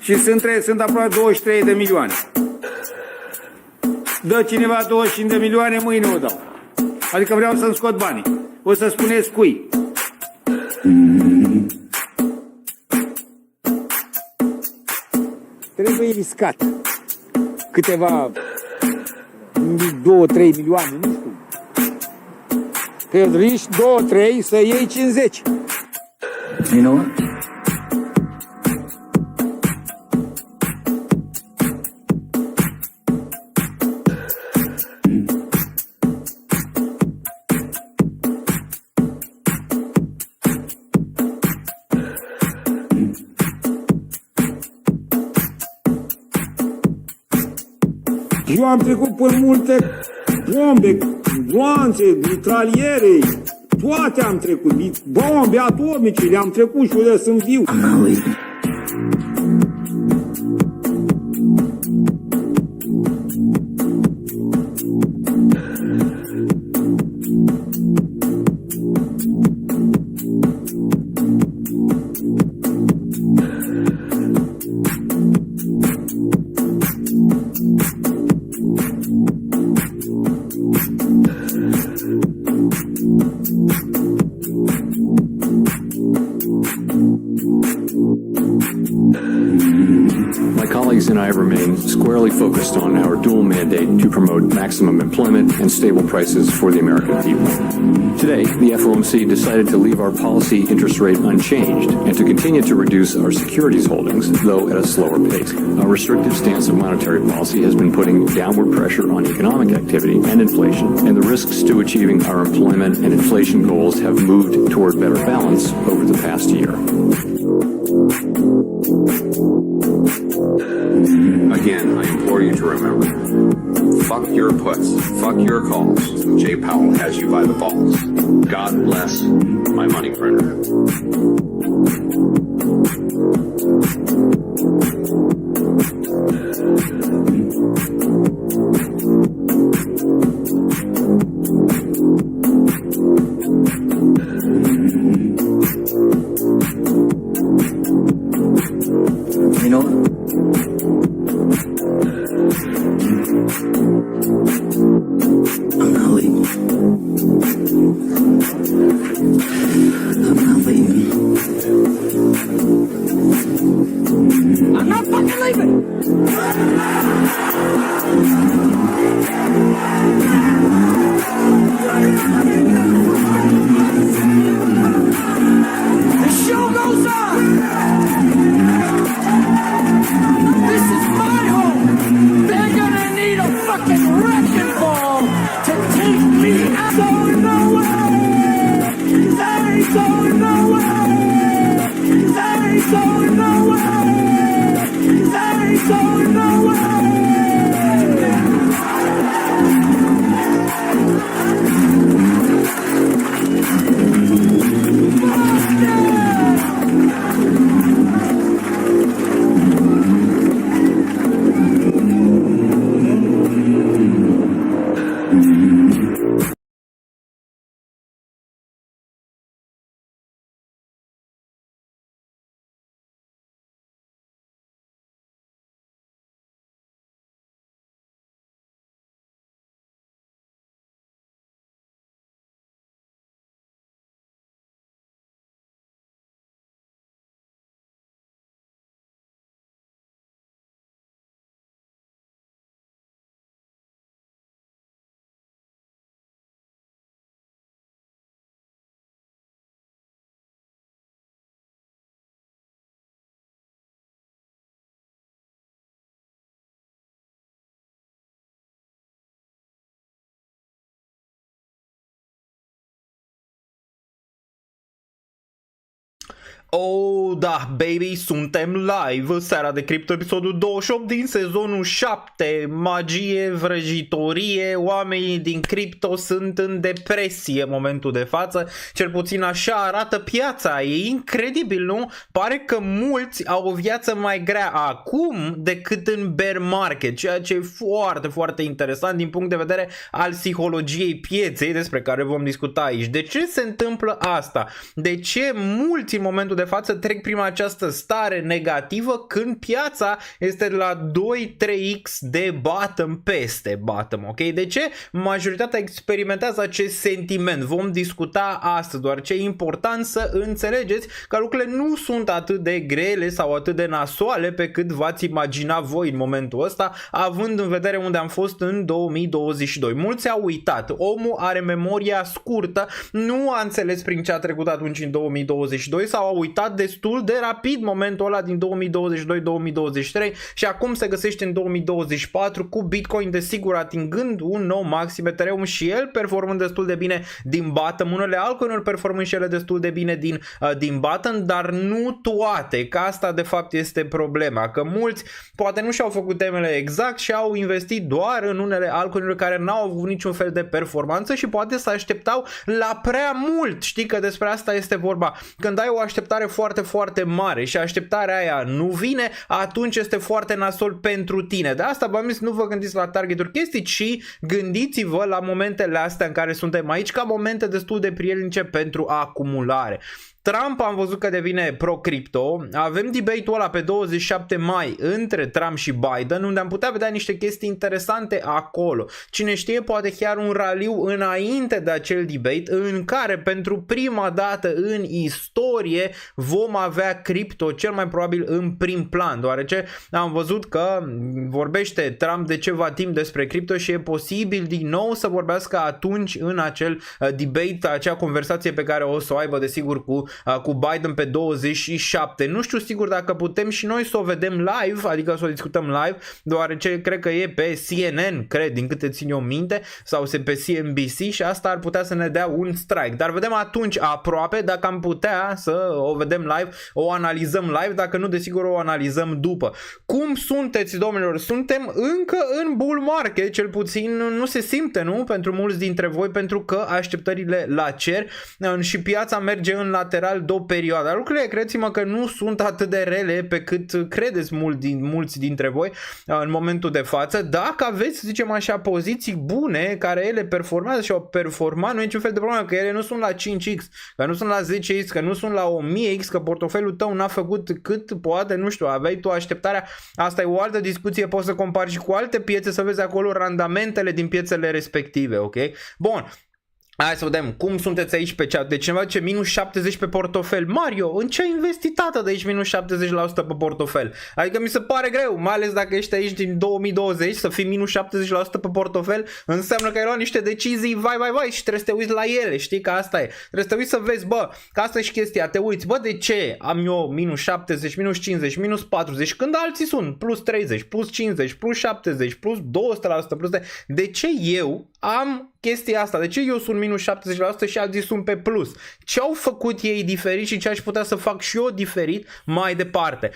Și sunt aproape 23 de milioane. Dă cineva 25 de milioane, mâine o dau. Adică vreau să-mi scot banii. O să spuneți cui. Trebuie riscat. Câteva 2-3 milioane, nu știu. Că riști 2-3 să iei 50. You know what? Eu am trecut pe multe bombe, gloanțe, mitraliere, toate am trecut, bombe atomice, le-am trecut și unde sunt viu. I'm not leaving. My colleagues and I remain squarely focused on our dual mandate to promote maximum employment and stable prices for the American people. Today, the FOMC decided to leave our policy interest rate unchanged and to continue to reduce our securities holdings, though at a slower pace. Our restrictive stance of monetary policy has been putting downward pressure on economic activity and inflation, and the risks to achieving our employment and inflation goals have moved toward better balance over the past year. Again, I implore you to remember, fuck your puts, fuck your calls. Jay Powell has you by the balls. God bless my money printer. You know what? I'm not leaving. I'm not leaving. I'm not fucking leaving! The show goes on! This is my home! They're gonna need a fucking wrecking ball to take me out! Going nowhere! They ain't going nowhere! They ain't going nowhere! They ain't going nowhere! Oh, da, baby, suntem live, seara de cripto, episodul 28 din sezonul 7, magie, vrăjitorie, oamenii din cripto sunt în depresie în momentul de față, cel puțin așa arată piața, e incredibil, nu? Pare că mulți au o viață mai grea acum decât în bear market, ceea ce e foarte, foarte interesant din punct de vedere al psihologiei pieței despre care vom discuta aici. De ce se întâmplă asta? De ce mulți în momentul de față trec prin această stare negativă când piața este la 2-3x de bottom peste bottom, ok? De ce? Majoritatea experimentează acest sentiment. Vom discuta astăzi, doar ce e important să înțelegeți că lucrurile nu sunt atât de grele sau atât de nasoale pe cât v-ați imagina voi în momentul ăsta, având în vedere unde am fost în 2022. Mulți au uitat, omul are memoria scurtă, nu a înțeles prin ce a trecut atunci în 2022 sau a uitat destul de rapid momentul ăla din 2022-2023 și acum se găsește în 2024 cu Bitcoin desigur atingând un nou maxim, Ethereum și el performând destul de bine din bottom, unele altcoin-uri performând și ele destul de bine din bottom, dar nu toate, că asta de fapt este problema, că mulți poate nu și-au făcut temele exact și au investit doar în unele altcoin-uri care n-au avut niciun fel de performanță și poate să așteptau la prea mult. Știi că despre asta este vorba. Când ai o așteptare foarte, foarte mare și așteptarea aia nu vine, atunci este foarte nasol pentru tine. De asta v-am zis, nu vă gândiți la targeturi chestii, ci gândiți-vă la momentele astea în care suntem aici ca momente destul de prielnice pentru acumulare. Trump am văzut că devine pro-cripto, avem debate-ul ăla pe 27 mai între Trump și Biden, unde am putea vedea niște chestii interesante acolo. Cine știe, poate chiar un raliu înainte de acel debate în care pentru prima dată în istorie vom avea cripto cel mai probabil în prim plan, deoarece am văzut că vorbește Trump de ceva timp despre cripto și e posibil din nou să vorbească atunci în acel debate, acea conversație pe care o să o aibă desigur cu Biden pe 27. Nu știu sigur dacă putem și noi să o vedem live, adică să o discutăm live, deoarece cred că e pe CNN, cred, din câte țin eu minte, sau pe CNBC și asta ar putea să ne dea un strike. Dar vedem atunci aproape dacă am putea să o vedem live, o analizăm live, dacă nu, desigur o analizăm după. Cum sunteți, domnilor? Suntem încă în bull market, cel puțin nu se simte, nu? Pentru mulți dintre voi, pentru că așteptările la cer și piața merge în lateral de o perioadă. Lucrurile, credeți-mă că nu sunt atât de rele pe cât credeți mulți dintre voi în momentul de față. Dacă aveți, să zicem așa, poziții bune care ele performează și au performat, nu e niciun fel de problemă, că ele nu sunt la 5x, că nu sunt la 10x, că nu sunt la 1000x, că portofelul tău n-a făcut cât poate, nu știu, aveai tu așteptarea. Asta e o altă discuție, poți să compari și cu alte piețe să vezi acolo randamentele din piețele respective, ok? Bun. Hai să vedem cum sunteți aici pe chat. Deci cineva zice minus 70 pe portofel. Mario, în ce ai investit, tată, de aici minus 70% pe portofel? Adică mi se pare greu, mai ales dacă ești aici din 2020, să fii minus 70% pe portofel, înseamnă că ai luat niște decizii vai și trebuie să te uiți la ele, știi că asta e. Trebuie să te uiți să vezi, bă, că asta e și chestia, te uiți, bă, de ce am eu minus 70, minus 50, minus 40, când alții sunt plus 30, plus 50, plus 70, plus 200%, plus de ce eu am chestia asta? De ce eu sunt minus 70% și alții sunt pe plus? Ce au făcut ei diferit și ce aș putea să fac și eu diferit mai departe?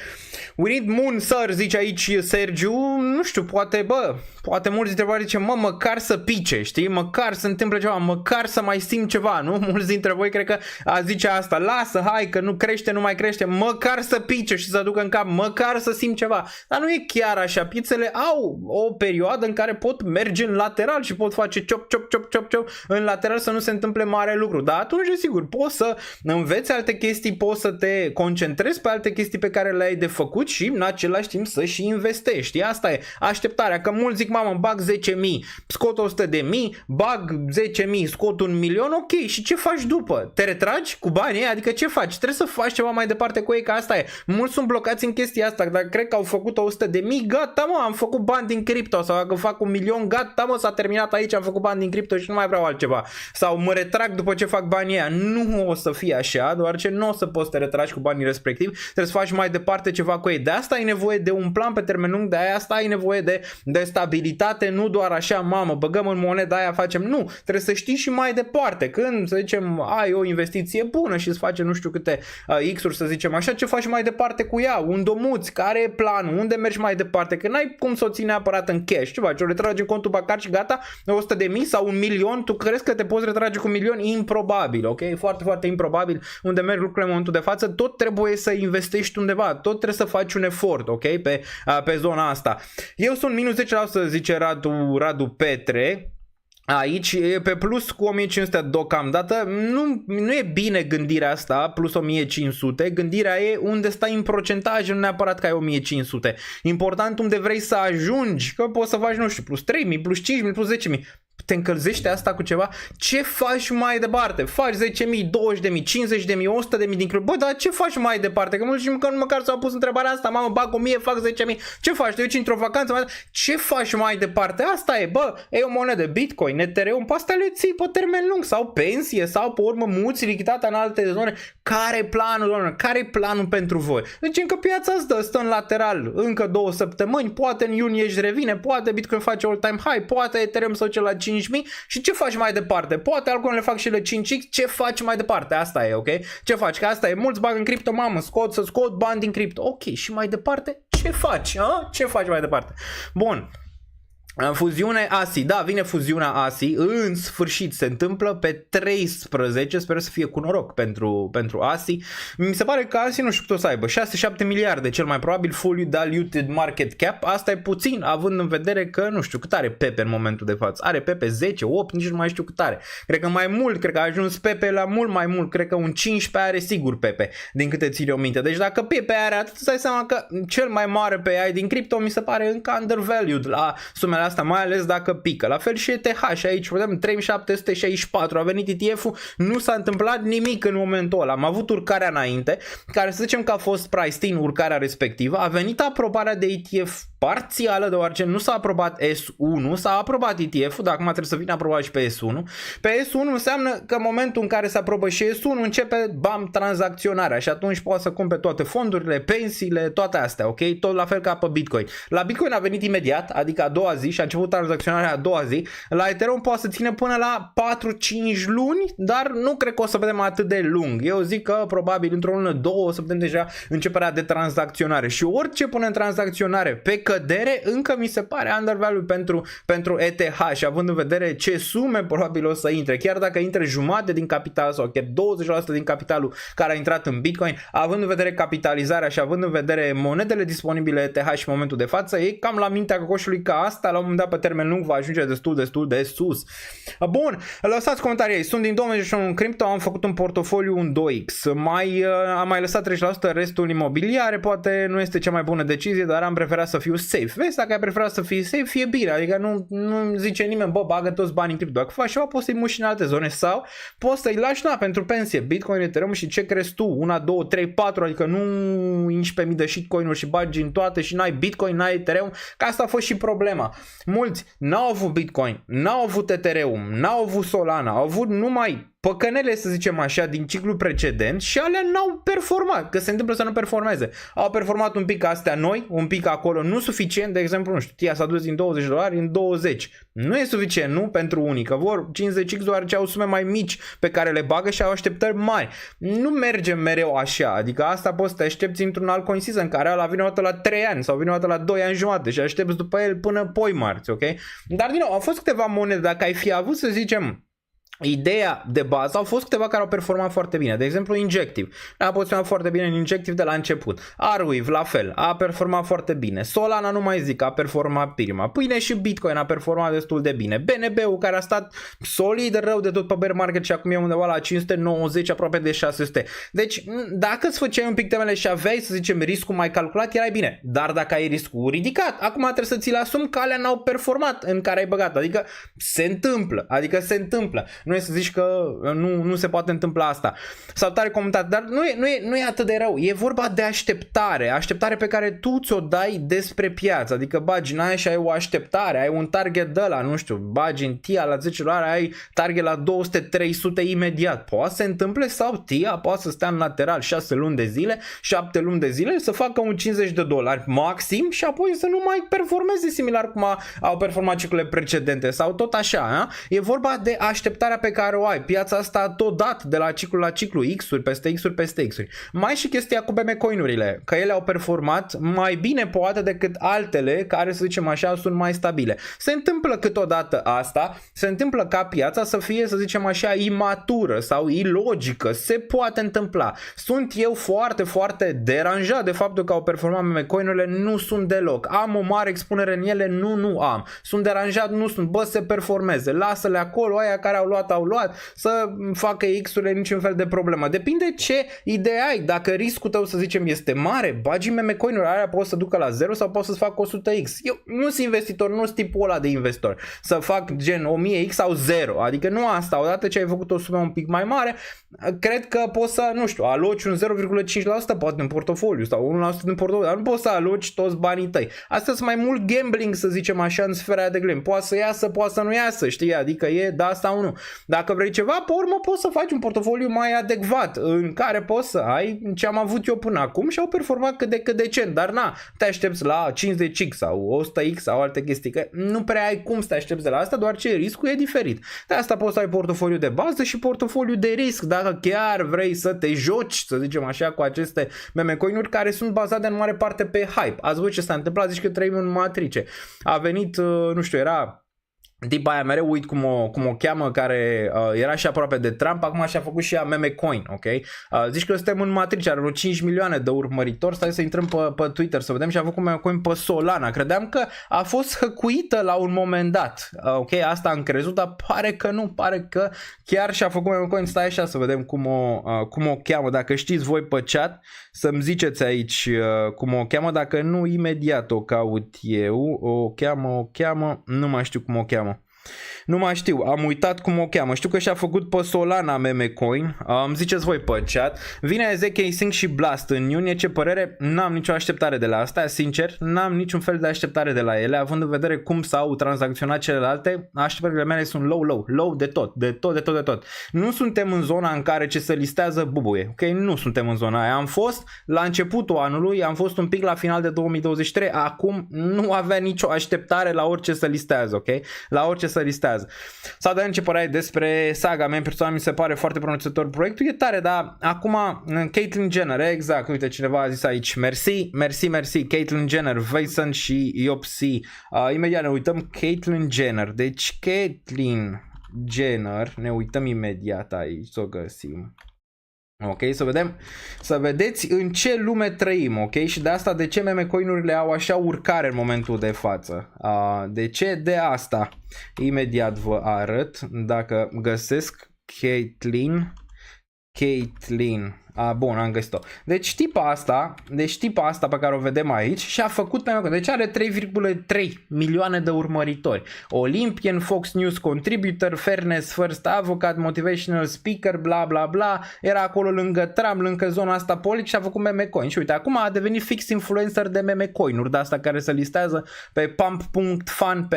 We need moon, sir, zice aici Sergiu. Nu știu, poate mulți dintre voi zice, măcar să pice, știi? Măcar să întâmple ceva, măcar să mai simt ceva, nu? Mulți dintre voi cred că zice asta, lasă, hai, că nu crește, nu mai crește, măcar să pice și să ducă în cap, măcar să simt ceva. Dar nu e chiar așa, piețele au o perioadă în care pot merge în lateral și pot face ciop în lateral să nu se întâmple mare lucru. Dar atunci, sigur, poți să înveți alte chestii, poți să te concentrezi pe alte chestii pe care le-ai de făcut și în același timp să și investești. Asta e așteptarea, că mulți zic, mamă, bag 10.000, scot 100.000, bag 10.000, scot 1.000.000, ok, și ce faci după? Te retragi cu banii? Adică ce faci? Trebuie să faci ceva mai departe cu ei, că asta e. Mulți sunt blocați în chestia asta, dar cred că au făcut 100.000, gata, mă, am făcut bani din cripto, sau dacă fac 1.000.000, gata, mă, s-a terminat aici, am făcut bani din cripto și nu mai vreau altceva. Sau mă retrag după ce fac banii aia. Nu o să fie așa, deoarece nu o să poți să te retragi cu banii respectivi, trebuie să faci mai departe ceva cu ei. De asta ai nevoie de un plan pe termen lung, de asta ai nevoie de stabilitate, nu doar așa, mamă, băgăm în moneda aia, facem, nu, trebuie să știi și mai departe. Când, să zicem, ai o investiție bună și îți face nu știu câte X-uri, să zicem așa, ce faci mai departe cu ea? Unde o muți? Care e planul? Unde mergi mai departe? Că n-ai cum să o ții neapărat în cash. Ce faci? O retragi în contul bancar și gata, 100.000 sau 1.000.000, tu crezi că te poți retrage cu 1.000.000? Improbabil, ok? Foarte, foarte improbabil. Unde merg lucrurile în momentul de față, tot trebuie să investești undeva, tot trebuie să faci un efort, ok? Pe zona asta. Eu sunt minus 10%, zice Radu Petre. Aici e pe plus cu 1500 deocamdată. Nu e bine gândirea asta, plus 1500. Gândirea e unde stai în procentaje, nu neapărat că ai 1500. Important unde vrei să ajungi, că poți să faci, nu știu, plus 3000, plus 5000, plus 10.000. Te încălzește asta cu ceva? Ce faci mai departe? Faci 10.000, 20.000, 50.000, 100.000 din club. Bă, dar ce faci mai departe? Că mulți măcar s-au pus întrebarea asta. Mamă, bag 1.000, fac 10.000. Ce faci? Te duci într-o vacanță? Ce faci mai departe? Asta e, bă, e o monedă, Bitcoin, Ethereum, pe astea le ții pe termen lung sau pensie sau pe urmă muți lichidată în alte zone. Care-i planul, doamne? Care-i planul pentru voi? Deci încă piața stă în lateral încă 2 săptămâni, poate în iunie își revine, poate Bitcoin face all-time high, poate Ethereum să duce la 5.000 și ce faci mai departe? Poate alții le fac și la 5x, ce faci mai departe? Asta e, ok? Ce faci? Că asta e, mulți bag în cripto, mamă, scot bani din cripto. Ok, și mai departe? Ce faci? A? Ce faci mai departe? Bun. Fuziune ASI, da, vine fuziunea ASI, în sfârșit se întâmplă pe 13, sper să fie cu noroc pentru ASI. Mi se pare că ASI nu știu cât o să aibă, 6-7 miliarde cel mai probabil, fully diluted market cap. Asta e puțin, având în vedere că nu știu cât are Pepe în momentul de față. Are Pepe 10, 8, nici nu mai știu cât are. Cred că mai mult, cred că a ajuns Pepe la mult mai mult, cred că un 15 are sigur Pepe, din câte țin eu minte. Deci dacă Pepe are atât, îți dai seama că cel mai mare pe AI din cripto mi se pare încă undervalued la sumele asta, mai ales dacă pică. La fel și ETH, aici vedem 3764, a venit ETF-ul, nu s-a întâmplat nimic în momentul ăla. Am avut urcarea înainte, care să zicem că a fost priced in urcarea respectivă, a venit aprobarea de ETF parțială, deoarece nu s-a aprobat S1, s-a aprobat ETF-ul, dar acum trebuie să vină aprobat și pe S1. Pe S1 înseamnă că în momentul în care se aprobă și S1 începe, bam, tranzacționarea și atunci poate să cumpere toate fondurile, pensiile, toate astea, ok? Tot la fel ca pe Bitcoin. La Bitcoin a venit imediat, adică a doua zi și a început tranzacționarea a doua zi. La Ethereum poate să ține până la 4-5 luni, dar nu cred că o să vedem atât de lung. Eu zic că probabil într-o lună, 2 o să vedem deja începerea de tranzacționare și orice pune în tranzacționare pe cădere încă mi se pare undervalue pentru ETH și având în vedere ce sume probabil o să intre, chiar dacă intre jumate din capital sau chiar 20% din capitalul care a intrat în Bitcoin, având în vedere capitalizarea și având în vedere monedele disponibile ETH și în momentul de față, e cam la mintea cocoșului că asta la un moment dat pe termen lung va ajunge destul de sus. Bun, lăsați comentarii. Sunt din 2021 în cripto, am făcut un portofoliu un 2x, am mai lăsat 30%, restul imobiliare, poate nu este cea mai bună decizie, dar am preferat să fiu safe. Vezi, dacă ai preferat să fii safe, fie bine, adică nu zice nimeni, bă, bagă toți banii în cripto. Dacă faci ceva, poți să-i muși în alte zone sau poți să-i lași pentru pensie, Bitcoin, Ethereum și ce crezi tu, 1, 2, 3, 4, adică nu 11.000 de shitcoin-uri și bagi în toate și n-ai Bitcoin, n-ai Ethereum, că asta a fost și problema. Mulți n-au avut Bitcoin, n-au avut Ethereum, n-au avut Solana, au avut numai păcănele, să zicem așa, din ciclul precedent și alea n-au performat, că se întâmplă să nu performeze. Au performat un pic astea noi, un pic acolo, nu suficient, de exemplu, nu știu, TIA s-a dus din $20 în 20. Nu e suficient, nu? Pentru unii, că vor 50x doar ce au sume mai mici pe care le bagă și au așteptări mari. Nu merge mereu așa, adică asta poți să te aștepți într-un alt coin season, care ăla vine o dată la 3 ani sau vine o dată la 2 ani jumate și aștepți după el până poi marți, ok? Dar din nou, au fost câteva monede, dacă ai fi avut, să zicem, ideea de bază, au fost câteva care au performat foarte bine. De exemplu, Injective. A performat foarte bine în Injective de la început. Arweave, la fel, a performat foarte bine. Solana, nu mai zic, a performat prima. Pâine și Bitcoin a performat destul de bine. BNB-ul, care a stat solid rău de tot pe bear market și acum e undeva la 590, aproape de 600. Deci, dacă îți făceai un pic temele și aveai, să zicem, riscul mai calculat, erai bine. Dar dacă ai riscul ridicat, acum trebuie să ți-l asumi că alea n-au performat în care ai băgat. Adică se întâmplă. Nu e să zici că nu se poate întâmpla asta. Salutare comentat, dar nu e atât de rău. E vorba de așteptare pe care tu ți-o dai despre piață. Adică bagi în aia și ai o așteptare, ai un target de ăla, nu știu, bagi în TIA la 10 dolari, ai target la 200-300 imediat. Poate să se întâmple sau TIA poate să stea în lateral 6 luni de zile, 7 luni de zile, să facă un $50 maxim și apoi să nu mai performeze similar cum au performat ciclurile precedente sau tot așa. A? E vorba de așteptarea mișcarea pe care o ai, piața asta tot dat de la ciclu la ciclu, X-uri peste X-uri peste X-uri. Mai și chestia cu meme coin-urile, că ele au performat mai bine poate decât altele care, să zicem așa, sunt mai stabile. Se întâmplă câteodată asta, se întâmplă ca piața să fie, să zicem așa, imatură sau ilogică, se poate întâmpla. Sunt eu foarte, foarte deranjat de faptul că au performat meme coin-urile, nu sunt deloc. Am o mare expunere în ele, nu am. Sunt deranjat, nu sunt, bă, se performeze, lasă-le acolo, aia care au luat, să facă X-urile, niciun fel de problemă. Depinde ce idee ai, dacă riscul tău, să zicem, este mare, bagi meme coin-uri, aia poți să ducă la 0 sau poți să-ți facă 100x. Eu nu sunt investitor, nu sunt tipul ăla de investor, să fac gen 1000x sau 0, adică nu asta, odată ce ai făcut o sumă un pic mai mare, cred că poți să, nu știu, aloci un 0,5% poate în portofoliu sau 1% din portofoliu, dar nu poți să aloci toți banii tăi. Asta sunt mai mult gambling, să zicem așa, în sfera de glam. Poate să iasă, poate să nu iasă, știi, adică e da sau nu. Dacă vrei ceva, pe urmă poți să faci un portofoliu mai adecvat, în care poți să ai ce am avut eu până acum și au performat cât de decent, dar na, te aștepți la 50x sau 100x sau alte chestii, că nu prea ai cum să te aștepți de la asta, doar ce riscul e diferit. De asta poți să ai portofoliu de bază și portofoliu de risc, dacă chiar vrei să te joci, să zicem așa, cu aceste meme coin-uri care sunt bazate în mare parte pe hype. Ați văzut ce s-a întâmplat, zici că trăim în matrice. A venit, nu știu, era tipa aia, mereu uit cum o cheamă, care era și aproape de Trump, acum și-a făcut și ea meme coin, ok? Zici că suntem în matrice, are vreo 5 milioane de urmăritori, stai să intrăm pe Twitter să vedem, și a făcut meme coin pe Solana. Credeam că a fost hăcuită la un moment dat, ok? Asta am crezut, dar pare că nu, pare că chiar și-a făcut meme coin. Stai așa să vedem cum o cheamă, dacă știți voi pe chat, să-mi ziceți aici cum o cheamă, dacă nu, imediat o caut eu. O cheamă, nu mai știu cum o cheamă. Nu mai știu, am uitat cum o cheamă. Știu că și-a făcut pe Solana meme coin. Îmi ziceți voi pe chat. Vine ZK Sync și Blast în iunie. Ce părere? N-am nicio așteptare de la asta. Sincer, n-am niciun fel de așteptare de la ele. Având în vedere cum s-au tranzacționat celelalte, așteptările mele sunt low de tot. Nu suntem în zona în care ce se listează bubuie. Ok? Nu suntem în zona aia. Am fost la începutul anului, am fost un pic la final de 2023. Acum nu avea nicio așteptare la orice se listează. Ok? La orice se listează. Sau de ce părere despre Saga? Mie personal mi se pare foarte pronunțător proiectul, e tare, dar acum Caitlyn Jenner, exact, uite, cineva a zis aici, mersi, Caitlyn Jenner, Vason și Iopsi. Imediat ne uităm Caitlyn Jenner, deci Caitlyn Jenner, ne uităm imediat aici, să o găsim. Ok, să vedeți în ce lume trăim, ok? Și de asta de ce meme coin-urile au așa urcare în momentul de față. De ce? De asta. Imediat vă arăt, dacă găsesc Caitlyn. Bun, am găsit-o. Deci tipa asta pe care o vedem aici și-a făcut meme coin. Deci are 3,3 milioane de urmăritori. Olympian, Fox News Contributor, Fairness First Advocate, Motivational Speaker, bla bla bla. Era acolo lângă Trump, lângă zona asta politică și a făcut meme coin. Și uite, acum a devenit fix influencer de meme coin-uri, de asta care se listează pe pump.fan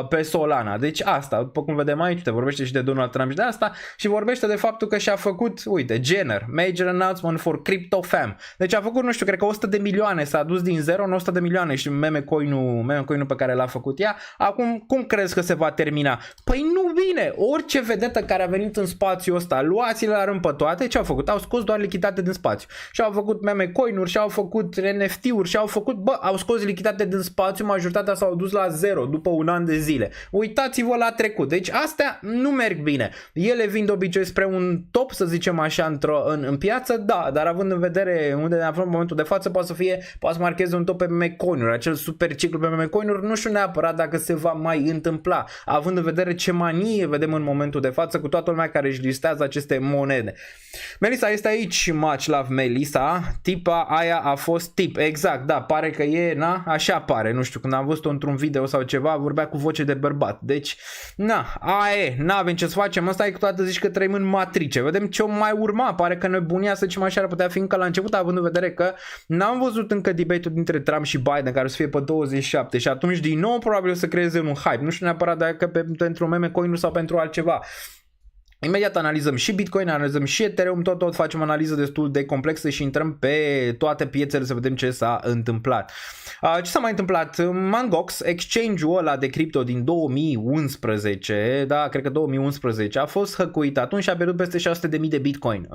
pe Solana. Deci asta, după cum vedem aici, te vorbește și de Donald Trump și de asta și vorbește de faptul că și-a făcut, uite, Jenner, Major Announcement for Crypto Fam. Deci a făcut, nu știu, cred că 100 de milioane, s-a dus din 0 în 100 de milioane și meme coin-ul pe care l-a făcut ea. Acum, cum crezi că se va termina? Păi nu bine, orice vedetă care a venit în spațiul ăsta, luați-le la rând pe toate, ce au făcut? Au scos doar lichiditate din spațiu. Și au făcut meme coin-uri, și au făcut NFT-uri, și au făcut, au scos lichiditate din spațiu, majoritatea s-au dus la 0 după un an de zile. Uitați-vă la trecut. Deci astea nu merg bine. Ele vin de obicei spre un top, să zicem așa, în piață, da, dar având în vedere unde ne aflăm în momentul de față, poate să marcheze un top pe meme coin-uri, acel super ciclu pe meme coin-uri, nu știu neapărat dacă se va mai întâmpla, având în vedere ce manie vedem în momentul de față cu toată lumea care își listează aceste monede. Melissa este aici, much love Melissa, tipa aia a fost tip, exact, da, pare că e, na, așa pare, nu știu, când am văzut-o într-un video sau ceva, vorbea cu voce de bărbat, deci, na, aia e, n-avem ce să facem, asta e că toată zici că trăim în matrice, vedem ce o mai urma, pare că nebunia să zicem așa ar putea fi încă la început, având în vedere că n-am văzut încă debate-ul dintre Trump și Biden care o să fie pe 27 și atunci din nou probabil o să creeze un hype, nu știu neapărat dacă pentru meme coin sau pentru altceva. Imediat analizăm și Bitcoin, analizăm și Ethereum, tot facem analiză destul de complexă și intrăm pe toate piețele să vedem ce s-a întâmplat. Ce s-a mai întâmplat? Mangox, exchange-ul ăla de cripto din 2011, da, cred că 2011, a fost hăcuit atunci și a pierdut peste 600.000 de Bitcoin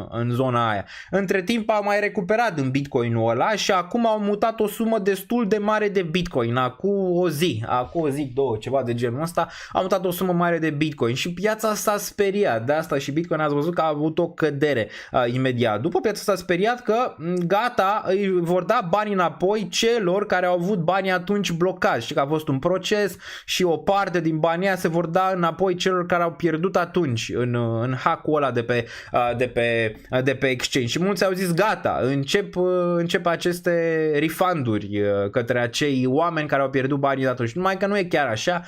în zona aia. Între timp a mai recuperat în Bitcoin-ul ăla și acum au mutat o sumă destul de mare de Bitcoin. Acum o zi, două, ceva de genul ăsta, au mutat o sumă mare de Bitcoin și piața s-a speriat. De asta și Bitcoin ați văzut că a avut o cădere imediat. După piața s-a speriat că gata, îi vor da banii înapoi celor care au avut banii atunci blocați. Și că a fost un proces și o parte din banii aia se vor da înapoi celor care au pierdut atunci în hack-ul ăla de pe exchange. Și mulți au zis gata, încep aceste refunduri către acei oameni care au pierdut banii de atunci. Numai că nu e chiar așa.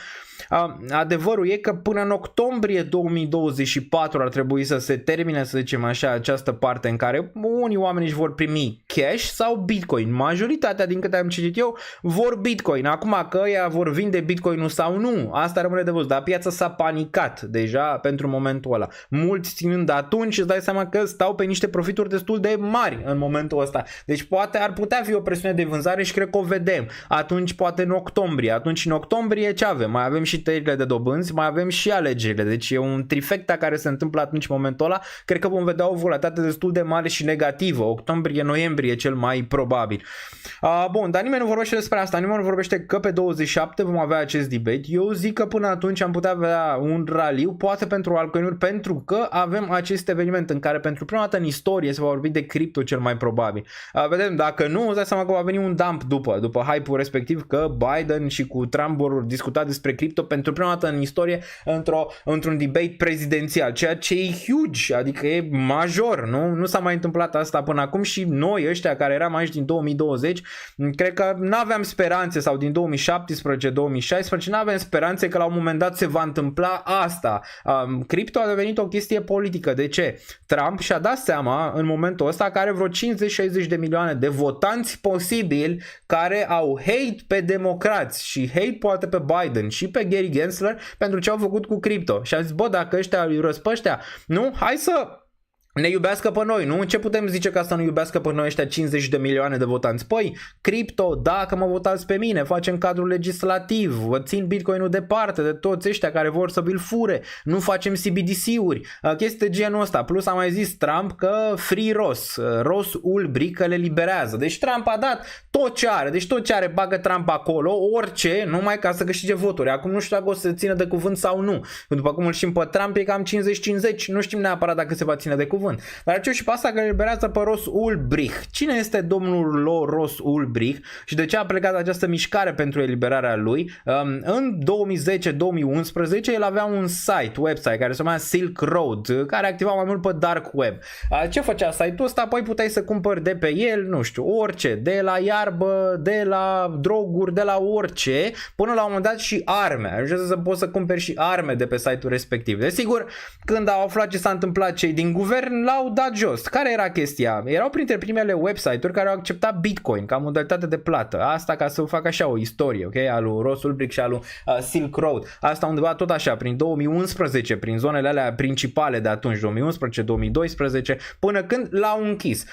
Adevărul e că până în octombrie 2024 ar trebui să se termine, să zicem așa, această parte în care unii oameni își vor primi cash sau Bitcoin. Majoritatea, din câte am citit eu, vor Bitcoin. Acum că ăia vor vinde Bitcoin-ul sau nu, asta rămâne de văzut, dar piața s-a panicat deja pentru momentul ăla. Mulți ținând atunci, îți dai seama că stau pe niște profituri destul de mari în momentul ăsta. Deci poate ar putea fi o presiune de vânzare și cred că o vedem. Atunci poate în octombrie. Atunci în octombrie ce avem? Mai avem și tăierile de dobânzi, mai avem și alegerile. Deci e un trifecta care se întâmplă atunci în momentul ăla. Cred că vom vedea o volatilitate destul de mare și negativă. Octombrie-noiembrie cel mai probabil. Bun, dar nimeni nu vorbește despre asta. Nimeni nu vorbește că pe 27 vom avea acest debate. Eu zic că până atunci am putea avea un raliu, poate pentru altcoinuri, pentru că avem acest eveniment în care pentru prima dată în istorie se va vorbi de cripto cel mai probabil. Vedem, dacă nu, îți dai seama că va veni un dump după hype-ul respectiv, că Biden și cu Trump vor discuta despre cripto pentru prima dată în istorie într-un debate prezidențial, ceea ce e huge, adică e major, nu s-a mai întâmplat asta până acum și noi ăștia care eram aici din 2020, cred că n-aveam speranțe, sau din 2017-2016 n-aveam speranțe că la un moment dat se va întâmpla asta. Cripto a devenit o chestie politică. De ce? Trump și-a dat seama în momentul ăsta că are vreo 50-60 de milioane de votanți posibili care au hate pe democrați și hate poate pe Biden și pe Gary Gensler pentru ce au făcut cu cripto. Și am zis, bă, dacă ăștia îi răspăștea, nu? Hai să ne iubească pe noi, nu? Ce putem zice ca să nu iubească pe noi ăștia 50 de milioane de votanți? Păi, cripto, dacă mă votați pe mine, facem cadrul legislativ, vă țin Bitcoin-ul departe de toți ăștia care vor să vi-l fure, nu facem CBDC-uri, chestii de genul ăsta. Plus a mai zis Trump că free Ross Ulbricht că le liberează. Deci Trump a dat tot ce are, bagă Trump acolo, orice, numai ca să câștige voturi. Acum nu știu dacă o să se țină de cuvânt sau nu. După cum îl știm pe Trump e cam 50-50, nu știm neapărat dacă se va ține de cuvânt. Dar ce și pe asta că liberează pe Ross Ulbricht. Cine este domnul Ross Ulbricht și de ce a plecat această mișcare pentru eliberarea lui? În 2010-2011 el avea un website care se numea Silk Road, care activa mai mult pe dark web. Ce făcea site-ul ăsta? Păi puteai să cumpări de pe el, nu știu, orice, de la iarbă, de la droguri, de la orice, până la un moment dat și arme. Ajunge să poți să cumperi și arme de pe site-ul respectiv. Desigur, când au aflat ce s-a întâmplat cei din guvern, l-au dat jos. Care era chestia? Erau printre primele website-uri care au acceptat Bitcoin ca modalitate de plată. Asta ca să fac așa o istorie, ok? Al lui Ross Ulbricht și al lui Silk Road. Asta undeva tot așa, prin 2011, prin zonele alea principale de atunci, 2011-2012, până când l-au închis.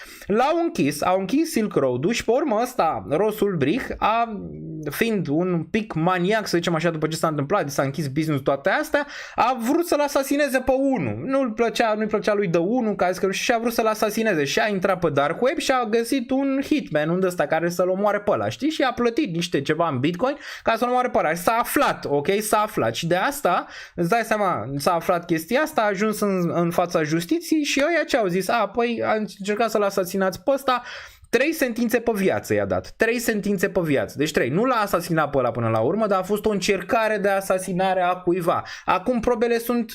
Au închis Silk Road-ul și pe urmă ăsta, Ross Ulbricht, fiind un pic maniac, să zicem așa, după ce s-a întâmplat, s-a închis business toate astea, a vrut să-l asasineze pe unul. Nu-i plăcea lui de unul, și a vrut să-l asasineze și a intrat pe dark web și a găsit un hitman, un ăsta care să-l omoare pe ăla, știi? Și a plătit niște ceva în Bitcoin ca să-l omoare pe ăla. Și s-a aflat, ok? S-a aflat și de asta, îți dai seama, s-a aflat chestia asta, a ajuns în fața justiției și ăia ce au zis? Păi a încercat să-l asasinați pe ăsta, 3 sentințe pe viață i-a dat. 3 sentințe pe viață. Deci 3. Nu l-a asasinat pe ăla până la urmă, dar a fost o încercare de asasinare a cuiva. Acum probele sunt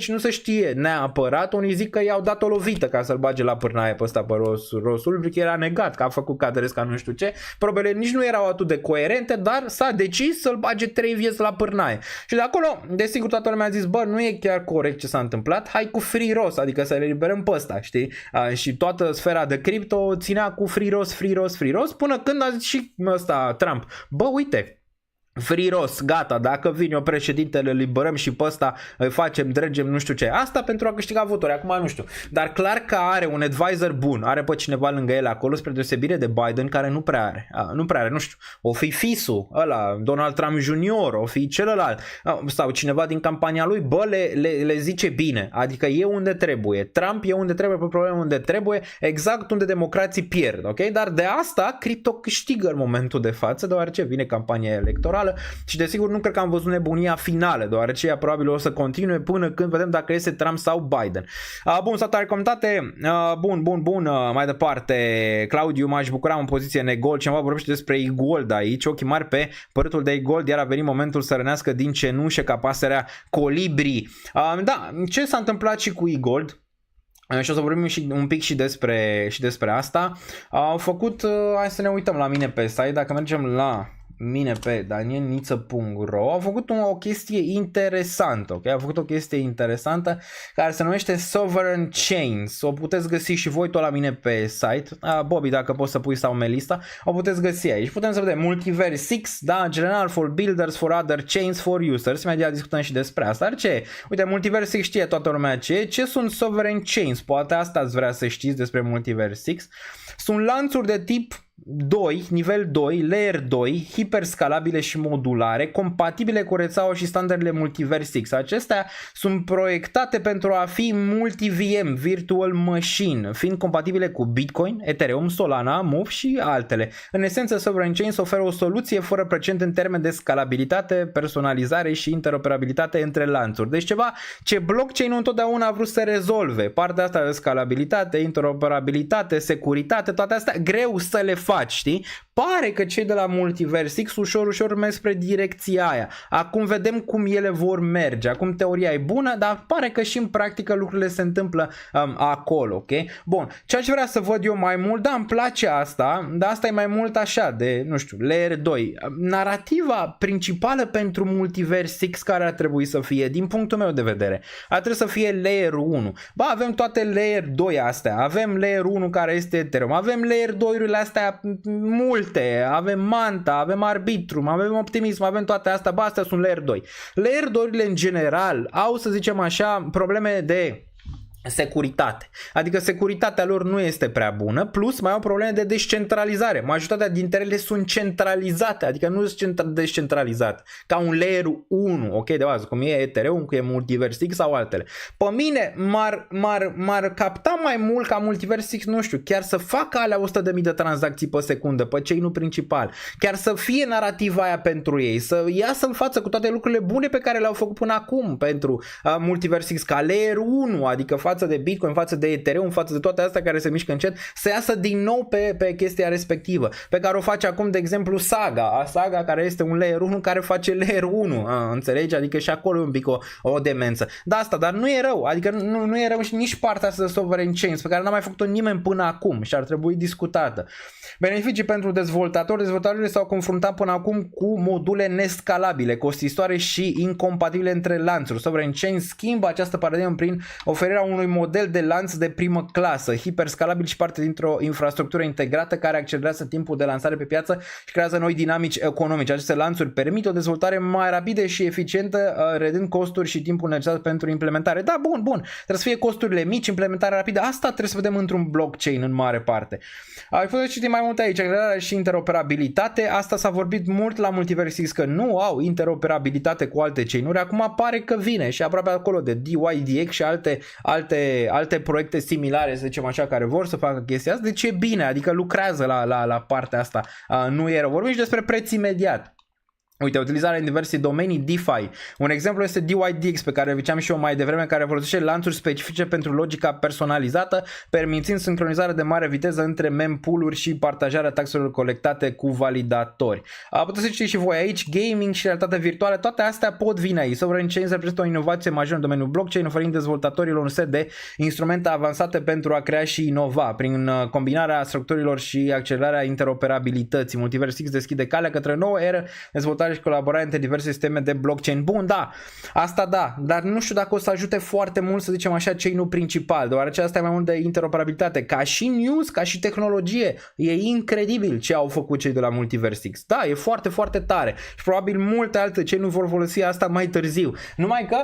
50-50, nu se știe neapărat. Unii zic că i-au dat o lovită ca să-l bage la pârnaie pe ăsta pe Ross Ulbricht, era negat că a făcut cadresc ca nu știu ce. Probele nici nu erau atât de coerente, dar s-a decis să-l bage 3 vieți la pârnaie. Și de acolo, desigur, toată lumea a zis, bă, nu e chiar corect ce s-a întâmplat, hai cu free Ross, adică să le liberăm pe ăsta, știi? Și toată sfera de cripto ținea cu free Ross, până când a zis și ăsta Trump, bă, uite, Free Ross, gata, dacă vine o președintele, îl liberăm și pe ăsta îi facem, dregem, nu știu ce. Asta pentru a câștiga voturi, acum nu știu. Dar clar că are un advisor bun, are pe cineva lângă el acolo, spre deosebire de Biden, care nu prea are. Nu prea are, nu știu. O fi fisul ăla, Donald Trump Jr., o fi celălalt, sau cineva din campania lui, bă, le zice bine. Adică e unde trebuie. Trump e unde trebuie, pe probleme unde trebuie, exact unde democrații pierd, ok? Dar de asta cripto câștigă în momentul de față, deoarece vine campania electorală. Și desigur nu cred că am văzut nebunia finală, deoarece ea probabil o să continue până când vedem dacă este Trump sau Biden. Bun, salutare comentate. Bun, mai departe. Claudiu, m-aș bucura în poziție Negold. Cineva vorbește despre e-gold aici, ochii mari pe părâtul de e-gold, iar a venit momentul să rănească din cenușă ca pasărea colibri. Da, ce s-a întâmplat și cu e-gold? Și o să vorbim un pic și despre asta. Au făcut, hai să ne uităm la mine pe site, dacă mergem la mine pe danielniță.ro, au făcut o chestie interesantă, ok? Au făcut o chestie interesantă care se numește Sovereign Chains. O puteți găsi și voi tot la mine pe site. Bobby, dacă poți să pui sau Melista, o puteți găsi aici. Putem să vedem Multiverse 6, da, general for builders, for other chains, for users. Imediat discutăm și despre asta. Dar ce? Uite, Multiverse 6 știe toată lumea ce sunt Sovereign Chains. Poate asta ați vrea să știți despre Multiverse 6. Sunt lanțuri de tip 2, nivel 2, layer 2, hiperscalabile și modulare, compatibile cu rețeaua și standardele Multiverse X. Acestea sunt proiectate pentru a fi multi-VM, virtual machine, fiind compatibile cu Bitcoin, Ethereum, Solana, MOV și altele. În esență, Sovereign Chains oferă o soluție fără precedent în termen de scalabilitate, personalizare și interoperabilitate între lanțuri. Deci ceva ce blockchain-ul întotdeauna a vrut să rezolve. Partea asta de scalabilitate, interoperabilitate, securitate, toate astea greu să le faci, știi? Pare că cei de la Multiverse X ușor merg spre direcția aia. Acum vedem cum ele vor merge. Acum teoria e bună, dar pare că și în practică lucrurile se întâmplă acolo, ok? Bun, ceea ce vreau să văd eu mai mult, da, îmi place asta, dar asta e mai mult așa de, nu știu, layer 2. Narativa principală pentru Multiverse X care ar trebui să fie, din punctul meu de vedere, ar trebui să fie layer 1. Ba, avem toate layer 2 astea. Avem layer 1 care este Ethereum, avem layer 2-urile astea multe, avem Manta, avem Arbitrum, avem Optimism, avem toate astea, ba, astea sunt layer 2. Layer 2-urile în general au, să zicem așa, probleme de securitate. Adică securitatea lor nu este prea bună, plus mai au probleme de descentralizare. Majoritatea dintre ele sunt centralizate, adică nu sunt descentralizate. Ca un layer 1, ok, de bază, cum e Ethereum, cum e Multiverse X sau altele. Pe mine m-ar capta mai mult ca Multiverse X, nu știu, chiar să facă alea 100.000 de tranzacții pe secundă, pe cei nu principal. Chiar să fie narativa aia pentru ei, să iasă în față cu toate lucrurile bune pe care le-au făcut până acum pentru Multiverse X ca layer 1, adică față de Bitcoin, față de Ethereum, față de toate astea care se mișcă încet, să iasă din nou pe chestia respectivă, pe care o face acum, de exemplu, Saga care este un layer 1 care face layer 1, înțelegi? Adică și acolo e un pic o demență. Dar nu e rău, adică nu e rău și nici partea asta de Sovereign Chains, pe care n-a mai făcut-o nimeni până acum și ar trebui discutată. Beneficii pentru dezvoltatorii s-au confruntat până acum cu module nescalabile, costisitoare și incompatibile între lanțuri. Sovereign Chains schimbă această paradigmă prin oferirea unui model de lanț de primă clasă, hiperscalabil și parte dintr-o infrastructură integrată care accelerează timpul de lansare pe piață și creează noi dinamici economice. Aceste lanțuri permit o dezvoltare mai rapidă și eficientă, redând costuri și timpul necesar pentru implementare. Da, bun, trebuie să fie costurile mici, implementarea rapidă. Asta trebuie să vedem într-un blockchain în mare parte. Ai putut citi mai mult aici, accelerare și interoperabilitate. Asta s-a vorbit mult la Multiverse X că nu au interoperabilitate cu alte chain-uri. Acum apare că vine și aproape acolo de DYDX și alte proiecte similare, să zicem așa, care vor să facă chestia asta. Deci e bine, adică lucrează la partea asta. Nu e rău. Vorbim și despre preț imediat. Uite, utilizarea în diverse domenii DeFi. Un exemplu este DYDX, pe care ziceam și eu mai devreme, care folosește lanțuri specifice pentru logica personalizată, permițând sincronizarea de mare viteză între mempool-uri și partajarea taxelor colectate cu validatori. Puteți să știți și voi aici, gaming și realitate virtuală, toate astea pot veni aici. Sovereign Chains reprezintă o inovație majoră în domeniul blockchain, oferind dezvoltatorilor un set de instrumente avansate pentru a crea și inova, prin combinarea structurilor și accelerarea interoperabilității. Multiverse X deschide calea către nouă eră dezvoltare și colaborare între diverse sisteme de blockchain. Bun, da, asta da, dar nu știu dacă o să ajute foarte mult, să zicem așa, chain-ul principal, deoarece asta e mai mult de interoperabilitate. Ca și news, ca și tehnologie, e incredibil ce au făcut cei de la Multiversix. Da, e foarte, foarte tare și probabil multe alte chain-uri vor folosi asta mai târziu. Numai că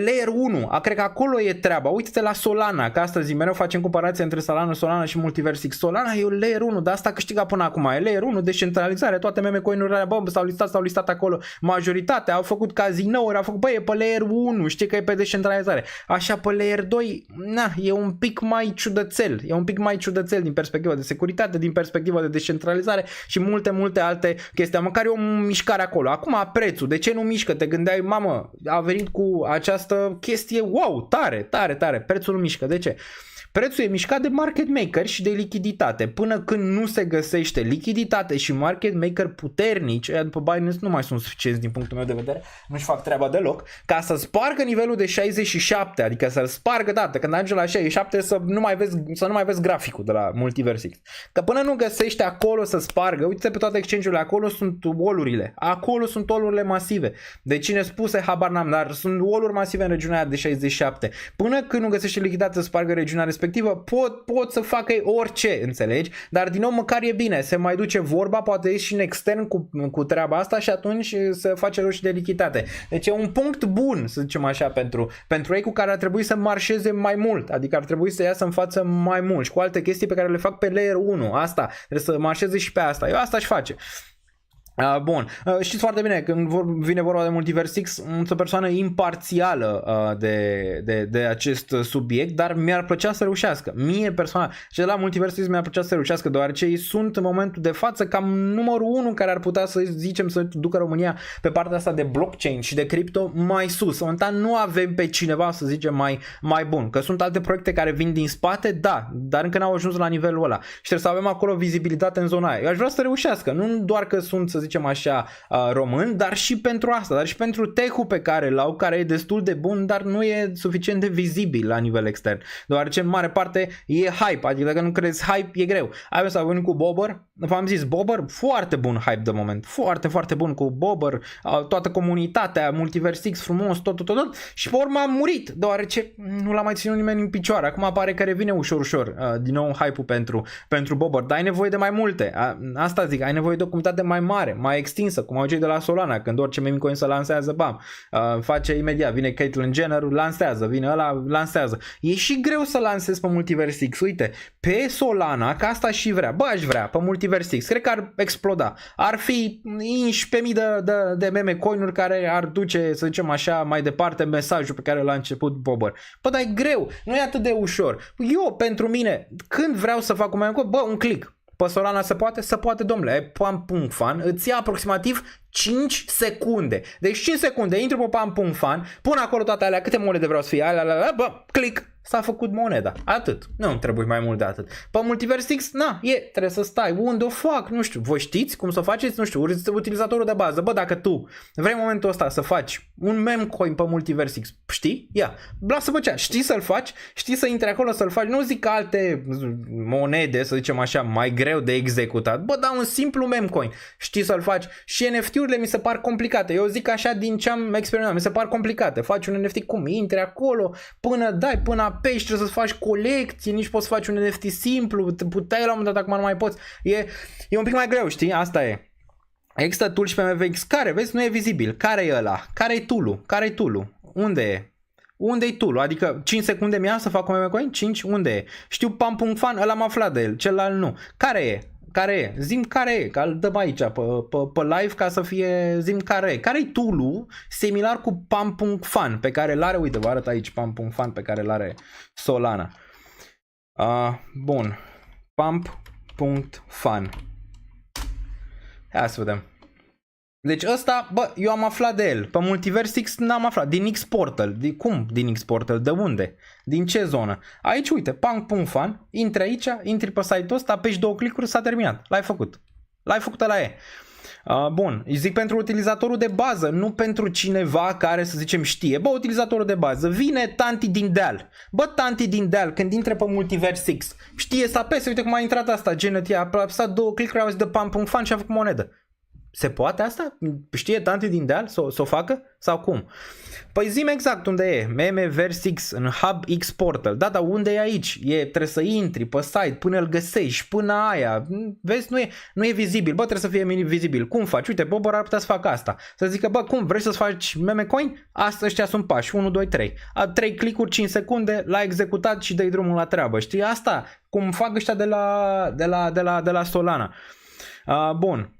Layer 1, cred că acolo e treaba. Uite-te la Solana, că astăzi mereu facem comparație între Solana și Multiversix. Solana e un Layer 1, dar asta câștiga până acum. E Layer 1, descentralizare, toate meme coin-urile, bă, s-au listat acolo. Majoritatea au făcut cazinouri, au făcut, bă, e pe Layer 1, știi că e pe descentralizare. Așa pe Layer 2, na, e un pic mai ciudățel. E un pic mai ciudățel din perspectiva de securitate, din perspectiva de descentralizare și multe alte chestii. Măcar e o mișcare acolo. Acum prețul, de ce nu mișcă? Te gândeai, mamă, a venit cu această chestie, wow, tare, prețul nu mișcă. De ce? Prețul e mișcat de market maker și de lichiditate. Până când nu se găsește lichiditate și market maker puternici, după Binance nu mai sunt suficienți din punctul meu de vedere, nu-și fac treaba deloc, ca să spargă nivelul de 67, adică să-l spargă dată, când ajunge la 67 să nu mai vezi graficul de la Multiversix. Că până nu găsește acolo să spargă, uite pe toate exchange-urile, acolo sunt wall-urile, acolo sunt wall-urile masive. De cine spuse, habar n-am, dar sunt wall-uri masive în regiunea aia de 67. Până când nu găsește lichiditate să spargă regiunea respectivă, pot să facă orice, înțelegi? Dar din nou măcar e bine, se mai duce vorba, poate ieși și în extern cu treaba asta și atunci se face roșii de lichiditate. Deci e un punct bun, să zicem așa, pentru ei cu care ar trebui să marșeze mai mult, adică ar trebui să iasă în față mai mult și cu alte chestii pe care le fac pe Layer 1, asta, trebuie să marșeze și pe asta, eu asta aș face. Bun, știți foarte bine când vine vorba de Multiversix, sunt o persoană imparțială de acest subiect, dar mi-ar plăcea să reușească. Mie personal, și de la Multiversix mi-ar plăcea să reușească, deoarece ei sunt în momentul de față cam numărul 1 care ar putea să zicem să ducă România pe partea asta de blockchain și de cripto mai sus. Momentan nu avem pe cineva, să zicem, mai bun, că sunt alte proiecte care vin din spate, da, dar încă n-au ajuns la nivelul ăla și trebuie să avem acolo vizibilitate în zona aia. Eu aș vrea să reușească, nu doar că sunt, să zicem așa, român, dar și pentru asta, dar și pentru tech-ul pe care l-au, care e destul de bun, dar nu e suficient de vizibil la nivel extern, deoarece în mare parte e hype, adică dacă nu crezi hype, e greu. Ai să venit cu Bobber, v-am zis, Bobber, foarte bun hype de moment, foarte bun cu Bobber, toată comunitatea, Multiversix, frumos, tot, și pe urmă a murit, deoarece nu l-a mai ținut nimeni în picioare, acum pare că revine ușor, din nou hype-ul pentru Bobber, dar ai nevoie de mai multe, asta zic, ai nevoie de o comunitate mai mare, mai extinsă, cum au cei de la Solana, când orice meme coin se lansează, bam, face imediat, vine Caitlyn Jenner, lansează, vine ăla, lansează. E și greu să lansezi pe Multiversix, uite, pe Solana, că asta și vrea, aș vrea, pe Multiversix, cred că ar exploda, ar fi 11.000 de meme coin-uri care ar duce, să zicem așa, mai departe mesajul pe care l-a început Bobber. Dar e greu, nu e atât de ușor. Eu, pentru mine, când vreau să fac un meme coin, un click. Pe Solana se poate? Se poate, domnule. Pump.fan îți ia aproximativ 5 secunde. Deci 5 secunde, intru pe pam.fan, pun acolo toate alea, câte monede vreau să fie, click, s-a făcut moneda. Atât. Nu trebuie mai mult de atât. Pe Multiversix, trebuie să stai. Unde o fac? Nu știu. Voi știți cum să faceți? Nu știu. Utilizatorul de bază. Dacă tu vrei în momentul ăsta să faci un meme coin pe Multiversix, știi? Lasă-mă cea. Știi să-l faci? Știi să intri acolo să-l faci? Nu zic alte monede, să zicem așa, mai greu de executat. Un simplu meme coin. Știi să-l faci? Și NFT-urile mi se par complicate. Eu zic așa din ce am experimentat. Mi se par complicate. Faci un NFT cum? Intri acolo, până apeși, trebuie să faci colecție, nici poți să faci un NFT simplu, puteai la un moment dat, acum nu mai poți. E un pic mai greu, știi? Asta e. Există tool și pe MVX care, vezi, nu e vizibil. Care e ăla? Care e tool-ul? Care e tool-ul? Unde e? Unde e tool-ul? Adică 5 secunde mi-a să fac un meme coin? 5? Unde e? Știu pam.fan, ăla am aflat de el, celălalt nu. Care e? Care e? Zim care e, că îl dăm aici pe live ca să fie, zim care e. Care e tool-ul similar cu pam.fan pe care l-are, uite, vă arăt aici pam.fan pe care l-are Solana. Bun. Pump.fan. Hai să vedem. Deci ăsta, eu am aflat de el. Pe Multiversix n-am aflat. Din X-Portal. Cum din X-Portal? De unde? Din ce zonă? Aici, uite, punk.fan. Intri aici, intri pe site-ul ăsta, apeși 2 click-uri, s-a terminat. L-ai făcut. L-ai făcut, ăla e. Bun, îi zic pentru utilizatorul de bază, nu pentru cineva care, să zicem, știe. Utilizatorul de bază, vine tanti din deal. Tanti din deal, când intre pe Multiversix, știe să apese, uite cum a intrat asta, Genet, a apăsat 2 click-uri, a auzit de pam.fan și a făcut monedă. Se poate asta? Știe tante din deal să o facă? Sau cum? Păi zi-mi exact unde e. Meme Versix în Hub X Portal. Da, dar unde e aici? Trebuie să intri pe site până îl găsești, până aia. Vezi, nu e vizibil. Bă, trebuie să fie vizibil. Cum faci? Uite, Bobor ar putea să facă asta. Să zică, bă, cum? Vrei să-ți faci meme coin? Asta ăștia sunt pași. 1, 2, 3. 3 clicuri, 5 secunde, l-ai executat și dai drumul la treabă. Știi asta? Cum fac ăștia de la Solana. Bun.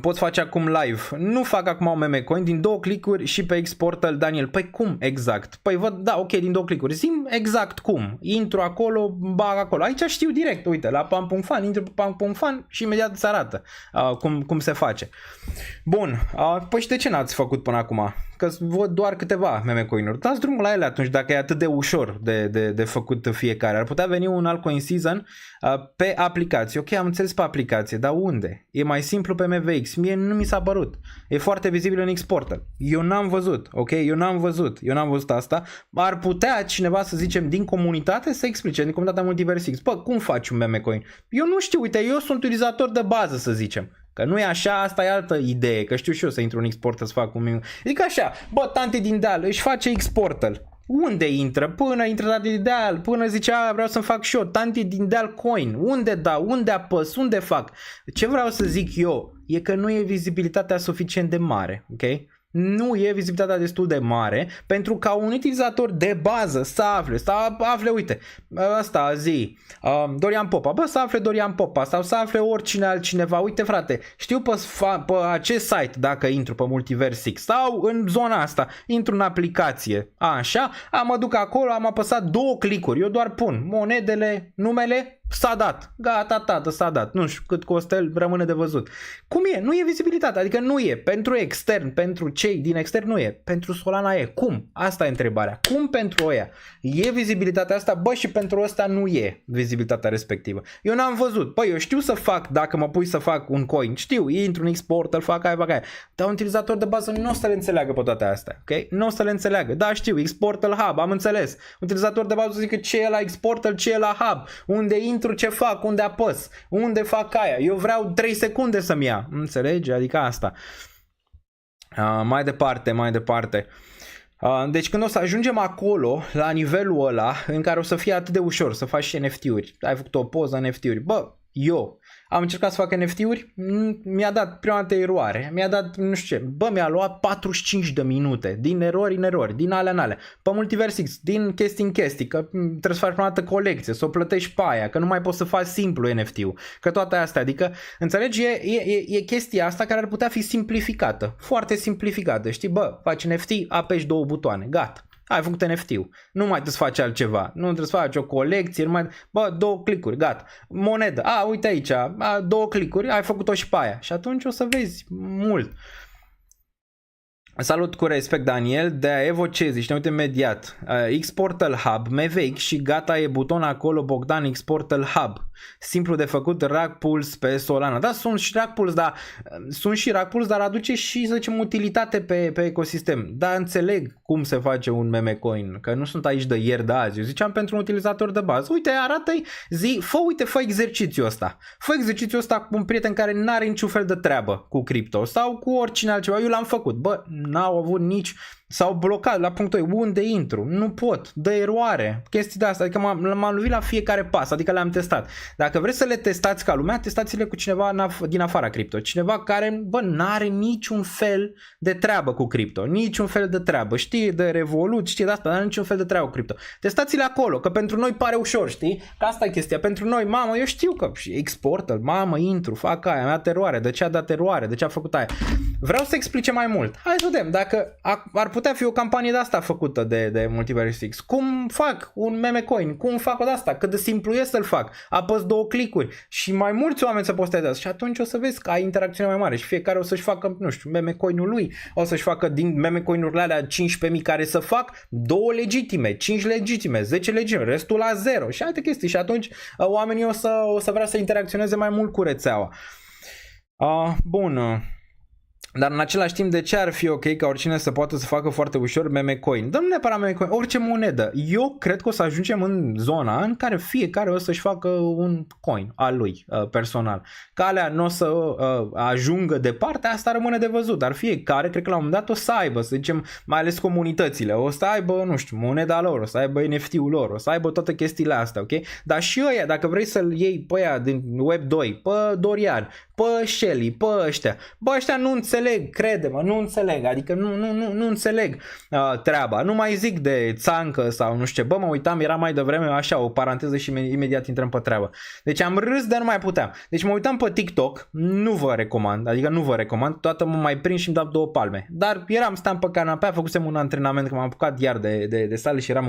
Poți face acum live. Nu fac acum un meme coin din 2 clicuri și pe X-Portal, Daniel. Păi cum exact? Păi văd, da, ok, din 2 clicuri. Zi-mi exact cum. Intru acolo, bag acolo. Aici știu direct, uite, la pam.fan, intru pe pam.fan și imediat îți arată cum se face. Bun, păi și de ce n-ați făcut până acum? Că văd doar câteva meme coin-uri. Dați drumul la ele atunci dacă e atât de ușor de făcut fiecare. Ar putea veni un altcoin season pe aplicație. Ok, am înțeles pe aplicație, dar unde? E mai simplu pe MVX. Mie nu mi s-a părut. E foarte vizibil în X-Portal. Eu n-am văzut, ok? Eu n-am văzut asta. Ar putea cineva, să zicem, din comunitate să explice, din comunitatea Multiversix. Bă, cum faci un meme coin? Eu nu știu, uite, eu sunt utilizator de bază, să zicem. Că nu e așa, asta e altă idee, că știu și eu să intru în X-Portal să fac un meme. Adică așa, bă, tante din deal își face X-Portal. Unde intră? Până intră tante din deal, până zice, vreau să-mi fac și eu, tante din deal coin. Unde dau? Unde apăs? Unde fac? Ce vreau să zic eu e că nu e vizibilitatea suficient de mare, ok? Nu e vizibilitatea destul de mare pentru ca un utilizator de bază să afle, uite, ăsta Dorian Popa, bă, să afle Dorian Popa sau să afle oricine altcineva, uite frate, știu pe acest site dacă intru pe Multiversix sau în zona asta, intru în aplicație, așa, mă duc acolo, am apăsat 2 clicuri, eu doar pun monedele, numele, s-a dat, gata, tată, s-a dat, nu știu cât costă el, rămâne de văzut. Cum e? Nu e vizibilitatea, adică nu e, pentru extern, pentru cei din extern nu e, pentru Solana e, cum? Asta e întrebarea, cum pentru ăia? E vizibilitatea asta? Bă, și pentru ăsta nu e vizibilitatea respectivă. Eu n-am văzut, bă, eu știu să fac, dacă mă pui să fac un coin, știu, intru în X-Portal, fac aia, dar un utilizator de bază nu o să le înțeleagă pe toate astea, ok? Nu o să le înțeleagă, da, știu, X-Portal Hub, am înțeles, utilizator de bază zică ce e la X-Portal, ce e la Hub, unde intru, ce fac, unde apăs, unde fac aia, eu vreau 3 secunde să-mi ia, înțelegi? Adică asta. Mai departe. Deci când o să ajungem acolo, la nivelul ăla, în care o să fie atât de ușor să faci și NFT-uri, ai făcut o poză NFT-uri, bă, eu am încercat să fac NFT-uri, mi-a dat prima dată eroare, mi-a dat nu știu ce, bă, mi-a luat 45 de minute, din erori în erori, din alea, pe Multiversix, din chestii în chestii, că trebuie să faci prima dată colecție, să o plătești pe aia, că nu mai poți să faci simplu NFT-ul, că toate astea, adică, înțelegi, e chestia asta care ar putea fi simplificată, foarte simplificată, știi, bă, faci NFT, apeși 2 butoane, gata. Ai făcut NFT-ul. Nu mai trebuie să faci altceva. Nu trebuie să faci o colecție. Bă, 2 clicuri, gata. Monedă. Uite aici. 2 clicuri. Ai făcut-o și pe aia. Și atunci o să vezi mult. Salut cu respect, Daniel, de Evo ce zici, ne uităm imediat. X-Portal Hub, MVX și gata, e buton acolo, Bogdan, X-Portal Hub. Simplu de făcut, Rug Pulse pe Solana. Da, sunt și Rug Pulse, dar aduce și, să zicem, utilitate pe ecosistem. Da, înțeleg cum se face un meme coin, că nu sunt aici de ieri, de azi. Eu ziceam pentru un utilizator de bază. Uite, arată-i, fă exercițiul ăsta. Fă exercițiul ăsta cu un prieten care n-are niciun fel de treabă cu cripto sau cu oricine altceva. Eu l-am făcut. Bă, n-au avut nici, s-au blocat la punctul 2, unde intru, nu pot, dă eroare, chestii de asta, adică m-am lovit la fiecare pas, adică le-am testat. Dacă vreți să le testați ca lumea, testați-le cu cineva din afara cripto, cineva care, bă, n-are niciun fel de treabă cu cripto, niciun fel de treabă, știe de Revolut, știe de asta, n-are niciun fel de treabă cu cripto. Testați-le acolo, că pentru noi pare ușor, știi? Că asta e chestia, pentru noi, mamă, eu știu că X-Portal, mamă, intru, fac aia, mi-a dat eroare, de ce a dat eroare, de ce a făcut aia. Vreau să explice mai mult. Hai să vedem dacă ar putea fi o campanie de asta făcută de Multiversix. Cum fac un meme coin? Cum fac o de asta? Cât de simplu e să-l fac? Apăs 2 clicuri și mai mulți oameni să postează și atunci o să vezi că ai interacțiune mai mare și fiecare o să-și facă, nu știu, meme coinul lui. O să-și facă din meme coinurile alea 15.000 care să fac 2 legitime, 5 legitime, 10 legitime, restul la 0 și alte chestii și atunci oamenii o să vrea să interacționeze mai mult cu rețeaua. Bun. Dar în același timp, de ce ar fi ok ca oricine să poată să facă foarte ușor meme coin? Dă-mi neapărat meme coin, orice monedă. Eu cred că o să ajungem în zona în care fiecare o să-și facă un coin al lui personal. Că alea nu o să ajungă departe, asta rămâne de văzut. Dar fiecare, cred că la un moment dat o să aibă, să zicem, mai ales comunitățile, o să aibă, nu știu, moneda lor, o să aibă NFT-ul lor, o să aibă toate chestiile astea, ok? Dar și ăia, dacă vrei să-l iei pe ăia din Web 2, pe Dorian, pe Shelly, pe ăștia, bă, ăștia nu înțeleg, crede-mă, nu înțeleg, adică nu înțeleg treaba, nu mai zic de țancă sau nu știu ce, bă, mă uitam, era mai devreme așa, o paranteză și imediat intrăm pe treabă. Deci am râs de nu mai puteam. Deci mă uitam pe TikTok, nu vă recomand, toată mă mai prind și îmi dau 2 palme, dar stăm pe canapea, făcusem un antrenament, că m-am apucat iar de sală și eram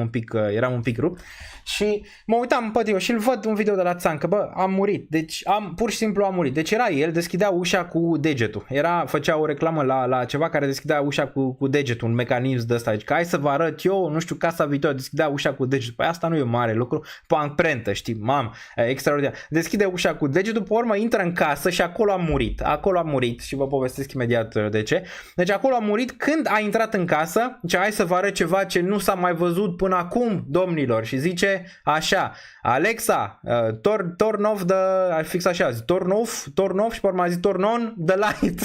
un pic rupt și mă uitam pe TikTok și îl văd un video de la țancă, bă, am murit, deci pur și simplu am murit, deci era el deschidea ușa cu degetul. Făcea o reclamă la ceva care deschidea ușa cu degetul, un mecanism de ăsta. Deci că hai să vă arăt eu, nu știu, casa viitoare, deschidea ușa cu degetul. Păi asta nu e mare lucru, pe amprentă, știi, extraordinar. Deschide ușa cu degetul, pe urmă intră în casă și acolo a murit și vă povestesc imediat de ce. Deci acolo a murit când a intrat în casă, zice, hai să vă arăt ceva ce nu s-a mai văzut până acum, domnilor, și zice așa, Alexa, turn off the, fix așa, turn off și pe urmă a zis turn on the light.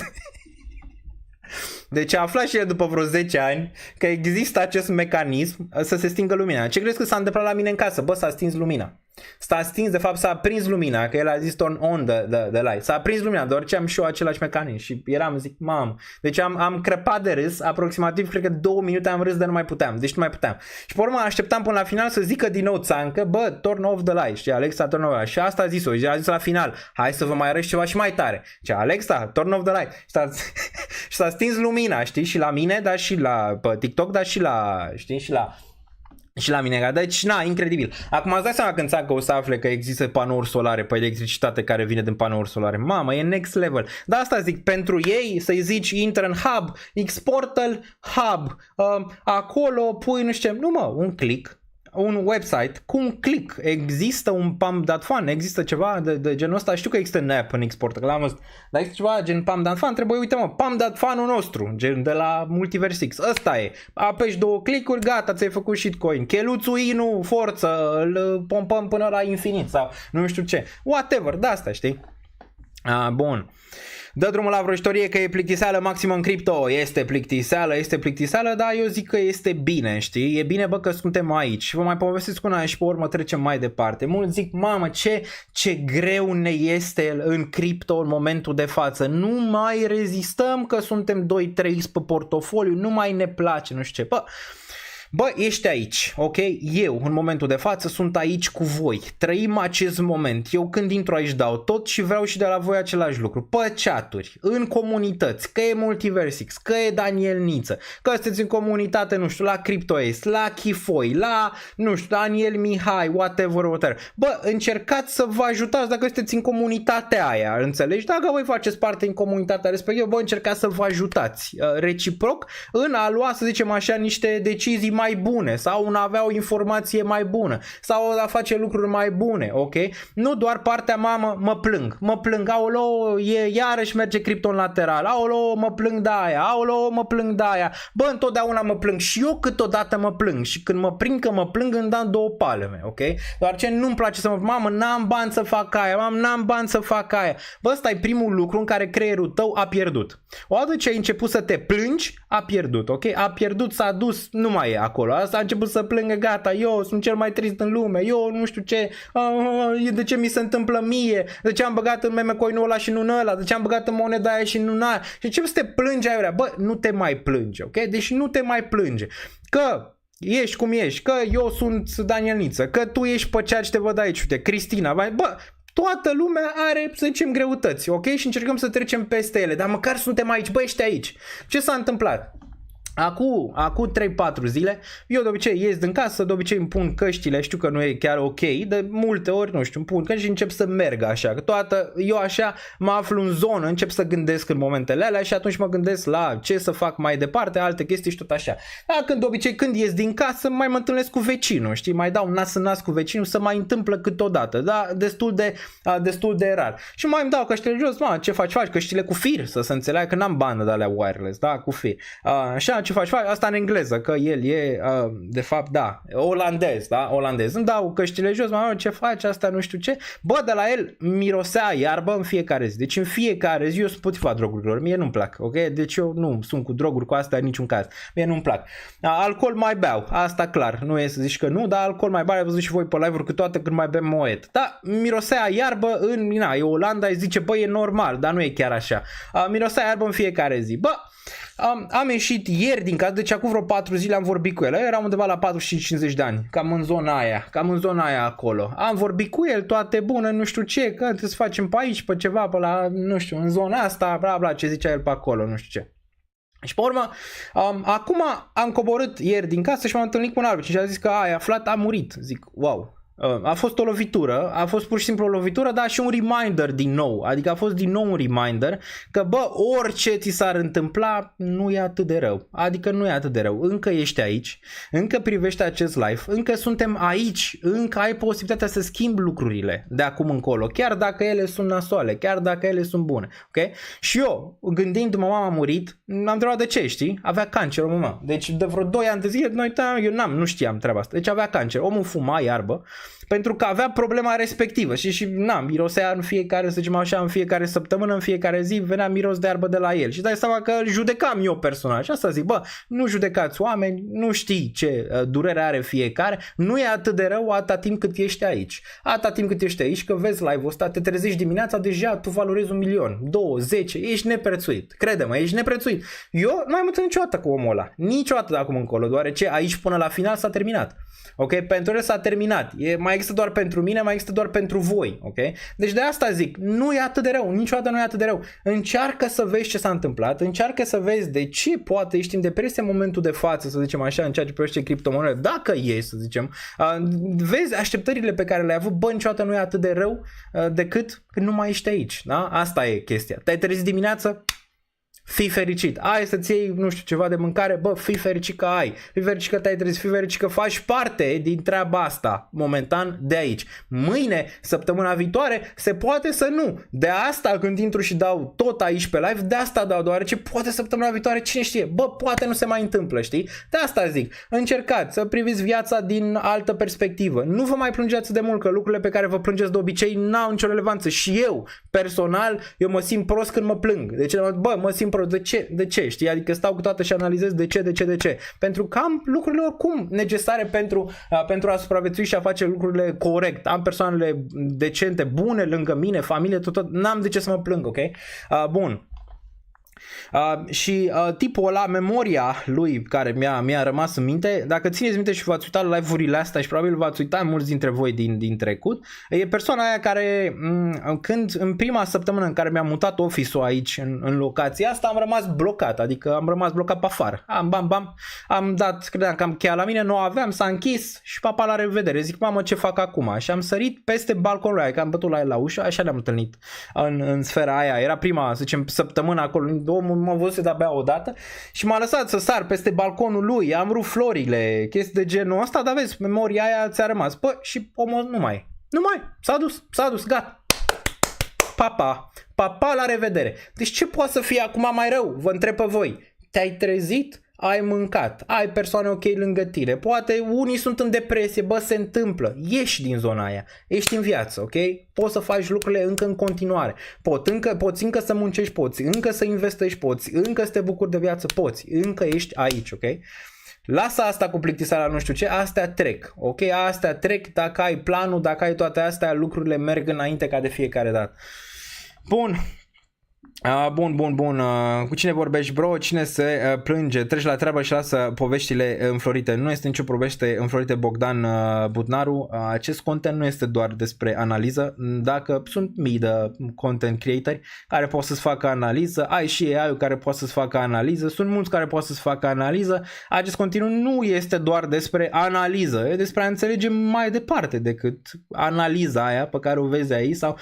Deci a aflat și el după vreo 10 ani că există acest mecanism să se stingă lumina. Ce crezi că s-a întâmplat la mine în casă? Bă, s-a stins lumina. S-a stins, de fapt s-a aprins lumina, că el a zis turn on the light. S-a aprins lumina, deoarece am și eu același mecanism și zic, mamă. Deci am crăpat de râs, aproximativ, cred că 2 minute am râs de nu mai puteam. Deci nu mai puteam. Și pe urmă așteptam până la final să zică din nou țancă, bă, turn off the light. Știi, Alexa, turn off the light. Și asta a zis-o, și a zis la final, hai să vă mai arăt ceva și mai tare. Și Alexa, turn off the light. Și s-a stins lumina, știi, și la mine, dar și pe TikTok, dar și la, știi, și la mine. Deci, incredibil. Acum îți dai seama când țancă o să afle că există panouri solare pe electricitate care vine din panouri solare. Mamă, e next level. Dar asta zic, pentru ei să-i zici intră în hub, exportă-l hub, acolo pui, nu știu, un click, un website cu un click. Există un pump.fun, există ceva de genul ăsta. Știu că există în app în export, că l-am văzut. Dar există ceva gen pump.fun, trebuie, uite mă, pump.fun-ul nostru, gen de la Multiverse X. Ăsta e. Apeși 2 click-uri, gata, ți-ai făcut shitcoin. Cheluțul inu, forță, îl pompăm până la infinit sau nu știu ce. Whatever, de asta, știi? Bun. Dă drumul la vrăjitorie că e plictiseală maximă în cripto. Este plictiseală, dar eu zic că este bine, știi? E bine, bă, că suntem aici. Și vă mai povestesc una și pe urmă trecem mai departe. Mulți zic, mamă, ce greu ne este în cripto în momentul de față. Nu mai rezistăm că suntem 2-3 pe portofoliu, nu mai ne place, nu știu ce. Bă, ești aici, ok? Eu, în momentul de față, sunt aici cu voi. Trăim acest moment. Eu când intru aici dau tot și vreau și de la voi același lucru. Pe chaturi, în comunități, că e Multiverse X, că e Daniel Niță, că sunteți în comunitate, nu știu, la CryptoAce, la Chifoi, la, nu știu, Daniel Mihai, whatever. Bă, încercați să vă ajutați dacă sunteți în comunitatea aia, înțelegi? Dacă voi faceți parte din comunitatea respectivă, bă, încercați să vă ajutați reciproc în a lua, să zicem așa, niște decizii mai bune sau în a avea o informație mai bună sau a face lucruri mai bune, ok? Nu doar partea mamă, mă plâng, aolo, iarăși merge cripto în lateral, aolo, mă plâng de aia, bă, întotdeauna mă plâng și eu câteodată mă plâng și când mă prind că mă plâng îmi dau 2 palme, ok? Doar ce nu-mi place să mamă, n-am bani să fac aia, bă, ăsta e primul lucru în care creierul tău a pierdut. Odată ce ai început să te plângi, a pierdut, ok? A pierdut, s-a dus, nu mai e acolo. Asta a început să plângă, gata, eu sunt cel mai trist în lume, eu nu știu ce, de ce mi se întâmplă mie, de ce am băgat în meme coinul ăla și nu în ăla, de ce am băgat în moneda aia și nu în aia, și ce să te plângi aiurea, bă, nu te mai plânge, ok? Deci nu te mai plânge, că ești cum ești, că eu sunt Daniel Niță, că tu ești pe ceea ce te văd aici, uite, Cristina, bă, toată lumea are, să zicem, greutăți, ok? Și încercăm să trecem peste ele, dar măcar suntem aici, bă, ești aici. Ce s-a întâmplat? Acum 3-4 zile, eu de obicei ies din casă, de obicei îmi pun căștile, știu că nu e chiar ok, de multe ori, nu știu, îmi pun căști și încep să merg așa, că eu așa mă aflu în zonă, încep să gândesc în momentele alea și atunci mă gândesc la ce să fac mai departe, alte chestii și tot așa. Dar de obicei când ies din casă mai mă întâlnesc cu vecinul, știi, mai dau nas în nas cu vecinul, să mai întâmplă câteodată, da, destul de rar. Și mai îmi dau căștile jos, ce faci, căștile cu fir, să se înțeleagă că n-am bandă de alea wireless, da, cu fir. Așa, ce faci, asta în engleză, că el e, de fapt, da, olandez. Îmi dau căștile jos, ce faci, asta nu știu ce. Bă, de la el mirosea iarbă în fiecare zi. Deci în fiecare zi eu sunt împotriva drogurilor. Mie nu-mi plac, ok? Deci eu nu sunt cu droguri cu astea în niciun caz. Mie nu-mi plac. Alcool mai beau, asta clar. Nu e să zici că nu, dar alcool mai beau, ai văzut și voi pe live-uri câteodată când mai bem moet. Da, mirosea iarbă e Olanda, îi zice, bă, e normal, dar nu e chiar așa. Mirosea iarbă în fiecare zi. Bă, am ieșit ieri din casă, deci acum vreo 4 zile am vorbit cu el. Eram undeva la 45-50 de ani, cam în zona aia acolo. Am vorbit cu el, toate bune, nu știu ce, că trebuie să facem pe aici, pe ceva, pe la, nu știu, în zona asta, bla bla, ce zicea el pe acolo, nu știu ce. Și pe urmă, acum am coborât ieri din casă și m-am întâlnit cu un arbitru și a zis că ai aflat, a murit. Zic, wow. A fost o lovitură, a fost pur și simplu o lovitură, dar și un reminder din nou, adică a fost din nou un reminder că bă, orice ți s-ar întâmpla nu e atât de rău, adică nu e atât de rău, încă ești aici, încă privești acest live, încă suntem aici, încă ai posibilitatea să schimbi lucrurile de acum încolo, chiar dacă ele sunt nasoale, chiar dacă ele sunt bune, ok? Și eu, gândindu-mă, mama a murit, m-am întrebat de ce, știi? Avea cancer, mama, deci de vreo 2 ani de zile, eu nu știam treaba asta, deci avea cancer, omul fuma iarbă, pentru că avea problema respectivă și mirosea în fiecare, să zicem așa, în fiecare săptămână, în fiecare zi venea miros de iarbă de la el și dai seama că îl judecam eu personal și asta zic, bă, nu judecați oameni, nu știi ce durere are fiecare, nu e atât de rău atâta timp cât ești aici, atâta timp cât ești aici, că vezi live-ul ăsta, te trezești dimineața, deja tu valorezi 1 milion, 2, 10, ești neprețuit, crede-mă, ești neprețuit. Eu nu am întâlnit niciodată cu omul ăla, niciodată de acum încolo, deoarece aici până la final s-a terminat. Ok? Pentru el s-a terminat. Mai există doar pentru mine, mai există doar pentru voi. Ok? Deci de asta zic, nu e atât de rău, niciodată nu e atât de rău. Încearcă să vezi ce s-a întâmplat, încearcă să vezi de ce poate ești în depresie în momentul de față, să zicem așa, în ceea ce privește criptomonede, dacă e, să zicem, vezi așteptările pe care le-ai avut, bă, niciodată nu e atât de rău decât când nu mai ești aici. Da? Asta e chestia. Te-ai trezit dimineață, fii fericit, ai să-ți iei, nu știu, ceva de mâncare, bă, fii fericit că ai, fii fericit că te-ai trezit, fii fericit că faci parte din treaba asta, momentan, de aici. Mâine, săptămâna viitoare, se poate să nu. De asta, când intru și dau tot aici pe live, de asta dau, deoarece poate săptămâna viitoare, cine știe, bă, poate nu se mai întâmplă, știi? De asta zic, încercați să priviți viața din altă perspectivă. Nu vă mai plângeți de mult, că lucrurile pe care vă plângeți de obicei n-au nicio relevanță. Și eu, personal, eu mă simt prost când mă plâng. Deci, bă, mă simt prost. De ce? Știi? Adică stau cu toată și analizez de ce. Pentru că am lucrurile oricum necesare pentru a supraviețui și a face lucrurile corect. Am persoanele decente, bune lângă mine, familie, tot. N-am de ce să mă plâng, ok? Bun. Și tipul ăla, memoria lui care mi-a rămas în minte, dacă țineți minte și v-ați uitat la live-urile astea și probabil v-ați uitat mulți dintre voi din trecut, e persoana aia care când în prima săptămână în care mi-am mutat office-ul aici în locația asta am rămas blocat, adică am rămas blocat pe afară. Am dat, credeam că am cheia la mine, nu o aveam, s-a închis și papa, la revedere. Zic, mamă, ce fac acum? Și am sărit peste balconul ăla, că am bătut la el la ușă, așa ne-am întâlnit în sfera aia. Era prima, să zicem, săptămână acolo, omul m-a văzut de-abia o dată și m-a lăsat să sar peste balconul lui, am rupt florile, chestii de genul ăsta, dar vezi, memoria aia ți-a rămas. Bă, și omul nu mai, s-a dus, gata. Papa, la revedere. Deci ce poate să fie acum mai rău? Vă întreb pe voi. Te-ai trezit? Ai mâncat, ai persoane ok lângă tine, poate unii sunt în depresie, bă, se întâmplă, ieși din zona aia, ești în viață, ok? Poți să faci lucrurile încă în continuare, poți încă să muncești, poți încă să investești, poți încă să te bucuri de viață, poți, încă ești aici, ok? Lasă asta cu plictiseala, nu știu ce, astea trec, ok? Astea trec, dacă ai planul, dacă ai toate astea, lucrurile merg înainte ca de fiecare dată. Bun. Bun. Cu cine vorbești, bro? Cine se plânge? Treci la treabă și lasă poveștile înflorite. Nu este nicio poveste înflorite, Bogdan Butnaru. Acest content nu este doar despre analiză. Dacă sunt mii de content creatori care pot să-ți facă analiză, ai și AI-ul care poate să-ți facă analiză, sunt mulți care pot să-ți facă analiză. Acest conținut nu este doar despre analiză, e despre a înțelege mai departe decât analiza aia pe care o vezi aici, sau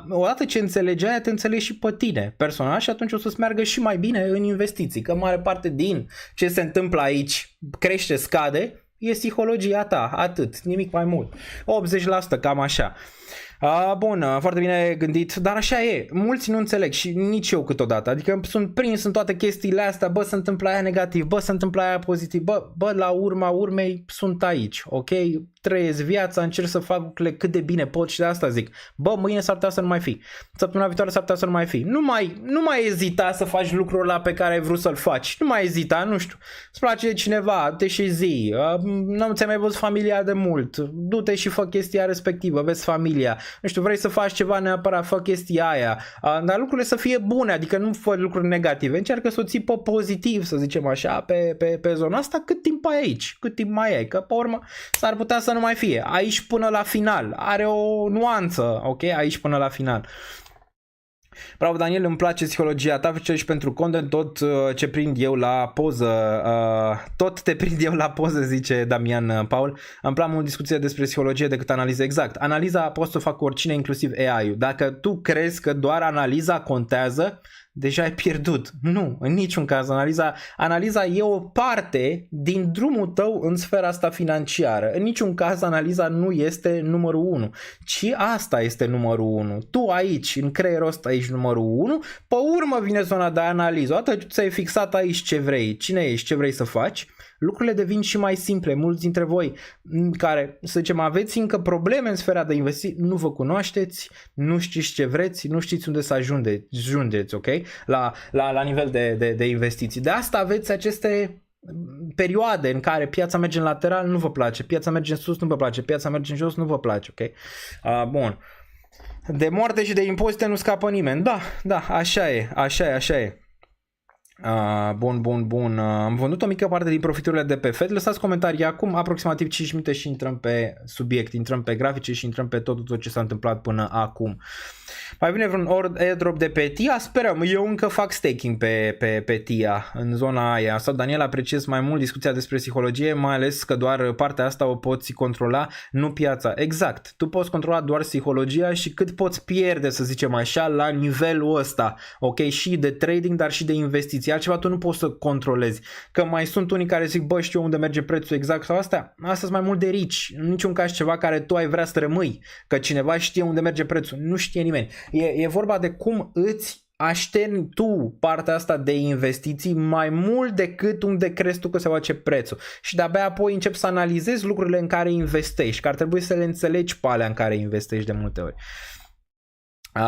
odată ce înțelegi aia, te înțelegi și pe tine personal și atunci o să-ți meargă și mai bine în investiții, că mare parte din ce se întâmplă aici crește, scade, e psihologia ta, atât, nimic mai mult. 80% cam așa. Bun, foarte bine gândit, dar așa e, mulți nu înțeleg și nici eu câteodată, adică sunt prins în toate chestiile astea, bă, se întâmplă aia negativ, bă, se întâmplă aia pozitiv, bă, la urma urmei sunt aici, ok? Trăiesc viața, încerc să fac lucrurile cât de bine pot și de asta zic, bă, mâine s-ar putea să nu mai fi, săptămâna viitoare s-ar putea să nu mai fi, nu mai ezita să faci lucrul ăla pe care ai vrut să-l faci, nu mai ezita, nu știu, îți place de cineva, te și zi, nu ți-ai mai văzut familia de mult, du-te și fă chestia respectivă, vezi familia, nu știu, vrei să faci ceva neapărat, fă chestia aia, dar lucrurile să fie bune, adică nu fă lucruri negative, încearcă să o ții pe pozitiv, să zicem așa, pe zona asta, cât timp ai aici, cât timp mai ai, că pe urmă s-ar putea să nu mai fie, aici până la final, are o nuanță, ok, aici până la final. Bravo, Daniel, îmi place psihologia ta și pentru content, tot ce prind eu la poză, tot te prind eu la poză, zice Damian Paul. Îmi plac mult discuția despre psihologie decât analiză. Exact, analiza poți să o facă oricine, inclusiv AI-ul. Dacă tu crezi că doar analiza contează, deja ai pierdut. Nu, în niciun caz. Analiza e o parte din drumul tău în sfera asta financiară. În niciun caz analiza nu este numărul 1, ci asta este numărul 1. Tu aici, în creierul ăsta, ești numărul 1, pe urmă vine zona de analiză. Odată ce ți-ai fixat aici ce vrei, cine ești, ce vrei să faci, lucrurile devin și mai simple. Mulți dintre voi care, să zicem, aveți încă probleme în sfera de investiții, nu vă cunoașteți, nu știți ce vreți, nu știți unde să ajungeți, ok? La nivel de investiții. De asta aveți aceste perioade în care piața merge în lateral, nu vă place, piața merge în sus, nu vă place, piața merge în jos, nu vă place, ok? Bun. De moarte și de impozite nu scapă nimeni. Da, așa e. Bun. Am vândut o mică parte din profiturile de pe FED. Lăsați comentarii acum, aproximativ 5 minute și intrăm pe subiect, intrăm pe grafice și intrăm pe tot ce s-a întâmplat până acum. Mai vine vreun airdrop de pe TIA? Sperăm, eu încă fac staking pe TIA în zona aia. Sau Daniel, apreciez mai mult discuția despre psihologie, mai ales că doar partea asta o poți controla, nu piața. Exact, tu poți controla doar psihologia și cât poți pierde, să zicem așa, la nivelul ăsta, ok, și de trading, dar și de investiții. Altceva tu nu poți să controlezi, că mai sunt unii care zic, bă, știu unde merge prețul exact sau astea sunt mai mult de rici, în niciun caz ceva care tu ai vrea să rămâi, că cineva știe unde merge prețul, nu știe nimeni. E vorba de cum îți așterni tu partea asta de investiții mai mult decât unde crezi tu că se face prețul. Și de-abia apoi începi să analizezi lucrurile în care investești, că ar trebui să le înțelegi pe alea în care investești de multe ori.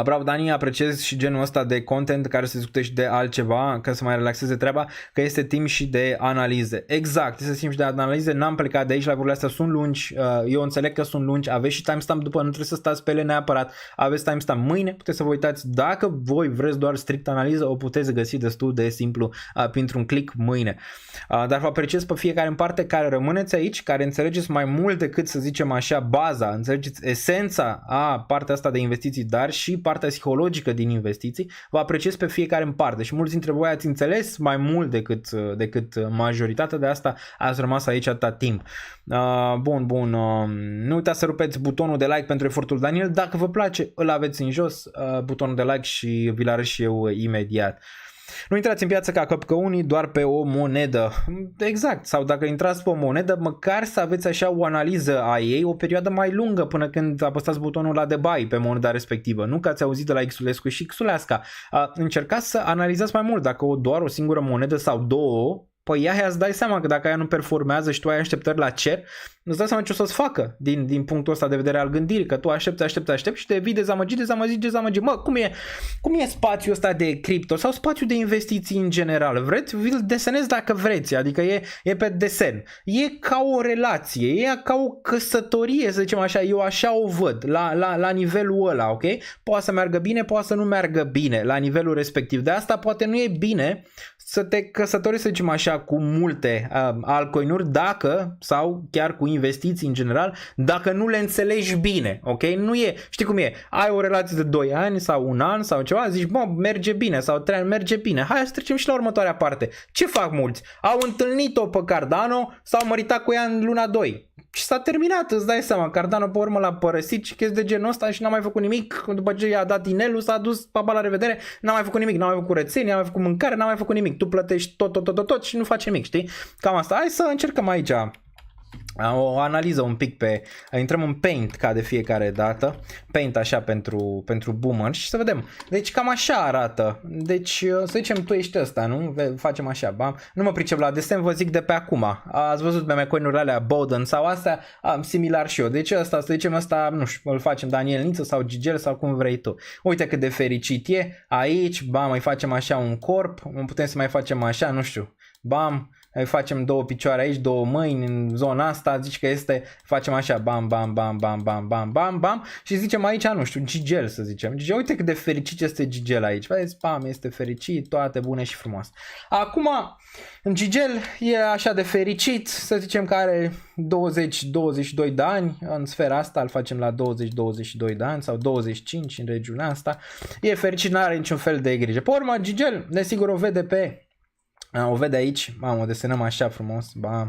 Bravo, Dani, apreciez și genul ăsta de content care se discute și de altceva, ca să mai relaxeze treaba, că este timp și de analize. Exact, este timp și de analize, n-am plecat de aici, live-urile astea sunt lungi, eu înțeleg că sunt lungi, aveți și timestamp după, nu trebuie să stați pe ele neapărat, aveți timestamp mâine, puteți să vă uitați, dacă voi vreți doar strict analiză, o puteți găsi destul de simplu printr-un click mâine. Dar vă apreciez pe fiecare în parte care rămâneți aici, care înțelegeți mai mult decât, să zicem așa, baza, înțelegeți esența a partea asta de investiții, dar și partea psihologică din investiții, vă apreciez pe fiecare în parte și mulți dintre voi ați înțeles mai mult decât majoritatea, de asta ați rămas aici atâta timp. Bun, nu uitați să rupeți butonul de like pentru efortul Daniel, dacă vă place îl aveți în jos, butonul de like și vi-l arăt și eu imediat. Nu intrați în piață ca căpcăunii doar pe o monedă. Exact, sau dacă intrați pe o monedă, măcar să aveți așa o analiză a ei, o perioadă mai lungă până când apăsați butonul la de buy pe moneda respectivă. Nu că ați auzit de la Xulescu și Xuleasca. Încercați să analizați mai mult dacă doar o singură monedă sau două, păi aia îți dai seama că dacă aia nu performează și tu ai așteptări la cer, îți dai seama ce o să-ți facă din punctul ăsta de vedere al gândirii, că tu aștepți și te vii dezamăgit. Mă, cum e spațiul ăsta de cripto sau spațiul de investiții în general? Vreți? Vi-l desenez dacă vreți, adică e pe desen. E ca o relație, e ca o căsătorie, să zicem așa, eu așa o văd, la nivelul ăla, ok? Poate să meargă bine, poate să nu meargă bine la nivelul respectiv. De asta poate nu e bine să te căsătorești, să zicem așa, cu multe altcoin-uri dacă, sau chiar cu investiții în general, dacă nu le înțelegi bine, ok? Nu e, știi cum e, ai o relație de 2 ani sau 1 an sau ceva, zici, bă, merge bine sau 3 ani, merge bine. Hai să trecem și la următoarea parte. Ce fac mulți? Au întâlnit-o pe Cardano, s-au măritat cu ea în luna 2. Și s-a terminat, îți dai seama, Cardano pe urmă l-a părăsit și chestii de genul ăsta și n-a mai făcut nimic, după ce i-a dat inelul, s-a dus, papa, la revedere, n-a mai făcut nimic, n-a mai făcut curățenie, n-a mai făcut mâncare, n-a mai făcut nimic, tu plătești tot și nu faci nimic, știi? Cam asta, hai să încercăm aici o analiză un pic intrăm în Paint ca de fiecare dată, Paint așa pentru boomer și să vedem, deci cam așa arată, deci să zicem tu ești ăsta, nu? Facem așa, bam, nu mă pricep la desen, vă zic de pe acum, ați văzut meme coin-urile alea Bowden sau astea, similar și eu, deci ăsta, să zicem ăsta, nu știu, îl facem Daniel Niță sau Gigel sau cum vrei tu, uite cât de fericit e, aici, bam, mai facem așa un corp, putem să mai facem așa, nu știu, bam, facem 2 picioare aici, 2 mâini în zona asta, zici că este, facem așa, bam, bam, bam, bam, bam, bam, bam, bam și zicem aici, nu știu, Gigel să zicem, Gigel, uite cât de fericit este Gigel aici, vezi, bam, este fericit, toate bune și frumoase. Acum, Gigel e așa de fericit, să zicem că are 20-22 de ani, în sfera asta îl facem la 20-22 de ani sau 25 în regiunea asta, e fericit, nu are niciun fel de grijă. Pe urmă, Gigel, desigur o vede aici, o desenăm așa frumos, bam,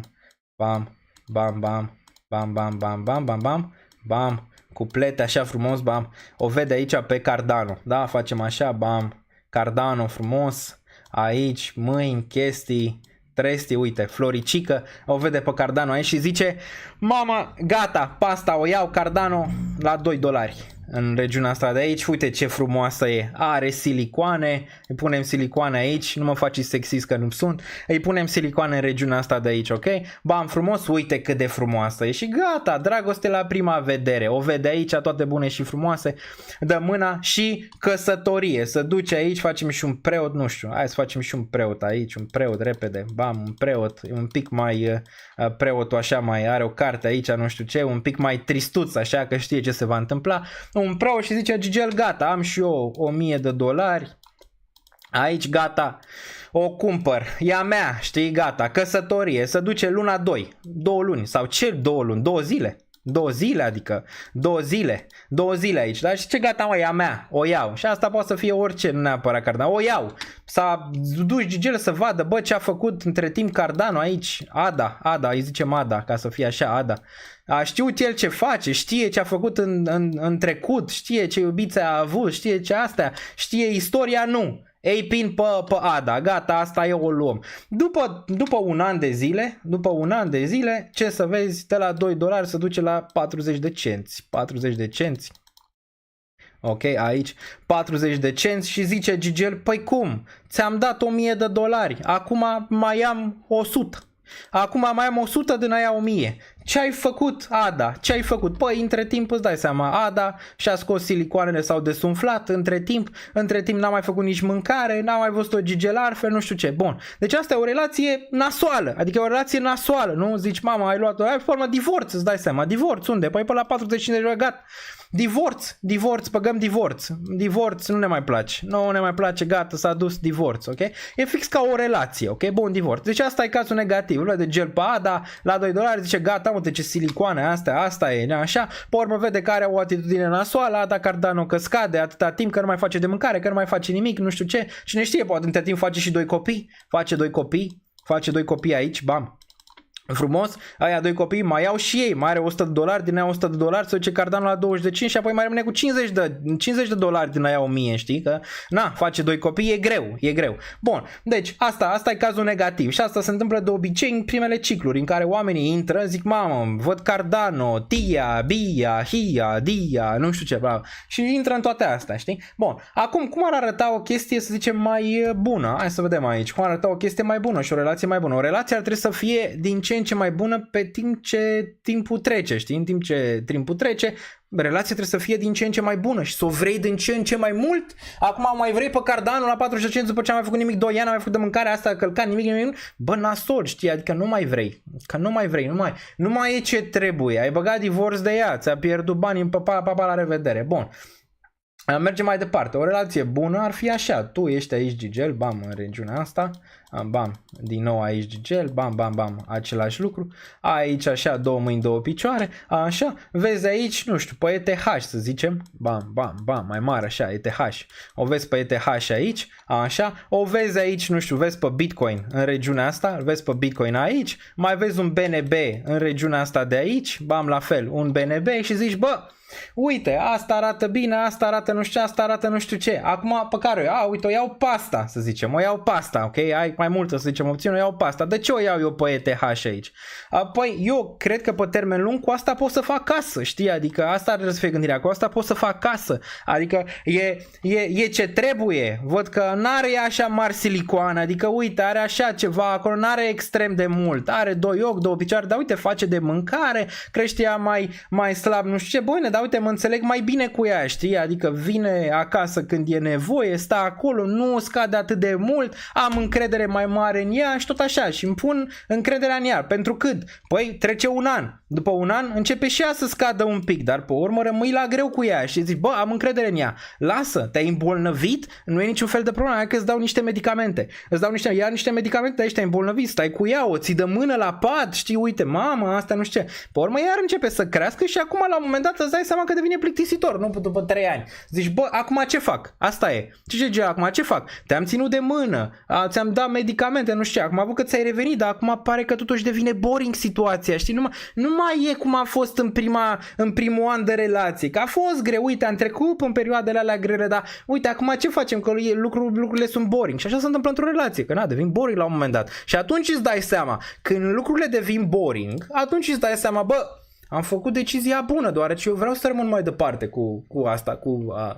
bam, bam, bam, bam, bam, bam, bam, bam, bam, bam, cuplete așa frumos, bam, o vede aici pe Cardano, da, facem așa, bam, Cardano frumos, aici, mâini, chestii, trestii, uite, floricică, o vede pe Cardano aici și zice, mama, gata, pasta o iau, Cardano la $2 în regiunea asta de aici, uite ce frumoasă e, are silicoane, îi punem silicoane aici, nu mă faci sexist că nu sunt, îi punem silicoane în regiunea asta de aici, ok? Bam, frumos, uite cât de frumoasă e și gata, dragoste la prima vedere, o vede aici, toate bune și frumoase, dă mâna și căsătorie, să duce aici, facem și un preot, nu știu, hai să facem și un preot aici, un preot repede, bam, un preot, un pic mai, preotul așa mai are o carte aici, nu știu ce, un pic mai tristuț, așa că știe ce se va întâmpla, un preot și zice, Gigel, gata, am și eu $1000, aici gata, o cumpăr, e a mea, știi, gata, căsătorie, să duce luna 2 luni, sau ce 2 luni, 2 zile? 2 zile, adică 2 zile aici, dar și ce gata, mă, e a mea, o iau. Și asta poate să fie orice, nu neapărat Cardano, o iau. S-a dus Gigel să vadă, bă, ce a făcut între timp Cardano aici, Ada, îi zicem Ada, ca să fie așa, Ada. A știut el ce face, știe ce a făcut în trecut, știe ce iubițe a avut, știe ce astea, știe istoria, nu. Ei pin pe Ada, gata, asta eu o luăm. După un an de zile, ce să vezi, de la $2 se duce la 40 de cenți. 40 de cenți. Ok, aici 40 de cenți și zice Gigel, păi cum? Ți-am dat $1000, acum mai am 100. Acum mai am 100 din aia 1000. Ce ai făcut, Ada? Ce ai făcut? Păi, între timp îți dai seama, Ada și-a scos silicoanele, s-au desumflat, între timp n-a mai făcut nici mâncare, n-a mai văzut o Gigel altfel, nu știu ce. Bun. Deci asta e o relație nasoală, adică e o relație nasoală, nu? Zici, mama, ai luat-o, ai formă divorț, îți dai seama. Divorț, unde? Păi pe la 45 de gata. Divorț, băgăm divorț, nu ne mai place, nu ne mai place, gata, s-a dus divorț, ok? E fix ca o relație, ok? Bun, divorț. Deci asta e cazul negativ, de Gel pe Ada, la $2, zice, gata, uite ce silicoane, asta e, așa, pe urmă vede că are o atitudine nasoală, Ada Cardano că scade atâta timp, că nu mai face de mâncare, că nu mai face nimic, nu știu ce, cine știe, poate între timp face și 2 copii, face 2 copii aici, bam. Frumos, aia 2 copii mai iau și ei, mai are $100, din aia $100 se duce Cardano la 25 și apoi mai rămâne cu $50 din aia 1000, știi? Că, na, face 2 copii, e greu. Bun, deci asta e cazul negativ și asta se întâmplă de obicei în primele cicluri în care oamenii intră, zic, mamă, văd Cardano, Tia, Bia, Hia, Dia, nu știu ce, bravo, și intră în toate astea, știi? Bun, acum cum ar arăta o chestie, să zicem, mai bună? Hai să vedem aici, cum ar arăta o chestie mai bună și o relație mai bună. O relație ar trebui să fie din ce în ce mai bună pe timp ce timpul trece, știi? În timp ce timpul trece, relația trebuie să fie din ce în ce mai bună și să o vrei din ce în ce mai mult. Acum mai vrei pe Cardano la 45 după ce am mai făcut nimic 2 ani, am mai făcut de mâncare asta, călcat, nimic. Bă, nasol, știi? Adică nu mai vrei. Că nu mai vrei, nu mai e ce trebuie. Ai băgat divorț de ea, ți-a pierdut banii în papa, la revedere. Bun. Mergem mai departe. O relație bună ar fi așa. Tu ești aici Gigel, bam, în regiunea asta. Bam, din nou aici Gigel, bam, același lucru. Aici așa, 2 mâini, 2 picioare. Așa, vezi aici, nu știu, pe ETH să zicem. Bam, mai mare așa, ETH. O vezi pe ETH aici, așa. O vezi aici, nu știu, vezi pe Bitcoin în regiunea asta. Vezi pe Bitcoin aici. Mai vezi un BNB în regiunea asta de aici. Bam, la fel, un BNB și zici, bă, uite, asta arată bine, asta arată nu știu ce, asta arată nu știu ce. Acum pe care uite, o iau pasta, să zicem, o iau pasta, ok? Ai mai multă, să zicem, opțiune, o iau pasta. De ce o iau eu pe ETH aici? Păi eu cred că pe termen lung cu asta pot să fac casă, știi? Adică asta ar să fie gândirea, cu asta pot să fac casă. Adică e ce trebuie. Văd că n-are așa mari silicoane, adică uite, are așa ceva acolo, n-are extrem de mult. Are 2 ochi, 2 picioare, dar uite, face de mâncare, crește ea mai slab, nu știu ce, băine, dar uite, mă înțeleg mai bine cu ea, știi? Adică vine acasă când e nevoie, stă acolo, nu scade atât de mult, am încredere mai mare în ea și tot așa și îmi pun încrederea în ea. Pentru cât? Păi trece un an. După un an începe și ea să scadă un pic, dar pe urmă rămâi la greu cu ea și zici, bă, am încredere în ea. Lasă, te-ai îmbolnăvit, nu e niciun fel de problemă, hai că îți dau niște medicamente. Ia niște medicamente, aici te-ai îmbolnăvit, stai cu ea, o ții de mână la pat, știi, uite, mama, asta nu știu ce. Pe urmă iar începe să crească și acum la un moment dat îți dai seama că devine plictisitor, nu după 3 ani. Zici, bă, acum ce fac? Asta e. Ce acum ce fac? Te-am ținut de mână, ți-am dat medicamente, nu știu ce, acum văd că ți-ai revenit, dar acum pare că totuși devine boring situația, știi? Nu mai e cum a fost în primul an de relație, că a fost greu, uite, am trecut în perioadele alea grele, dar uite, acum ce facem? Că lucrurile sunt boring și așa se întâmplă într-o relație, că devin boring la un moment dat. Și atunci îți dai seama, când lucrurile devin boring, atunci îți dai seama, bă, am făcut decizia bună, deoarece eu vreau să rămân mai departe cu asta,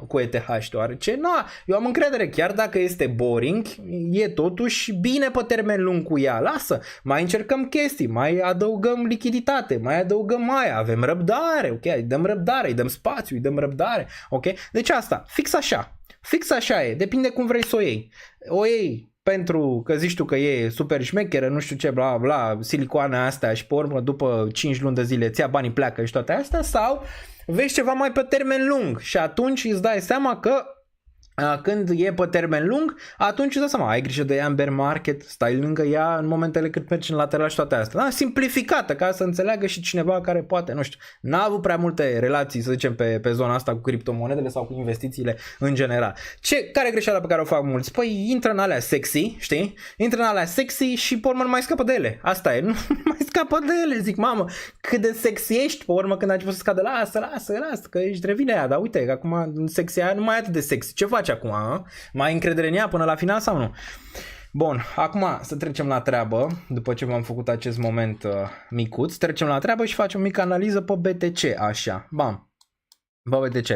cu ETH, deoarece eu am încredere, chiar dacă este boring, e totuși bine pe termen lung cu ea, lasă, mai încercăm chestii, mai adăugăm lichiditate, mai adăugăm avem răbdare, ok, îi dăm răbdare, îi dăm spațiu, îi dăm răbdare, ok, deci asta, fix așa e, depinde cum vrei să o iei, pentru că zici tu că e super șmecheră, nu știu ce, bla bla, silicoane astea și pe urmă după 5 luni de zile ți-a banii, pleacă și toate astea, sau vezi ceva mai pe termen lung și atunci îți dai seama că când e pe termen lung, atunci îți dai seama, ai grijă de ea în bear market, stai lângă ea în momentele când mergi în lateral și toate astea. Simplificată, ca să înțeleagă și cineva care poate, nu știu, n-a avut prea multe relații, să zicem, pe zona asta cu criptomonedele sau cu investițiile în general. Care e greșeala pe care o fac mulți? Păi intră în alea sexy, știi? Intră în alea sexy și pe urmă nu mai scapă de ele. Asta e, nu mai scapă de ele. Zic, mamă, cât de sexy ești, pe urmă când ai început să scadă, lasă, că ești revine aia, dar uite, că acum sexy aia nu mai e atât de sexy. Ce faci acum? Mai ai încredere în ea până la final sau nu? Bun, acum să trecem la treabă. După ce v-am făcut acest moment micuț, trecem la treabă și facem o mică analiză pe BTC, așa, bam. BTC.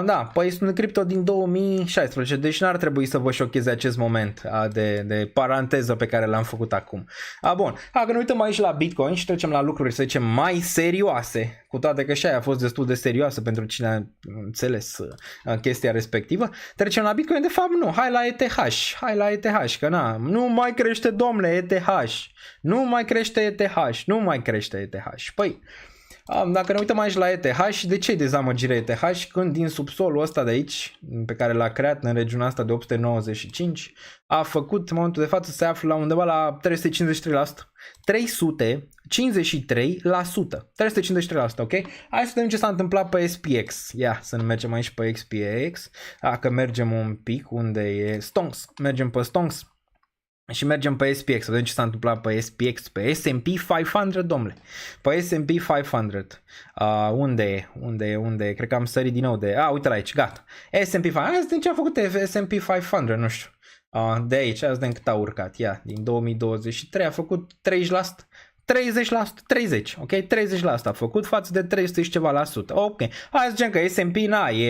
Da, păi sunt în cripto din 2016, deci n-ar trebui să vă șocheze acest moment de paranteză pe care l-am făcut acum. Bun, dacă ne uităm aici la Bitcoin și trecem la lucruri, să zicem, mai serioase, cu toate că și aia a fost destul de serioasă pentru cine a înțeles chestia respectivă, trecem la Bitcoin, de fapt nu, hai la ETH, că nu mai crește, domnule, ETH, nu mai crește ETH, păi, dacă ne uităm aici la ETH, de ce dezamăgire ETH? Când din subsolul ăsta de aici, pe care l-a creat în regiunea asta de 895, a făcut în momentul de față se află la undeva la 353%. 353%, ok? Hai să vedem ce s-a întâmplat pe SPX. Ia, să ne mergem aici pe SPX. Dacă mergem un pic, unde e Stonks? Mergem pe Stonks. Și mergem pe SPX, să vedem ce s-a întâmplat pe SPX, pe S&P 500, domnule. Pe S&P 500. Unde e? Cred că am sărit din nou de... uite la aici, gata. S&P 500, hai să vedem ce a făcut S&P 500, nu știu. De aici, hai să vedem cât a urcat. Ia, din 2023 a făcut 30%. 30%, ok? 30% a făcut față de 300 și ceva la sută. Ok, hai să zicem că S&P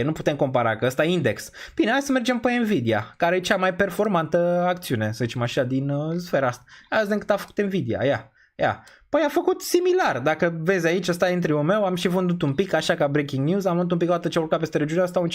nu putem compara, că ăsta e index. Bine, hai să mergem pe Nvidia, care e cea mai performantă acțiune, să zicem așa, din sfera asta. Hai să vedem cât a făcut Nvidia, ia. Păi a făcut similar. Dacă vezi aici, ăsta e entry-ul meu, am și vândut un pic, așa ca breaking news, am vândut un pic o dată ce a urcat peste regiunea asta, un 15%.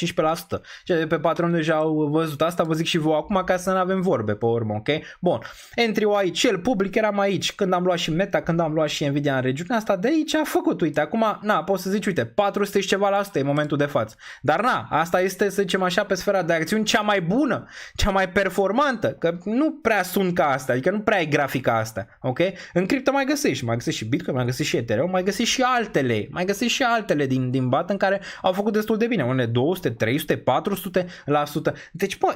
Cei de pe Patreon deja au văzut asta, vă zic și vouă acum ca să nu avem vorbe pe urmă, ok? Bun, entry-ul aici, el public, eram aici, când am luat și Meta, când am luat și Nvidia în regiunea asta, de aici a făcut, uite, acum, na, poți să zici, uite, 400 și ceva la 100 e momentul de față. Dar na, asta este, să zicem așa, pe sfera de acțiuni cea mai bună, cea mai performantă, că nu prea sunt ca asta, adică nu prea e grafica asta, ok? În cripto mai găsești și Bitcoin, mai găsești și Ethereum, mai găsești și altele din bat în care au făcut destul de bine, unele 200, 300, 400%. Deci, bă,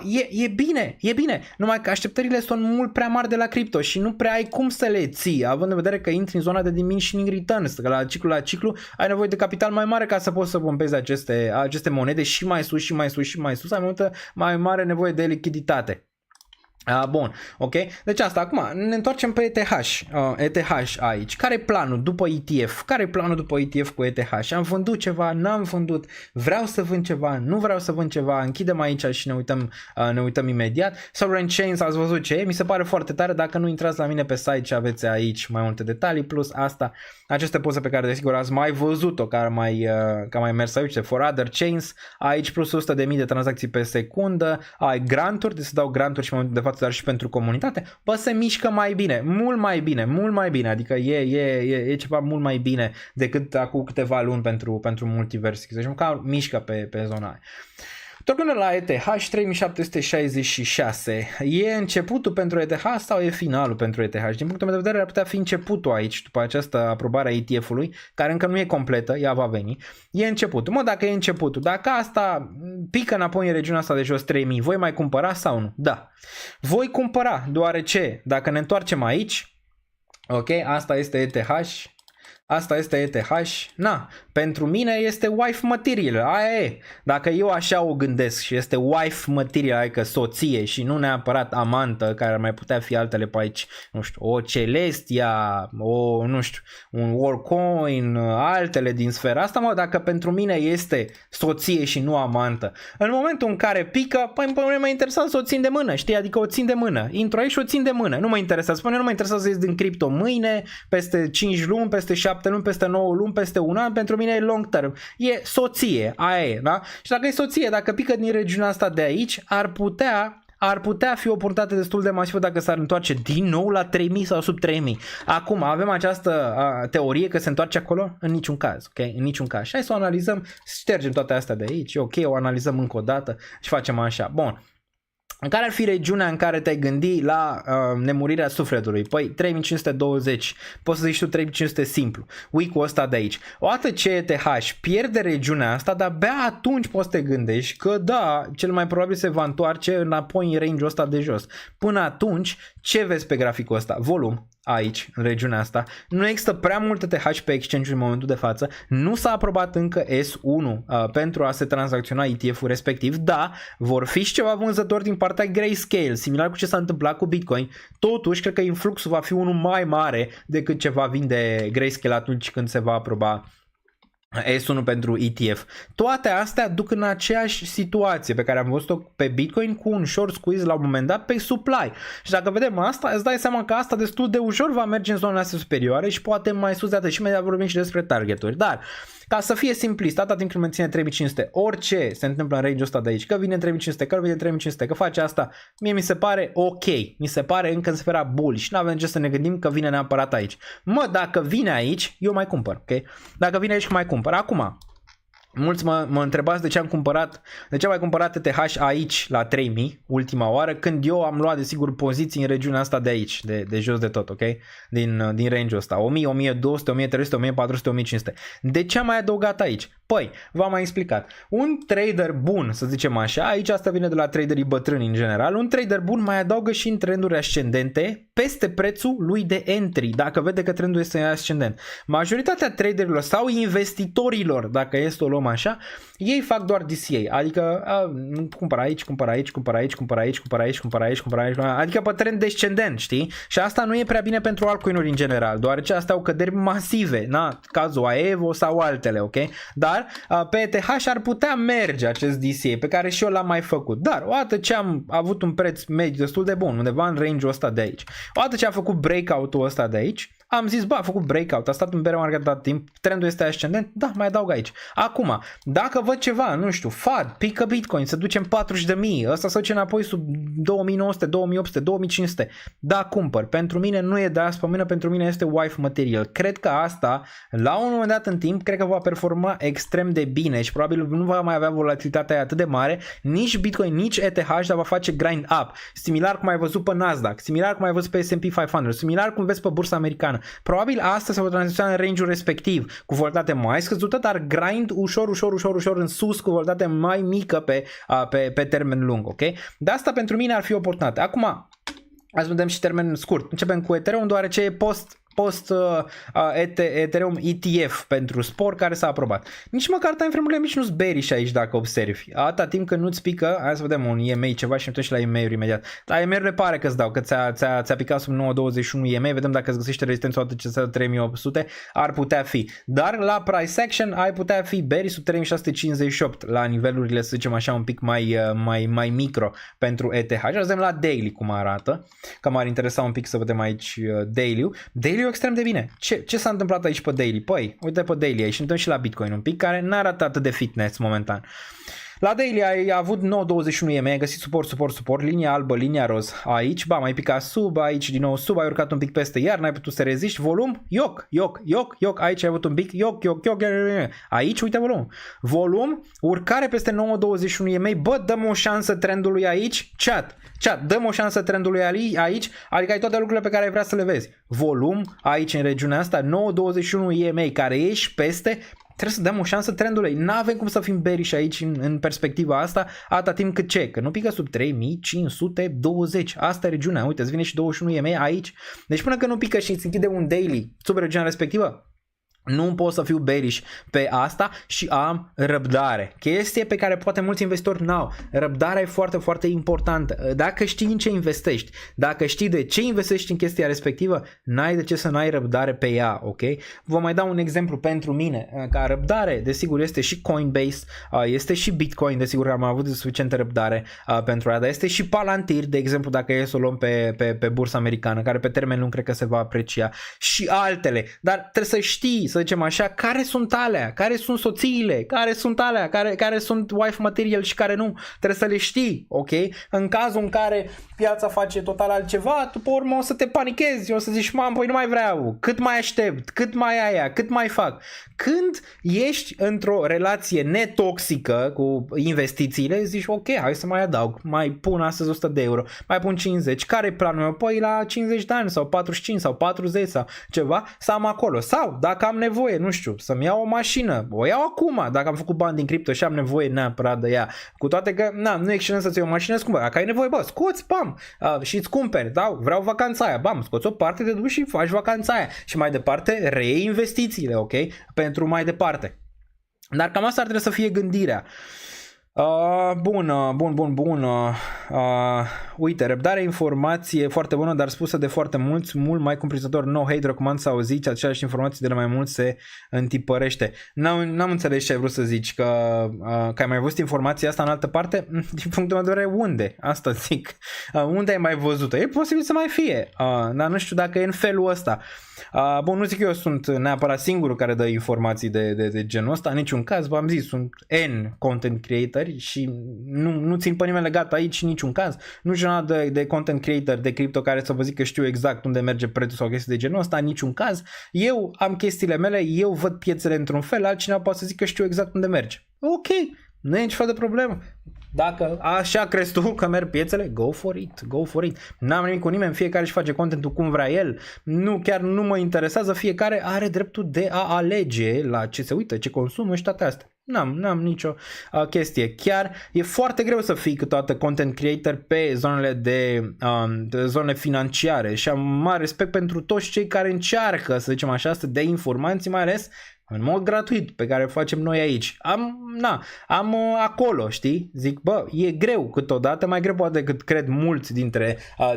e bine, numai că așteptările sunt mult prea mari de la cripto și nu prea ai cum să le ții, având în vedere că intri în zona de diminishing returns, că la ciclu ai nevoie de capital mai mare ca să poți să pompezi aceste monede și mai sus, ai mai mare nevoie de lichiditate. Bun, ok? Deci asta, acum ne întoarcem pe ETH aici. Care e planul după ETF? Care e planul după ETF cu ETH? Am vândut ceva, n-am vândut, vreau să vând ceva, nu vreau să vând ceva, închidem aici și ne uităm imediat. Sovereign Chains, ați văzut ce e? Mi se pare foarte tare, dacă nu intrați la mine pe site și aveți aici mai multe detalii, plus asta, aceste poze pe care desigur ați mai văzut-o, că mai mers aici, for other chains, aici plus 100.000 de tranzacții pe secundă, ai granturi, deci se dau granturi și în momentul de față, dar și pentru comunitate, bă, se mișcă mai bine, mult mai bine, adică e ceva mult mai bine decât acum câteva luni pentru multiverse, deci măcar mișcă pe zona aia. Tornând la ETH 3766, e începutul pentru ETH sau e finalul pentru ETH? Din punctul meu de vedere ar putea fi începutul aici, după această aprobare a ETF-ului, care încă nu e completă, ea va veni. E începutul. Mă, dacă e începutul, dacă asta pică înapoi în regiunea asta de jos 3000, voi mai cumpăra sau nu? Da. Voi cumpăra, deoarece dacă ne întoarcem aici, ok, asta este ETH, na, pentru mine este wife material, aia e. Dacă eu așa o gândesc și este wife material, adică soție și nu neapărat amantă, care ar mai putea fi altele pe aici, nu știu, o Celestia, un Warcoin, altele din sfera asta, mă, dacă pentru mine este soție și nu amantă, în momentul în care pică, păi pe mine mă interesează să o țin de mână, știi, adică o țin de mână, intru aici și o țin de mână, nu mă interesează, nu mă interesează să ies din cripto mâine, peste 5 luni, peste 7 luni, peste 9 luni, peste un an, pentru mine e long term. E soție, aia e, da? Și dacă e soție, dacă pică din regiunea asta de aici, ar putea fi o oportunitate destul de masivă dacă s-ar întoarce din nou la 3000 sau sub 3000. Acum avem această teorie că se întoarce acolo? În niciun caz, ok? În niciun caz. Și hai să o analizăm, ștergem toate astea de aici, ok, o analizăm încă o dată și facem așa. Bun. Care ar fi regiunea în care te-ai gândi la nemurirea sufletului? Păi 3520, poți să zici tu 3500 simplu, week-ul ăsta de aici. Odată ce ETH pierde regiunea asta, dar abia atunci poți să te gândești că da, cel mai probabil se va întoarce înapoi în range-ul ăsta de jos. Până atunci, ce vezi pe graficul ăsta? Volum. Aici, în regiunea asta, nu există prea multe TH pe exchange în momentul de față, nu s-a aprobat încă S1 pentru a se tranzacționa ETF-ul respectiv, da, vor fi și ceva vânzători din partea Grayscale, similar cu ce s-a întâmplat cu Bitcoin, totuși cred că influxul va fi unul mai mare decât ce va vinde Grayscale atunci când se va aproba S1 pentru ETF. Toate astea duc în aceeași situație pe care am văzut-o pe Bitcoin cu un short squeeze la un moment dat pe supply. Și dacă vedem asta, îți dai seama că asta destul de ușor va merge în zonele astea superioare și poate mai sus de atât. Și imediat vorbim și despre targeturi. Dar ca să fie simplist, atâta timp când menține 3500, orice se întâmplă în range-ul ăsta de aici, că vine 3500, că vine 3500, că face asta, mie mi se pare ok, mi se pare încă în sfera bullish, nu avem ce să ne gândim că vine neapărat aici. Mă, dacă vine aici, eu mai cumpăr, ok? Dacă vine aici, mai cumpăr. Acum, mulți mă întrebați de ce am mai cumpărat ETH aici la 3000 ultima oară, când eu am luat desigur poziții în regiunea asta de aici, de jos de tot, ok? Din range-ul ăsta, 1000, 1200, 1300, 1400, 1500. De ce am mai adăugat aici? Păi, v-am mai explicat. Un trader bun, să zicem așa, aici asta vine de la traderii bătrâni în general, un trader bun mai adaugă și în trenduri ascendente peste prețul lui de entry, dacă vede că trendul este ascendent. Majoritatea traderilor sau investitorilor, dacă este o luăm așa, ei fac doar DCA, adică cumpără aici, adică pe trend descendent, știi? Și asta nu e prea bine pentru altcoin-uri în general, deoarece astea au căderi masive, na, cazul Aevo sau altele, ok? Dar pe ETH ar putea merge acest DCA pe care și eu l-am mai făcut, dar odată ce am avut un preț mediu destul de bun, undeva în range-ul ăsta de aici, odată ce am făcut breakout-ul ăsta de aici, Am zis, bă, a făcut breakout, a stat în bear market dat timp, trendul este ascendent, da, mai adaug aici. Acum, dacă văd ceva, nu știu, FAD, pică Bitcoin, să ducem 40.000, ăsta să duce înapoi sub 2900, 2800, 2500, da, cumpăr. Pentru mine nu e de azi pe mână, pentru mine este wife material. Cred că asta, la un moment dat în timp, cred că va performa extrem de bine și probabil nu va mai avea volatilitatea atât de mare, nici Bitcoin, nici ETH, dar va face grind up. Similar cum ai văzut pe Nasdaq, similar cum ai văzut pe S&P 500, similar cum vezi pe bursa americană. Probabil asta se va tranziționa în range-ul respectiv, cu volatilitate mai scăzută, dar grind ușor în sus, cu volatilitate mai mică pe termen lung, ok? De asta pentru mine ar fi oportunitate. Acum, hai să vedem și termen scurt. Începem cu Ethereum, deoarece e post Ethereum ETF pentru spor care s-a aprobat. Nici măcar time frame-urile mici nu-s bearish aici dacă observi. Atâta timp când nu-ți pică, hai să vedem un EMA ceva și ne și la EMA-uri imediat. La EMA-urile pare că-ți dau, că ți-a picat sub 9.21 EMA, vedem dacă îți găsește rezistența de 3800, ar putea fi. Dar la price action ai putea fi bearish sub 3658 la nivelurile, să zicem așa, un pic mai micro pentru ETH. Și vedem la daily cum arată, că m-ar interesa un pic să vedem aici daily-ul. Daily extrem de bine. Ce s-a întâmplat aici pe daily? Păi, uite pe daily aici și întâlnim și la Bitcoin un pic, care n-arată atât de fitness momentan. La daily ai avut 9.21 EMA, ai găsit suport, linia albă, linia roz aici, ba, mai picat sub, aici din nou sub, ai urcat un pic peste, iar n-ai putut să reziști, volum, yoc, aici ai avut un pic, yoc, aici, uite volum, urcare peste 9.21 EMA, bă, dăm o șansă trendului aici, chat, dăm o șansă trendului aici, adică ai toate lucrurile pe care ai vrea să le vezi, volum, aici în regiunea asta, 9.21 EMA, care ești peste, trebuie să dăm o șansă trendului. N-avem cum să fim bearish aici în perspectiva asta, atâta timp cât ce? Că nu pică sub 3520. Asta e regiunea. Uite, îți vine și 21 EMA aici. Deci până că nu pică și îți închide un daily sub regiunea respectivă, nu pot să fiu bearish pe asta și am răbdare. Chestie pe care poate mulți investitori n-au. Răbdarea e foarte, foarte importantă. Dacă știi în ce investești, dacă știi de ce investești în chestia respectivă, n-ai de ce să n-ai răbdare pe ea, ok? Vă mai dau un exemplu pentru mine. Ca răbdare, desigur, este și Coinbase, este și Bitcoin, desigur am avut suficientă răbdare pentru ea, dar este și Palantir, de exemplu, dacă e să o luăm pe bursa americană, care pe termen lung cred că se va aprecia, și altele. Dar trebuie să știi, să zicem așa, care sunt alea, care sunt soțiile, care sunt alea, care sunt wife material și care nu. Trebuie să le știi, ok? În cazul în care piața face total altceva, tu pe urmă o să te panichezi, o să zici, mam, păi nu mai vreau, cât mai aștept, cât mai aia, cât mai fac. Când ești într-o relație netoxică cu investițiile, zici, ok, hai să mai adaug, mai pun astăzi 100 de euro, mai pun 50, care e planul meu? Păi la 50 de ani sau 45 sau 40 sau ceva, să am acolo. Sau dacă am nevoie, nu știu, să-mi iau o mașină, o iau acum, dacă am făcut bani din cripto și am nevoie neapărat de ea. Cu toate că, nu e excelent să-ți iei o mașină scumpă. Dacă ai nevoie, bă, scoți, bam, și îți cumperi, da, vreau vacanța aia, bam, scoți o parte, te duci și faci vacanța aia. Și mai departe, reiei investițiile, ok? Pentru mai departe. Dar cam asta ar trebui să fie gândirea. Bun. Uite, răbdare, informație foarte bună, dar spusă de foarte mulți, mult mai cuprinzător. No hate, recomand să auziți aceleași informații de la mai mulți, se întipărește. N-am înțeles ce ai vrut să zici, că ai mai văzut informația asta în altă parte? Din punctul meu de vedere, unde? Asta zic. Unde ai mai văzut-o? E posibil să mai fie, dar nu știu dacă e în felul ăsta. Bun, nu zic că eu sunt neapărat singurul care dă informații de genul ăsta, în niciun caz, v-am zis, sunt N content creatori și nu țin pe nimeni legat aici în niciun caz. Nu știu nada de content creator de cripto care să vă zic că știu exact unde merge prețul sau chestii de genul ăsta, în niciun caz. Eu am chestiile mele, eu văd piețele într-un fel, altcineva poate să zic că știu exact unde merge. Ok, nu e nici fel de problemă. Dacă așa crezi tu că merg piețele, go for it. N-am nimic cu nimeni, fiecare își face contentul cum vrea el. Chiar nu mă interesează, fiecare are dreptul de a alege la ce se uită, ce consumă și toate astea. N-am nicio chestie. Chiar e foarte greu să fii câteodată content creator pe zonele de zone financiare și am mare respect pentru toți cei care încearcă, să zicem așa, să dea informații, mai ales în mod gratuit, pe care o facem noi aici. Am acolo, știi? Zic, bă, e greu câteodată, mai greu poate decât cred mulți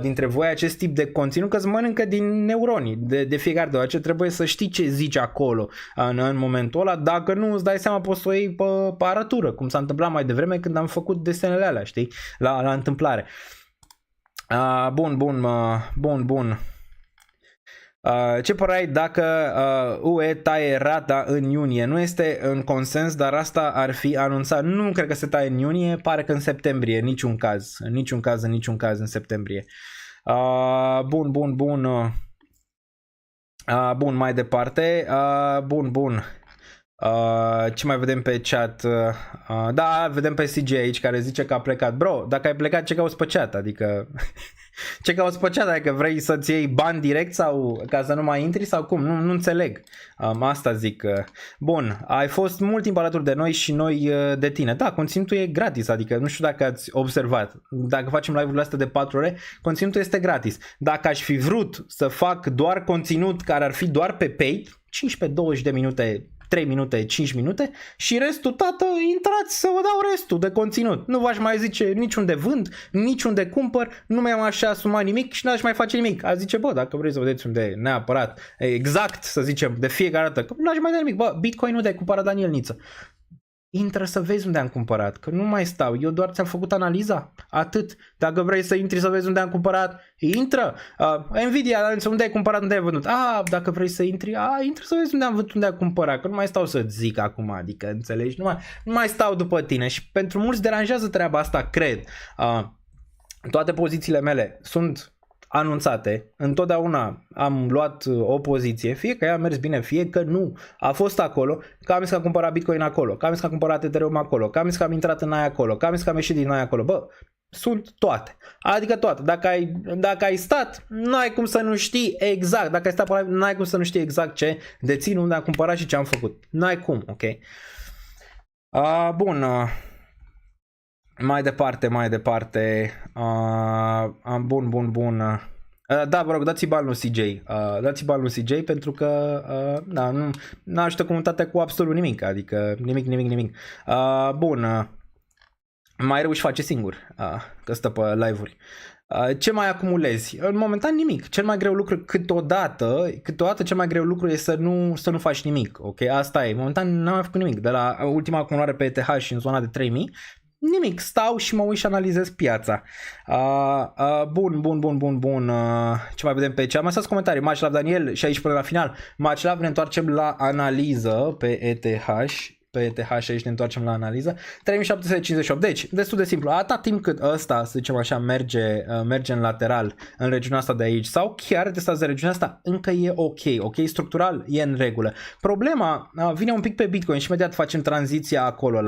dintre voi acest tip de conținut, că îți mănâncă din neuroni de fiecare dată. Ce trebuie să știi ce zici acolo în momentul ăla, dacă nu îți dai seama poți să o iei pe arătură, cum s-a întâmplat mai devreme când am făcut desenele alea, știi? La întâmplare. Bun. Ce părere ai dacă UE taie rata în iunie? Nu este în consens, dar asta ar fi anunțat. Nu cred că se taie în iunie, pare că în septembrie, în niciun caz în septembrie. Bun. Bun, mai departe. Bun. Ce mai vedem pe chat? Da, vedem pe CG aici care zice că a plecat. Bro, dacă ai plecat, ce cauți pe chat? Adică ce cauți pe chat? Adică vrei să-ți iei bani direct sau ca să nu mai intri sau cum? Nu înțeleg. Asta zic. Bun, ai fost mult timp alături de noi și noi de tine. Da, conținutul e gratis, adică nu știu dacă ați observat. Dacă facem live-urile astea de 4 ore, conținutul este gratis. Dacă aș fi vrut să fac doar conținut care ar fi doar pe paid, 15-20 de minute, 3 minute, 5 minute și restul, tată, intrați să vă dau restul de conținut. Nu v-aș mai zice niciunde vând, niciunde cumpăr, nu mi-am așa asumat nimic și n-aș mai face nimic. A zice, bă, dacă vrei să vedeți unde e neapărat, exact, să zicem, de fiecare dată, că n-aș mai da nimic, bă, Bitcoin unde ai cumpărat, Daniel Niță? Intră să vezi unde am cumpărat, că nu mai stau, eu doar ți-am făcut analiza, atât. Dacă vrei să intri să vezi unde am cumpărat, intră. Nvidia, unde ai cumpărat, unde ai vândut. Dacă vrei să intri, intră să vezi unde am vândut, unde ai cumpărat, că nu mai stau să zic acum, adică, înțelegi, nu mai stau după tine și pentru mulți deranjează treaba asta, cred. Toate pozițiile mele sunt anunțate, întotdeauna am luat o poziție, fie că ea a mers bine, fie că nu, a fost acolo, că am zis că am cumpărat Bitcoin acolo, că am zis că am cumpărat Ethereum acolo, că am zis că am intrat în aia acolo, că am zis că am ieșit din aia acolo, bă, sunt toate, adică toate, dacă ai stat, n-ai cum să nu știi exact, dacă ai stat pe live, n-ai cum să nu știi exact ce dețin, unde am cumpărat și ce am făcut, n-ai cum, ok? Bun, mai departe, bun. Da, vă rog, dați-i bani lui CJ. Dați-i bani lui CJ pentru că da, nu ajută comunitatea cu absolut nimic, adică nimic. Bun. Mai rău își face singur, că stă pe live-uri. Ce mai acumulezi? În momentan nimic. Cel mai greu lucru câteodată cel mai greu lucru e să nu faci nimic, ok? Asta e. Momentan n-am mai făcut nimic. De la ultima acumulare pe ETH și în zona de 3000, nimic, stau și mă uit și analizez piața. Bun. Ce mai vedem pe ce? Am lăsat comentarii. Much love, Daniel, și aici până la final. Much love, ne întoarcem la analiză pe ETH. Pe ETH și aici ne întoarcem la analiză. 3758. Deci, destul de simplu. Atâta timp cât ăsta, să zicem așa, merge în lateral în regiunea asta de aici sau chiar testează regiunea asta, încă e ok. Ok, structural e în regulă. Problema vine un pic pe Bitcoin și imediat facem tranziția acolo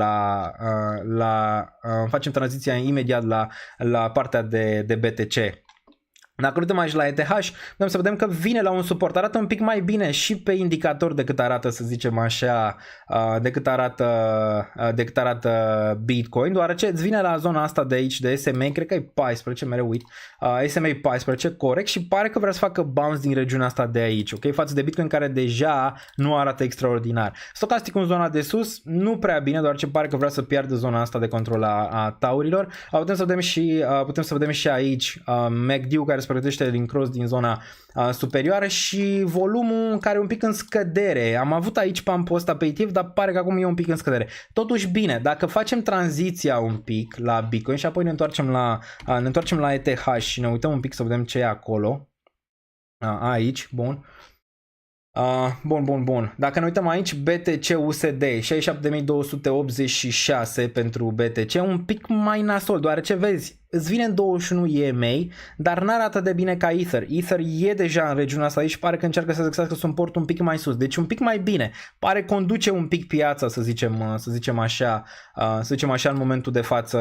facem tranziția imediat la partea de BTC. Dacă uităm aici la ETH, putem să vedem că vine la un suport, arată un pic mai bine și pe indicator decât arată, să zicem așa, decât arată Bitcoin, deoarece îți vine la zona asta de aici de SMA, cred că e 14, mereu uit, SMA 14, corect, și pare că vrea să facă bounce din regiunea asta de aici, ok, față de Bitcoin care deja nu arată extraordinar. Stocastic în zona de sus, nu prea bine, deoarece pare că vrea să piardă zona asta de control a taurilor. Putem să vedem și aici MACD care se pregătește din cross din zona superioară și volumul care e un pic în scădere. Am avut aici pump-ul ăsta pe ETF, dar pare că acum e un pic în scădere. Totuși bine, dacă facem tranziția un pic la Bitcoin și apoi ne întoarcem la ETH și ne uităm un pic să vedem ce e acolo. Aici, bun. Bun. Dacă ne uităm aici, BTC USD 67.286 pentru BTC, un pic mai nasol, deoarece vezi, îți vine în 21 EMA, dar n-arată de bine ca Ether. Ether e deja în regiunea asta aici, pare că încearcă să găsească suport un pic mai sus, deci un pic mai bine. Pare conduce un pic piața, să zicem așa în momentul de față.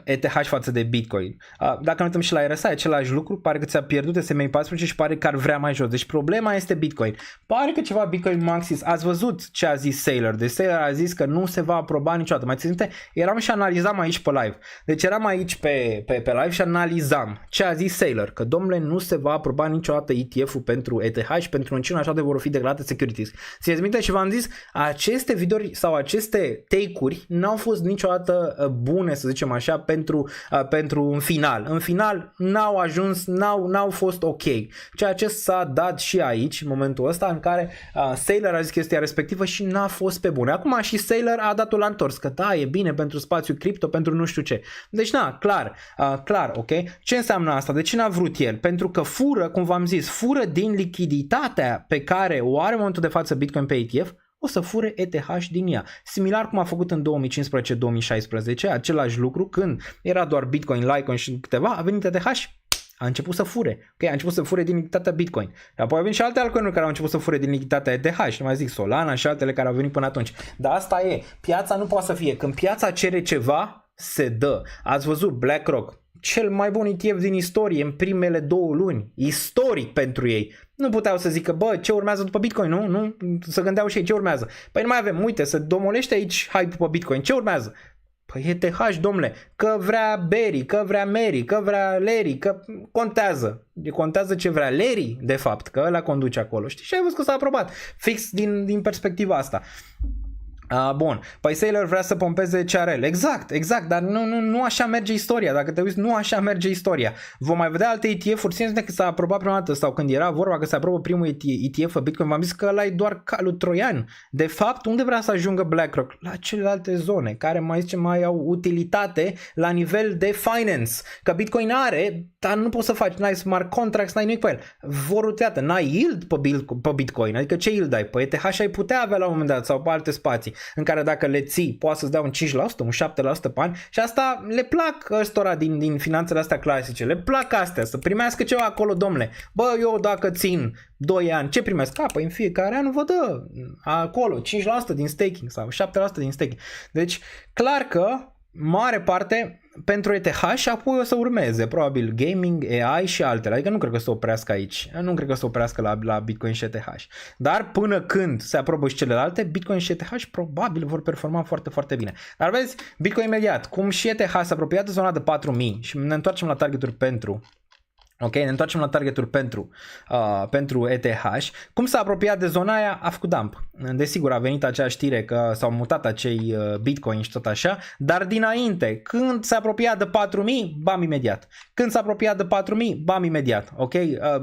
ETH față de Bitcoin. Dacă ne uităm și la RSI, același lucru, pare că ți-a pierdut SMA 14 și pare că ar vrea mai jos. Deci problema este Bitcoin. Pare că ceva Bitcoin Maxis, ați văzut ce a zis Saylor. Deci Saylor a zis că nu se va aproba niciodată. Mai țineți minte? Eram și analizam aici pe live. Deci eram aici pe live și analizam ce a zis Saylor, că domnule nu se va aproba niciodată ETF-ul pentru ETH și pentru încina așa de vor fi declarate securities. Țineți minte și v-am zis, aceste videouri sau aceste take-uri n-au fost niciodată bune, să zicem așa, pentru un final. În final n-au ajuns, n-au fost ok. Ceea ce s-a dat și aici, în momentul ăsta în care Saylor a zis chestia respectivă și n-a fost pe bune. Acum și Saylor a dat-o la întors, că da, e bine pentru spațiu cripto, pentru nu știu ce. Deci na, clar, ok? Ce înseamnă asta? De ce n-a vrut el? Pentru că fură, cum v-am zis, fură din lichiditatea pe care o are în momentul de față Bitcoin pe ETF, o să fure ETH din ea. Similar cum a făcut în 2015-2016, același lucru, când era doar Bitcoin, Litecoin și câteva, a venit ETH, a început să fure. Okay? A început să fure din lichiditatea Bitcoin. Apoi au venit și alte altcoin-uri care au început să fure din lichiditatea ETH, și nu mai zic Solana și altele care au venit până atunci. Dar asta e, piața nu poate să fie. Când piața cere ceva, se dă. Ați văzut BlackRock, cel mai bun ETF din istorie în primele 2 luni, istoric pentru ei. Nu puteau să zică, bă, ce urmează după Bitcoin, nu? Să gândeau și ei, ce urmează? Păi nu mai avem, uite, să domolește aici hype pe Bitcoin, ce urmează? Păi ETH, domnule, că vrea Barry, că vrea Mary, că vrea Larry, că contează ce vrea Larry, de fapt, că ăla conduce acolo, știi? Și ai văzut că s-a aprobat, fix din perspectiva asta. Bun, păi Saylor vrea să pompeze CRL. Exact, dar nu așa merge istoria. Dacă te uiți, nu așa merge istoria. Vom mai vedea alte ETF-uri. Țineți că s-a aprobat prima dată sau când era vorba că se aprobă primul ETF pe Bitcoin, v-am zis că ăla e doar calul troian. De fapt, unde vrea să ajungă BlackRock? La celelalte zone care mai au utilitate la nivel de finance. Că Bitcoin are, dar nu poți să faci, n-ai smart contracts, n-ai nimic pe el. Vor utilizate, n-ai yield pe Bitcoin. Adică ce yield ai? Pe ETH ai putea avea la un moment dat sau pe alte spații în care dacă le ții, poate să-ți dea un 5%, un 7% pe an și asta le plac ăstora din finanțele astea clasice, le plac astea, să primească ceva acolo, domnule. Bă, eu dacă țin 2 ani, ce primesc? Păi în fiecare an vă dă acolo 5% din staking sau 7% din staking. Deci, clar că mare parte pentru ETH și apoi o să urmeze probabil gaming, AI și altele. Adică nu cred că o să oprească aici. Nu cred că o să oprească la Bitcoin și ETH. Dar până când se aprobă și celelalte, Bitcoin și ETH probabil vor performa foarte, foarte bine. Dar vezi, Bitcoin imediat, cum și ETH s-a apropiat de zona de 4000 și ne întoarcem la targeturi pentru... Ok, ne întoarcem la targeturi pentru ETH. Cum s-a apropiat de zona aia, a făcut dump. Desigur, a venit acea știre că s-au mutat acei Bitcoin și tot așa, dar dinainte, când s-a apropiat de 4000, bam imediat. Când s-a apropiat de 4000, bam imediat. Ok,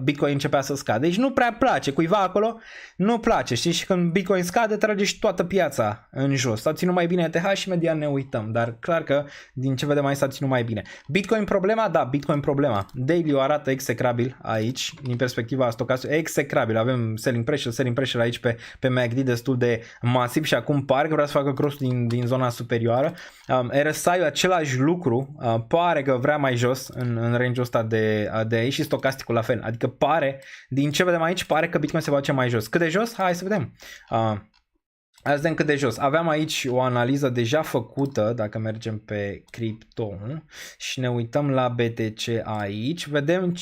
Bitcoin începea să scadă. Deci nu prea place cuiva acolo, nu place. Știi, și când Bitcoin scade, trage și toată piața în jos. S-a ținut mai bine ETH și imediat ne uităm, dar clar că din ce vedem mai s-a ținut mai bine. Bitcoin problema? Da, Bitcoin problema. Daily o arată execrabil aici, din perspectiva stocasului, execrabil. Avem selling pressure aici pe MACD destul de masiv și acum pare că vrea să facă cross din zona superioară. RSI-ul același lucru, pare că vrea mai jos în range-ul ăsta de aici și stocasticul la fel. Adică pare, din ce vedem aici, pare că Bitcoin se va duce mai jos. Cât de jos? Hai să vedem. Hai să vedem cât de jos. Aveam aici o analiză deja făcută, dacă mergem pe cripto și ne uităm la BTC aici, vedem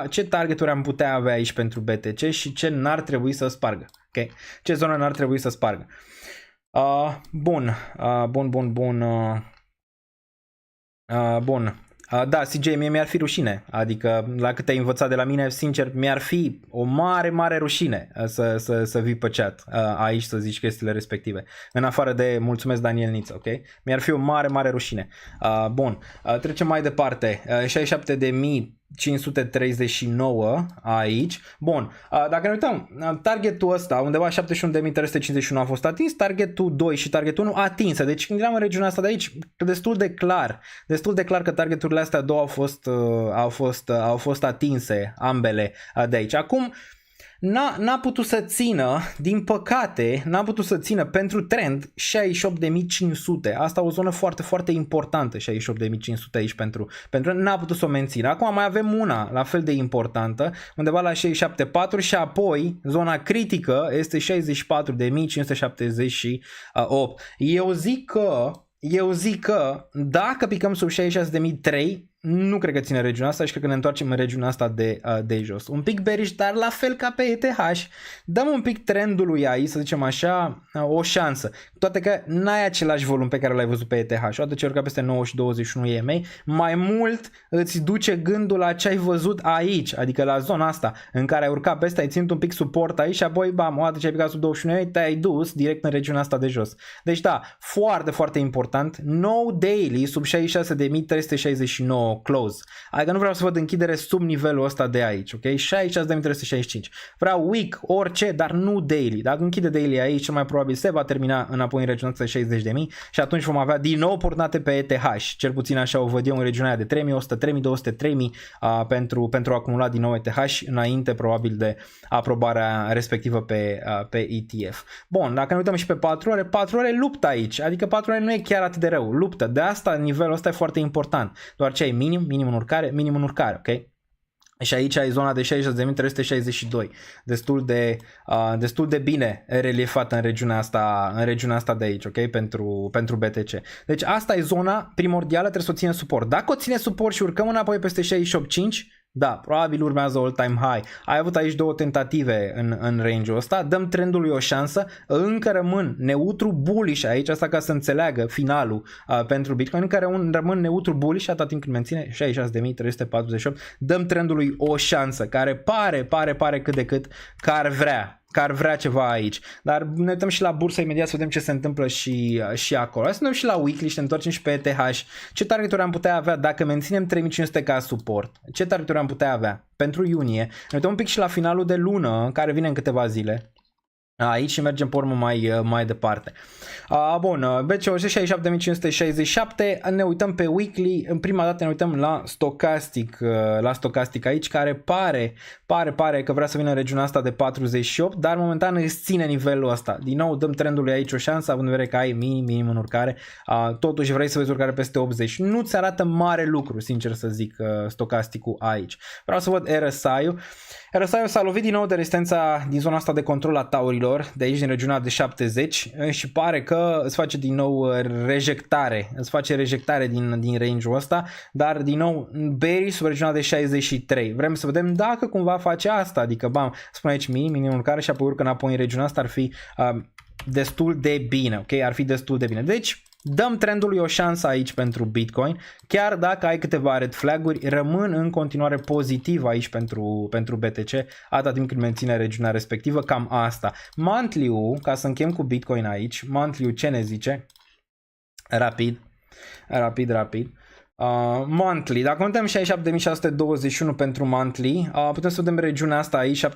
ce targeturi am putea avea aici pentru BTC și ce n-ar trebui să spargă. Okay? Ce zonă n-ar trebui să spargă. Bun. Da, CJ, mie mi-ar fi rușine, adică la cât ai învățat de la mine, sincer, mi-ar fi o mare, mare rușine să vii pe chat aici să zici chestiile respective, în afară de mulțumesc Daniel Niță, ok? Mi-ar fi o mare, mare rușine. Bun, trecem mai departe, 67.539 aici. Bun, dacă ne uităm, targetul ăsta, undeva 71.351 a fost atins, targetul 2 și targetul 1 atinse, deci când eram în regiunea asta de aici, destul de clar că targeturile astea două au fost atinse, ambele de aici. Acum, n-a putut să țină, din păcate, n-a putut să țină pentru trend 68.500. Asta o zonă foarte, foarte importantă, 68.500 aici pentru n-a putut să o mențină. Acum mai avem una la fel de importantă, undeva la 67.4 și apoi zona critică este 64.578. Eu zic că dacă picăm sub 66.003, nu cred că ține regiunea asta și cred că ne întoarcem în regiunea asta de jos. Un pic bearish, dar la fel ca pe ETH, dăm un pic trendului aici, să zicem așa, o șansă. Toate că n-ai același volum pe care l-ai văzut pe ETH. Și odată ce urca peste 9 și 21 EMA, mai mult îți duce gândul la ce ai văzut aici, adică la zona asta în care ai urcat peste, ai ținut un pic suport aici și apoi, bam, odată ce ai picat sub 21 EMA, te-ai dus direct în regiunea asta de jos. Deci da, foarte, foarte important, no daily sub 66.369 close. Adică nu vreau să văd închidere sub nivelul ăsta de aici, ok? 66.365. Vreau week, orice, dar nu daily. Dacă închide daily aici, cel mai probabil se va termina înapoi în regiunea asta de 60.000 și atunci vom avea din nou portate pe ETH. Cel puțin așa o văd eu în regiunea de 3.100, 3.200, 3.000 pentru a acumula din nou ETH înainte probabil de aprobarea respectivă pe ETF. Bun, dacă ne uităm și pe 4 ore, 4 ore luptă aici. Adică 4 ore nu e chiar atât de rău. Luptă. De asta nivelul ăsta e foarte important. Doar ce ai minim în urcare, ok? Și aici ai zona de 66.362, destul de bine reliefată în regiunea asta de aici, ok? Pentru BTC. Deci asta e zona primordială, trebuie să o ține suport. Dacă o ține suport și urcăm înapoi peste 68.5, da, probabil urmează all-time high. Ai avut aici două tentative în range-ul ăsta, dăm trendului o șansă, încă rămân neutru bullish aici, asta ca să înțeleagă finalul pentru Bitcoin, încă rămân neutru bullish atât timp când menține 66.348, dăm trendului o șansă, care pare cât de cât că ar vrea ceva aici. Dar ne uităm și la bursă imediat să vedem ce se întâmplă și acolo. Hai să ne uităm și la weekly și ne întoarcem și pe ETH. Ce targeturi am putea avea dacă menținem 3500 ca suport? Ce targeturi am putea avea pentru iunie? Ne uităm un pic și la finalul de lună, care vine în câteva zile. Aici și mergem pe urmă mai departe. Bun, BCO 67.567, ne uităm pe weekly, în prima dată ne uităm la stocastic aici, care pare că vrea să vină în regiunea asta de 48, dar momentan îți ține nivelul ăsta. Din nou dăm trendului aici o șansă, având în vedere că ai minim în urcare, totuși vrei să vezi urcare peste 80. Nu ți arată mare lucru, sincer să zic, stocasticul aici. Vreau să văd RSI-ul. RSI-ul s-a lovit din nou de rezistența din zona asta de control a taurilor, de aici din regiunea de 70 și pare că îți face din nou rejectare din range-ul ăsta, dar din nou bearish sub regiunea de 63. Vrem să vedem dacă cumva face asta, adică bam, spune aici minimul care și apoi urcă înapoi în regiunea asta, ar fi destul de bine, ok? Ar fi destul de bine. Deci dăm trendului o șansă aici pentru Bitcoin, chiar dacă ai câteva red flag-uri, rămân în continuare pozitiv aici pentru BTC, atâta timp când menține regiunea respectivă, cam asta. Monthly-ul, ca să închem cu Bitcoin aici, monthly-ul ce ne zice? Rapid. Monthly, dacă uităm 67.621 pentru monthly, putem să vedem regiunea asta aici, 71.474,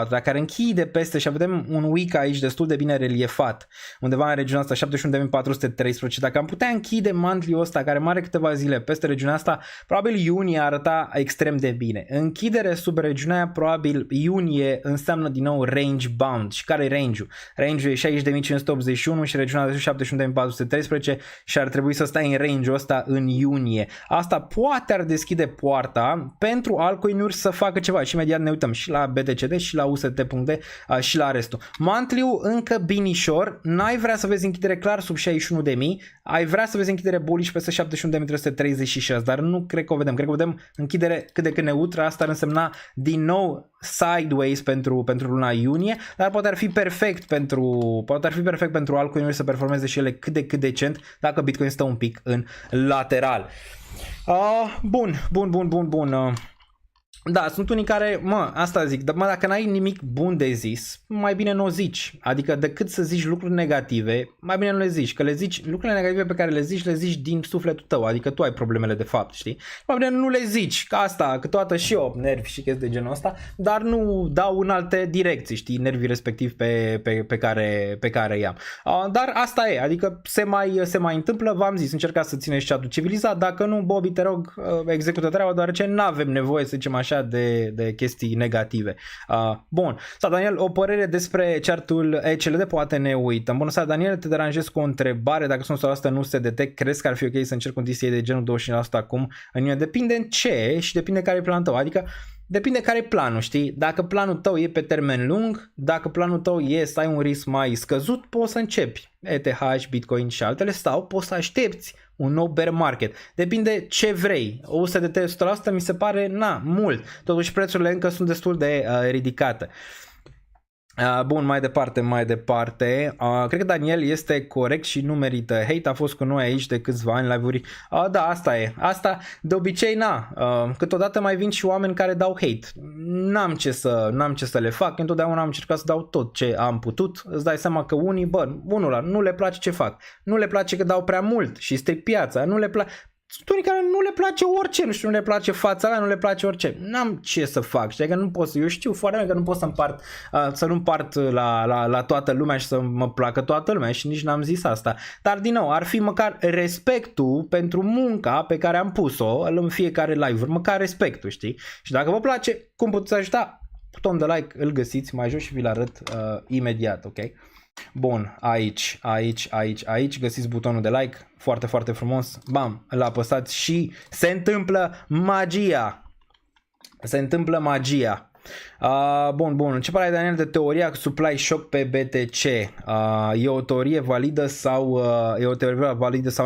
dacă ar închide peste și vedem un week aici destul de bine reliefat, undeva în regiunea asta 71.413, dacă am putea închide monthly-ul ăsta, care mai are câteva zile peste regiunea asta, probabil iunie arăta extrem de bine. Închidere sub regiunea aia, probabil iunie înseamnă din nou range bound. Și care e range-ul? Range-ul e 60.581 și regiunea de 71.413 și ar trebui să stai în range-ul ăsta în iunie. Asta poate ar deschide poarta pentru altcoin-uri să facă ceva și imediat ne uităm și la BTCD și la UST.D și la restul. Monthly-ul încă binișor, n-ai vrea să vezi închidere clar sub 61.000, ai vrea să vezi închidere bullish peste 71.336, dar nu cred că o vedem. Cred că o vedem închidere cât de cât neutră, asta ar însemna din nou sideways pentru luna iunie, dar poate ar fi perfect pentru altcoin-uri să performeze și ele cât de cât decent dacă Bitcoin stă un pic în lateral. Bun. Da, sunt unii care, asta zic, dacă n-ai nimic bun de zis, mai bine nu o zici. Adică decât să zici lucruri negative, mai bine nu le zici. Că le zici, lucrurile negative pe care le zici din sufletul tău, adică tu ai problemele de fapt, știi? Mai bine nu le zici, că asta, câteodată și eu nervi și chestii de genul ăsta, dar nu dau în alte direcții, știi, nervii respectiv pe care i-am. Dar asta e, adică se mai întâmplă, v-am zis, încercați să țineți chat-ul civilizat, dacă nu, Bobby, te rog, execută treaba, deoarece n-avem nevoie, să zicem așa, de chestii negative. Bun. Sau Daniel, o părere despre chartul ECLD, poate ne uităm. Bună seara, Daniel, te deranjez cu o întrebare. Dacă sunt 100% nu se detect, crezi că ar fi ok să încerc un DCA de genul 25% acum în iunie? Depinde în ce și depinde care e planul tău. Adică Depinde care e planul, știi? Dacă planul tău e pe termen lung, dacă planul tău e să ai un risc mai scăzut, poți să începi ETH, Bitcoin și altele, sau poți să aștepți un nou bear market. Depinde ce vrei. USDT 100% mi se pare, mult. Totuși prețurile încă sunt destul de ridicate. Bun, mai departe. Cred că Daniel este corect și nu merită hate. A fost cu noi aici de câțiva ani live-uri. Da, asta e. Asta de obicei câteodată mai vin și oameni care dau hate. N-am ce să le fac. Întotdeauna am încercat să dau tot ce am putut. Îți dai seama că unii, nu le place ce fac. Nu le place că dau prea mult și stric piața. Nu le place. Sunt unii care nu le place orice, nu le place fața mea, nu le place orice. N-am ce să fac, știi, că nu pot să, eu știu foarte bine că nu pot să nu împart la toată lumea și să mă placă toată lumea și nici n-am zis asta. Dar din nou, ar fi măcar respectul pentru munca pe care am pus-o în fiecare live-uri, măcar respectul, știi? Și dacă vă place, cum puteți ajuta? Buton de like îl găsiți mai jos și vi-l arăt imediat, ok? Bun, aici găsiți butonul de like, foarte, foarte frumos, bam, îl apăsați și se întâmplă magia. Bun. Ce pare Daniel de teoria cu supply shock pe BTC? E o teorie validă sau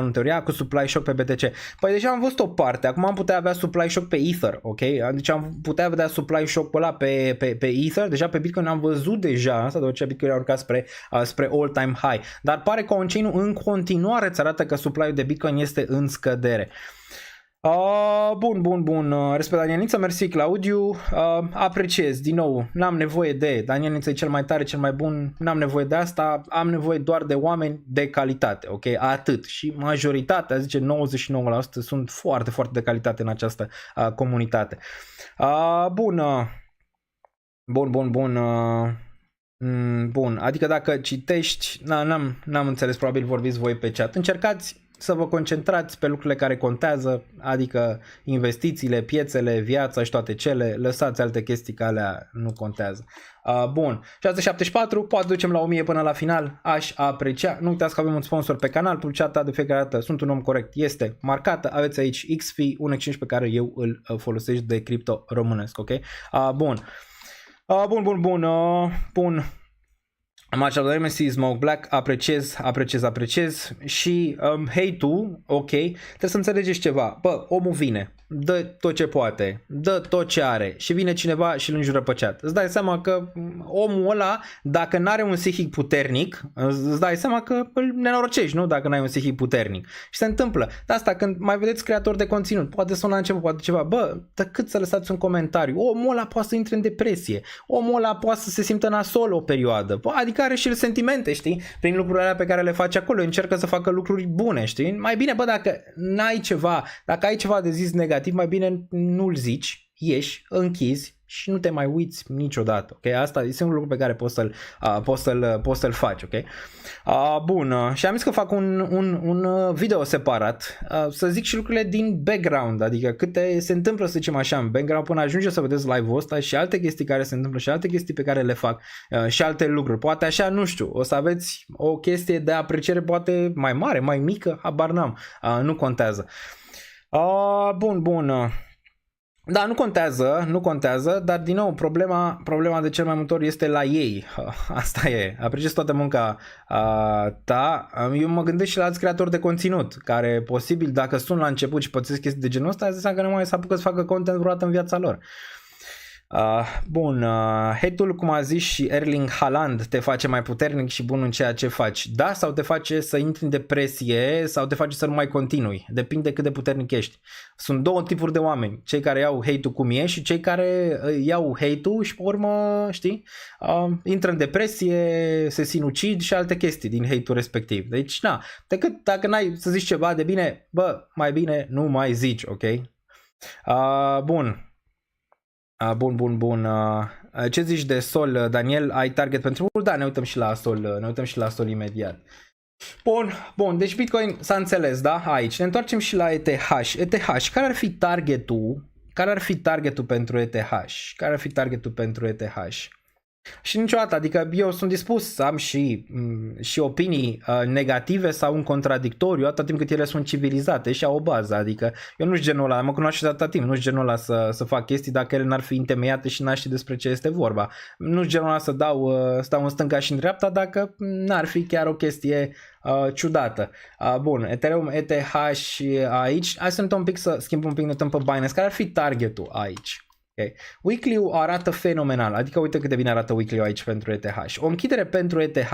nu teoria cu supply shock pe BTC? Păi deja am văzut o parte, acum am putea avea supply shock pe Ether, ok? Deci am putea vedea supply shock-ul ăla pe Ether, deja pe Bitcoin am văzut deja asta, deoarece Bitcoin a urcat spre all-time high, dar pare că on-chain-ul în continuare îți arată că supply-ul de Bitcoin este în scădere. Bun. Respect Daniel Niță, mersi Claudiu, apreciez, din nou, n-am nevoie de Daniel Niță e cel mai tare, cel mai bun, n-am nevoie de asta, am nevoie doar de oameni de calitate, ok, atât, și majoritatea, zice 99% sunt foarte, foarte de calitate în această comunitate. Bun, adică dacă citești, n-am înțeles, probabil vorbiți voi pe chat, încercați să vă concentrați pe lucrurile care contează, adică investițiile, piețele, viața și toate cele, lăsați alte chestii că alea nu contează. Bun, 674, poate ducem la 1000 până la final, aș aprecia. Nu uitați că avem un sponsor pe canal, publicitatea de fiecare dată, sunt un om corect, este marcată, aveți aici XFI, un exchange pe care eu îl folosesc de cripto românesc, ok? Bun. Match of the MSC, Smoke Black, apreciez și hate-ul, ok, trebuie să înțelegeți ceva, omul vine, dă tot ce poate, dă tot ce are și vine cineva și îl înjură pe chat. Îți dai seama că omul ăla, dacă n-are un psihic puternic, îți dai seama că îl nenorocești, nu? Dacă n-ai un psihic puternic. Și se întâmplă. De asta când mai vedeți creatori de conținut, poate sună la început, poate ceva, cât să lăsați un comentariu, omul ăla poate să intre în depresie, omul ăla poate să se simtă nasol o perioadă, adică are și el sentimente, știi? Prin lucrurile alea pe care le face acolo, încercă să facă lucruri bune, știi? Mai bine, dacă dacă ai ceva de zis negativ, mai bine nu-l zici, ieși, închizi și nu te mai uiți niciodată, ok? Asta e singurul lucru pe care poți să-l faci, ok? Bun, și am zis că fac un video separat, să zic și lucrurile din background, adică câte se întâmplă, să zicem așa, în background până ajunge să vedeți live-ul ăsta și alte chestii care se întâmplă și alte chestii pe care le fac și alte lucruri. Poate așa, nu știu, o să aveți o chestie de apreciere poate mai mare, mai mică, habar n-am, nu contează. Bun. Da, nu contează, dar din nou problema de cel mai multe ori este la ei. Asta e. Apreciez toată munca ta. Eu mă gândesc și la alți creatori de conținut care posibil dacă sunt la început și pățesc chestii de genul ăsta, înseamnă că nu mai se apucă să facă content vreodată în viața lor. Bun, hate-ul, cum a zis și Erling Haaland, te face mai puternic și bun în ceea ce faci. Da, sau te face să intri în depresie sau te face să nu mai continui. Depinde cât de puternic ești. Sunt două tipuri de oameni. Cei care iau hate-ul cum e și cei care iau hate-ul și pe urmă, știi, intră în depresie, se sinucid și alte chestii din hate-ul respectiv. Deci, decât dacă n-ai să zici ceva de bine, mai bine nu mai zici, ok? Bun. Ce zici de Sol, Daniel? Ai target pentru? Da, ne uităm și la Sol imediat. Bun, deci Bitcoin s-a înțeles, da? Aici. Ne întoarcem și la ETH. ETH, care ar fi targetul? Care ar fi targetul pentru ETH? Și niciodată, adică eu sunt dispus să am și opinii negative sau un contradictoriu atât timp cât ele sunt civilizate și au o bază, adică eu nu-s genul ăla, mă cunoaște de atâta timp, nu-s genul ăla să fac chestii dacă ele n-ar fi întemeiate și n-aș ști despre ce este vorba. Nu-s genul ăla să dau în stânga și în dreapta dacă n-ar fi chiar o chestie ciudată. Bun, Ethereum, ETH aici, hai să ne uităm un pic, să schimb un pic, ne uităm pe Binance, care ar fi targetul aici. Okay. Weekly-ul arată fenomenal, adică uite cât de bine arată weekly-ul aici pentru ETH. O închidere pentru ETH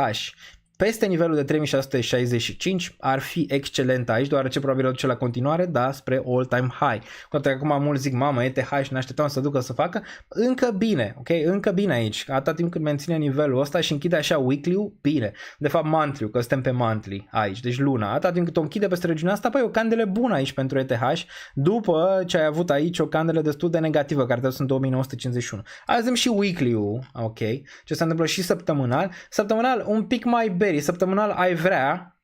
peste nivelul de 3665 ar fi excelent aici, deoarece probabil o duce la continuare, da, spre all-time high. Cu toate că acum mulți zic, mamă, ETH ne așteptam să ducă să facă, încă bine, ok? Încă bine aici, atâta timp cât menține nivelul ăsta și închide așa weekly-ul, bine. De fapt monthly-ul, că suntem pe monthly aici, deci luna, atâta timp cât o închide peste regiunea asta, păi o candelă bună aici pentru ETH, după ce ai avut aici o candelă destul de negativă, care sunt 2951. Azi avem și weekly-ul, ok? Ce se întâmplă și săptămânal. Săptămânal un pic mai bearish, săptămânal ai vrea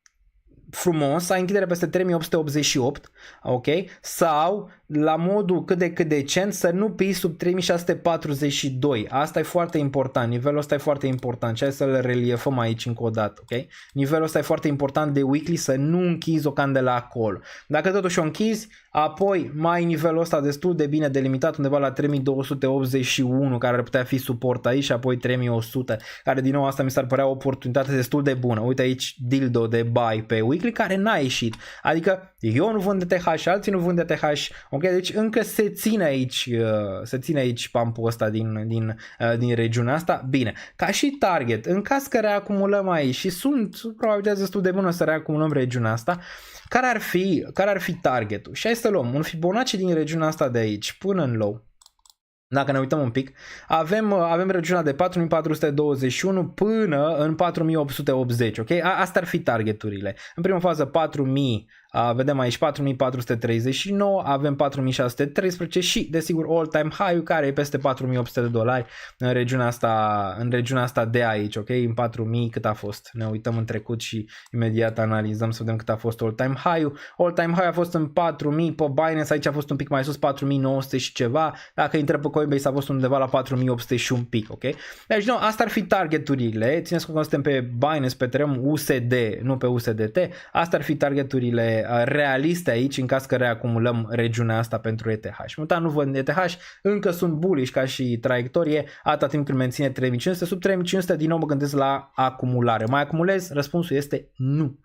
frumos, ai închidere peste 3888, ok? Sau la modul cât de decent să nu pii sub 3642. Asta e foarte important, nivelul ăsta e foarte important și hai să-l reliefăm aici încă o dată, ok? Nivelul ăsta e foarte important de weekly, să nu închizi o candelă acolo. Dacă totuși o închizi, apoi mai nivelul ăsta destul de bine delimitat undeva la 3281, care ar putea fi suport aici, și apoi 3100, care din nou asta mi s-ar părea o oportunitate destul de bună. Uite aici dildo de buy pe weekly care n-a ieșit. Adică eu nu vând ETH și alții nu vând ETH. Ok, deci încă se ține aici pumpul ăsta din regiunea asta. Bine, ca și target, în caz că reacumulăm aici și sunt probabilități destul de bună să reacumulăm regiunea asta, care ar fi targetul? Și hai să luăm un Fibonacci din regiunea asta de aici până în low. Dacă ne uităm un pic, avem regiunea de 4421 până în 4880, ok? Asta ar fi targeturile. În prima fază 4000, vedem aici 4439, avem 4613 și desigur all-time high-ul care e peste $4.800 în regiunea asta de aici, ok? În 4000 cât a fost? Ne uităm în trecut și imediat analizăm să vedem cât a fost all-time high-ul. All-time high a fost în 4000, pe Binance aici a fost un pic mai sus, 4900 și ceva. Dacă intră pe Coinbase a fost undeva la 4800 și un pic, ok? Deci nu, asta ar fi targeturile. Țineți că suntem pe Binance, pe Ethereum USD, nu pe USDT. Asta ar fi targeturile realiste aici în caz că reacumulăm regiunea asta pentru ETH. Momentan nu văd ETH, încă sunt bullish ca și traiectorie, atâta timp când menține 3500, sub 3500 din nou mă gândesc la acumulare. Mai acumulez? Răspunsul este nu.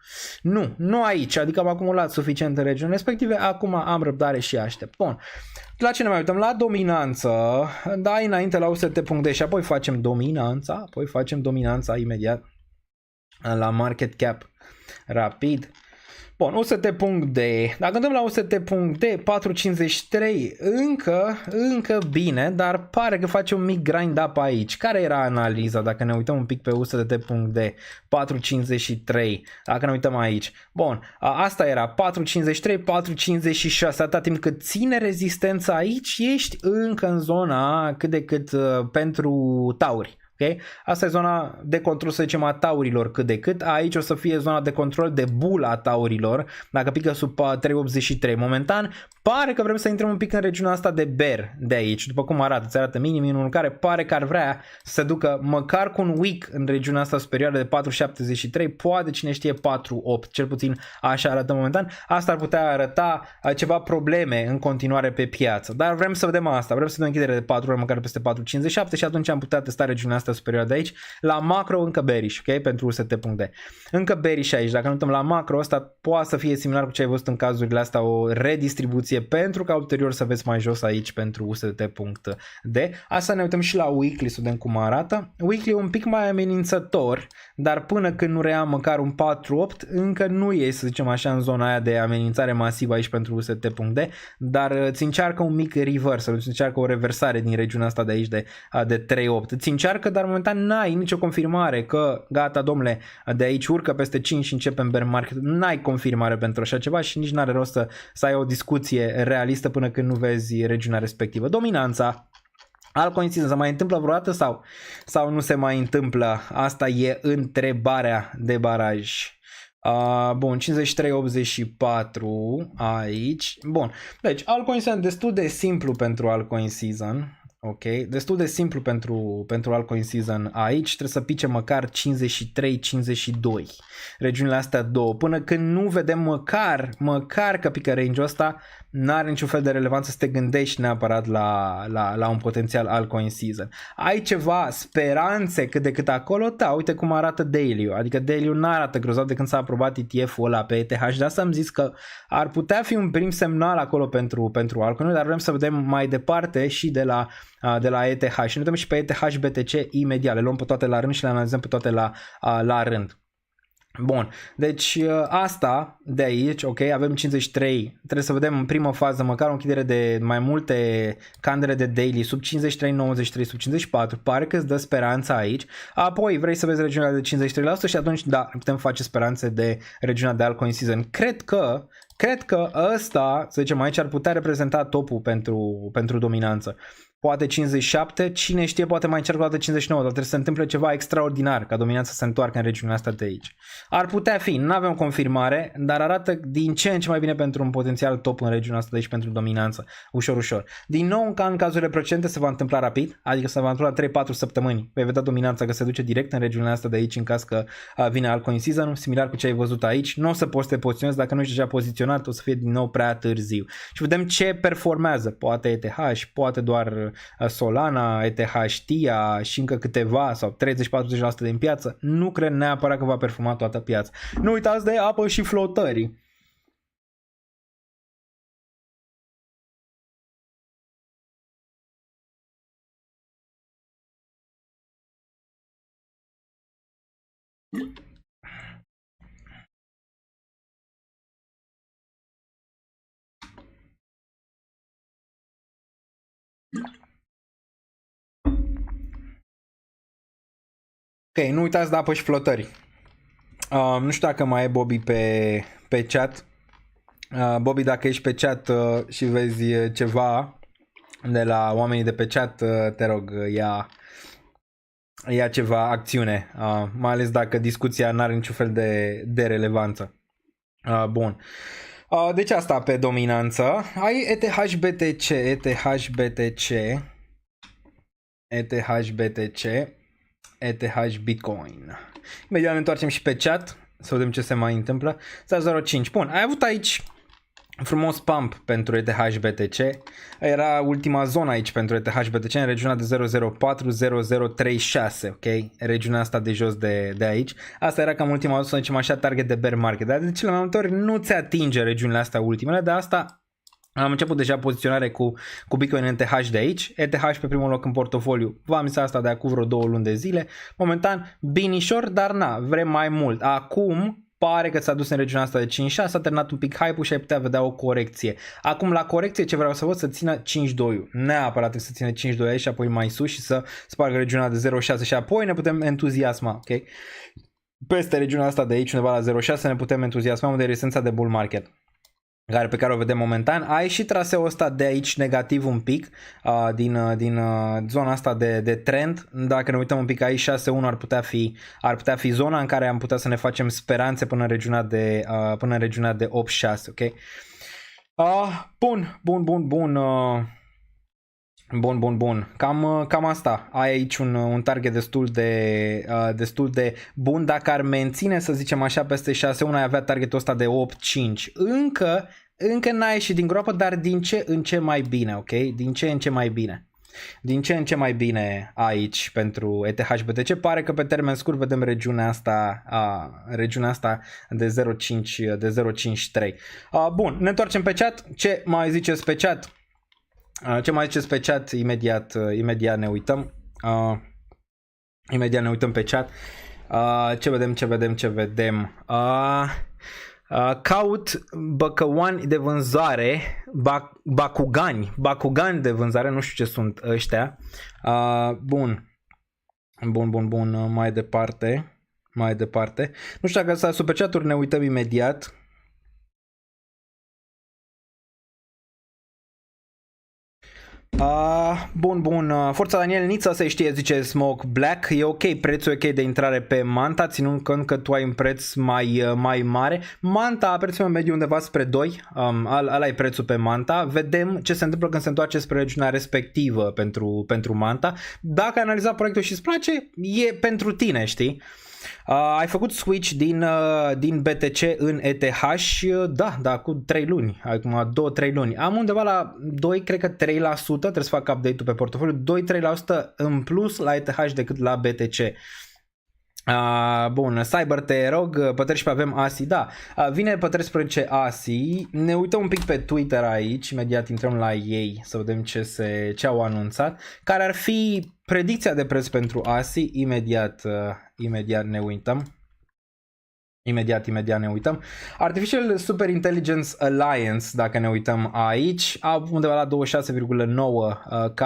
Nu aici, adică am acumulat suficient în regiunile respective, acum am răbdare și aștept. Bun. La ce ne mai uităm? La dominanță, da, înainte la UST.D și apoi facem dominanța imediat la market cap rapid. Bun, UST.D, dacă dăm la UST.D 453, încă bine, dar pare că face un mic grind up aici. Care era analiza dacă ne uităm un pic pe UST.D 453, dacă ne uităm aici? Bun, asta era 453, 456, atâta timp cât ține rezistența aici, ești încă în zona cât de cât pentru tauri. Okay? Asta e zona de control, să zicem, a taurilor cât de cât. Aici o să fie zona de control de bull a taurilor, dacă pică sub 383. Momentan pare că vrem să intrăm un pic în regiunea asta de bear de aici, după cum arată, îți arată minimul care pare că ar vrea să se ducă măcar cu un week în regiunea asta superioară de 473, poate cine știe 48, cel puțin așa arată momentan. Asta ar putea arăta ceva probleme în continuare pe piață, dar vrem să vedem asta, vrem să dăm închidere de 4 ori măcar peste 457 și atunci am putea testa regiunea asta superioară de aici. La macro încă bearish, ok? Pentru UST.D. Încă bearish aici, dacă nu uităm la macro, asta poate să fie similar cu ce ai văzut în cazurile astea, o redistribuție pentru ca ulterior să vezi mai jos aici pentru UST.D. Asta ne uităm și la weekly să vedem cum arată. Weekly e un pic mai amenințător, dar până când nu rea măcar un 4-8, încă nu e, să zicem așa, în zona aia de amenințare masivă aici pentru UST.D, dar îți încearcă un mic reversal, îți încearcă o reversare din regiunea asta de aici de 3-8. Îți încearcă, dar momentan n-ai nicio confirmare că gata, domnule, de aici urcă peste 5 și începem bear market. N-ai confirmare pentru așa ceva și nici n-are rost să ai o discuție realistă până când nu vezi regiunea respectivă. Dominanța altcoin se mai întâmplă vreodată sau nu se mai întâmplă? Asta e întrebarea de baraj. Bun, 5384 aici. Bun, deci altcoin season destul de simplu pentru altcoin season. Ok, destul de simplu pentru altcoin season aici, trebuie să pice măcar 53-52, regiunile astea două, până când nu vedem măcar că pică range-ul ăsta, n-are niciun fel de relevanță să te gândești neapărat la un potențial altcoin season. Ai ceva speranțe cât de cât acolo, da, uite cum arată daily-ul, adică daily-ul n-arată grozav de când s-a aprobat ETF-ul ăla pe ETH, de asta am zis că ar putea fi un prim semnal acolo pentru altcoin, dar vrem să vedem mai departe și de la ETH și ne uităm și pe ETH BTC imediat, le luăm pe toate la rând și le analizăm pe toate la rând. Bun, deci asta de aici, ok, avem 53, trebuie să vedem în primă fază măcar o închidere de mai multe candele de daily sub 53, 93, sub 54, pare că îți dă speranța aici, apoi vrei să vezi regiunea de 53% și atunci da, putem face speranțe de regiunea de altcoin season. Cred că ăsta, să zicem aici, ar putea reprezenta topul pentru dominanță. Poate 57, cine știe, poate mai încearcă o dată 59, dar trebuie să se întâmple ceva extraordinar ca dominanța să se întoarcă în regiunea asta de aici. Ar putea fi, nu avem confirmare, dar arată din ce în ce mai bine pentru un potențial top în regiunea asta de aici pentru dominanță, ușor. Din nou, ca în cazurile precedente, se va întâmpla rapid, adică se va întâmpla 3-4 săptămâni. Vei vedea dominanța că se duce direct în regiunea asta de aici în caz că vine altcoin season, similar cu ce ai văzut aici. Nu o să poți să te poziționezi, dacă nu ești deja poziționat, o să fie din nou prea târziu. Și vedem ce performează, poate ETH, poate doar Solana, ETH, TIA și încă câteva sau 30-40% din piață, nu cred neapărat că va performa toată piața. Nu uitați de apă și flotării. Ok, nu uitați de apă și flotări. Nu știu dacă mai e Bobby pe chat. Bobby, dacă ești pe chat și vezi ceva de la oamenii de pe chat, te rog, ia ceva acțiune. Mai ales dacă discuția nu are niciun fel de relevanță. Bun. Deci asta pe dominanță. Ai ETH BTC, ETH Bitcoin. Imediat ne întoarcem și pe chat să vedem ce se mai întâmplă. 0.5. Bun, ai avut aici frumos pump pentru ETH BTC. Era ultima zonă aici pentru ETH BTC în regiunea de 0.04-0.036, ok? Regiunea asta de jos de aici. Asta era cam ultima zonă, să zicem așa, target de bear market. Dar de cele mai multe ori nu ți atinge regiunile astea ultimele, de asta am început deja poziționare cu Bitcoin în ETH de aici, ETH pe primul loc în portofoliu, v-am zis asta de acum vreo 2 luni de zile, momentan binișor, dar na, vrem mai mult. Acum pare că s-a dus în regiunea asta de 5-6, s-a terminat un pic hype-ul și ai putea vedea o corecție. Acum la corecție ce vreau să văd, să țină 5-2, neapărat trebuie să țină 5-2 aici și apoi mai sus și să spargă regiunea de 0.6 și apoi ne putem entuziasma, ok? Peste regiunea asta de aici, undeva la 0.6, ne putem entuziasma unde e rezistența de bull market pe care o vedem momentan. Ai și traseul ăsta de aici negativ un pic din zona asta de trend. Dacă ne uităm un pic aici, 6.1 ar putea fi zona în care am putea să ne facem speranțe până în regiunea de 8.6, ok? Bun. Cam asta. Ai aici un target destul de bun. Dacă ar menține, să zicem așa, peste 6.1, ai avea targetul ăsta de 8.5. Încă n-ai ieșit din groapă, dar din ce în ce mai bine, ok? Din ce în ce mai bine aici pentru ETH BTC. Pare că pe termen scurt vedem regiunea asta de 0.5-3. Bun, ne întoarcem pe chat. Ce mai ziceți pe chat? Imediat ne uităm. Imediat ne uităm pe chat. Ce vedem? Caut băcăuani de vânzare, bacugani de vânzare, nu știu ce sunt ăștia. Bun, mai departe. Nu știu dacă s-a super chat-uri, ne uităm imediat. Bun. Forța Daniel Nița se știe, zice Smoke Black. E ok, prețul e ok de intrare pe Manta, ținând cont că tu ai un preț mai mare. Manta, prețul mediu undeva spre 2. Ăla e prețul pe Manta. Vedem ce se întâmplă când se întoarce spre regiunea respectivă pentru Manta. Dacă ai analizat proiectul și îți place, e pentru tine, știi? Ai făcut switch din BTC în ETH, da, cu 3 luni, acum 2-3 luni. Am undeva la 2, cred că 3%, trebuie să fac update-ul pe portofoliu, 2-3% în plus la ETH decât la BTC. Bun, Cyber, te rog, pe 13 avem ASI, da, vine pe 13 ASI, ne uităm un pic pe Twitter aici, imediat intrăm la ei să vedem ce au anunțat, care ar fi predicția de preț pentru ASI, imediat ne uităm. Imediat ne uităm. Artificial Super Intelligence Alliance, dacă ne uităm aici, au undeva la 26,9k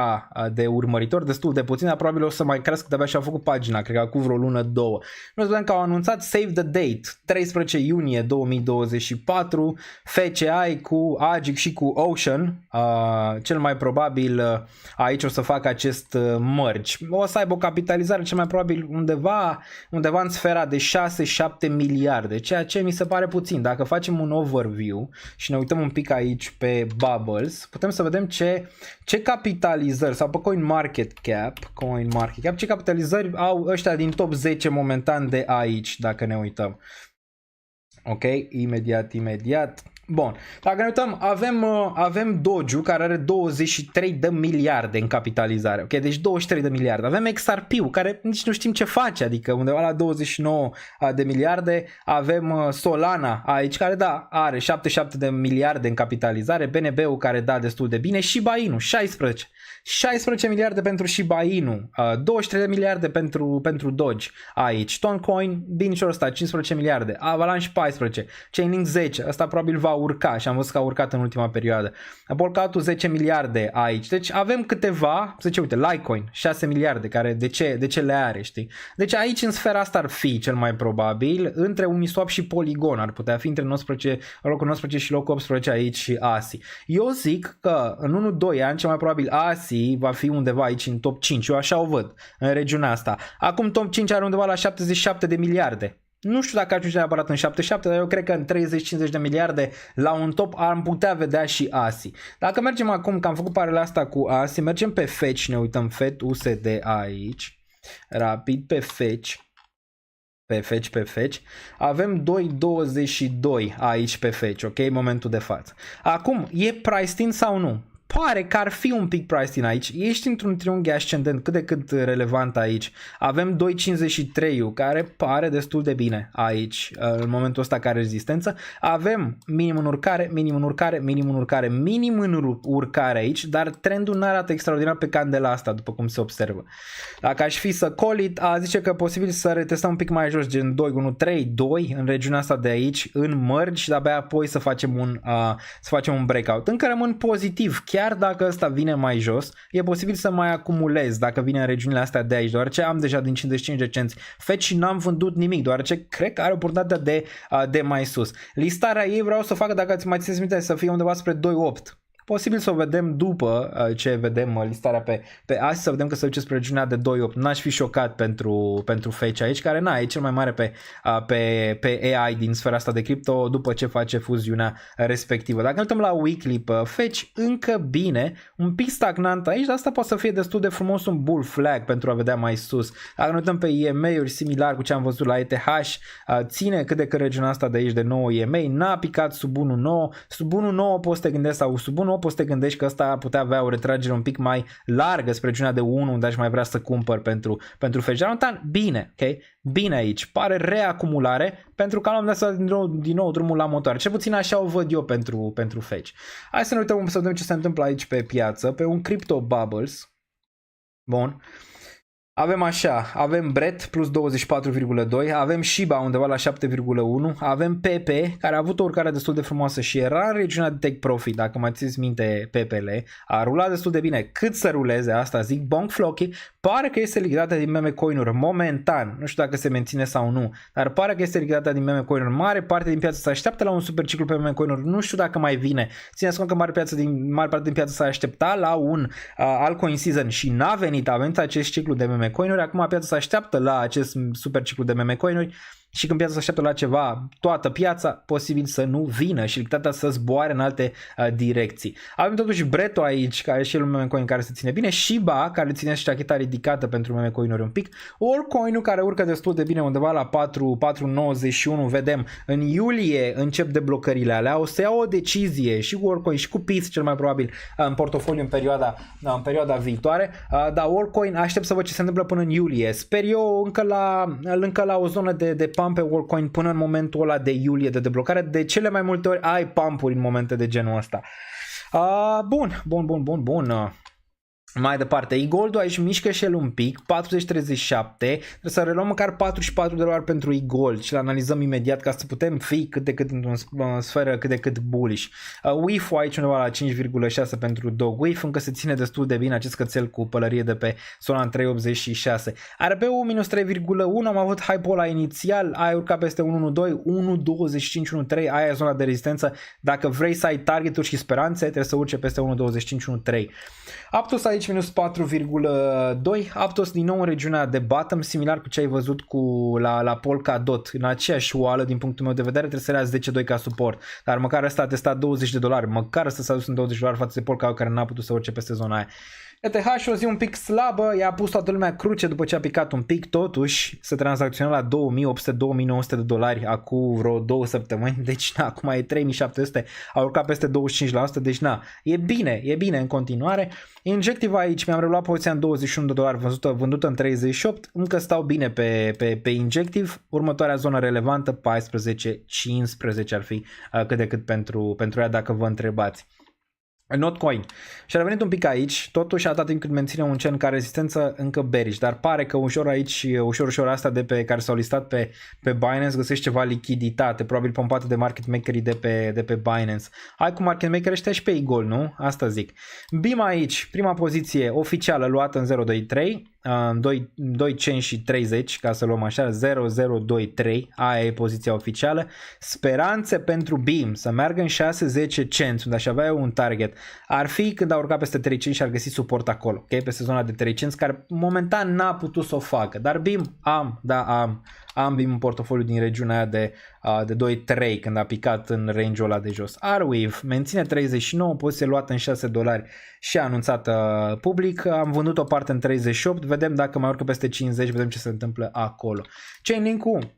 de urmăritori, destul de puțin, dar probabil o să mai crească, de-abia și-au făcut pagina, cred că cu vreo lună, două. Noi vedem că au anunțat Save the Date, 13 iunie 2024, FCI cu Agic și cu Ocean, cel mai probabil aici o să facă acest merge. O să aibă o capitalizare cel mai probabil undeva în sfera de 6-7 miliarde, ceea ce mi se pare puțin. Dacă facem un overview și ne uităm un pic aici pe Bubbles, putem să vedem ce capitalizări, sau pe CoinMarketCap, ce capitalizări au ăștia din top 10 momentan de aici, dacă ne uităm. Ok, imediat. Bun, dacă ne uităm, avem Doju care are 23 de miliarde în capitalizare, ok, deci 23 de miliarde. Avem XRP-ul care nici nu știm ce face, adică undeva la 29 de miliarde. Avem Solana aici care da, are 77 de miliarde în capitalizare, BNB-ul care da destul de bine, Shiba Inu 16 miliarde pentru Shiba Inu, 23 de miliarde pentru Doge aici, Toncoin Binance ăsta 15 miliarde, Avalanche 14, Chainlink 10, ăsta probabil va urca și am văzut că a urcat în ultima perioadă, Polkadot 10 miliarde aici, deci avem câteva, să zice, uite, Litecoin 6 miliarde, care de ce le are, știi? Deci aici în sfera asta ar fi cel mai probabil, între Uniswap și Polygon ar putea fi între locul 19 și locul 18 aici și ASI. Eu zic că în 1-2 ani cel mai probabil ASI va fi undeva aici în top 5, eu așa o văd în regiunea asta. Acum top 5 are undeva la 77 de miliarde. Nu știu dacă ajunge neapărat în 77, dar eu cred că în 30-50 de miliarde la un top am putea vedea și ASI. Dacă mergem acum, că am făcut paralel asta cu ASI, mergem pe Fetch, ne uităm FET USD aici, rapid pe Fetch. Pe Fetch. Avem 2.22 aici pe Fetch, ok, momentul de față. Acum, e priced in sau nu? Pare că ar fi un pic priced in aici. Ești într-un triunghi ascendent cât de cât relevant aici. Avem 2.53 care pare destul de bine aici în momentul ăsta ca rezistență. Avem minim în urcare, minim în urcare aici, dar trendul nu arată extraordinar pe candela asta, după cum se observă. Dacă aș fi să call it, zice că posibil să retestăm un pic mai jos, gen 2 în regiunea asta de aici, în merge și de-abia apoi să facem un breakout. Încă rămân pozitiv, chiar dacă ăsta vine mai jos, e posibil să mai acumulez dacă vine în regiunile astea de aici, deoarece am deja din 55 de cenți Fetch și n-am vândut nimic, deoarece cred că are oportunitatea de mai sus. Listarea ei vreau să facă, dacă îți mai țineți minte, să fie undeva spre 2.8. Posibil să o vedem după ce vedem listarea pe ASI, să vedem că se duce spre regiunea de 2.8. N-aș fi șocat pentru Fetch aici, care e cel mai mare pe AI din sfera asta de cripto după ce face fuziunea respectivă. Dacă ne uităm la weekly pe Fetch, încă bine, un pic stagnant aici, dar asta poate să fie destul de frumos un bull flag pentru a vedea mai sus. Dacă ne uităm pe EMA-uri, similar cu ce am văzut la ETH, ține cât de cât regiunea asta de aici de 9 EMA, n-a picat sub 1.9, sub 1.9 poți să te gândești, sau sub 1.9 poți să te gândești că ăsta putea avea o retragere un pic mai largă spre regiunea de 1, unde aș mai vrea să cumpăr pentru Fetch. Dar bine, ok? Bine aici. Pare reacumulare pentru că am dat din nou drumul la motoare. Cel puțin așa o văd eu pentru Fetch. Hai să ne uităm să vedem ce se întâmplă aici pe piață, pe un Crypto Bubbles. Bun. Avem așa, avem Brett plus 24,2, avem Shiba undeva la 7,1, avem Pepe care a avut o urcare destul de frumoasă și era în regiunea de take profit, dacă mai țineți minte Pepele, a rulat destul de bine cât să ruleze, asta zic. Bonk Flocky pare că este lichidată din meme coin-uri momentan, nu știu dacă se menține sau nu, dar pare că este lichidată din meme coin-uri, mare parte din piață se așteaptă la un super ciclu pe meme coin-uri, nu știu dacă mai vine, țineți cont că mare parte din piață se aștepta la un altcoin season și n-a venit, a venit acest ciclu de meme coin-uri, acum piața se așteaptă la acest super ciclu de meme coin-uri și când piața se așteaptă la ceva, toată piața, posibil să nu vină și lichiditatea să zboare în alte direcții. Avem totuși Breto aici, care e și el un meme coin care se ține bine, Shiba, care ține și tacheta ridicată pentru meme coin-uri un pic, Allcoin-ul care urcă destul de bine undeva la 4,91, vedem, în iulie încep deblocările alea, o să iau o decizie și cu Allcoin și cu Peace cel mai probabil în portofoliu în perioada viitoare, dar Allcoin aștept să văd ce se întâmplă până în iulie, sper eu încă la o zonă de pump pe Allcoin până în momentul ăla de iulie de deblocare. De cele mai multe ori ai pump-uri în momente de genul ăsta. Bun. Mai departe, e-gold-ul aici mișcă și el un pic, 40-37, trebuie să reluăm măcar $44 pentru e-gold și l-analizăm imediat ca să putem fi cât de cât într-o sferă cât de cât bullish. WIF-ul aici undeva la 5,6 pentru Dog WIF, încă se ține destul de bine acest cățel cu pălărie de pe zona în 3,86. RB-ul minus 3,1, am avut hype-ul ăla inițial, ai urcat peste 1,12, 1,25, 1,3, aia e zona de rezistență, dacă vrei să ai targeturi și speranțe, trebuie să urce peste 1,25, 1,3. Aptos aici minus 4,2, Aptos din nou în regiunea de bottom, similar cu ce ai văzut la Polkadot, în aceeași oală din punctul meu de vedere, trebuie să le 10,2 ca suport, dar măcar ăsta a testat $20, măcar ăsta s-a dus în $20 față de Polkadot care n-a putut să urce peste zona aia. ETH o zi un pic slabă, i-a pus toată lumea cruce după ce a picat un pic, totuși se tranzacționa la $2.800-2.900 acum vreo 2 săptămâni, deci na, acum e 3.700, a urcat peste 25%, deci na, e bine în continuare. Injective aici, mi-am reluat poziția în $21, vândută în 38, încă stau bine pe Injective, următoarea zonă relevantă 14-15 ar fi cât de cât pentru ea dacă vă întrebați. Notcoin. Și a revenit un pic aici, totuși atât timp cât menține un cen ca rezistență încă bearish, dar pare că ușor aici, ușor asta de pe care s-au listat pe Binance găsești ceva lichiditate, probabil pompată de market makerii de pe Binance. Hai cu market maker ăștia și pe e-gold, nu? Asta zic. BIM aici, prima poziție oficială luată în 023, 2 cenți și 30, ca să luăm așa, 0023, aia e poziția oficială. Speranțe pentru BIM să meargă în 6-10 cenți, unde aș avea un target, ar fi când a urcat peste 3 cenți și ar găsi suport acolo, ok? Peste zona de 3 cenți, care momentan n-a putut să o facă, dar BIM am BIM în portofoliu din regiunea aia de 2-3 când a picat în range-ul ăla de jos. Arweave menține 39, poziție luată în $6 și anunțată public, am vândut o parte în 38, vedem dacă mai urcă peste 50, vedem ce se întâmplă acolo. Chainlink-ul,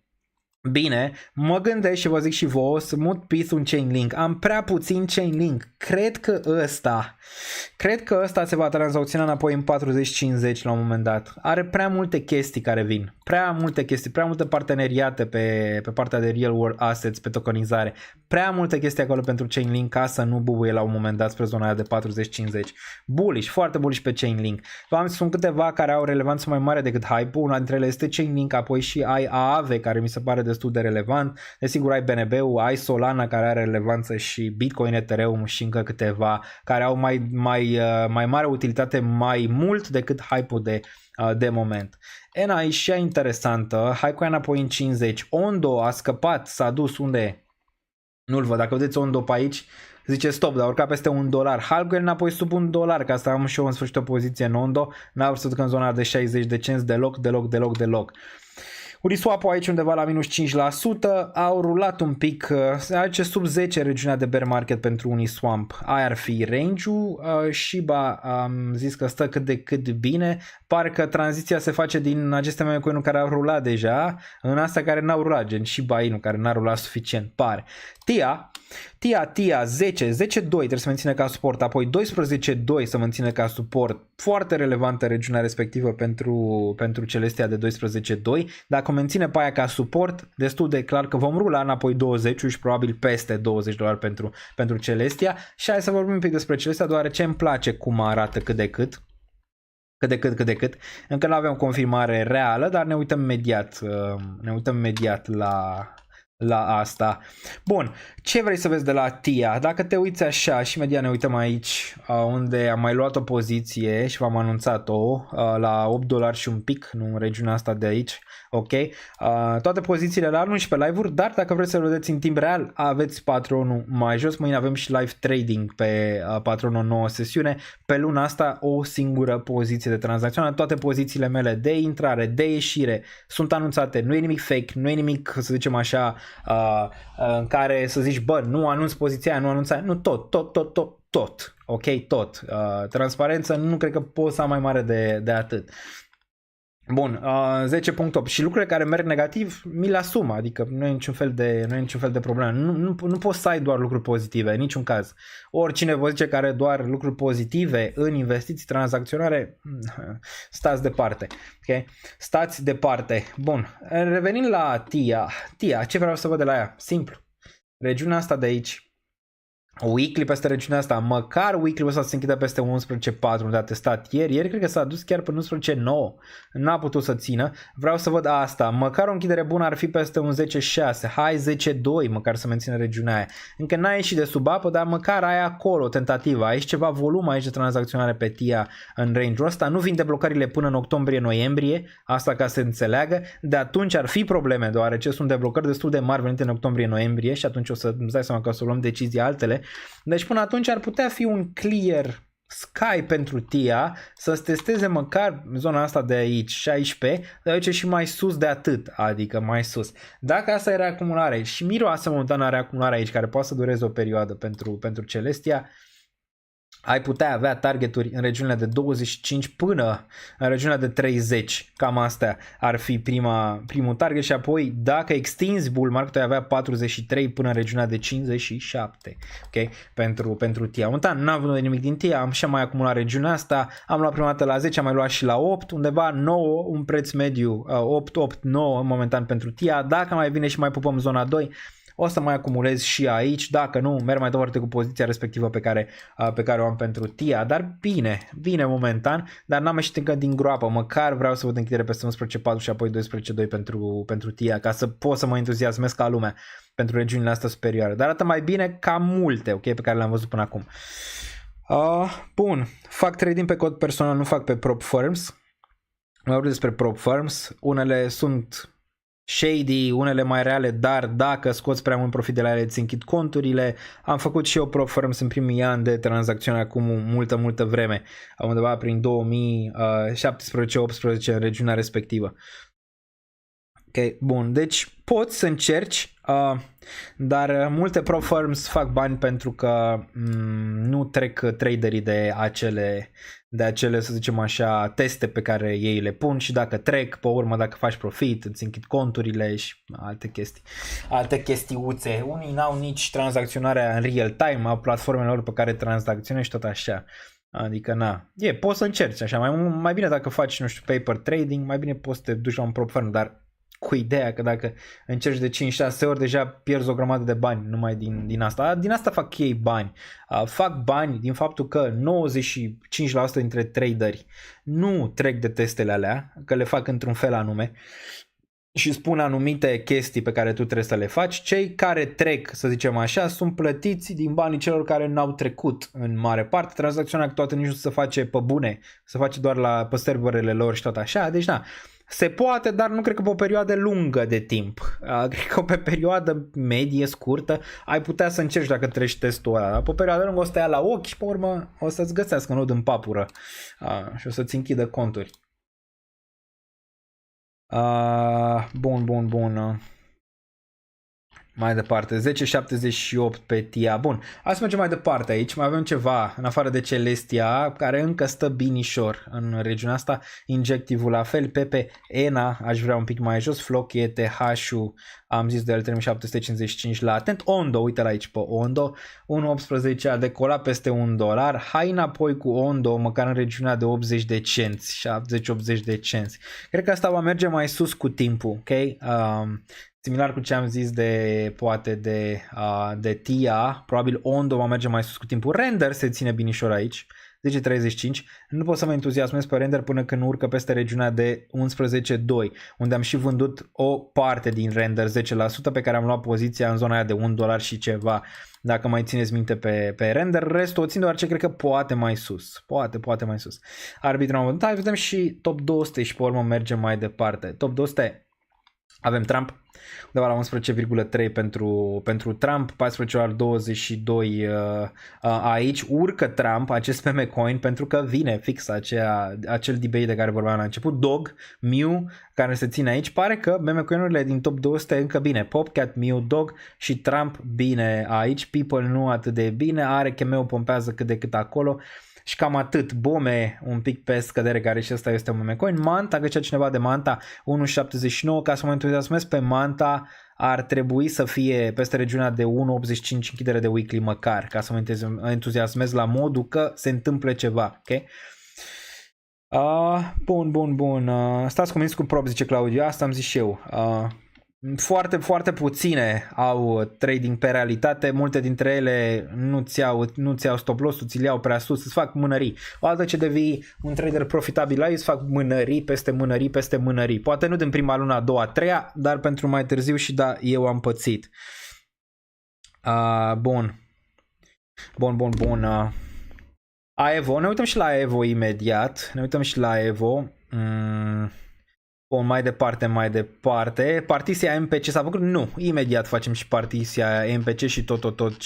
bine, mă gândesc și vă zic și vouă să mut Peace un Chainlink, am prea puțin Chainlink, cred că ăsta se va tranzacționa înapoi în 40-50 la un moment dat, are prea multe chestii care vin, prea multe parteneriate pe partea de real world assets, pe tokenizare, prea multe chestii acolo pentru Chainlink ca să nu bubuie la un moment dat spre zona aia de 40-50. Bullish, foarte bullish pe Chainlink. V-am zis, sunt câteva care au relevanță mai mare decât hype-ul, una dintre ele este Chainlink, apoi și ai Aave care mi se pare destul de relevant, desigur ai BNB-ul, ai Solana care are relevanță și Bitcoin, Ethereum și încă câteva care au mai mare utilitate mai mult decât hype-ul de moment. ENA e și ea interesantă, hai cu ea înapoi în 50, Ondo a scăpat, s-a dus unde? Nu-l văd, dacă vedeți Ondo pe aici, zice stop, dar urca peste $1. Halguel înapoi sub $1, ca să am și eu în sfârșit o poziție în Ondo, n-a vrut să duc în zona de 60 de cenți deloc. Uniswap-ul aici undeva la minus 5%, au rulat un pic, aici sub 10 regiunea de bear market pentru Uniswap, aia ar fi range-ul, Shiba am zis că stă cât de cât bine, pare că tranziția se face din aceste meme coin-uri care au rulat deja în astea care n-au rulat, gen Shiba Inu care n-a rulat suficient, pare. TIA 10, 10.2 trebuie să menține ca suport, apoi 12.2 să menține ca suport, foarte relevantă regiunea respectivă pentru Celestia de 12.2, dacă menține pe aia ca suport, destul de clar că vom rula înapoi 20 și probabil peste $20 pentru Celestia și hai să vorbim un pic despre Celestia, deoarece îmi place cum arată cât de cât. cât de cât. Încă nu avem confirmare reală, dar ne uităm imediat la asta. Bun, ce vrei să vezi de la TIA? Dacă te uiți așa și imediat ne uităm aici unde am mai luat o poziție și v-am anunțat-o la $8 și un pic, nu în regiunea asta de aici, ok? Toate pozițiile la 11 live-uri, dar dacă vreți să vedeți în timp real, aveți Patreonul mai jos. Mâine avem și live trading pe Patreon, o nouă sesiune. Pe luna asta o singură poziție de tranzacționare. Toate pozițiile mele de intrare, de ieșire sunt anunțate. Nu e nimic fake, nu e nimic, să zicem așa, în care să zici, bă, nu anunț poziția aia, nu anunț aia. Nu, tot, ok, tot. Transparență, nu cred că pot să am mai mare de atât. Bun, 10.8 și lucrurile care merg negativ mi le asum, adică nu e niciun fel de problemă. Nu poți să ai doar lucruri pozitive, în niciun caz. Oricine vă zice că are doar lucruri pozitive în investiții, tranzacționare, stați departe. Okay? Stați departe. Bun, revenind la TIA, ce vreau să văd de la ea? Simplu. Regiunea asta de aici, weekly peste regiunea asta, măcar weekly-ul ăsta se închide peste 11.4 unde a testat ieri. Ieri cred că s-a dus chiar până 11.9. N-a putut să țină. Vreau să văd asta. Măcar o închidere bună ar fi peste un 10.6. Hai 10.2 măcar să mențină regiunea aia. Încă n-a ieșit de sub apă, dar măcar ai acolo tentativă. Aici ceva volum aici de tranzacționare pe TIA în range-ul ăsta. Nu vin deblocările până în octombrie-noiembrie. Asta ca să înțeleagă. De atunci ar fi probleme, deoarece sunt deblocări destul de mari venite în octombrie-noiembrie și atunci o să îmi dai seama că o să luăm decizii altele. Deci până atunci ar putea fi un clear sky pentru TIA să-ți testeze măcar zona asta de aici 16, de aici și mai sus de atât, adică mai sus. Dacă asta e reacumulare și miroase momentan la reacumulare aici, care poate să dureze o perioadă pentru Celestia, ai putea avea targeturi în regiunile de 25 până în regiunea de 30. Cam astea ar fi primul target și apoi dacă extinzi bull market ai avea 43 până în regiunea de 57. Ok? Pentru TIA. Momentan n-am vândut nimic din TIA, am și mai acumulat regiunea asta, am luat prima dată la 10, am mai luat și la 8, undeva 9, un preț mediu 8, 9 momentan pentru TIA. Dacă mai vine și mai pupăm zona 2, o să mai acumulez și aici, dacă nu, merg mai departe cu poziția respectivă pe care o am pentru TIA, dar bine momentan, dar n-am ieșit încă din groapă, măcar vreau să văd închidere peste 11.4 și apoi 12.2 pentru TIA, ca să pot să mă entuziasmez ca lumea pentru regiunile astea superioare, dar arată mai bine ca multe, ok, pe care le-am văzut până acum. Bun, fac trading pe cod personal, nu fac pe prop firms, mai vorbesc despre prop firms, unele sunt shady, unele mai reale, dar dacă scoți prea mult profit de la ele, îți închid conturile. Am făcut și eu prop firms în primii ani de tranzacțiune acum multă vreme, undeva prin 2017-18 în regiunea respectivă. Ok, bun, deci poți să încerci, dar multe prop firms fac bani pentru că nu trec traderii de acele, să zicem așa, teste pe care ei le pun și dacă trec, pe urmă, dacă faci profit, îți închid conturile și alte chestiuțe. Unii n-au nici tranzacționarea în real time, au platformele lor pe care tranzacționezi și tot așa. Adică, poți să încerci așa, mai bine dacă faci, nu știu, paper trading, mai bine poți să te duci la un prop firm, dar cu ideea că dacă încerci de 5-6 ori deja pierzi o grămadă de bani numai din asta. Din asta fac ei bani. Fac bani din faptul că 95% dintre traderi nu trec de testele alea, că le fac într-un fel anume și spun anumite chestii pe care tu trebuie să le faci. Cei care trec, să zicem așa, sunt plătiți din banii celor care n-au trecut în mare parte. Tranzacțiunea toată nici nu se face pe bune, se face doar pe serverele lor și tot așa. Deci se poate, dar nu cred că pe o perioadă lungă de timp. Cred că pe perioadă medie, scurtă, ai putea să încerci dacă treci testul ăla. Dar pe o perioadă lungă o să te ia la ochi și pe urmă o să-ți găsească nod în papură și o să-ți închidă conturi. Bun. Mai departe, 10.78 pe TIA. Bun, hai să mergem mai departe aici. Mai avem ceva, în afară de Celestia, care încă stă binișor în regiunea asta. Injectivul la fel, Pepe, ENA, aș vrea un pic mai jos, Floc, ETH-ul, am zis de el 3755 la atent. Ondo, uite-l aici pe Ondo, 1.18 a decolat peste $1. Hai înapoi cu Ondo, măcar în regiunea de 80 de cenți, 70-80 de cenți. Cred că asta va merge mai sus cu timpul, ok? Similar cu ce am zis de TIA, probabil Ondo va merge mai sus cu timpul. Render se ține binișor aici. 10.35, nu pot să mă entuziasmez pe render până când urcă peste regiunea de 11.2, unde am și vândut o parte din render 10% pe care am luat poziția în zona aia de $1 și ceva, dacă mai țineți minte pe render. Restul o țin deoarece cred că poate mai sus. Poate mai sus. Arbitru am văzut. Hai, vedem și top 200 și pe urmă mergem mai departe. Top 200 avem Trump, undeva la 11,3 pentru Trump, 14,22 aici. Urcă Trump, acest meme coin, pentru că vine fix acel debate de care vorbeam la început. Dog, Mew, care se ține aici. Pare că meme coinurile din top 200 încă bine. Popcat, Mew, Dog și Trump bine aici. People nu atât de bine. Are Chemeo, pompează cât de cât acolo. Și cam atât. Bome un pic pe scădere, care și ăsta este un meme coin. Manta, găsea cineva de Manta 1,79. Ca să mă entuziasmez pe Manta ar trebui să fie peste regiunea de 1,85 închidere de weekly măcar, ca să mă entuziasmez la modul că se întâmplă ceva. Ok? Bun. Stați convins cu prop, zice Claudiu. Asta am zis și eu. Foarte puține au trading pe realitate, multe dintre ele nu ți-au stop loss-ul, ți-l iau prea sus, îți fac mânării. O altă ce devii un trader profitabil aici, îți fac mânării peste mânării. Poate nu din prima lună, a doua, a treia, dar pentru mai târziu și da, eu am pățit. Bun. Aevo, ne uităm și la Aevo imediat. Bun, mai departe. Partiția MPC s-a făcut? Nu. Imediat facem și partiția MPC și tot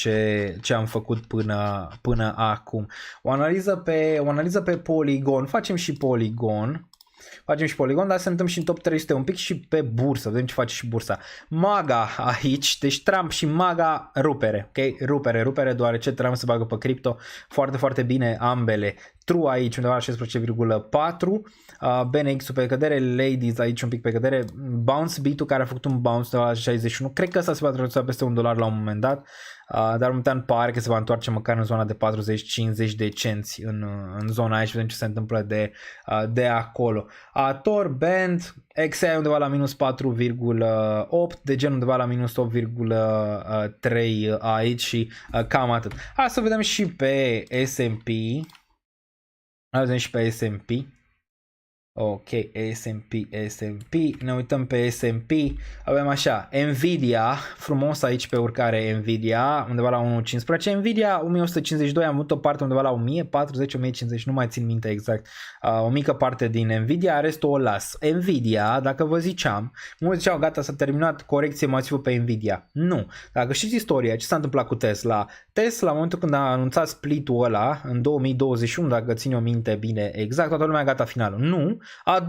ce am făcut până acum. O analiză pe Polygon. Facem și Polygon, dar să întâmplă și în top 300 un pic și pe bursă. Vedem ce face și bursa. Maga aici, deci Trump și Maga rupere, ok? Rupere, deoarece Trump se bagă pe cripto foarte bine ambele. True aici undeva la 16,4, BNX-ul pe cădere, Ladies aici un pic pe cădere, Bounce Beat-ul care a făcut un bounce la 61, cred că asta se va traduce peste $1 la un moment dat, dar momentan pare că se va întoarce măcar în zona de 40-50 de cenți în zona aia și vedem ce se întâmplă de acolo. Tor, Band, XI undeva la minus 4,8, de gen undeva la minus 8,3 aici și cam atât. Hai să vedem și pe S&P. Ok, S&P. Ne uităm pe S&P. Avem așa, Nvidia, frumos aici pe urcare Nvidia, undeva la 1.15. Nvidia 1152, am avut o parte undeva la 1040, nu mai țin minte exact. O mică parte din Nvidia, restul o las. Nvidia, dacă vă ziceam, mulți ziceau gata, s-a terminat corecție masivă pe Nvidia. Nu. Dacă știți istoria, ce s-a întâmplat cu Tesla? Tesla, în momentul când a anunțat split-ul ăla, în 2021, dacă țin o minte bine exact, toată lumea gata finalul. Nu. A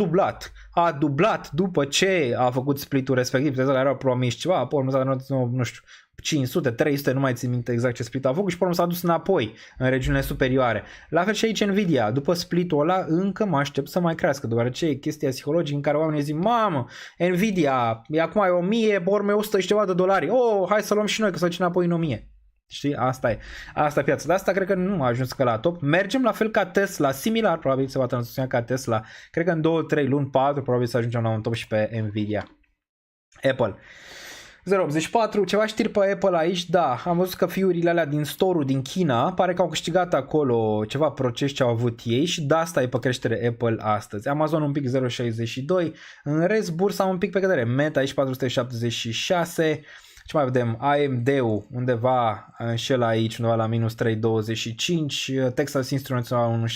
dublat după ce a făcut split-ul respectiv. Tesla era promis ceva, apoi nu știu, 500, 300, nu mai țin minte exact ce split a făcut și s-a dus înapoi în regiunile superioare. La fel și aici Nvidia, după split-ul ăla încă mă aștept să mai crească, deoarece e chestia psihologică în care oamenii zic, mamă, Nvidia, acum e 1000, borme 100 și ceva de dolari, hai să luăm și noi că să duce înapoi în 1000. Știi? Asta e piața. De asta cred că nu a ajuns că la top. Mergem la fel ca Tesla, similar, probabil se va tranzacționa ca Tesla. Cred că în 2-3 luni, 4, probabil să ajungem la un top și pe Nvidia. Apple 0,84, ceva știri pe Apple aici, da, am văzut că fiurile alea din store-ul din China, pare că au câștigat acolo ceva proces ce au avut ei și de asta e pe creștere Apple astăzi. Amazon un pic 0,62, în rest bursa un pic pe cădere, Meta aici 476, ce mai vedem? AMD-ul undeva și el aici, undeva la minus 3,25, Texas Instruments la 1,79,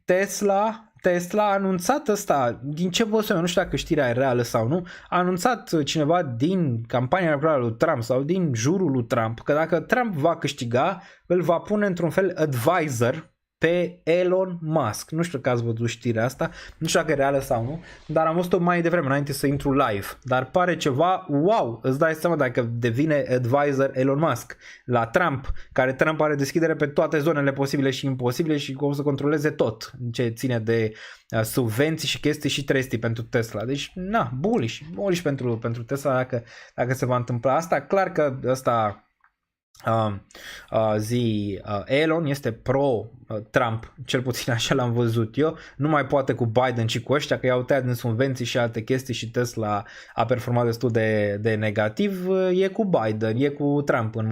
Tesla a anunțat ăsta, din ce vă spun, nu știu dacă știrea e reală sau nu, a anunțat cineva din campania electorală lui Trump sau din jurul lui Trump că dacă Trump va câștiga, îl va pune într-un fel advisor pe Elon Musk. Nu știu că ați văzut știrea asta, nu știu dacă e reală sau nu, dar am văzut-o mai devreme înainte să intru live. Dar pare ceva, wow, îți dai seama dacă devine advisor Elon Musk la Trump, care Trump are deschidere pe toate zonele posibile și imposibile și o să controleze tot ce ține de subvenții și chestii și trestii pentru Tesla. Deci, bullish pentru Tesla dacă se va întâmpla asta. Clar că ăsta Elon este pro-Trump, cel puțin așa l-am văzut eu, nu mai poate cu Biden și cu ăștia, că i-au tăiat din subvenții și alte chestii și Tesla a performat destul de negativ, e cu Biden, e cu Trump în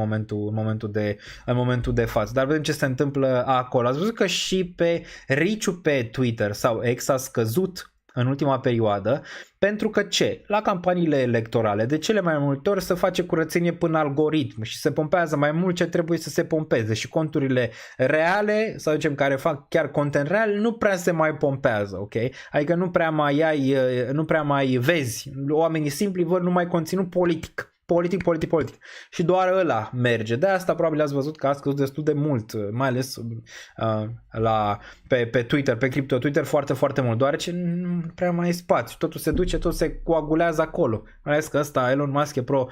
momentul de față. Dar vedem ce se întâmplă acolo. Ați văzut că și pe reach-ul pe Twitter sau X a scăzut în ultima perioadă, pentru că ce? La campaniile electorale, de cele mai multe ori se face curățenie până algoritm și se pompează mai mult ce trebuie să se pompeze și conturile reale, să zicem care fac chiar content real, nu prea se mai pompează, ok? Adică nu prea mai vezi, oamenii simpli văd numai conținut politic. Politic. Și doar ăla merge. De asta probabil ați văzut că a scăzut destul de mult, mai ales pe Twitter, pe crypto Twitter foarte mult, deoarece nu prea mai e spațiu. Totul se duce, tot se coagulează acolo. Mai ales că ăsta, Elon Musk e pro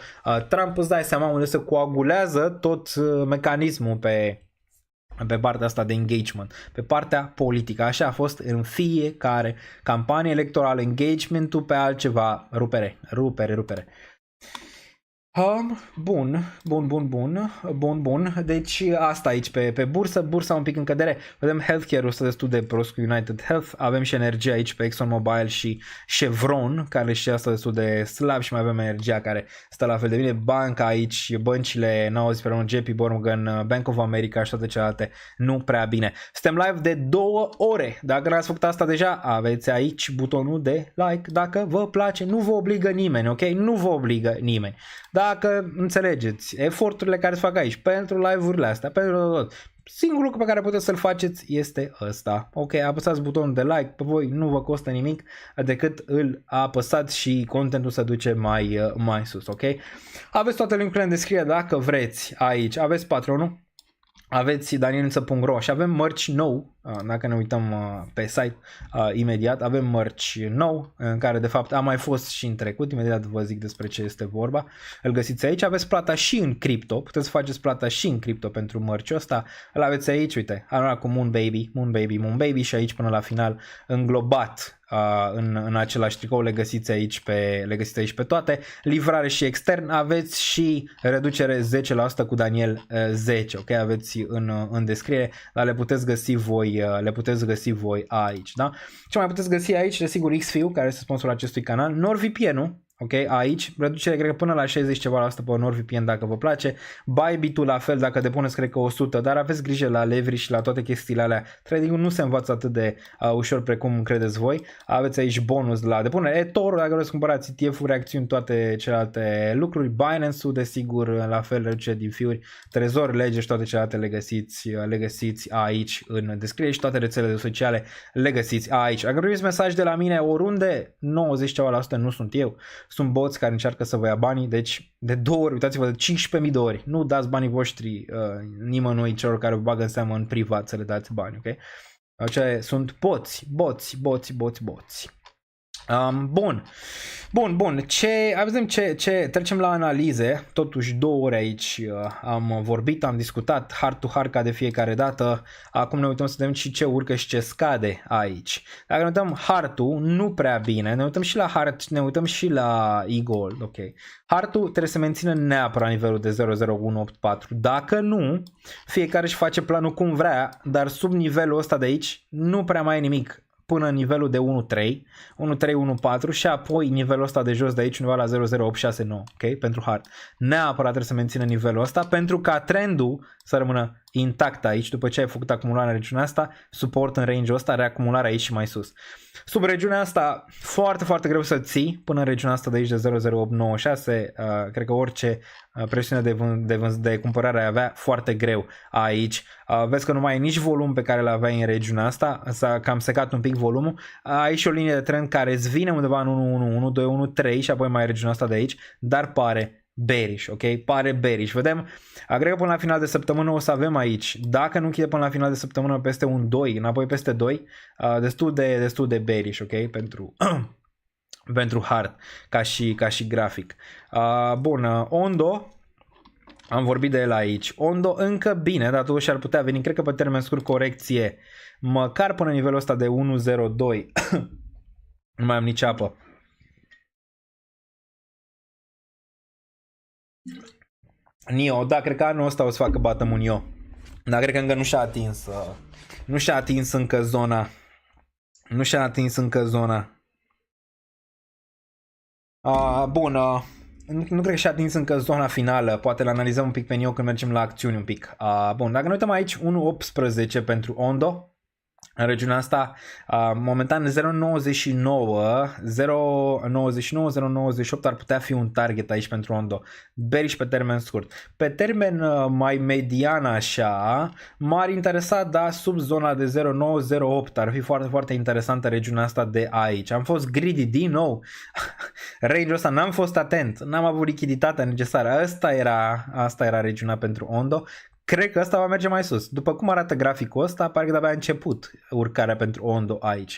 Trump, îți dai seama unde se coagulează tot mecanismul pe partea asta de engagement, pe partea politică. Așa a fost în fiecare campanie electorală, engagementul pe altceva, rupere. Bun. Deci asta aici pe bursa un pic în cădere. Vedem healthcare-ul ăsta destul de prost cu United Health. Avem și energia aici pe ExxonMobil și Chevron, care și asta destul de slab, și mai avem energia care stă la fel de bine. Banca aici, băncile n-au zis pe rămân, JP Morgan, Bank of America și toate celelalte nu prea bine. Suntem live de 2 ore. Dacă n-ați făcut asta deja, aveți aici butonul de like dacă vă place. Nu vă obligă nimeni, ok? Nu vă obligă nimeni. Dacă înțelegeți eforturile care se fac aici pentru live-urile astea, pentru tot, singurul lucru pe care puteți să-l faceți este ăsta. Ok, apăsați butonul de like, pe voi nu vă costă nimic decât îl apăsați și contentul se duce mai sus, ok? Aveți toate link-urile în descriere dacă vreți aici. Aveți Patreon-ul, aveți danielniță.ro și avem merch nou. Dacă ne uităm pe site imediat, avem merch nou în care de fapt a mai fost și în trecut, imediat vă zic despre ce este vorba. Îl găsiți aici, aveți plata și în cripto, puteți să faceți plata și în cripto pentru merch-ul ăsta. Îl aveți aici, uite, anul cu Moon Baby și aici până la final înglobat în același tricou, le găsiți aici pe toate. Livrare și extern, aveți și reducere 10% cu Daniel 10, ok? Aveți în descriere, dar le puteți găsi voi aici, da? Ce mai puteți găsi aici, desigur, Xfiu, care este sponsorul acestui canal, NordVPN-ul, ok, aici, reducere cred că până la 60 ceva la 100 pe NordVPN dacă vă place, Bybit-ul la fel, dacă depuneți cred că 100, dar aveți grijă la leverage și la toate chestiile alea, trading-ul nu se învață atât de ușor precum credeți voi, aveți aici bonus la depunere, eToro dacă vreți să cumpărați ETF-uri, acțiuni, toate celelalte lucruri, Binance-ul desigur, la fel, reducere din fiuri, Trezor, Ledger și toate celelalte le găsiți aici în descriere și toate rețelele sociale le găsiți aici. Dacă primiți mesaj de la mine oriunde, 90 ceva la 100 nu sunt eu, sunt boți care încearcă să vă ia banii, deci de 2 ori, uitați-vă, de 15.000 de ori, nu dați banii voștri nimănui celor care vă bagă în seamă în privat să le dați bani, ok? Aceia sunt boți. Bun. Trecem la analize. Totuși 2 ore aici am vorbit, am discutat hard to hard ca de fiecare dată. Acum ne uităm să vedem și ce urcă și ce scade aici. Dacă ne uităm hard-ul, nu prea bine. Ne uităm și la hard, ne uităm și la e-gold, ok. Hard-ul trebuie să mențină neapărat nivelul de 00184. Dacă nu, fiecare își face planul cum vrea, dar sub nivelul ăsta de aici nu prea mai e nimic. Până în nivelul de 1.3, 1.4 și apoi nivelul ăsta de jos de aici undeva la 0.0869, ok? Pentru hard. Neapărat trebuie să mențină nivelul ăsta pentru ca trendul să rămână intact aici după ce ai făcut acumularea în regiunea asta, suport în range-ul ăsta, reacumularea aici și mai sus. Sub regiunea asta foarte greu să ții până în regiunea asta de aici de 0.0896, cred că orice presiune de cumpărare ai avea foarte greu aici. Vezi că nu mai e nici volum pe care îl aveai în regiunea asta, s-a cam secat un pic volumul. Aici o linie de trend care îți vine undeva în 1.1, 1.2, 1.3 și apoi mai e regiunea asta de aici, dar pare bearish, ok? Pare bearish. Vedem, cred că până la final de săptămână o să avem aici, dacă nu închide până la final de săptămână peste un 2, înapoi peste 2, destul de bearish, ok? Pentru hard, ca și grafic. Bun, Ondo, am vorbit de el aici. Ondo încă bine, dar totuși ar putea veni, cred că pe termen scurt, corecție, măcar până nivelul ăsta de 1.02. Nu mai am nici apă. NIO, da, cred că anul ăsta o să facă bottom un NIO. Dar cred că încă nu și-a atins. Nu și-a atins încă zona. Nu și-a atins încă zona. Bun, nu cred că și-a atins încă zona finală. Poate l-analizăm un pic pe NIO când mergem la acțiuni un pic. Bun, dacă ne uităm aici, 1.18 pentru Ondo. În regiunea asta, momentan 0.99, 0.98 ar putea fi un target aici pentru Ondo. Bearish pe termen scurt. Pe termen mai median așa, m-ar interesa, da, sub zona de 0.908. Ar fi foarte, foarte interesantă regiunea asta de aici. Am fost greedy din nou. Range-ul ăsta n-am fost atent, n-am avut lichiditatea necesară. Asta era regiunea pentru Ondo. Cred că asta va merge mai sus. După cum arată graficul ăsta, pare că de-abia a început urcarea pentru Ondo aici.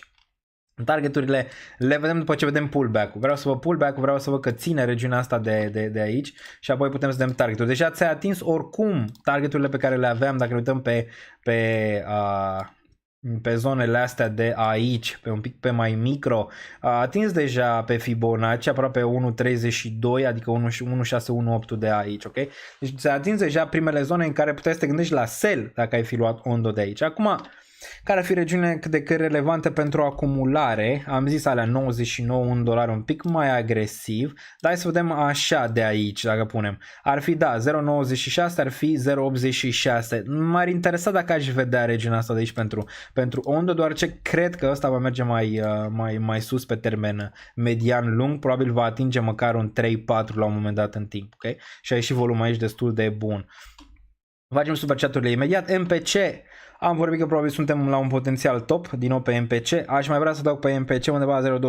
Targeturile le vedem după ce vedem pullback-ul. Vreau să văd pullback-ul, vreau să văd că ține regiunea asta de aici și apoi putem să vedem targetul. Deja ți-ai atins oricum targeturile pe care le aveam, dacă ne uităm pe zonele astea de aici, pe un pic pe mai micro, a atins deja pe Fibonacci aproape 1.32, adică 1.618 de aici, ok? Deci ți-a atins deja primele zone în care puteai să te gândești la sell dacă ai fi luat Ondo de aici. Acum, care ar fi regiunile cât de cât relevante pentru acumulare? Am zis alea 99, $1 un pic mai agresiv, dar hai să vedem așa de aici, dacă punem. Ar fi, da, 0.96, ar fi 0.86. M-ar interesa dacă aș vedea regiunea asta de aici pentru Ondo, deoarece cred că ăsta va merge mai sus pe termen median lung, probabil va atinge măcar un 3-4 la un moment dat în timp, ok? Și ai și volum aici destul de bun. Facem super chat-urile imediat. MPC, am vorbit că probabil suntem la un potențial top, din nou pe MPC. Aș mai vrea să dau pe MPC undeva la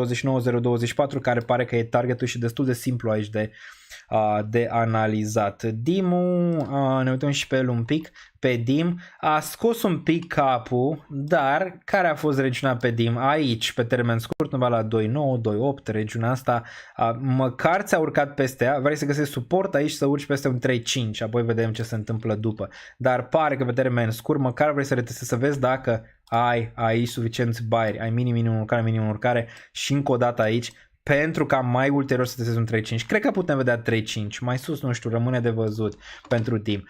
0.29-0.24, care pare că e targetul și destul de simplu aici de analizat. DIM-ul, ne uităm și pe el un pic. Pe DIM a scos un pic capul, dar care a fost regiunea pe DIM? Aici, pe termen scurt, undeva la 2.9, 2.8, regiunea asta, măcar ți-a urcat peste ea, vrei să găsești suport aici, să urci peste un 3.5, apoi vedem ce se întâmplă după. Dar pare că pe termen scurt, măcar vrei să retestezi să vezi dacă ai aici suficienți buyeri, ai minim urcare și încă o dată aici, pentru ca mai ulterior să testezi un 3.5. Cred că putem vedea 3.5, mai sus, nu știu, rămâne de văzut pentru DIM.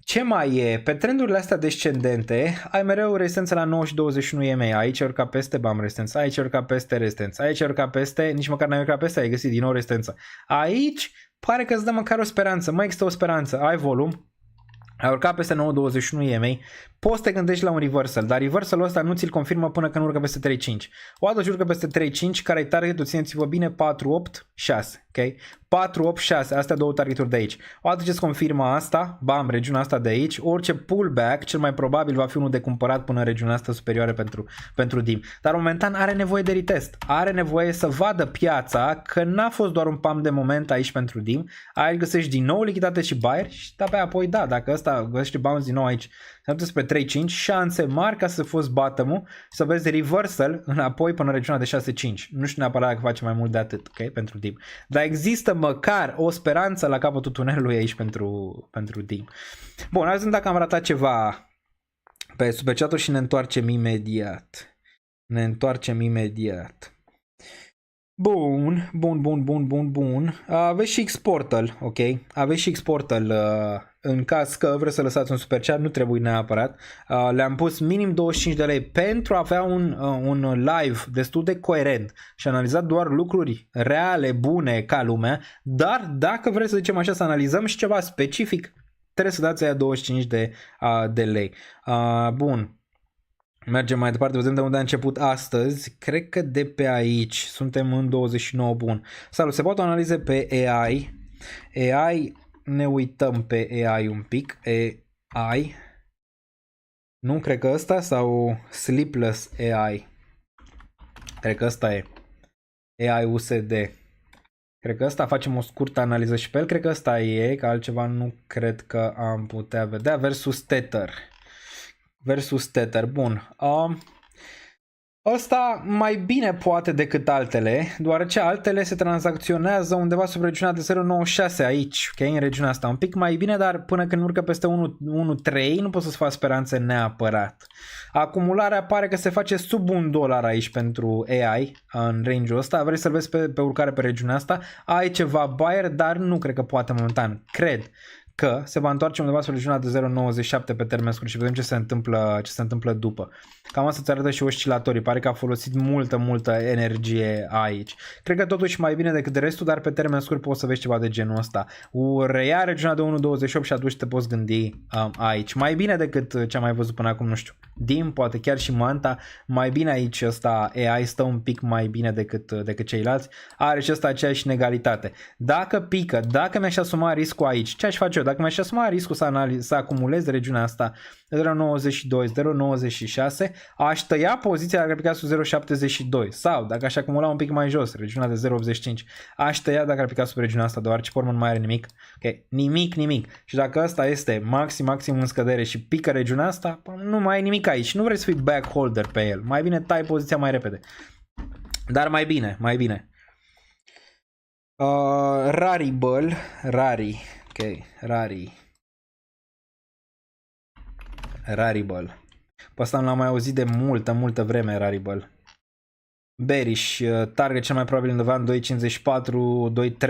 Ce mai e? Pe trendurile astea descendente ai mereu rezistență la 9 și 21 EMA. Aici urca peste, bam, rezistență. Aici urca peste, rezistență. Aici urca peste, nici măcar n-ai urcat peste, ai găsit din nou rezistență. Aici pare că îți dă măcar o speranță. Mai există o speranță. Ai volum. Ai urcat peste 9.21 EMA, poți să te gândești la un reversal, dar reversalul ăsta nu ți-l confirmă până când urcă peste 3.5. O dată ce urcă peste 3.5, care e targetul, țineți-vă bine, 4.8.6, ok? 4.8.6, astea două targeturi de aici. O dată ce îți confirmă asta, bam, regiunea asta de aici, orice pullback, cel mai probabil va fi unul de cumpărat până în regiunea asta superioară pentru DIM. Dar momentan are nevoie de retest, are nevoie să vadă piața că n-a fost doar un pump de moment aici pentru DIM, aici găsești din nou lichiditate și buyer și de-abia apoi da, dacă ăsta găsește bounce din nou aici, se duce spre 3.5, șanse mari ca să fost bottom-ul și să vezi reversal înapoi până în regiunea de 6.5. Nu știu neapărat dacă face mai mult de atât, ok, pentru DIM. Dar există măcar o speranță la capătul tunelului aici pentru DIM. Bun, hai să dacă am ratat ceva pe super chat-ul și ne întoarcem imediat. Bun. Aveți și X-Portal, ok? Aveți și X-Portal în caz că vreți să lăsați un super chat, nu trebuie neapărat. Le-am pus minim 25 de lei pentru a avea un live destul de coerent și analizat doar lucruri reale, bune ca lumea, dar dacă vreți să zicem așa să analizăm și ceva specific, trebuie să dați aia 25 de lei. Bun. Mergem mai departe, vedem de unde a început astăzi. Cred că de pe aici. Suntem în 29, bun. Salut, se poate analize pe AI. AI, ne uităm pe AI un pic. AI. Nu, cred că ăsta sau Sleepless AI. Cred că ăsta e. AI USD. Cred că ăsta, facem o scurtă analiză și pe el. Cred că ăsta e, că altceva nu cred că am putea vedea. Versus Tether. Bun. Ăsta mai bine poate decât altele, deoarece altele se tranzacționează undeva sub regiunea de 0.96 aici, ok, în regiunea asta. Un pic mai bine, dar până când urcă peste 1.3 nu poți să-ți faci speranțe neapărat. Acumularea pare că se face sub $1 aici pentru AI în range-ul ăsta. Vrei să-l vezi pe urcare pe regiunea asta. Ai ceva buyer, dar nu cred că poate momentan. că se va întoarce undeva spre regiunea de 0,97 pe termen scurt și vedem ce se întâmplă după. Cam asta îți arată și oscilatorii. Pare că a folosit multă energie aici. Cred că totuși mai bine decât restul, dar pe termen scurt poți să vezi ceva de genul ăsta. Reia regiunea de 1,28 și atunci te poți gândi aici. Mai bine decât ce am mai văzut până acum, nu știu. Dim, poate chiar și Manta, mai bine aici ăsta AI stă un pic mai bine decât ceilalți, are și ăsta aceeași inegalitate. Dacă pică, dacă mi-aș asuma riscul aici, ce aș face eu? Dacă mi-aș asuma riscul să acumulez regiunea asta 0,92, 0,96, aș tăia poziția dacă pica sub 0,72 sau dacă aș acumula un pic mai jos, regiunea de 0,85, aș tăia dacă ar pica sub regiunea asta, deoarece pe urmă nu mai are nimic. Okay? Nimic. Și dacă asta este maxim în scădere și pică regiunea asta, nu mai ai nimic aici. Nu vrei să fii backholder pe el. Mai bine tai poziția mai repede. Dar mai bine. Rarible. Ok, Rarible. Pe asta l-am mai auzit de multă vreme, Rarible. Bearish, target cel mai probabil undeva în 2.54,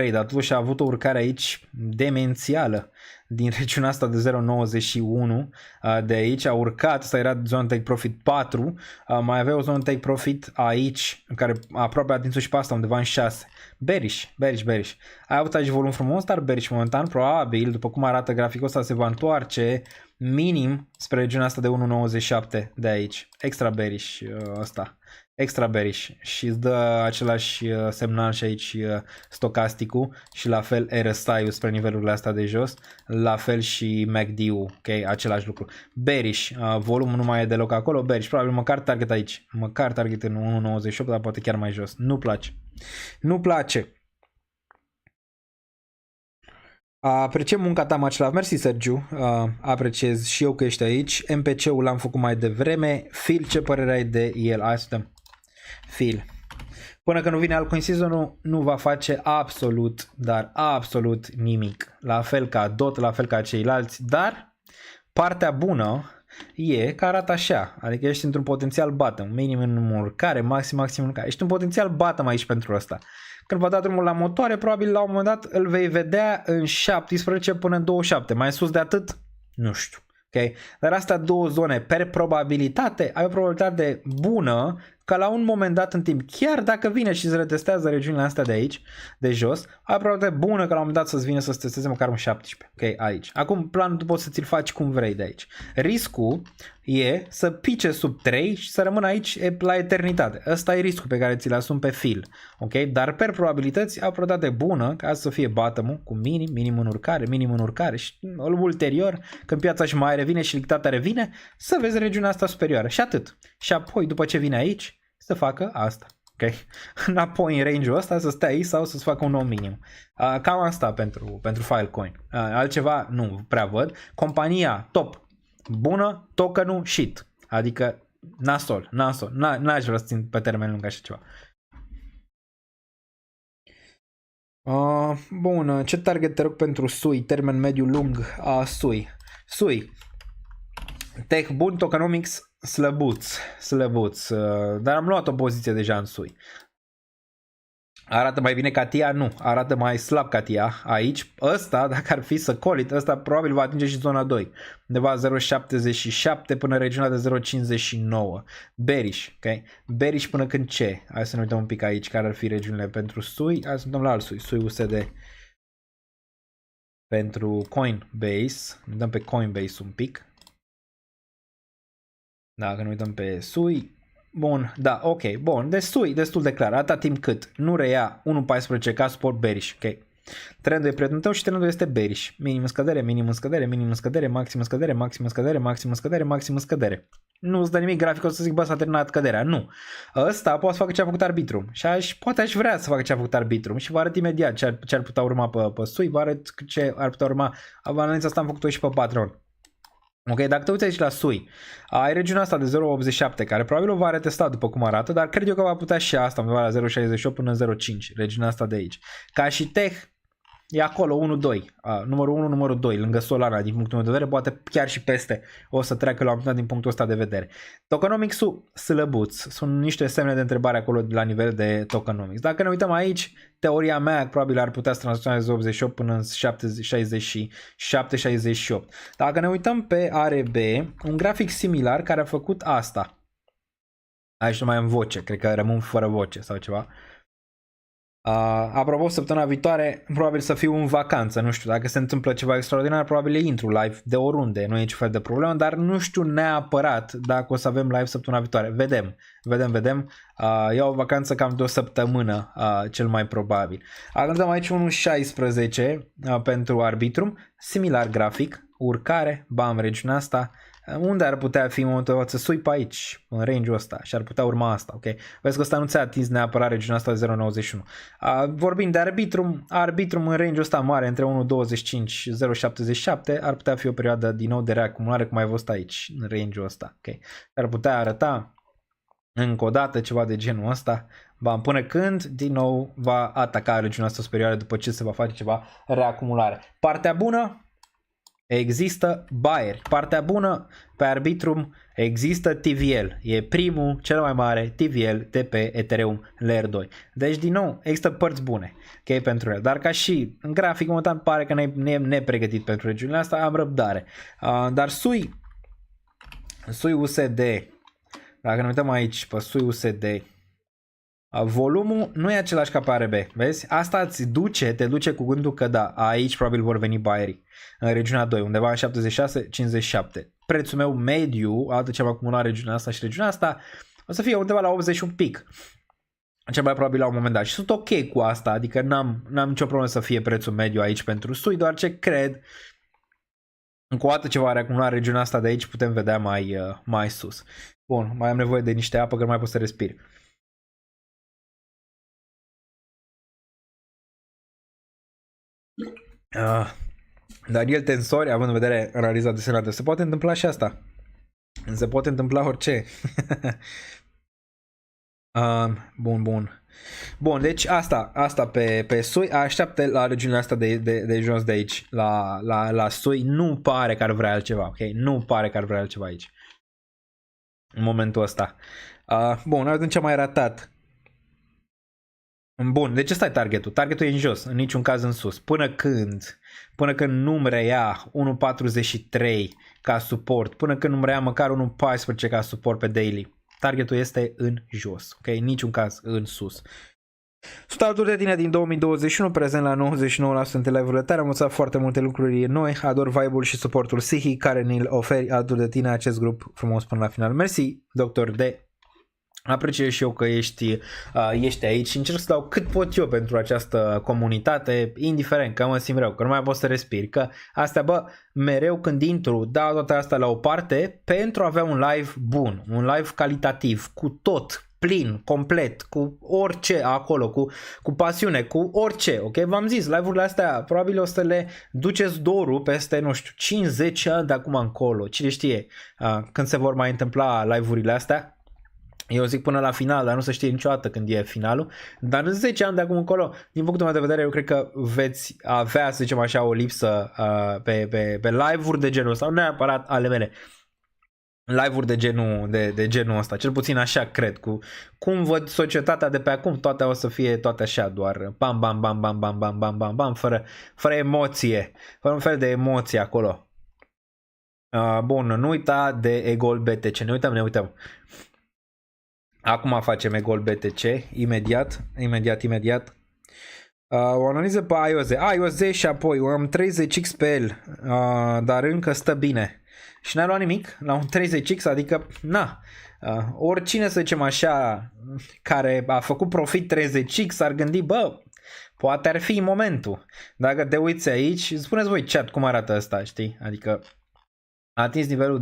2.3, dar totuși a avut o urcare aici demențială din regiunea asta de 0.91 de aici, a urcat, asta era zona take profit 4, mai avea o zonă take profit aici, în care aproape a atins și pe asta undeva în 6. Bearish. Ai avut aici volum frumos, dar bearish momentan, probabil, după cum arată graficul ăsta, se va întoarce minim spre regiunea asta de 1.97 de aici. Extra bearish ăsta. Extra bearish și îți dă același semnal și aici stocasticul și la fel RSI-ul spre nivelurile astea de jos, la fel și MACD-ul, ok, același lucru. Bearish, volumul nu mai e deloc acolo, bearish, probabil măcar target aici, măcar target în 1.98, dar poate chiar mai jos, nu place. Apreciem munca ta, Maclav. Mersi, Sergiu. Apreciez și eu că ești aici. MPC-ul l-am făcut mai devreme. Phil, ce părere ai de el? Hai să dăm. Phil. Până când nu vine altcoin season-ul, nu va face absolut, dar absolut nimic. La fel ca DOT, la fel ca ceilalți, dar partea bună e că arată așa. Adică ești într-un potențial bottom, minim în urcare, maxim în urcare. Ești un potențial bottom aici pentru asta. Când va da drumul la motoare, probabil la un moment dat îl vei vedea în 17 până în 27. Mai sus de atât, nu știu. Okay? Dar astea două zone, per probabilitate, ai o probabilitate bună ca la un moment dat în timp, chiar dacă vine și îți retestează regiunile astea de aici, de jos, ai o probabilitate bună ca la un moment dat să-ți vină să-ți testeze măcar un 17. Ok, aici. Acum planul tu poți să ți-l faci cum vrei de aici. Riscul e să pice sub 3 și să rămână aici la eternitate. Ăsta e riscul pe care ți-l asumi pe fil. Ok? Dar per probabilități ai o probabilitate bună ca să fie bottom-ul cu minim în urcare și ulterior, când piața și mai revine și lichiditatea revine, să vezi regiunea asta superioară. Și atât. Și apoi, după ce vine aici, să facă asta. Ok? Înapoi în range-ul ăsta să stea aici sau să-ți facă un nou minim. Cam asta pentru Filecoin. Altceva nu prea văd. Compania top. Bună, tokenul shit. Adică nasol. N-aș vrea să țin pe termen lung așa ceva. Bun, ce target te rog pentru SUI? Termen mediu lung SUI. Tech bun, tokenomics slăbuț, dar am luat o poziție deja în SUI. Arată mai bine ca TIA? Nu, arată mai slab ca TIA aici. Ăsta, dacă ar fi să call it, ăsta probabil va atinge și zona 2. Undeva 0,77 până regiunea de 0,59. Bearish, ok? Bearish până când ce? Hai să ne uităm un pic aici care ar fi regiunile pentru SUI. Hai să ne uităm la alt SUI USD. Pentru Coinbase, ne dăm pe Coinbase un pic. Dacă ne uităm pe SUI, bun, da, ok, bun, de SUI destul de clar, atâta timp cât nu reia 1.14 ca support bearish, ok. Trendul e prietenul tău și trendul este bearish, minim în scădere, maxim în scădere. Nu îți dă nimic graficul să zic, bă, s-a terminat căderea, nu. Ăsta poate să facă ce a făcut Arbitrum și poate aș vrea să facă ce a făcut Arbitrum și vă arăt imediat ce ar putea urma pe SUI, vă arăt ce ar putea urma, analiza asta am făcut-o și pe Patreon. Ok, dacă te uiți aici la SUI, ai regiunea asta de 0.87 care probabil o va retesta după cum arată, dar cred eu că va putea și asta undeva la 0.68 până în 0.5, regiunea asta de aici. Ca și Tech, e acolo 1-2, numărul 1, numărul 2, lângă Solana din punctul meu de vedere, poate chiar și peste o să treacă la un moment dat din punctul ăsta de vedere. Tokenomics-ul slăbuț, sunt niște semne de întrebare acolo la nivel de tokenomics. Dacă ne uităm aici, teoria mea probabil ar putea să tranzacționeze 88 până în 67-68. Dacă ne uităm pe ARB, un grafic similar care a făcut asta. Aici nu mai am voce, cred că rămân fără voce sau ceva. Apropo, săptămâna viitoare probabil să fiu în vacanță, nu știu, dacă se întâmplă ceva extraordinar, probabil intru live de oriunde, nu e niciun fel de problemă, dar nu știu neapărat dacă o să avem live săptămâna viitoare. Vedem. Iau o vacanță cam de o săptămână, cel mai probabil. Avem aici 1.16 pentru Arbitrum, similar grafic, urcare, bam, regiunea asta. Unde ar putea fi în momentul să sui pe aici, în range-ul ăsta, și ar putea urma asta, ok? Vezi că ăsta nu ți-a atins neapărat regiunea asta de 0.91. Vorbind de arbitrum în range-ul ăsta mare, între 1.25-0.77, ar putea fi o perioadă din nou de reacumulare, cum ai văzut aici, în range-ul ăsta, ok? Ar putea arăta încă o dată ceva de genul ăsta, bam, până când din nou va ataca regiunea asta superioară după ce se va face ceva reacumulare. Partea bună, există buyeri. Partea bună, pe Arbitrum există TVL. E primul, cel mai mare TVL de pe Ethereum Layer 2. Deci, din nou, există părți bune, ok, pentru el. Dar ca și în grafic, momentan pare că ne-e nepregătit pentru regiunile astea, am răbdare. Dar SUI USD, dacă ne uităm aici pe SUI USD, volumul nu e același ca pe ARB, vezi? Asta te duce cu gândul că da, aici probabil vor veni buyerii în regiunea 2, undeva în 76-57. Prețul meu mediu, atât ce am acumulat regiunea asta și regiunea asta, o să fie undeva la 80 un pic. Cel mai probabil la un moment dat. Și sunt ok cu asta, adică n-am nicio problemă să fie prețul mediu aici pentru SUI, doar ce cred încă o dată ce va reacumula regiunea asta de aici putem vedea mai sus. Bun, mai am nevoie de niște apă că nu mai pot să respir. Dar el tensori, având în vedere analiza desenată, se poate întâmpla și asta. Se poate întâmpla orice. Bun, deci asta pe SUI, așteaptă la regiunea asta de jos de aici, la SUI, nu pare că ar vrea altceva, ok? Nu pare că ar vrea altceva aici. În momentul ăsta. Bun, atunci am mai ratat. Bun, deci ăsta e targetul. Targetul e în jos, în niciun caz în sus. Până când nu-mi reia 1.43 ca suport, până când nu-mi reia măcar 1.14 ca suport pe daily, targetul este în jos, ok? În niciun caz în sus. Sunt alături de tine din 2021, prezent la 99% între live-urile tale. Am învățat foarte multe lucruri noi, ador vibe-ul și suportul psihic care ne-l oferi alături de tine, acest grup frumos până la final. Mersi, Dr. D. Apreciez și eu că ești aici și încerc să dau cât pot eu pentru această comunitate, indiferent că mă simt rău, că nu mai pot să respir, că astea, mereu când intru, dau toate astea la o parte pentru a avea un live bun, un live calitativ, cu tot, plin, complet, cu orice acolo, cu pasiune, cu orice, ok? V-am zis, live-urile astea probabil o să le duceți dorul peste, nu știu, 5-10 ani de acum încolo, cine știe când se vor mai întâmpla live-urile astea. Eu zic până la final, dar nu se știe niciodată când e finalul. Dar în 10 ani de acum încolo, din punctul meu de vedere, eu cred că veți avea, să zicem așa, o lipsă pe live-uri de genul ăsta, neapărat ale mele. Live-uri de genul ăsta, cel puțin așa cred. Cum văd societatea de pe acum, toate o să fie toate așa, doar bam, bam, bam, bam, bam, bam, bam, bam, bam, fără emoție, fără un fel de emoție acolo. Bun, nu uita de EGOL BTC, ne uităm. Acum facem EGOL BTC, imediat. O analiză pe iOS și apoi am 30 XPL, dar încă stă bine. Și n-a luat nimic la un 30X, adică oricine, să zicem așa, care a făcut profit 30X ar gândi, poate ar fi momentul. Dacă te uiți aici, spuneți voi chat cum arată asta, știi? Adică a atins nivelul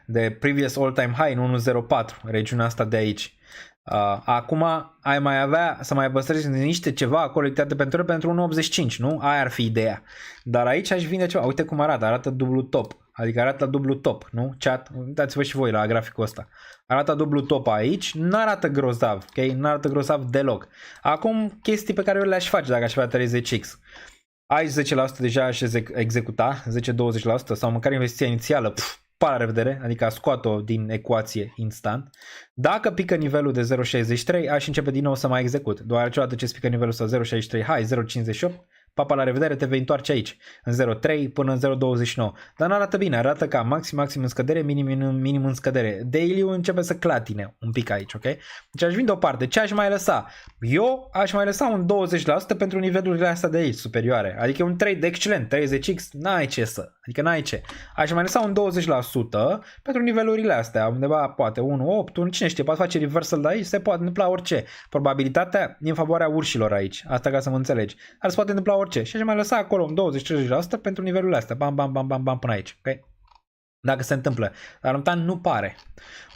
de previous all-time high în 1.04, regiunea asta de aici. Acum ai mai avea să mai păstrezi niște ceva acolo pentru 1.85, nu? Aia ar fi ideea. Dar aici aș vinde ceva. Uite cum arată dublu top. Adică arată dublu top, nu? Chat, uitați-vă și voi la graficul ăsta. Arată dublu top aici, nu arată grozav, ok? Nu arată grozav deloc. Acum chestii pe care eu le-aș face dacă aș avea 30X. Aici 10% deja aș executa, 10-20% sau măcar investiția inițială, pa la revedere, adică a scoat-o din ecuație instant. Dacă pică nivelul de 0.63, aș începe din nou să mai execut. Doar ce ce pică nivelul ăsta 0.63, hai 0.58, papa la revedere, te vei întoarce aici, în 0.3 până în 0.29. Dar nu arată bine, arată ca maxim în scădere, minim în scădere. Daily-ul începe să clatine un pic aici, ok? Deci aș vinde o parte. Ce aș mai lăsa? Eu aș mai lăsa un 20% pentru nivelurile astea de aici, superioare. Adică un trade excelent, 30x, n-ai ce să. Adică n-ai ce. Aș mai lăsa un 20% pentru nivelurile astea, undeva poate 1.8, cine știe, poate face reversal de aici, se poate întâmpla orice. Probabilitatea e în favoarea urșilor aici, asta ca să mă înțelegi. Dar se poate întâmpla orice. Și aș mai lăsa acolo un 20-30% pentru nivelurile astea, bam până aici, ok? Dacă se întâmplă. Dar momentan nu pare.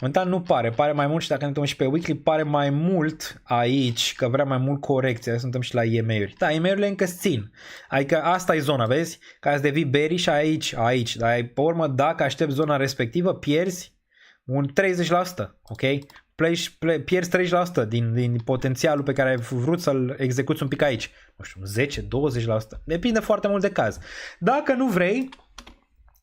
Momentan nu pare. Pare mai mult și dacă ne uităm și pe weekly, pare mai mult aici, că vrea mai mult corecție. Suntem și la EMA-uri. Da, EMA-urile încă țin. Adică asta e zona, vezi? Ca să devii bearish aici. Dar pe urmă, dacă aștepți zona respectivă, pierzi un 30%, ok? Pierzi 30% din potențialul pe care ai vrut să-l execuți un pic aici. Nu știu, 10-20%. Depinde foarte mult de caz. Dacă nu vrei,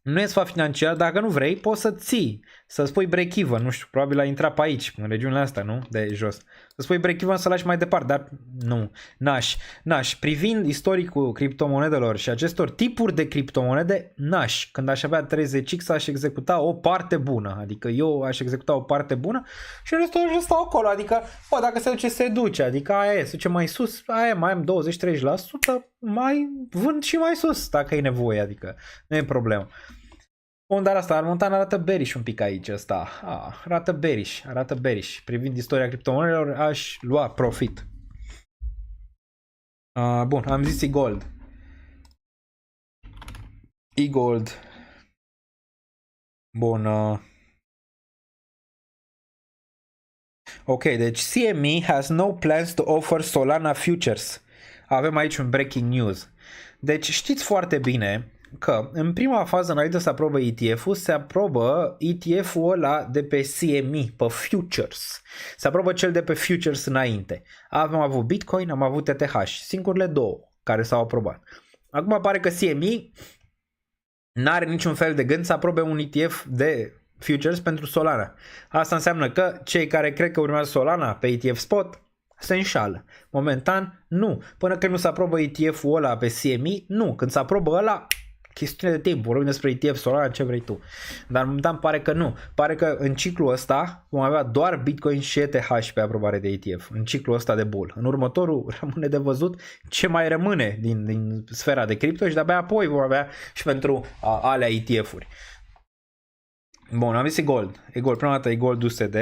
nu e sfat financiar, dacă nu vrei, poți să ții, să spui break-even, nu știu, probabil a intrat pe aici, în regiunile astea, nu? De jos. Să spui break-even să lași mai departe, dar nu, n-aș. Privind istoricul criptomonedelor și acestor tipuri de criptomonede, n-aș. Când aș avea 30x, aș executa o parte bună, adică eu aș executa o parte bună și restul aș stau acolo, adică, dacă se duce, se duce, adică aia e, se duce mai sus, aia mai am 20-30%, mai vând și mai sus, dacă e nevoie, adică nu e problemă. Bun, dar asta, momentan arată bearish un pic aici ăsta. Arată bearish. Privind istoria criptomonedelor, aș lua profit. Bun, am zis e-gold. E-gold. Bun. Ok, deci CME has no plans to offer Solana futures. Avem aici un breaking news. Deci știți foarte bine că în prima fază, înainte să aprobă ETF-ul, se aprobă ETF-ul ăla de pe CME, pe futures. Se aprobă cel de pe futures înainte. Am avut Bitcoin, am avut TTH, singurele două care s-au aprobat. Acum pare că CME n-are niciun fel de gând să aprobe un ETF de futures pentru Solana. Asta înseamnă că cei care cred că urmează Solana pe ETF spot se înșală. Momentan, nu. Până când nu se aprobă ETF-ul ăla pe CME, nu. Când se aprobă ăla, chestiune de timp, vorbim despre ETF Solana, ce vrei tu. Dar momentan pare că nu. Pare că în ciclul ăsta vom avea doar Bitcoin și ETH pe aprobare de ETF. În ciclul ăsta de bull. În următorul rămâne de văzut ce mai rămâne din sfera de cripto și de-abia apoi vom avea și pentru alea ETF-uri. Bun, am zis e-gold. E-gold, prima dată e-gold USD.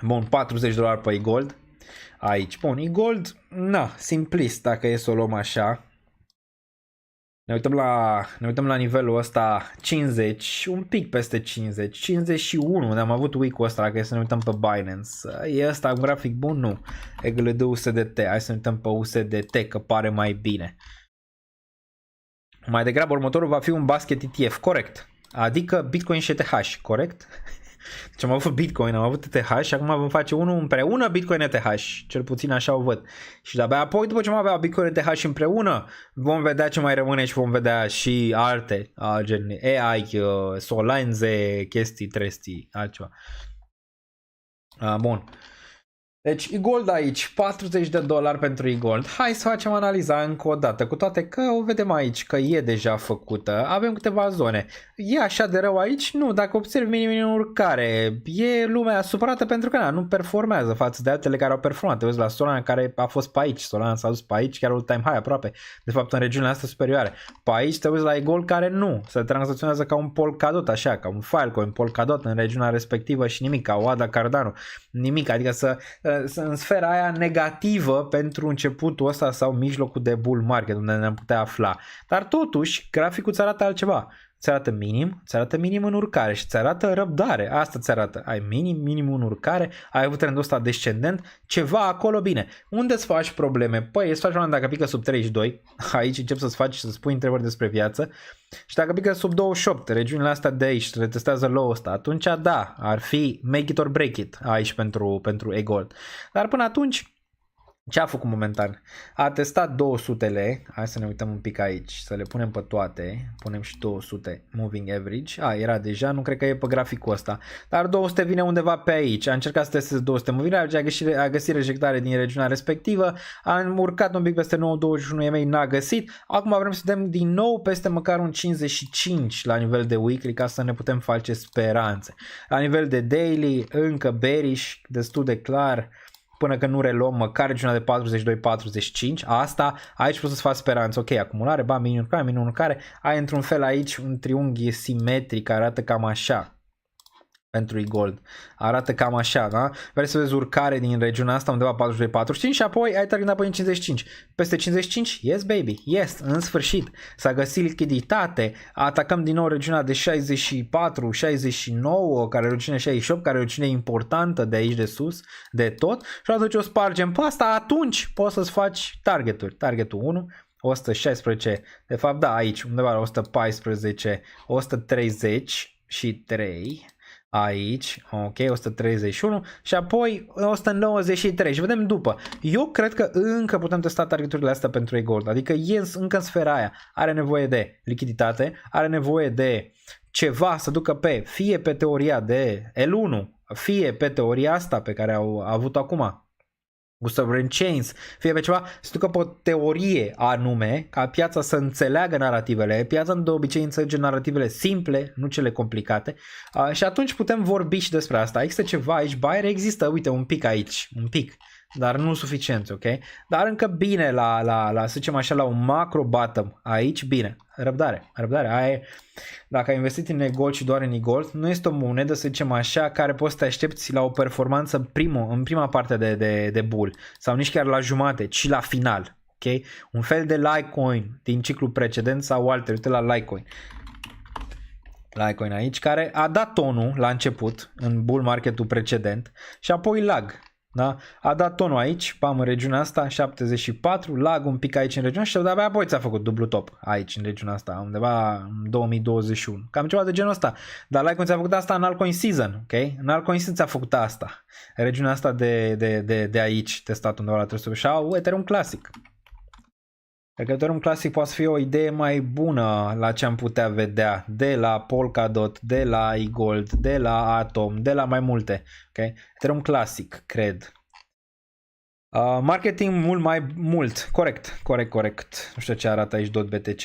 Bun, $40 pe e-gold. Aici, bun, e-gold, simplist dacă e să o luăm așa. Ne uităm la nivelul ăsta 50, un pic peste 50, 51, unde am avut week-ul ăsta, dacă e să ne uităm pe Binance. E ăsta un grafic bun? Nu. EGLD USDT, hai să ne uităm pe USDT, că pare mai bine. Mai degrabă următorul va fi un basket ETF, corect. Adică Bitcoin și ETH, corect? Deci am avut Bitcoin, am avut ETH și acum vom face unul împreună Bitcoin ETH, cel puțin așa o văd. Și de-abia apoi, după ce vom avea Bitcoin ETH împreună, vom vedea ce mai rămâne și vom vedea și alte, gen AI, Solanze, chestii, trestii, altceva. Bun. Deci e-gold aici, $40 pentru e-gold. Hai să facem analiza încă o dată, cu toate că o vedem aici că e deja făcută. Avem câteva zone. E așa de rău aici? Nu, dacă observi minim urcare, e lumea supărată pentru că nu performează față de altele care au performat. Te uiți la Solana care a fost pe aici, Solana s-a dus pe aici, chiar all-time high aproape, de fapt în regiunile astea superioare. Pe aici te uiți la e-gold care nu, se tranzacționează ca un Polkadot, așa, ca un Filecoin Polkadot în regiunea respectivă și nimic, ca o ADA Cardano, nimic, adică în sfera aia negativă pentru începutul ăsta sau mijlocul de bull market unde ne-am putea afla. Dar totuși, graficul îți arată altceva. ți arată minim în urcare și ți arată răbdare. Asta ți arată. Ai minim în urcare, ai avut trendul ăsta descendent, ceva acolo bine. Unde îți faci probleme? Păi îți faci probleme dacă pică sub 32, aici începi să-ți faci, să spui întrebări despre viață, și dacă pică sub 28, regiunile astea de aici, retestează low ăsta, atunci da, ar fi make it or break it aici pentru e-gold. Dar până atunci, ce a făcut momentan? A testat 200-le, hai să ne uităm un pic aici, să le punem pe toate, punem și 200 moving average, era deja, nu cred că e pe graficul ăsta, dar 200 vine undeva pe aici, a încercat să testeze 200 moving average, a găsit rejectare din regiunea respectivă, a urcat un pic peste 9.21 EMA, n-a găsit, acum vrem să dăm din nou peste măcar un 55 la nivel de weekly ca să ne putem face speranțe. La nivel de daily, încă bearish, destul de clar, până când nu reluăm măcar regiunea de 42-45, asta, aici poți să-ți faci speranță, ok, acumulare, ba, minim urcare, ai într-un fel aici un triunghi simetric, arată cam așa, pentru e-gold, arată cam așa, da? Vrei să vezi urcare din regiunea asta undeva 42-45 și apoi ai terminat pe 55, peste 55, yes baby, yes, în sfârșit, s-a găsit lichiditate, atacăm din nou regiunea de 64-69, care e o regiune 68, care e o regiune importantă de aici de sus, de tot, și atunci o spargem pe asta, atunci poți să-ți faci targeturi, targetul 1, 116, de fapt da, aici, undeva la 114, 133, aici, ok, 131 și apoi 193 și vedem după. Eu cred că încă putem testa targeturile astea pentru e-gold, adică e încă în sfera aia, are nevoie de lichiditate, are nevoie de ceva să ducă pe, fie pe teoria de L1, fie pe teoria asta pe care au avut acum, cu sovereign chains, fie pe ceva, să ducă pe o teorie anume, ca piața să înțeleagă narativele, piața de obicei înțelege narativele simple, nu cele complicate, și atunci putem vorbi și despre asta. Există ceva aici, buyer există, uite, un pic aici, un pic, dar nu suficient, ok? Dar încă bine să zicem așa, la un macro bottom, aici bine, răbdare, dacă ai investit în e-gold și doar în e-gold, nu este o monedă, să zicem așa, care poți să te aștepți la o performanță în prima parte de bull, sau nici chiar la jumate, ci la final, ok? Un fel de Litecoin din ciclul precedent sau altele, uite la Litecoin aici, care a dat tonul la început, în bull marketul precedent, și apoi lag. Da? A dat tonul aici, pam, în regiunea asta, 74, lag un pic aici în regiunea și de-abia apoi ți-a făcut dublu top aici în regiunea asta, undeva în 2021. Cam ceva de genul ăsta. Dar like ți-a făcut asta în altcoin season, ok? În altcoin season ți-a făcut asta. În regiunea asta de aici, testat undeva la 300 și Ethereum Classic. Cred că Ethereum Classic poate fi o idee mai bună la ce am putea vedea de la Polkadot, de la e-gold, de la Atom, de la mai multe. Okay? Ethereum Classic, cred. Marketing mult. Corect. Nu știu ce arată aici .btc.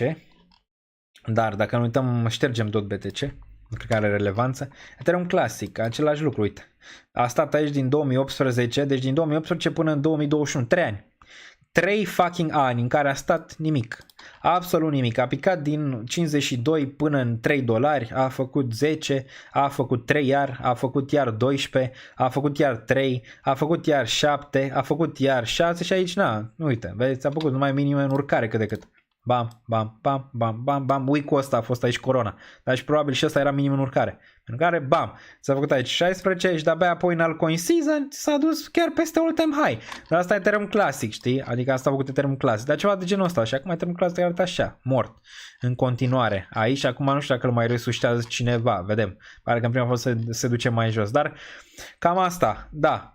Dar dacă nu uităm, ștergem .btc. Nu cred că are relevanță. Ethereum Classic, același lucru, uite. A stat aici din 2018, deci din 2018 până în 2021, 3 ani. 3 fucking ani în care a stat nimic, absolut nimic, a picat din 52 până în $3, a făcut 10, a făcut 3 iar, a făcut iar 12, a făcut iar 3, a făcut iar 7, a făcut iar 6 și aici uite, vezi, a făcut numai minime în urcare cât de cât. Bam. Week-ul ăsta a fost aici corona. Dar și probabil și ăsta era minim în urcare. În care, bam, s-a făcut aici 16 și de-abia apoi în altcoin season s-a dus chiar peste all-time high. Dar asta e Ethereum Classic, știi? Adică asta a făcut Ethereum Classic. Dar ceva de genul ăsta. Și acum Ethereum Classic arată așa, mort. În continuare. Aici, acum nu știu dacă îl mai resuscitează cineva. Vedem. Pare că în prima fază se duce mai jos. Dar cam asta, da.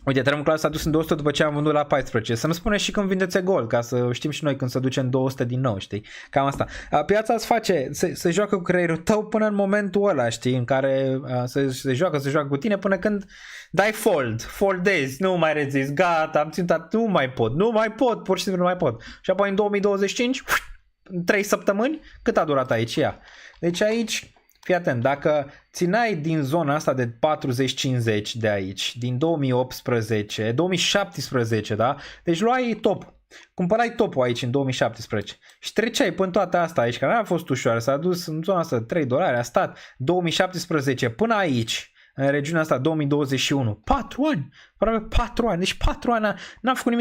Uite, Ethereum Classic s-a dus în 200 după ce am vândut la 14. Să-mi spune și când vindeți e-gold, ca să știm și noi când se duce în 200 din nou, știi? Cam asta. Piața îți face, se joacă cu creierul tău până în momentul ăla, știi? În care se joacă cu tine până când dai foldezi, nu mai rezist, gata, am ținut, nu mai pot, pur și simplu nu mai pot. Și apoi în 2025, 3 săptămâni, cât a durat aici ea? Deci aici... Fii atent, dacă țineai din zona asta de 40-50 de aici, din 2018, 2017, da? Deci luai top, cumpărai topul aici în 2017 și treceai până toată asta aici, care n-a fost ușoară, s-a dus în zona asta $3, a stat 2017 până aici, în regiunea asta 2021, 4 ani, aproape 4 ani, deci 4 ani n-a făcut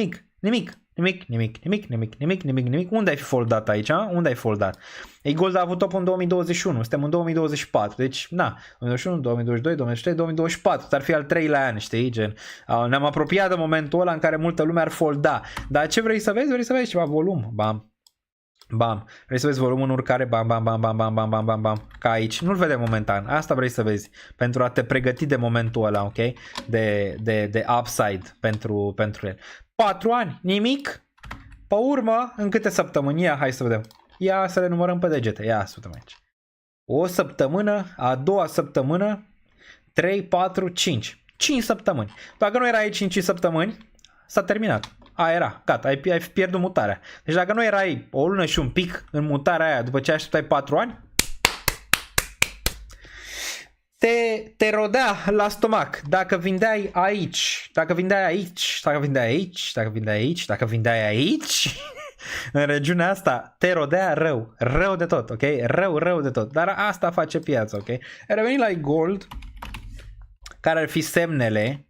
nimic. Nimic. Unde ai fi foldat aici? Unde ai foldat? E-Gold a avut top în 2021, suntem în 2024, deci na, 2021, 2022, 2023, 2024, ar fi al 3-lea an, știi, gen. Ne-am apropiat de momentul ăla în care multă lume ar folda. Dar ce vrei să vezi? Vrei să vezi ceva volum? Bam. Bam. Vrei să vezi volumul în urcare? Bam, bam, bam, bam, bam, bam, bam, bam, bam. Ca aici. Nu-l vedem momentan. Asta vrei să vezi. Pentru a te pregăti de momentul ăla, ok? De upside pentru el. 4 ani. Nimic. Pe urmă, în câte săptămâni? Ia, hai să vedem. Ia să le numărăm pe degete. Ia să vedem aici. O săptămână, a doua săptămână, 3, 4, 5. 5 săptămâni. Dacă nu era aici 5 săptămâni, s-a terminat. Era, gata, ai pierdut mutarea. Deci dacă nu erai o lună și un pic în mutarea aia după ce așteptai 4 ani, te rodea la stomac. Dacă vindeai aici, în regiunea asta, te rodea rău de tot, ok? Rău de tot. Dar asta face piața, ok? Revenind la e-Gold, care ar fi semnele.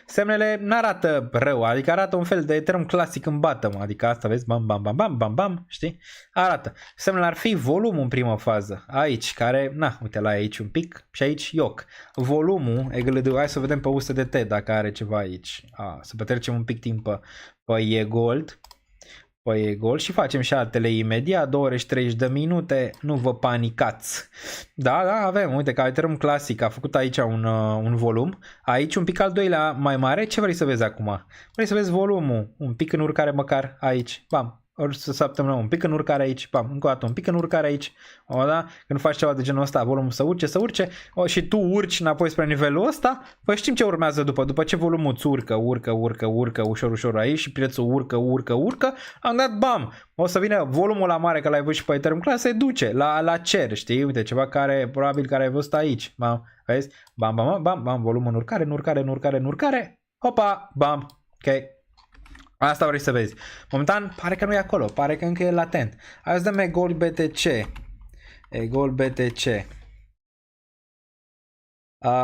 Semnele n-arată rău, adică arată un fel de Ethereum clasic în bottom, adică asta vezi, bam, bam, bam, bam, bam, bam, știi? Arată. Semnele ar fi volumul în primă fază, aici, care, na, uite la aici un pic și aici ioc. Volumul, hai să vedem pe USDT dacă are ceva aici. Să petrecem un pic timp pe e-Gold. Și facem și altele imediat, 2 ore și 30 de minute, nu vă panicați. Da, avem, uite că Ethereum Classic a făcut aici un volum, aici un pic al doilea mai mare. Ce vrei să vezi acum? Vrei să vezi volumul, un pic în urcare măcar aici, bam. Ori să săptămână, un pic în urcare aici, bam, încă o dată, un pic în urcare aici, da? Când faci ceva de genul ăsta, volumul să urce, și tu urci înapoi spre nivelul ăsta, păi știm ce urmează după ce volumul îți urcă, ușor aici și prețul urcă, am dat bam, o să vină volumul la mare, că l-ai văzut și pe Ethereum Class, se duce la cer, știi, uite, ceva care, probabil care ai văzut aici, bam, vezi, bam, volumul în urcare, hopa, bam, ok. Asta vrei să vezi. Momentan pare că nu e acolo, pare că încă e latent. Hai să dăm e-Gold BTC.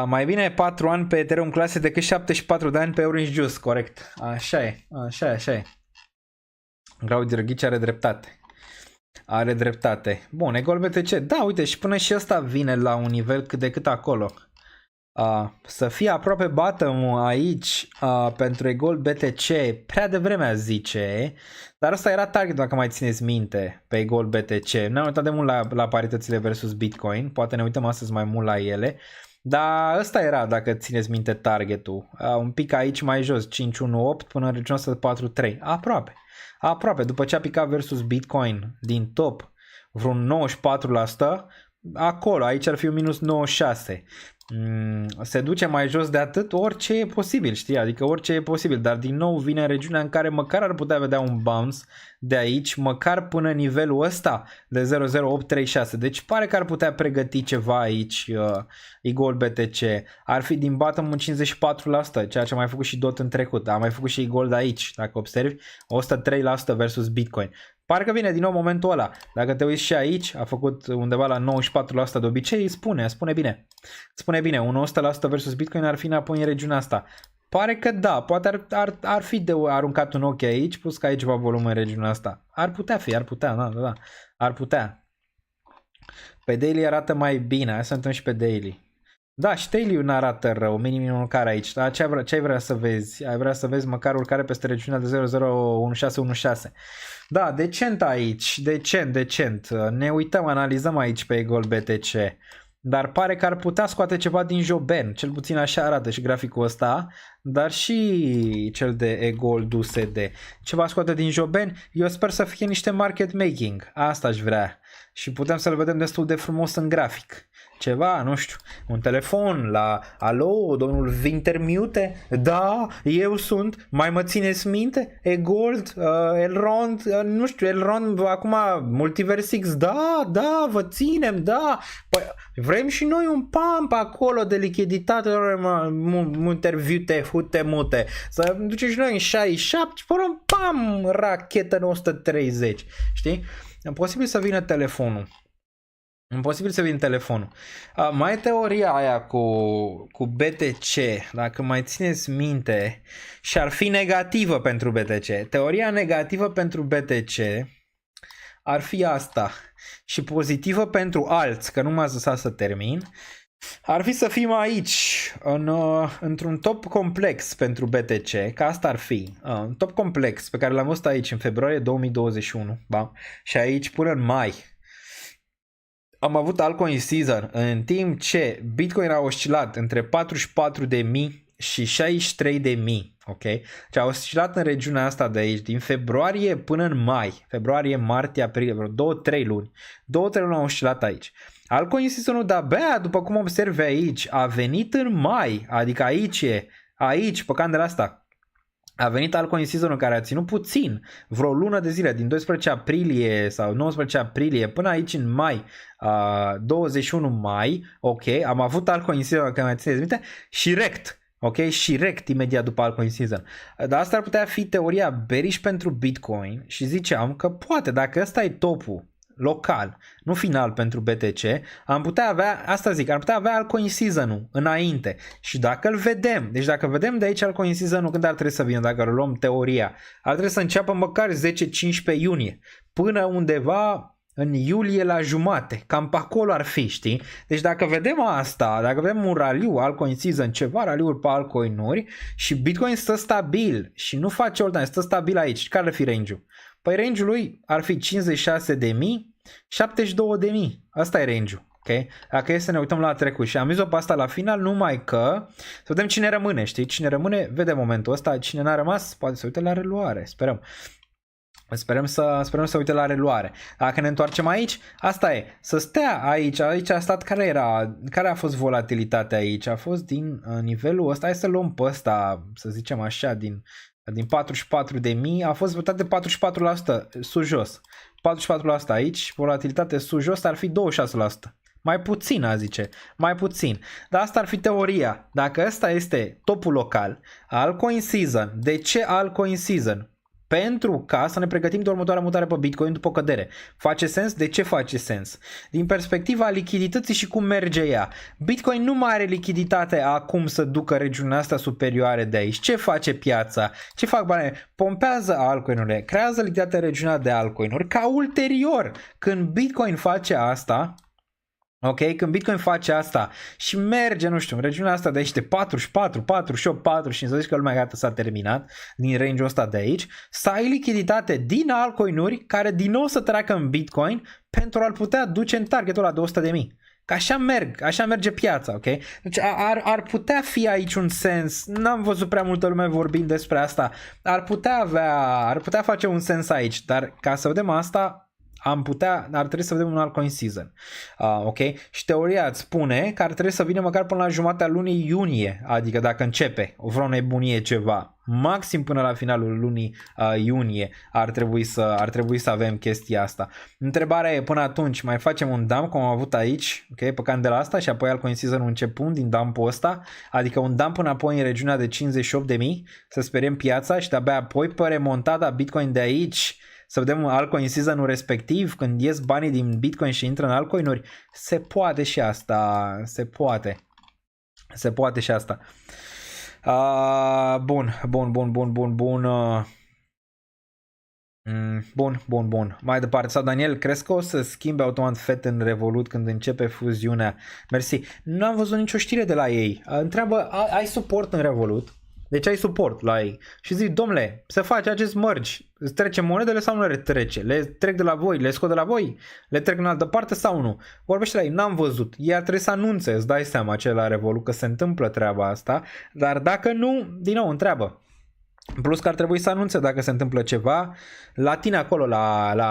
Mai bine 4 ani pe Ethereum Classic decât 74 de ani pe Orange Juice, corect. Așa e. Claudiu Drăghici are dreptate. Bun, e-Gold BTC. Da, uite, și până și ăsta vine la un nivel cât de cât acolo. Să fie aproape bottom aici pentru e-Gold BTC prea devreme a zice, dar ăsta era target dacă mai țineți minte pe e-Gold BTC. Ne-am uitat de mult la paritățile versus Bitcoin, poate ne uităm astăzi mai mult la ele, dar ăsta era, dacă țineți minte, targetul, un pic aici mai jos, 518 până în regiunea asta de 43, aproape, după ce a picat versus Bitcoin din top vreun 94%, acolo, aici ar fi un minus 96. Se duce mai jos de atât, orice e posibil, știi? Adică orice e posibil, dar din nou vine în regiunea în care măcar ar putea vedea un bounce de aici, măcar până nivelul ăsta de 00836. Deci pare că ar putea pregăti ceva aici e-Gold BTC. Ar fi din bottom un 54%, ceea ce a mai făcut și DOT în trecut. A mai făcut și e-Gold aici, dacă observi, 103% versus Bitcoin. Pare că vine din nou momentul ăla. Dacă te uiți și aici, a făcut undeva la 94% de obicei, spune bine, un 100% versus Bitcoin ar fi înapoi în regiunea asta. Pare că da, poate ar fi de aruncat un ochi aici, plus că aici va volum în regiunea asta. Ar putea, da, ar putea. Pe daily arată mai bine, hai să întâlnim și pe daily. Da, și daily-ul n-arată rău, minim urcare aici, dar ce ai vrea să vezi? Ai vrea să vezi măcar urcare peste regiunea de 0,01616. Da, decent aici, decent. Ne uităm, analizăm aici pe e-Gold BTC. Dar pare că ar putea scoate ceva din Joben, cel puțin așa arată și graficul ăsta, dar și cel de e-Gold USD. Ceva scoate din Joben, eu sper să fie niște market making, asta aș vrea. Și putem să-l vedem destul de frumos în grafic. Ceva, nu știu, un telefon la alo, domnul Wintermute? Da, eu sunt, mai mă țineți minte? e-Gold, Elrond, nu știu, Elrond, acum Multiversix, da, vă ținem, da. Păi, vrem și noi un pump acolo de lichiditate, Multiversite, hute-mute, să ducem și noi în 67 și punem, pam, rachetă în 130, știi? E posibil să vină telefonul Imposibil să vin telefonul. Mai e teoria aia cu BTC, dacă mai țineți minte, și ar fi negativă pentru BTC. Teoria negativă pentru BTC ar fi asta. Și pozitivă pentru alți, că nu m-ați lăsat să termin, ar fi să fim aici, într-un top complex pentru BTC, că asta ar fi. Un top complex pe care l-am văzut aici în februarie 2021, și aici până în mai. Am avut altcoin season în timp ce Bitcoin a oscilat între 44.000 și 63.000, ok? Ce a oscilat în regiunea asta de aici din februarie până în mai, februarie, martie, aprilie, vreo 2-3 luni. 2-3 luni a oscilat aici. Altcoin season-ul de-abia, după cum observi aici, a venit în mai, adică aici, pe candela asta. A venit altcoin season-ul care a ținut puțin, vreo lună de zile, din 12 aprilie sau 19 aprilie până aici în mai, 21 mai, ok, am avut altcoin season care mai țineți minte, și rect, ok, și rect imediat după altcoin season. Dar asta ar putea fi teoria bearish pentru Bitcoin și ziceam că poate, dacă ăsta e topul local, nu final pentru BTC, am putea avea, asta zic, am putea avea altcoin season-ul înainte și dacă îl vedem, deci dacă vedem de aici altcoin season-ul când ar trebui să vină, dacă îl luăm teoria, ar trebui să înceapă măcar 10-15 iunie, până undeva în iulie la jumate, cam pe acolo ar fi, știi? Deci dacă vedem asta, dacă vedem un raliu, altcoin season, ceva raliuri pe altcoin-uri și Bitcoin stă stabil și nu face all time, stă stabil aici, care ar fi range-ul? Păi range-ul lui ar fi 56.000, 72.000. Asta e range-ul. Okay? Dacă e să ne uităm la trecut și am zis-o pe asta la final, numai că să vedem cine rămâne, știi? Cine rămâne, vede momentul ăsta, cine n-a rămas, poate să uite la reluare, sperăm. Sperăm să uite la reluare. Dacă ne întoarcem aici, asta e, să stea aici a stat, care a fost volatilitatea aici? A fost din nivelul ăsta, hai să luăm pe ăsta, să zicem așa, din 44.000, a fost votat de 44% sus-jos. 44% aici, volatilitate sus-jos ar fi 26%. Mai puțin, a zice, mai puțin. Dar asta ar fi teoria. Dacă ăsta este topul local, altcoin season, de ce altcoin season? Pentru ca să ne pregătim de următoarea mutare pe Bitcoin după cădere. Face sens? De ce face sens? Din perspectiva lichidității și cum merge ea. Bitcoin nu mai are lichiditate acum să ducă regiunea asta superioare de aici. Ce face piața? Ce fac banii? Pompează altcoin-urile, creează lichiditate în regiunea de altcoin-uri, ca ulterior, când Bitcoin face asta, ok, când Bitcoin face asta și merge, nu știu, în regiunea asta de aici de 44, 48, 45, să zici că lumea gata s-a terminat din range-ul ăsta de aici, să ai lichiditate din altcoin-uri care din nou să treacă în Bitcoin pentru a-l putea duce în targetul ăla de 100.000. Că așa merge piața, ok? Deci ar putea fi aici un sens, n-am văzut prea multă lume vorbind despre asta, ar putea face un sens aici, dar ca să vedem asta, ar trebui să vedem un altcoin season. Ok? Și teoria îți spune că ar trebui să vină măcar până la jumatea lunii iunie, adică dacă începe vreo nebunie ceva, maxim până la finalul lunii iunie ar trebui să avem chestia asta. Întrebarea e, până atunci mai facem un dump cum am avut aici, ok, pe candela asta și apoi altcoin season începând din dump-ul ăsta, adică un dump înapoi în regiunea de 58.000, să speriem piața și de-abia apoi pe remontada Bitcoin de aici să vedem altcoin season-ul respectiv, când ies banii din Bitcoin și intră în altcoin-uri. Se poate și asta. Se poate și asta. Bun. Bun. Mai departe. Sau Daniel, crezi că o să schimbe automat FET în Revolut când începe fuziunea? Mersi. Nu am văzut nicio știre de la ei. Întreabă, ai suport în Revolut? Deci ai suport la ei și zic, domnule, se face acest merge, îți trece monedele sau nu le trece? Le trec de la voi, le scot de la voi, le trec în altă parte sau nu? Vorbește la ei, n-am văzut, ei ar trebui să anunțe, îți dai seama ce la Revolut că se întâmplă treaba asta, dar dacă nu, din nou întreabă. Plus că ar trebui să anunțe dacă se întâmplă ceva la tine acolo,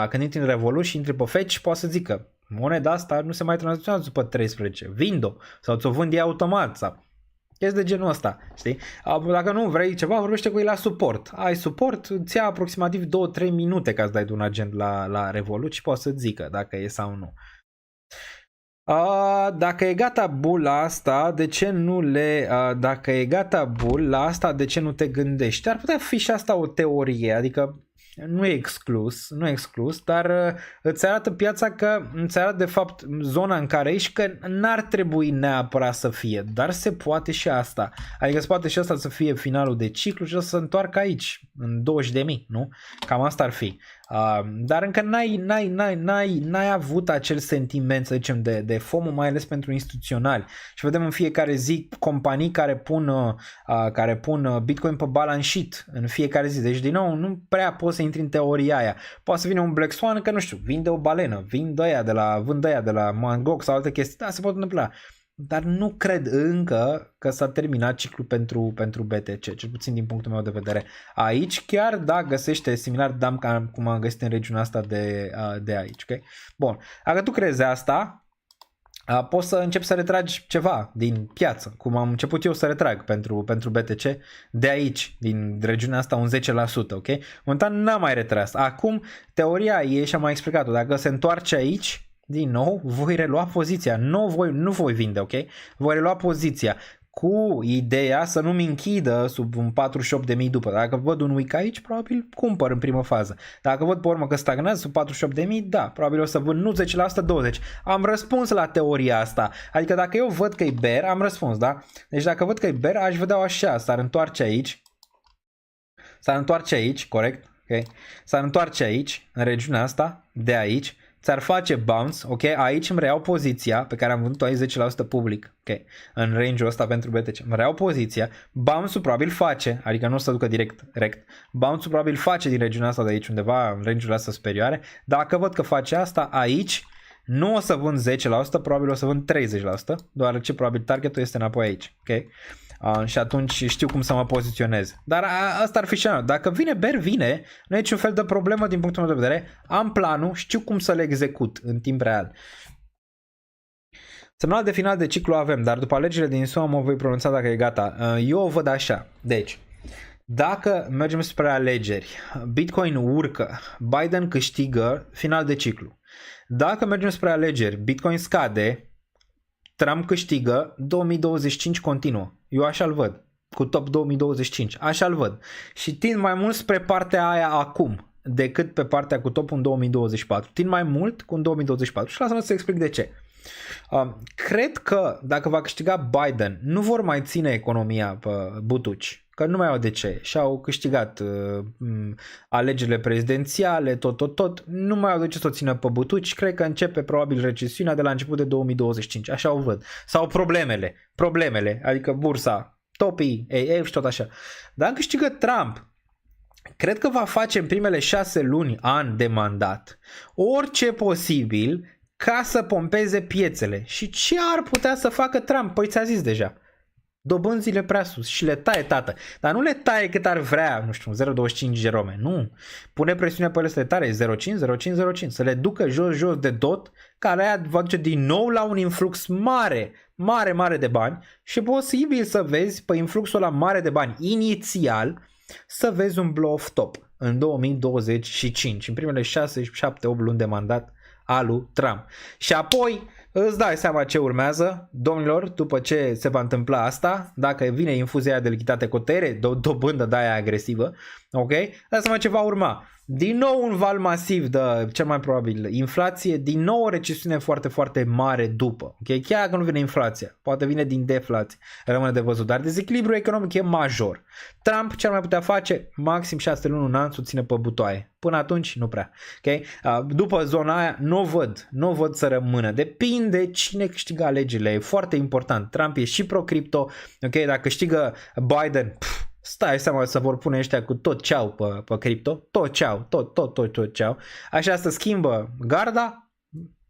când intri în Revolut și intri pe fetch, poate să zică, moneda asta nu se mai tranzacționează după 13, vind-o sau ți-o vând automat sau... Chestii de genul ăsta, știi? Dacă nu vrei ceva, vorbește cu ei la suport. Ai suport, îți ia aproximativ 2-3 minute ca să dai de un agent la Revolut și poți să zică dacă e sau nu. Dacă e gata bull la asta, de ce nu dacă e gata bull la asta, de ce nu te gândești? Ar putea fi și asta o teorie, adică nu e exclus, dar îți arată piața că îți arată de fapt zona în care ești, că n-ar trebui neapărat să fie, dar se poate și asta. Adică se poate și asta să fie finalul de ciclu și să se întoarcă aici, în 20.000, nu? Cam asta ar fi. Dar încă n-ai avut acel sentiment, să zicem, de FOMO, mai ales pentru instituționali. Și vedem în fiecare zi companii care pun Bitcoin pe balance sheet în fiecare zi. Deci, din nou, nu prea poți să intri în teoria aia. Poate să vină un Black Swan, că nu știu, vinde o balenă, vând aia de la Mt. Gox sau alte chestii. Da, se pot întâmpla. Dar nu cred încă că s-a terminat ciclul pentru BTC, cel puțin din punctul meu de vedere. Aici, chiar da, găsește similar dump cum am găsit în regiunea asta de aici. Okay? Bun, dacă tu crezi asta, poți să începi să retragi ceva din piață, cum am început eu să retrag pentru BTC de aici, din regiunea asta, un 10%. Ok? Momentan n-am mai retras. Acum, teoria e, și am mai explicat-o, dacă se întoarce aici, din nou, voi relua poziția, nu voi vinde, ok? Voi relua poziția cu ideea să nu-mi închidă sub un 48.000 după. Dacă văd un weak aici, probabil cumpăr în primă fază. Dacă văd pe urmă că stagnează sub 48.000, da, probabil o să vând nu 10%, 20%. Am răspuns la teoria asta. Adică dacă eu văd că e bear, am răspuns, da? Deci dacă văd că e bear, aș vedea așa, s-ar întoarce aici, corect? Okay. S-ar întoarce aici, în regiunea asta, de aici, ți-ar face bounce, ok? Aici îmi reiau poziția pe care am vândut-o aici 10% public, ok? În range-ul ăsta pentru BTC. Îmi reiau poziția, bounce-ul probabil face, adică nu o să ducă direct, bounce-ul probabil face din regiunea asta de aici undeva, în range-ul ăsta superioare. Dacă văd că face asta aici, nu o să vând 10%, probabil o să vând 30%, deoarece probabil targetul este înapoi aici, ok? Și atunci știu cum să mă poziționez. Dar asta ar fi și anul. Dacă vine bear, vine, nu e niciun fel de problemă din punctul meu de vedere. Am planul, știu cum să le execut în timp real. Semnal de final de ciclu avem, dar după alegerile din SUA mă voi pronunța dacă e gata. Eu o văd așa. Deci, dacă mergem spre alegeri, Bitcoin urcă, Biden câștigă, final de ciclu. Dacă mergem spre alegeri, Bitcoin scade, Trump câștigă, 2025 continuă. Eu așa-l văd. Cu top 2025. Așa-l văd. Și tind mai mult spre partea aia acum decât pe partea cu topul în 2024. Tind mai mult cu în 2024. Și lasă-mă să explic de ce. Cred că dacă va câștiga Biden, nu vor mai ține economia pe butuci. Că nu mai au de ce. Și-au câștigat alegerile prezidențiale, tot. Nu mai au de ce să o țină pe butuci. Cred că începe probabil recesiunea de la început de 2025. Așa o văd. Sau problemele. Adică bursa, topii, AF și tot așa. Dar câștigă Trump, cred că va face în primele 6 luni, an de mandat, orice posibil ca să pompeze piețele. Și ce ar putea să facă Trump? Păi ți-a zis deja. Dobânzile prea sus și le taie, tată. Dar nu le taie cât ar vrea, nu știu, 0,25 Jerome. Nu. Pune presiune pe ele să le tare 0,5. Să le ducă jos de tot, care aia va duce din nou la un influx mare de bani și e posibil să vezi pe influxul ăla mare de bani inițial să vezi un blow-off top în 2025, în primele 6, 7, 8 luni de mandat al lui Trump. Și apoi îți dai seama ce urmează, domnilor, după ce se va întâmpla asta, dacă vine infuzia de lichiditate cu tăiere, dobândă de aia agresivă, ok? Dați seama ce va urma. Din nou un val masiv de, cel mai probabil, inflație, din nou o recesiune foarte mare după, ok? Chiar dacă nu vine inflația, poate vine din deflație, rămâne de văzut, dar dezechilibru economic e major. Trump ce ar mai putea face? Maxim 6 luni, un an, să ține pe butoaie. Până atunci, nu prea. Okay? După zona aia, nu văd să rămână. Depinde cine câștigă alegerile. E foarte important. Trump e și pro-cripto. Okay? Dacă câștigă Biden, stai seama să vor pune ăștia cu tot ceau pe cripto. Tot ceau. Așa se schimbă garda.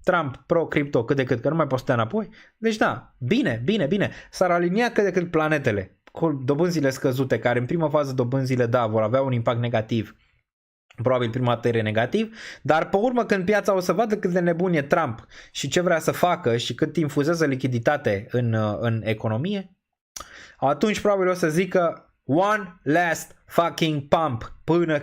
Trump pro-cripto cât de cât, că nu mai poți sta înapoi. Deci da, bine. S-ar alinia cât de cât planetele. Cu dobânzile scăzute, care în prima fază dobânzile, da, vor avea un impact negativ. Probabil prima tăiere negativ, dar pe urmă când piața o să vadă cât de nebun e Trump și ce vrea să facă și cât infuzează lichiditate în economie, atunci probabil o să zică one last fucking pump până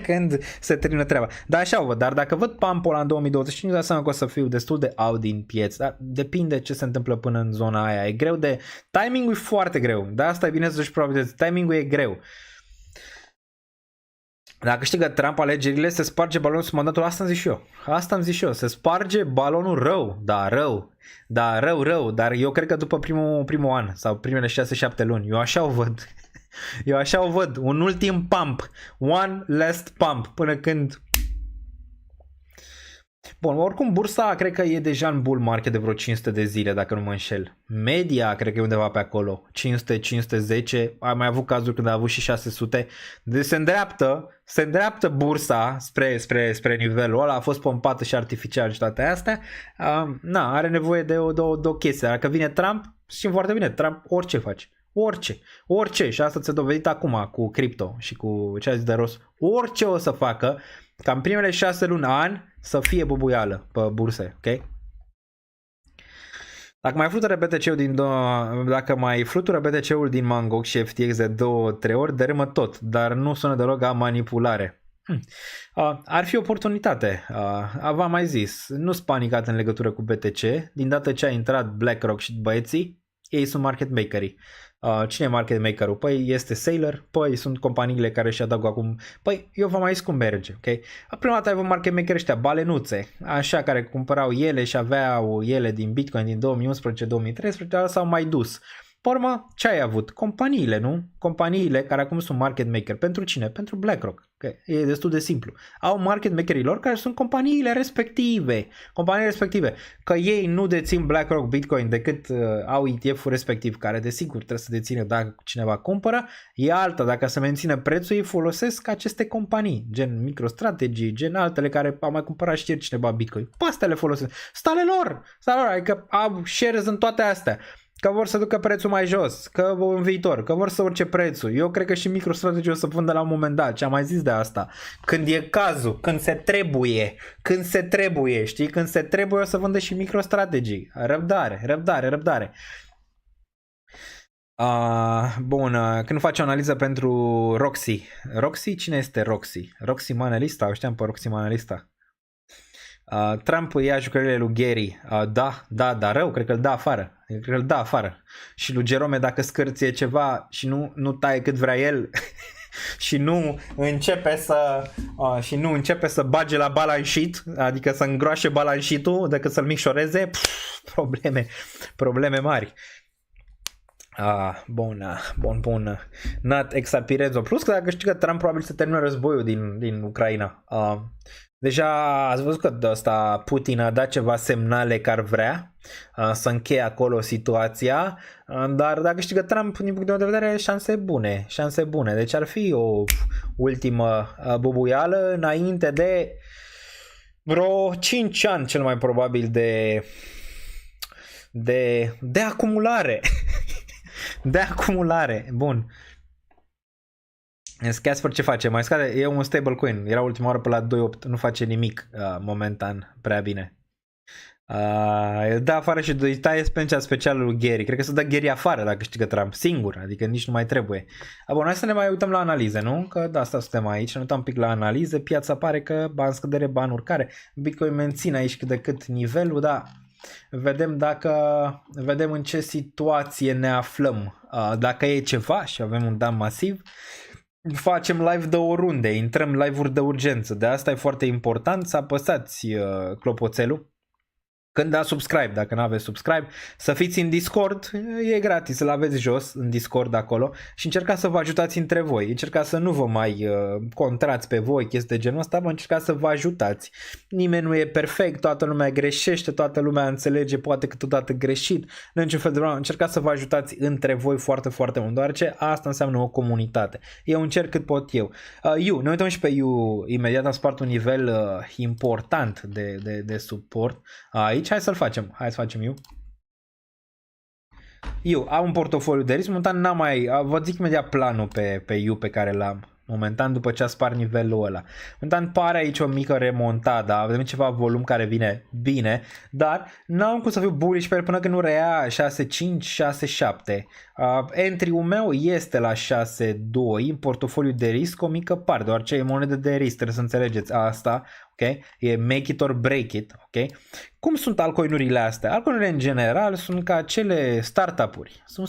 când se termină treaba. Dar așa o văd, dar dacă văd pump-ul ăla în 2025, da seama că o să fiu destul de out din piețe, dar depinde ce se întâmplă până în zona aia. E greu de... Timing-ul e foarte greu, de asta e bine să-și probabilități. Timing-ul e greu. Dacă câștigă Trump alegerile, se sparge balonul sub mandatul. Asta am zis și eu. Asta am zis și eu. Se sparge balonul rău. Da, rău. Da, rău. Dar eu cred că după primul an sau primele 6-7 luni. Eu așa o văd. Eu așa o văd. Un ultim pump. One last pump. Până când... Bun, oricum bursa cred că e deja în bull market de vreo 500 de zile, dacă nu mă înșel. Media cred că e undeva pe acolo, 500-510, am mai avut cazuri când a avut și 600. Deci se îndreaptă bursa spre nivelul ăla, a fost pompată și artificial și toate astea. Are nevoie de o chestie. Dacă vine Trump, știm foarte bine, Trump orice face. Orice, și asta ți-a dovedit acum cu cripto și cu ce a zis de rost. Orice o să facă, ca în primele 6 luni, an, să fie bubuială pe burse, ok? Dacă mai flutură BTC-ul din Mangok și FTX de 2-3 ori, dărâmă tot, dar nu sună deloc a manipulare. Ar fi oportunitate, v-am mai zis, nu-s panicat în legătură cu BTC, din data ce a intrat BlackRock și băieții, ei sunt market makerii. Cine e market maker-ul? Păi este Sailor, păi sunt companiile care își adaugă acum. Păi eu v-am mai zis cum merge, ok? Prima dată ai avut market maker ăștia, balenuțe, așa, care cumpărau ele și aveau ele din Bitcoin din 2011-2013, dar s-au mai dus. Pe urmă, ce ai avut? Companiile, nu? Companiile care acum sunt market maker. Pentru cine? Pentru BlackRock. Okay. E destul de simplu. Au market makerii lor care sunt companiile respective. Că ei nu dețin BlackRock Bitcoin decât au ETF-ul respectiv, care desigur trebuie să dețină dacă cineva cumpără. E alta, dacă se menține prețul, ei folosesc aceste companii, gen MicroStrategy, gen altele care au mai cumpărat și cineva Bitcoin. Pe astea le folosesc. Stale lor, adică au shares în toate astea. Că vor să ducă prețul mai jos, că în viitor, că vor să urce prețul. Eu cred că și MicroStrategy o să vândă la un moment dat, ce am mai zis de asta. Când e cazul, când se trebuie, știi? Când se trebuie o să vândă și MicroStrategy. Răbdare. Bun, când faci o analiză pentru Roxy. Roxy? Cine este Roxy? Roxy Manelista? O știam pe Roxy Manelista. Trump ia jucările lui Gary. Da, rău, cred că îl dă afară. Și lui Jerome, dacă scârție ceva și nu taie cât vrea el și nu începe să bage la balance sheet, adică să îngroașe balance sheet-ul decât să-l micșoreze, probleme mari. Bun. Nat Exapirezo. Plus că dacă câștigă Trump, probabil să termină războiul din Ucraina. Deja ați văzut că ăsta Putin a dat ceva semnale că ar vrea să încheie acolo situația, dar dacă câștigă Trump, din punct de vedere, șanse bune. Deci ar fi o ultimă bubuială înainte de vreo 5 ani cel mai probabil de acumulare. De acumulare. Bun. Casper ce face? Mai scade? E un stablecoin. Era ultima oară pe la 2.8. Nu face nimic momentan prea bine. Îl dă afară și taie spencea specială lui Gary. Cred că să dă Gary afară dacă câștigă Trump. Singur. Adică nici nu mai trebuie. Bun, hai să ne mai uităm la analize, nu? Că de asta suntem aici. Ne uităm un pic la analize. Piața pare că bani scădere, bani urcare. Bitcoin menține aici cât de cât nivelul, dar vedem în ce situație ne aflăm. Dacă e ceva și avem un dan masiv, facem live de oriunde, intrăm live-uri de urgență. De asta e foarte important să apăsați clopoțelul când dați subscribe. Dacă nu aveți subscribe, să fiți în Discord, e gratis, să-l aveți jos în Discord acolo și încercați să vă ajutați între voi. Încercați să nu vă mai contrați pe voi chestii de genul ăsta, încercați să vă ajutați. Nimeni nu e perfect, toată lumea greșește, toată lumea înțelege poate câteodată greșit. Nu niciun fel de problemă. Încercați să vă ajutați între voi foarte, foarte mult, deoarece asta înseamnă o comunitate. Eu încerc cât pot eu. Ne uităm și pe You, imediat am spart un nivel important de suport aici. Hai să facem Eu am un portofoliu de risc, momentan n-am vă zic imediat planul pe You pe care l-am momentan după ce a spart nivelul ăla. Momentan pare aici o mică remontada, avem ceva volum care vine bine, dar n-am cum să fiu bullish pe el până când nu reia 6.5, 6.7. Entry-ul meu este la 6.2 în portofoliu de risc, o mică parte, doar ce e monedă de risc, trebuie să înțelegeți asta. ok? E make it or break it, ok? Cum sunt altcoinurile astea? Altcoinurile în general sunt ca acele startup-uri. Sunt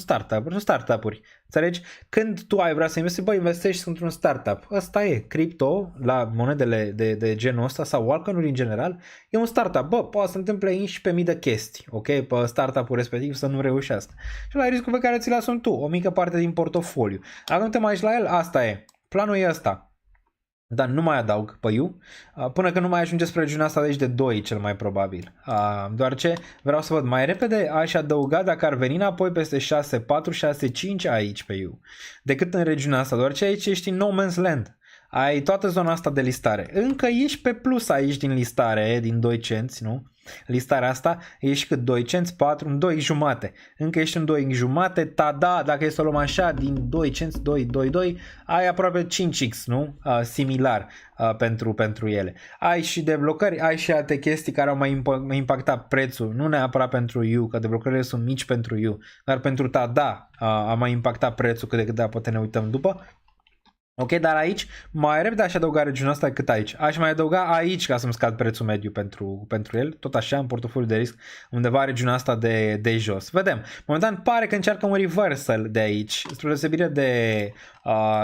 startup-uri. Înțelegi? Când tu ai vrea să investești, bă, investești într-un startup. Ăsta e, cripto, la monedele de genul ăsta sau altcoinuri în general, e un startup. Bă, poate să întâmple 11.000 de chestii, ok? Pe startup-ul respectiv să nu reușească. Și la riscul pe care ți-l asumi tu, o mică parte din portofoliu. Acum te mai ești la el, asta e. Planul e ăsta. Dar nu mai adaug pe U, până când nu mai ajunge spre regiunea asta de aici de 2 cel mai probabil. Deoarece vreau să văd mai repede, aș adăuga dacă ar veni înapoi peste 6, 4, 6, 5 aici pe U, decât în regiunea asta, deoarece aici ești în no man's land. Ai toată zona asta de listare. Încă ești pe plus aici din listare, din 2 cenți, nu? Listarea asta, ești cât 2 cenți, 4, în 2 jumate. Încă ești în 2 jumate, tada, dacă e să o luăm așa, din 2 cenți, 2, 2, 2, ai aproape 5x, nu? Similar pentru ele. Ai și deblocări, ai și alte chestii care au mai impactat prețul, nu neapărat pentru U, că deblocările sunt mici pentru U, dar pentru tada a mai impactat prețul cât de cât, poate ne uităm după. Ok, dar aici mai repede aș adăuga regiunea asta cât aici. Aș mai adăuga aici ca să-mi scad prețul mediu pentru el, tot așa în portofoliu de risc, undeva regiunea asta de jos. Vedem, momentan pare că încearcă un reversal de aici, spre deosebire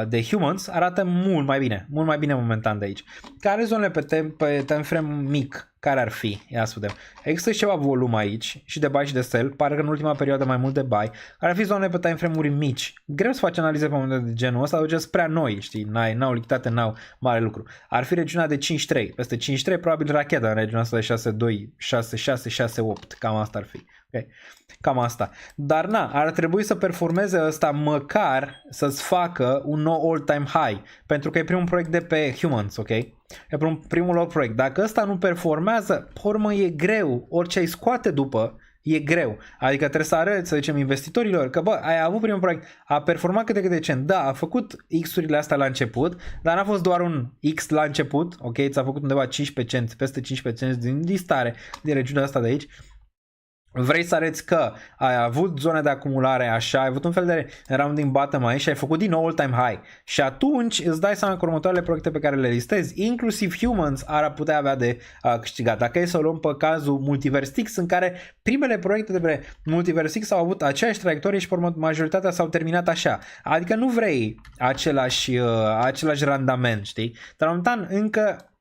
de Humans, arată mult mai bine momentan de aici. Care zonele pe time frame mic? Care ar fi? Ia să vedem. Există și ceva volum aici și de buy și de sell. Pare că în ultima perioadă mai mult de buy. Ar fi zonele pe time frame-uri mici. Greu să faci analize pe momente de genul ăsta, deoarece sunt prea noi, știi? N-au lichiditate, n-au mare lucru. Ar fi regiunea de 5-3. Peste 5-3 probabil racheta în regiunea asta de 6-2, 6-6, 6-8. Cam asta ar fi. Okay. Cam asta. Dar ar trebui să performeze ăsta măcar să-ți facă un nou all-time high. Pentru că e primul proiect de pe Humans, ok? E primul lor proiect. Dacă ăsta nu performează, pe urmă e greu. Orice ai scoate după, e greu. Adică trebuie să arăți, să zicem, investitorilor că, bă, ai avut primul proiect, a performat cât de decent. Da, a făcut X-urile astea la început, dar n-a fost doar un X la început, ok? Ți-a făcut undeva 15 cenți, peste 15 cenți din listare, din regiunea asta de aici. Vrei să arăți că ai avut zone de acumulare așa, ai avut un fel de rounding bottom aici și ai făcut din nou all-time high. Și atunci îți dai seama că următoarele proiecte pe care le listezi, inclusiv Humans, ar putea avea de câștigat. Dacă e să o luăm pe cazul Multiverse X, în care primele proiecte de pe Multiverse X au avut aceeași traiectorie și majoritatea s-au terminat așa. Adică nu vrei același randament, știi? Dar momentan încă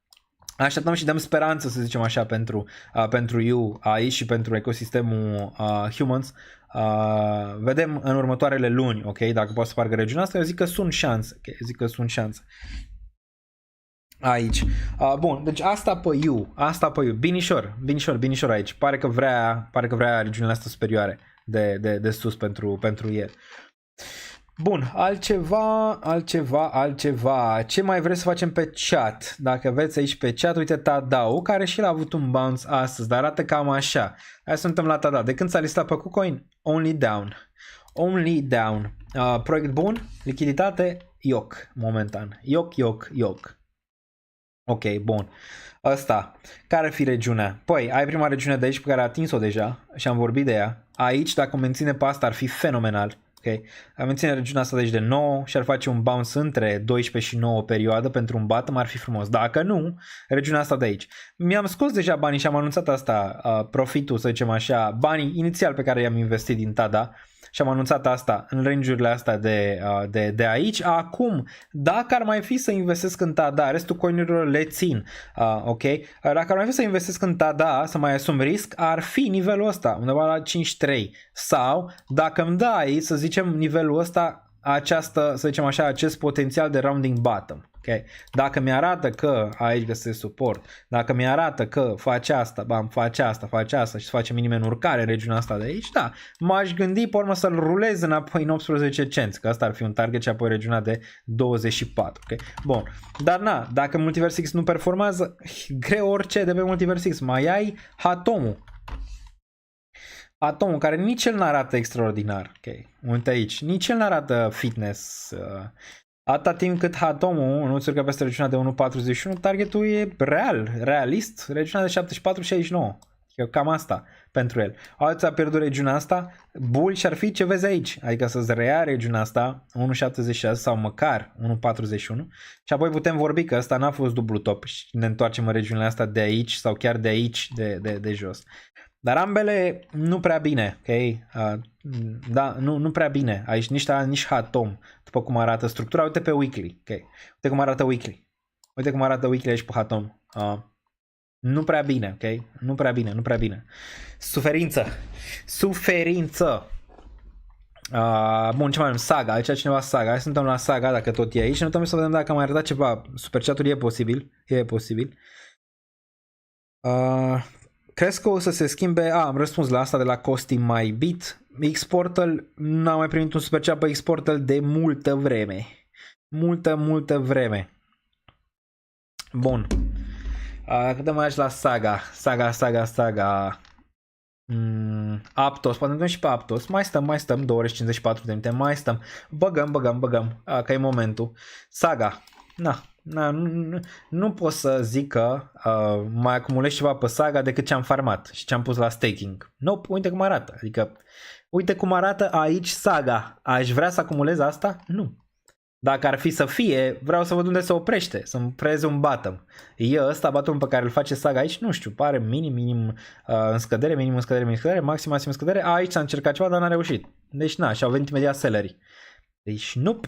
așteptăm și dăm speranță, să zicem așa, pentru You aici și pentru ecosistemul Humans. Vedem în următoarele luni, ok, dacă poate să spargă regiunea asta. Eu zic că sunt șanse, aici. Bun, deci asta pe You, binișor aici. Pare că vrea regiunile astea superioare de sus pentru el. Bun, altceva. Ce mai vreți să facem pe chat? Dacă veți aici pe chat, uite Tadao, care și l-a avut un bounce astăzi, dar arată cam așa. Hai să uităm la Tadao. De când s-a listat pe KuCoin? Only down. Proiect bun, lichiditate, yoc, momentan. Yoc. Ok, bun. Asta. Care fi regiunea? Păi, ai prima regiune de aici pe care a atins-o deja și am vorbit de ea. Aici, dacă menține pe asta, ar fi fenomenal. Okay. Am menține regiunea asta de aici de 9 și ar face un bounce între 12 și 9 perioadă pentru un bottom, ar fi frumos. Dacă nu, regiunea asta de aici. Mi-am scos deja banii și am anunțat asta, profitul, să zicem așa, banii inițial pe care i-am investit din Tada și am anunțat asta în range-urile astea de aici. Acum, dacă ar mai fi să investesc în Tada, restul coinurilor le țin, ok? Dacă ar mai fi să investesc în Tada, să mai asum risc, ar fi nivelul ăsta, undeva la 5.3. Sau, dacă îmi dai, să zicem, nivelul ăsta, să zicem așa, acest potențial de rounding bottom. Okay. Dacă mi-arată că aici găsesc suport, dacă mi-arată că face asta și face minime în urcare în regiunea asta de aici, da, m-aș gândi pe urmă să-l rulez înapoi în 18 cenți, că asta ar fi un target și apoi regiunea de 24. Okay. Bun, dar dacă Multiverse X nu performează, greu orice de pe Multiverse X, mai ai Atomul, care nici el n-arată extraordinar. Okay. Uite aici, nici el n-arată fitness. Atâta timp cât Atomul nu țurcă peste regiunea de 1.41, targetul e realist, regiunea de 74-69. E cam asta pentru el. Alții a pierdut regiunea asta, bullish ar fi ce vezi aici, adică să-ți reia regiunea asta 1.76 sau măcar 1.41 și apoi putem vorbi că ăsta n-a fost dublu top și ne întoarcem în regiunile astea de aici sau chiar de aici, de jos. Dar ambele nu prea bine, ok? Da, nu prea bine. Aici nici Hatom, după cum arată structura. Uite pe weekly, ok? Uite cum arată weekly. Uite cum arată weekly aici pe Hatom. Nu prea bine, ok? Nu prea bine. Suferință. Bun, ce mai avem? Saga. Aici cineva Saga. Hai să uităm la Saga, dacă tot e aici. Și ne uităm să vedem dacă am mai arătat ceva. Super chat-ul e posibil. Crezi că o să se schimbe? Am răspuns la asta de la Costi My Bit. X-Portal, n-am mai primit un super chat pe X-Portal de multă vreme. Multă vreme. Bun. Cât mai aici la Saga. Aptos, poate întâlnim și pe Aptos. Mai stăm 2 ore și 54 de minute. Mai stăm. Băgăm. Că e momentul. Saga. Nu pot să zic că mai acumulez ceva pe Saga decât ce am farmat și ce am pus la staking. Nope, uite cum arată. Adică, uite cum arată aici Saga. Aș vrea să acumulez asta? Nu. Dacă ar fi să fie, vreau să văd unde se oprește, să-mi preze un bottom. E ăsta bottom pe care îl face Saga aici? Nu știu, pare minim în scădere, minim maxim în scădere. Aici s-a încercat ceva, dar n-a reușit. Deci și-au venit imediat sellerii. Deci nu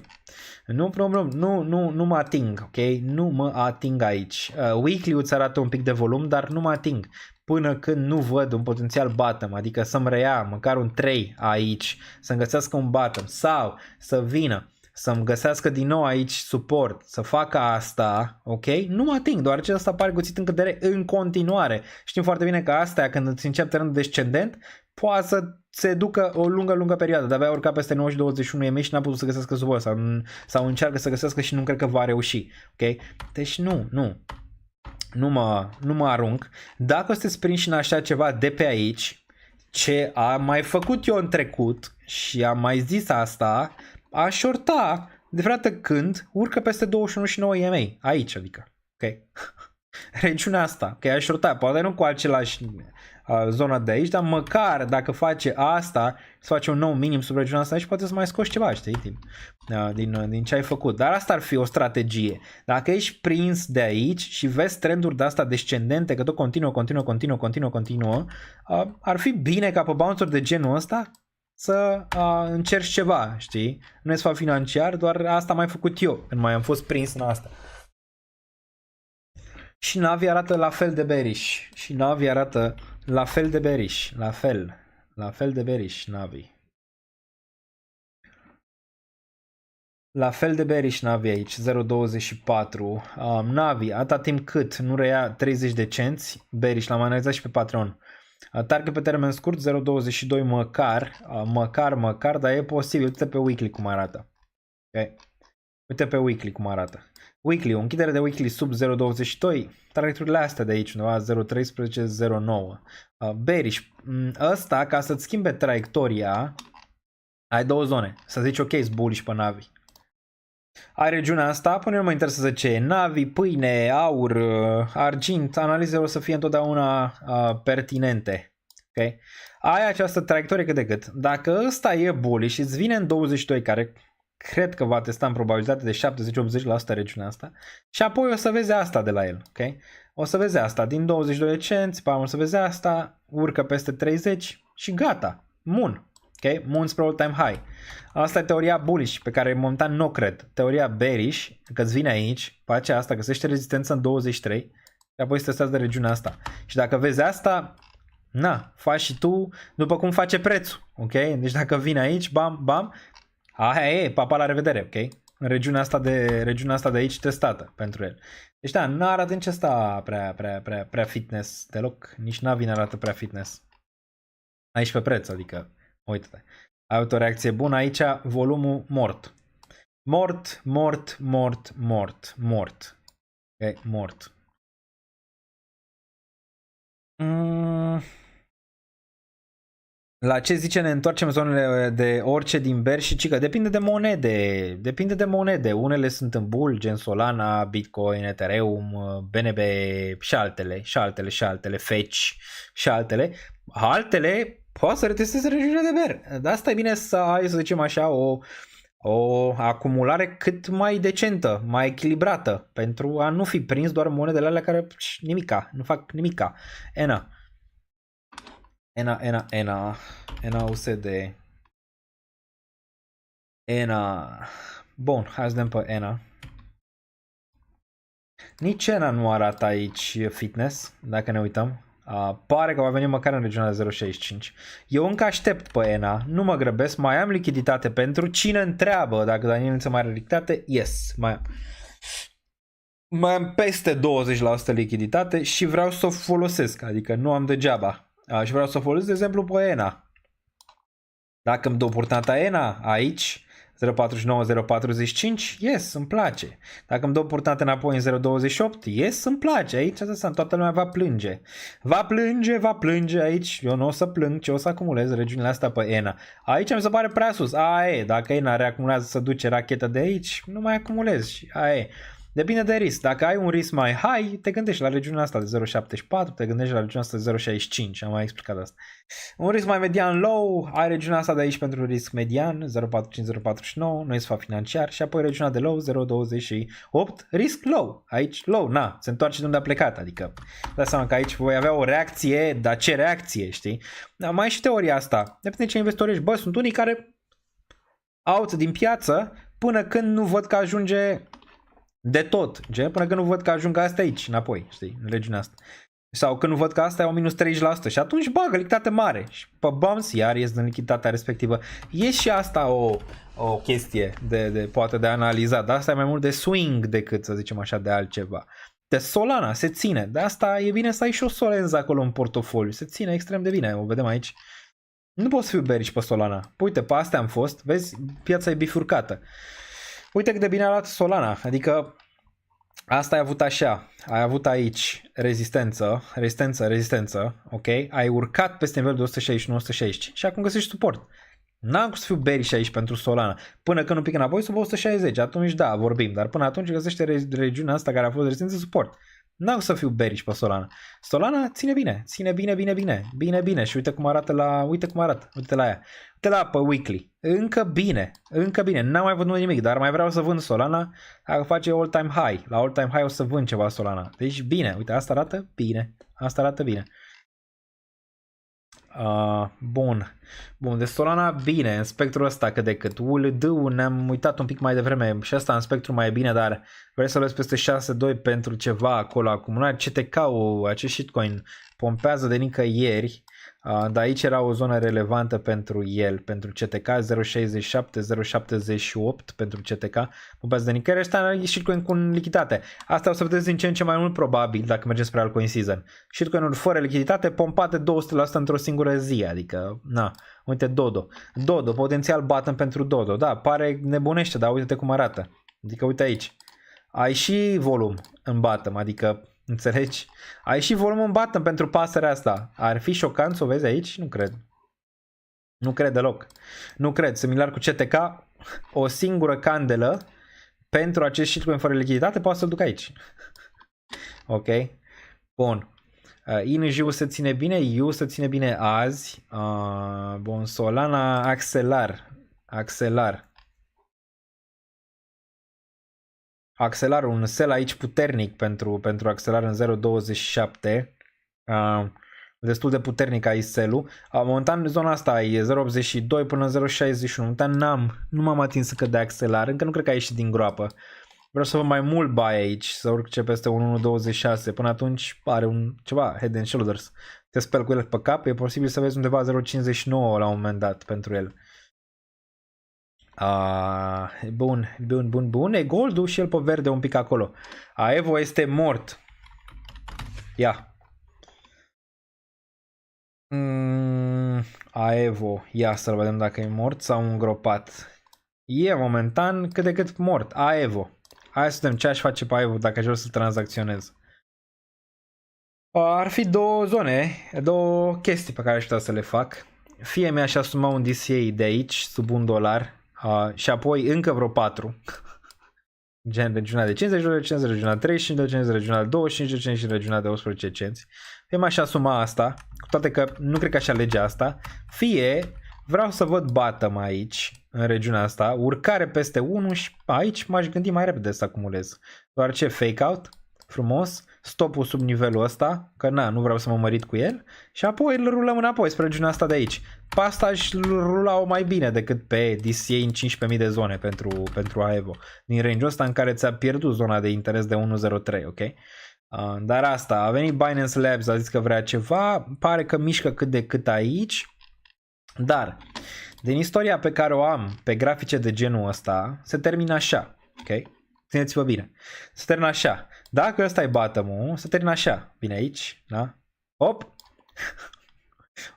mă ating, ok? Nu mă ating aici. Weekly îți arată un pic de volum, dar nu mă ating până când nu văd un potențial bottom, adică să-mi reia măcar un 3 aici, să-mi găsească un bottom sau să vină să-mi găsească din nou aici suport, să facă asta, ok? Nu mă ating, deoarece asta pare cuțit în cădere în continuare. Știm foarte bine că astea, când îți încep terenul descendent, poate să se ducă o lungă perioadă. De-abia urca peste 9 și 21 EMI și n-a putut să găsească suport sau încearcă să găsească și nu cred că va reuși, ok? Deci nu mă arunc. Dacă sunteți prinși în așa ceva de pe aici, ce am mai făcut eu în trecut și am mai zis asta, a shorta de frate când urcă peste 21 și 9 EMA. Aici, adică. Ok. Regiunea asta. Ok, a shorta. Poate nu cu același zona de aici, dar măcar dacă face asta, să face un nou minim sub regiunea asta și poate să mai scoți ceva, știi? Din ce ai făcut. Dar asta ar fi o strategie. Dacă ești prins de aici și vezi trenduri de asta descendente, că tot continuă, ar fi bine ca pe bounce-uri de genul ăsta să încerci ceva, știi? Nu e sfat financiar, doar asta am mai făcut eu când mai am fost prins în asta. Și Navi arată la fel de bearish. La fel de bearish. Navi. La fel de bearish Navi aici, 0.24. Navi, atâta timp cât nu reia 30 de cenți, bearish, l-am analizat și pe Patreon. Target pe termen scurt 0.22 măcar, dar e posibil. Uite pe weekly cum arată. Okay. Uite pe weekly cum arată. Weekly, o închidere de weekly sub 0.22, targeturile astea de aici, undeva 0.13, 0.9. Bearish, ăsta ca să-ți schimbe traiectoria, ai două zone. Să zici ok, sunt bullish pe Navi. Ai regiunea asta, până nu mă interesează ce e. Navi, pâine, aur, argint, analizele o să fie întotdeauna pertinente. Okay? Ai această traiectorie cât de cât. Dacă ăsta e bullish și îți vine în 22, care cred că va testa în probabilitate de 70-80% regiunea asta, și apoi o să vezi asta de la el. Okay? O să vezi asta din 22 de cenți, o să vezi asta, urcă peste 30 și gata. Mun. Ok, Moon spre all-time high. Asta e teoria bullish, pe care momentan nu o cred. Teoria bearish, că îți vine aici, face asta, găsește rezistență în 23 și apoi să testează de regiunea asta. Și dacă vezi asta, faci și tu după cum face prețul. Ok, deci dacă vine aici, bam, aia e, papa, la revedere, ok? În regiunea asta de aici testată pentru el. Deci n-arată nici asta prea fitness deloc, nici Navi n-arată prea fitness. Aici pe preț, adică uite-te. Ai o reacție bună aici, volumul mort. Mort. Ok, mort. La ce zice ne întoarcem zonele de orice din beri și cică? Depinde de monede. Depinde de monede. Unele sunt în bull, gen Solana, Bitcoin, Ethereum, BNB și altele, Fetch și altele. Altele poate să retesteze regiunea de beri. De asta e bine să ai, să zicem așa, o acumulare cât mai decentă, mai echilibrată, pentru a nu fi prins doar monedele alea care nimica, nu fac nimica. ENA USD. ENA. Bun, hai să dăm pe ENA. Nici ENA nu arată aici fitness, dacă ne uităm. Pare că va veni măcar în regiunea de 0.65. Eu încă aștept pe ENA, nu mă grăbesc, mai am lichiditate pentru cine întreabă dacă Daniel înță mai are lichiditate. Yes, mai am peste 20% lichiditate și vreau să o folosesc, adică nu am degeaba. Și vreau să folosesc, de exemplu, pe ENA. Dacă îmi dă oportunitatea ENA aici, 0.49, 0.45, yes, îmi place. Dacă îmi dă oportunitatea înapoi în 0.28, yes, îmi place. Aici toată lumea va plânge. Va plânge aici. Eu nu o să plâng, ci o să acumulez regiunile astea pe ENA. Aici mi se pare prea sus. Dacă ENA reacumulează să duce racheta de aici, nu mai acumulez. Și depinde de risc. Dacă ai un risc mai high, te gândești la regiunea asta de 0.74, te gândești la regiunea asta de 0.65, am mai explicat asta. Un risc mai median low, ai regiunea asta de aici pentru risc median, 0.45-0.49, nu e sfat financiar, și apoi regiunea de low, 0.28, risc low. Aici low, se întoarce de unde a plecat, adică dați seama că aici voi avea o reacție, dar ce reacție, știi? Mai e și teoria asta, depinde ce investitori ești. Bă, sunt unii care out din piață până când nu văd că ajunge de tot, până când nu văd că ajung astea aici, înapoi, știi, în regiunea asta. Sau când nu văd că asta e o minus 30% și atunci bagă lichiditate mare și pe bumps iar ies din lichiditatea respectivă. E și asta o chestie poate de analizat, dar asta e mai mult de swing decât, să zicem așa, de altceva. De Solana se ține, de asta e bine să ai și o Solenz acolo în portofoliu, se ține extrem de bine, o vedem aici. Nu poți să fiu bearish pe Solana. Uite, pe astea am fost, vezi, piața e bifurcată. Uite cât de bine arată Solana, adică asta ai avut așa, ai avut aici rezistență, ok? Ai urcat peste nivelul de 161-160 și acum găsești suport. N-am cum să fiu bearish aici pentru Solana, până când nu pică înapoi sub 160, atunci da, vorbim, dar până atunci găsește regiunea asta care a fost rezistență suport. N-am cum să fiu bearish pe Solana. Solana ține bine și uite cum arată uite la ea. Uite la pe weekly. Încă bine. N-am mai vândut nimic, dar mai vreau să vând Solana. Dacă face all time high. La all time high o să vând ceva Solana. Deci bine. Uite, asta arată bine. Bun, de Solana bine, în spectrul ăsta cât de cât. ULD-ul ne-am uitat un pic mai devreme și asta în spectru mai e bine, dar vrei să luezi peste 6.2 pentru ceva acolo acumulat. CTK-ul, acest shitcoin pompează de nicăieri, dar aici era o zonă relevantă pentru el, pentru CTK, 0.67, 0.78 pentru CTK, pompează de nicăieri, ăsta e shitcoin cu lichiditate. Asta o să vedeți din ce în ce mai mult probabil dacă mergem spre altcoin season. Shitcoin-uri fără lichiditate pompate 200% într-o singură zi, adică, uite Dodo, potențial button pentru Dodo, da, pare nebunește, dar uite-te cum arată, adică uite aici, ai și volum în bottom, adică înțelegi? Ai și volum în button pentru pasărea asta. Ar fi șocant să o vezi aici? Nu cred. Nu cred deloc. Nu cred. Similar cu CTK, o singură candelă pentru acest shitcoin fără lichiditate poate să-l duc aici. Ok? Bun. INJ-ul se ține bine, IU se ține bine azi. Bun, Solana Axelar, un sell aici puternic pentru Axelar în 0.27. Destul de puternic aici sell-ul. Momentan zona asta e 0.82 până în 0.61. Momentan nu m-am atins încă de Axelar, încă nu cred că a ieșit din groapă. Vreau să văd mai mult buy aici, să urce peste 1.26. Până atunci are ceva head and shoulders. Te speli cu el pe cap, e posibil să vezi undeva 0.59 la un moment dat pentru el. Bun. E goldul și el pe verde un pic acolo. Aevo este mort. Ia. Aevo. Ia să-l vedem dacă e mort sau îngropat. E momentan cât de cât mort. Aevo. Hai să vedem ce aș face pe Aevo dacă aș vrea să tranzacționez. Ar fi două zone, două chestii pe care aș putea să le fac. fie mi-aș asuma un DCA de aici, sub $1, și apoi încă vreo 4. Gen regiunea de 50 de cenți, regiunea de 35 de cenți, regiunea de 25 de cenți și regiunea de 18 cenți. Fie m-aș asuma asta, cu toate că nu cred că aș alege asta, fie vreau să văd bottom aici, în regiunea asta, urcare peste 1 și aici m-aș gândi mai repede să acumulez. Doar ce fake out, frumos, stopul sub nivelul ăsta, că nu vreau să mă mărit cu el, și apoi îl rulăm înapoi spre regiunea asta de aici. Pe asta aș rula-o mai bine decât pe DCA în 15.000 de zone pentru Aevo, din range-ul ăsta în care ți-a pierdut zona de interes de 1.03, ok? Dar asta, a venit Binance Labs, a zis că vrea ceva, pare că mișcă cât de cât aici, dar din istoria pe care o am pe grafice de genul ăsta, se termină așa, ok? Țineți-vă bine. Se termină așa. Dacă ăsta e bottom-ul, se termină așa. Bine aici, da? Hop!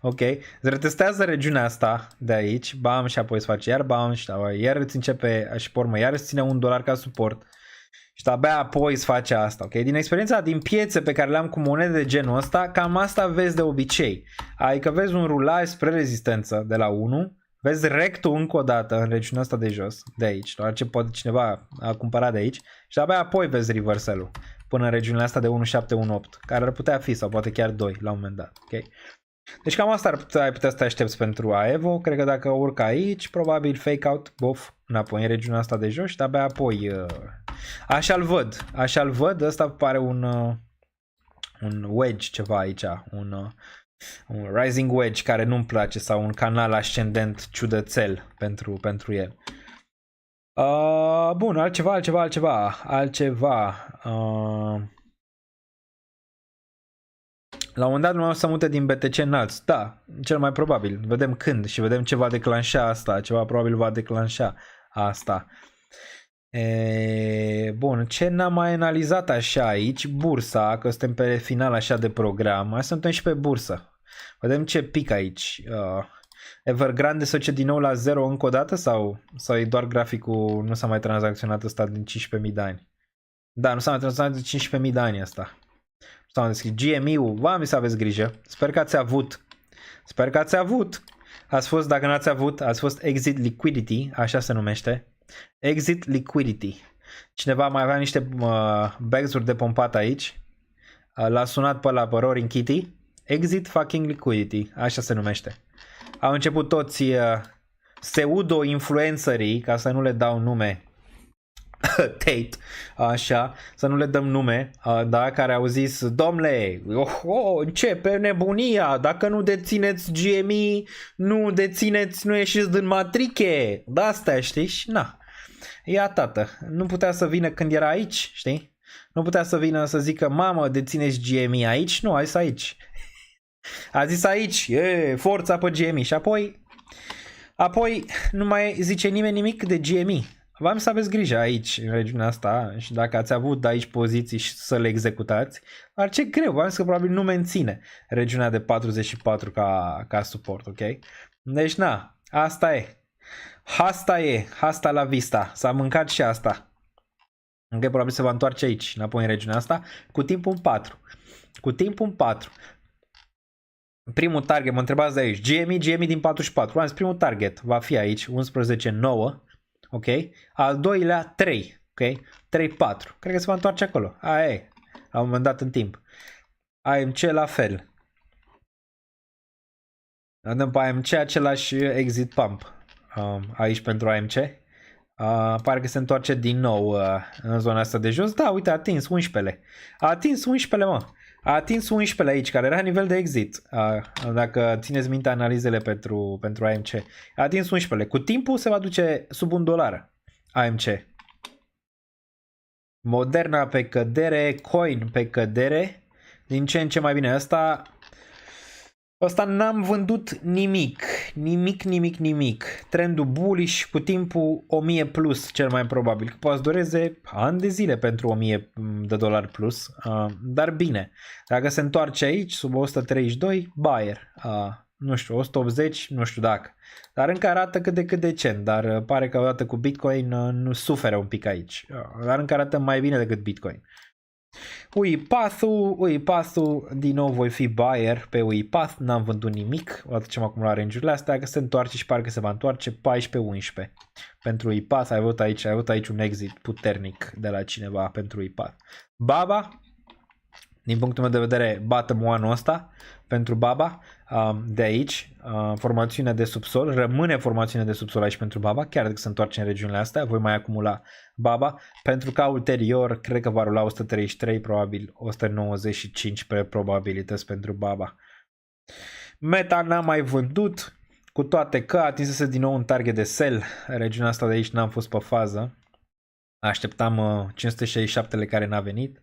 Ok. Îți retestează regiunea asta de aici, bam, și apoi îți face iar bam, și iar îți începe, și pe urmă, iar îți ține $1 ca suport. Și abia apoi îți face asta, ok? Din experiența din piețe pe care le-am cu monede de genul ăsta, cam asta vezi de obicei. Adică vezi un rulaj spre rezistență de la 1, vezi rectul încă o dată în regiunea asta de jos, de aici, doar ce poate cineva a cumpărat de aici, și abia apoi vezi reversal-ul până în regiunea asta de 1.718, care ar putea fi, sau poate chiar 2 la un moment dat, ok? Deci cam asta ai putea să te aștepți pentru Aevo. Cred că dacă urcă aici, probabil fake out, bof, înapoi în regiunea asta de jos și abia apoi așa-l văd, ăsta pare un wedge ceva aici, un rising wedge care nu-mi place, sau un canal ascendent ciudățel pentru el. Bun, altceva. La un moment dat nu o să mute din BTC în alți. Da, cel mai probabil. Vedem când și vedem ce va declanșa asta. Ceva probabil va declanșa asta. Bun, ce n-am mai analizat așa aici? Bursa, că suntem pe final așa de program. Mai suntem și pe bursă. Vedem ce pic aici. Evergrande se duce din nou la 0 încă o dată sau e doar graficul, nu s-a mai tranzacționat ăsta din 15.000 de ani? Da, nu s-a mai tranzacționat din 15.000 de ani asta. S-a deschis GME-ul, v-am să aveți grijă. Sper că ați avut. Ați fost, dacă n-ați avut, ați fost exit liquidity, așa se numește. Exit liquidity. Cineva mai avea niște bags-uri de pompat aici. L-a sunat pe la Roaring Kitty. Exit fucking liquidity, așa se numește. Au început toți pseudo-influencerii, ca să nu le dau nume, Tate, așa, să nu le dăm nume, da, care au zis, domnule, începe nebunia, dacă nu dețineți GME, nu ieșiți din matriche, da, asta știi, și na, ia tată, nu putea să vină când era aici, știi, nu putea să vină să zică, mamă, dețineți GME aici, nu, a zis aici, a zis aici, forța pe GME, și apoi nu mai zice nimeni nimic de GME. V-am să aveți grijă aici, în regiunea asta, și dacă ați avut de aici poziții și să le executați, dar ce greu, v-am zis că probabil nu menține regiunea de 44 ca suport, ok? Deci na, asta e, hasta la vista, s-a mâncat și asta. Ok, probabil se va întoarce aici, înapoi în regiunea asta, cu timpul în 4. Primul target, mă întrebați de aici, GME din 44, v-am zis, primul target va fi aici, 11.9. Ok? Al doilea 3, ok? 3-4. Cred că se va întoarce acolo. Aia e. La un moment dat în timp. AMC la fel. Dăm pe AMC același exit pump. Aici pentru AMC. Pare că se întoarce din nou în zona asta de jos. Da, uite, a atins 11. A atins 11, mă. A atins 11 aici, care era nivel de exit. Dacă țineți minte analizele pentru AMC. A atins 11. Cu timpul se va duce sub $1 AMC. Moderna pe cădere, Coin pe cădere. Din ce în ce mai bine. Ăsta n-am vândut nimic. Nimic. Trendul bullish cu timpul 1000 plus cel mai probabil. Că poate să dureze ani de zile pentru $1000 plus. Dar bine. Dacă se întoarce aici sub 132, buyer. Nu știu, 180, nu știu dacă. Dar încă arată cât de cât decent. Dar pare că odată cu Bitcoin nu suferă un pic aici. Dar încă arată mai bine decât Bitcoin. UiPath-ul, din nou voi fi buyer pe UiPath, n-am vândut nimic, odată ce am acumulat range-urile astea, că se întoarce și parcă se va întoarce 14-11 pentru UiPath, ai avut aici un exit puternic de la cineva pentru UiPath. Baba, din punctul meu de vedere, bottom one-ul ăsta pentru Baba, de aici, formațiune de subsol, rămâne formațiune de subsol aici pentru Baba, chiar dacă se întoarce în regiunile astea, voi mai acumula Baba, pentru că ulterior cred că va rula 133, probabil 195 pe probabilități pentru Baba. Meta n-am mai vândut, cu toate că atinsese din nou un target de sell, regiunea asta de aici n-am fost pe fază, așteptam 567-le care n-a venit.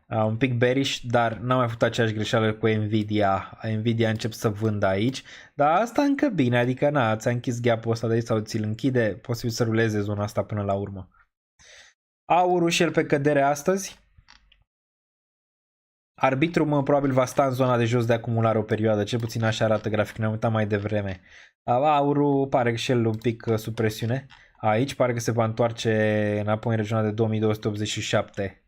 Un pic bearish, dar n-am mai făcut aceeași greșeală cu Nvidia. Nvidia încep să vândă aici, dar asta încă bine, adică ți-a închis gap-ul ăsta de aici sau ți-l închide, posibil să ruleze zona asta până la urmă. Aurul și el pe cădere astăzi. Arbitrum probabil va sta în zona de jos de acumulare o perioadă, cel puțin așa arată graficul, ne-am uitat mai devreme. Aurul pare că și el un pic sub presiune. Aici pare că se va întoarce înapoi în regiunea de 2287.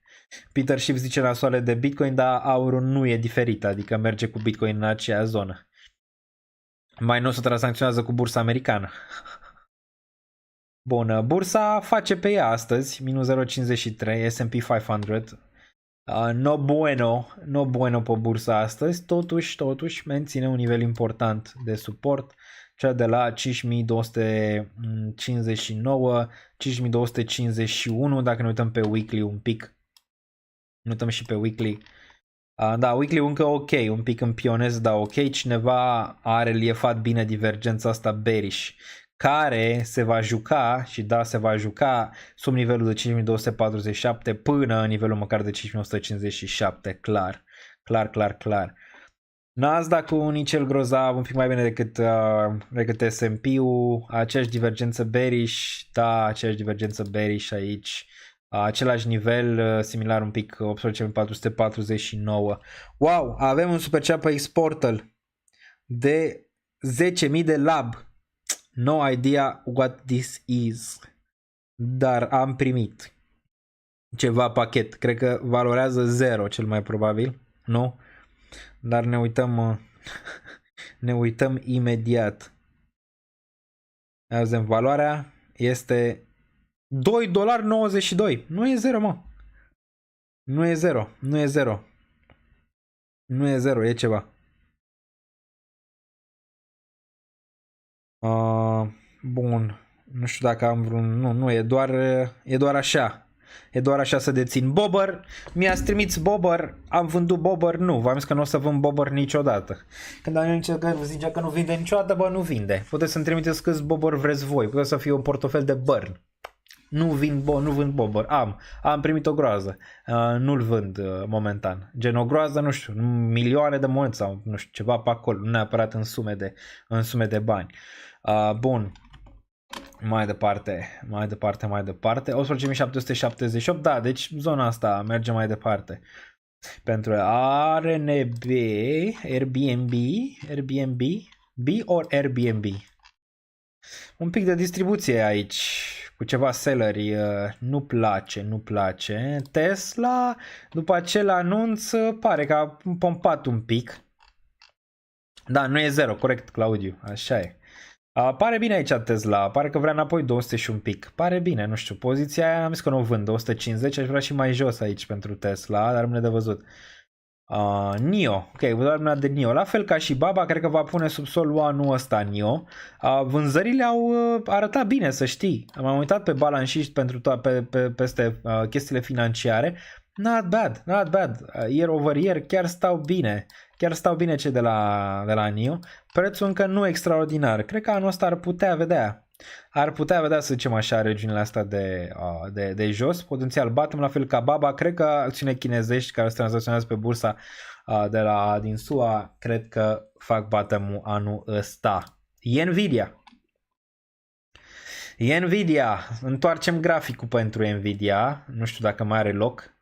Peter Schiff zice nasoale de Bitcoin, dar aurul nu e diferit, adică merge cu Bitcoin în aceea zonă. Mai nu se tranzacționează cu bursa americană. Bună, bursa face pe ea astăzi, minus 0,53, S&P 500. No bueno pe bursa astăzi, totuși menține un nivel important de suport, cea de la 5259, 5251, dacă ne uităm pe weekly un pic. Nu uităm și pe weekly. Da, weekly încă ok, un pic împionez, dar ok. Cineva a reliefat bine divergența asta bearish, care se va juca, și da, se va juca sub nivelul de 5247 până în nivelul măcar de 5157, clar. Nasdaq-ul nici el grozav, un pic mai bine decât S&P-ul, aceeași divergență bearish, da, aceeași divergență bearish aici. Același nivel, similar un pic, 18.449. Wow, avem un super chat pe X-Portal de 10.000 de lab. No idea what this is. Dar am primit ceva pachet. Cred că valorează 0 cel mai probabil. Nu? Dar ne uităm ne uităm imediat. Avem valoarea. Este $2.92. Nu e 0, mă. Nu e 0. Nu e 0. Nu e 0, e ceva. Bun. Nu știu dacă am vreun... Nu, e doar așa. E doar așa să dețin Bobber. Mi-ați trimis Bobber, am vândut Bobber. Nu, v-am zis că nu o să vând Bobber niciodată. Când am zicea că nu vinde niciodată, bă, nu vinde. Puteți să-mi trimiteți câți Bobber vreți voi. Puteți să fie un portofel de burn. Nu vând Bobber. Am primit o groază. Nu-l vând momentan. Gen o groază, nu știu, milioane de monede sau nu știu, ceva pe acolo. Nu neapărat în sume de bani. Bun. Mai departe. 18.778. Da, deci zona asta merge mai departe. Pentru RNB, Airbnb, B or Airbnb. Un pic de distribuție aici. Cu ceva selleri, nu place. Tesla, după acel anunț, pare că a pompat un pic. Da, nu e 0, corect, Claudiu, așa e. Pare bine aici Tesla, pare că vrea înapoi 200 și un pic. Pare bine, nu știu, poziția aia am zis că nu o vând, 250, aș vrea și mai jos aici pentru Tesla, dar rămâne de văzut. NIO, ok, vă de NIO, la fel ca și Baba, cred că va pune sub sol anul ăsta NIO. Vânzările au arătat bine, să știi. M-am uitat pe balance sheet pentru peste chestiile financiare. Not bad. Year over year chiar stau bine. Chiar stau bine cei de la NIO. Prețul încă nu extraordinar. Cred că anul ăsta ar putea vedea, să zicem așa, regiunile astea de jos. Potențial bottom, la fel ca Baba. Cred că acțiune chinezești care se tranzacționează pe bursa din SUA, cred că fac bottom-ul anul ăsta. Nvidia. Întoarcem graficul pentru Nvidia. Nu știu dacă mai are loc.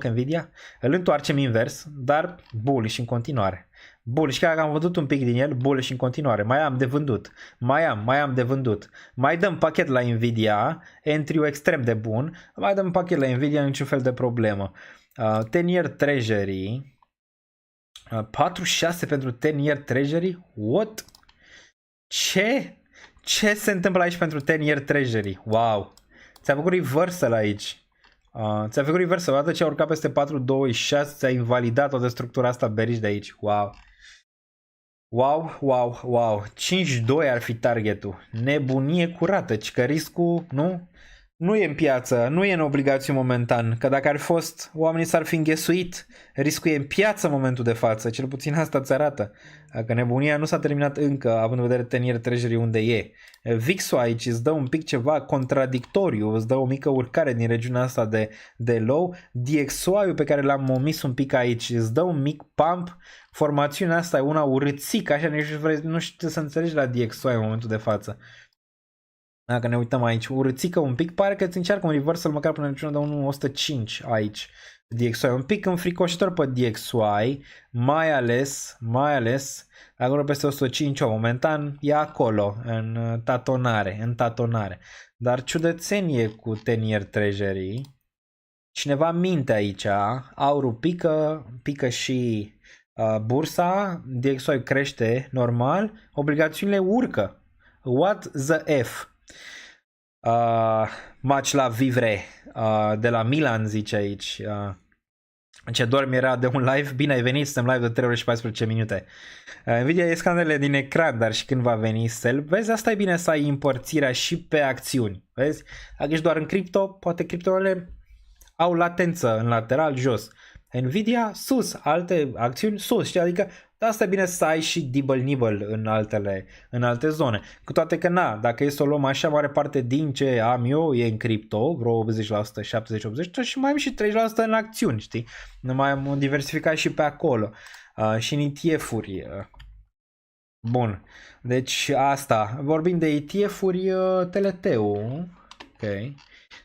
Nvidia? Îl întoarcem invers, dar bullish în continuare. Bullish, chiar că am vândut un pic din el, bullish în continuare. Mai am de vândut. Mai dăm pachet la Nvidia, entry-ul extrem de bun. Mai dăm pachet la Nvidia, niciun fel de problemă. 10-year treasury. 46 pentru 10-year treasury? What? Ce se întâmplă aici pentru 10-year treasury? Wow! Ți-a făcut reversal aici. Ți-a făcut reversal. Odată ce a urcat peste 4.26, ți-a invalidat toată structura asta bearish de aici. Wow! Wow. 5-2 ar fi targetul. Nebunie curată. Ci că riscul, nu e în piață, nu e în obligațiuni momentan. Că dacă ar fi fost, oamenii s-ar fi înghesuit. Riscul e în piață în momentul de față. Cel puțin asta ți arată. Că nebunia nu s-a terminat încă, având în vedere 10-year treasury unde e. VIX-ul aici îți dă un pic ceva contradictoriu, îți dă o mică urcare din regiunea asta de low. DXY-ul pe care l-am omis un pic aici îți dă un mic pump. Formațiunea asta e una urâțică, așa nu știu să înțelegi la DXY în momentul de față. Dacă ne uităm aici, urâțică un pic, pare că îți încearcă un reversal măcar până în regiunea de 1.105 aici. DXY, un pic înfricoșitor pe DXY, mai ales acolo peste 105 momentan e acolo, în tatonare. Dar ciudățenie cu 10-year treasury. Cineva minte aici, aurul pică și bursa, DXY crește normal, obligațiunile urcă. What the F? Match la vivre de la Milan zice aici. Ce dormi era de un live. Bine ai venit, suntem live de 3 ore și 14 minute. Nvidia e scanele din ecran, dar și când va veni sell. Vezi, asta e bine să ai împărțirea și pe acțiuni. Vezi? Dacă ești doar în cripto, poate criptoele au latență în lateral jos. Nvidia sus, alte acțiuni sus, știi? Adică asta e bine să ai și dibble-nibble în alte zone. Cu toate că dacă e să o luăm așa, mare parte din ce am eu e în cripto, vreo 80%, 70-80% și mai am și 30% în acțiuni, știi? Mai am diversificat și pe acolo. Și în ETF-uri. Bun. Deci asta. Vorbim de ETF-uri, TLT-ul. Ok.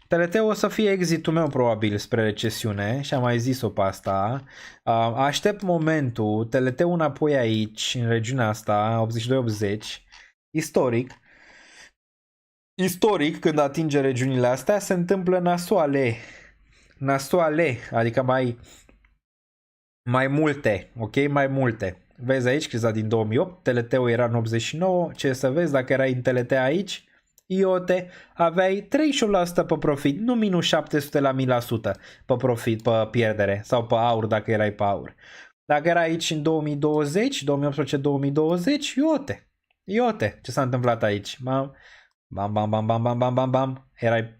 TLT-ul o să fie exitul meu probabil spre recesiune și am mai zis-o pe asta. Aștept momentul, TLT-ul înapoi aici, în regiunea asta, 82-80, istoric, când atinge regiunile astea, se întâmplă nasoale, adică mai multe, ok? Mai multe. Vezi aici criza din 2008, TLT-ul era în 89, ce să vezi, dacă erai în TLT aici, IOTE, aveai 38% pe profit, nu minus 700 la 1000% pe profit, pe pierdere, sau pe aur dacă erai pe aur. Dacă era aici în 2020, 2018-2020, IOTE, ce s-a întâmplat aici? Bam, erai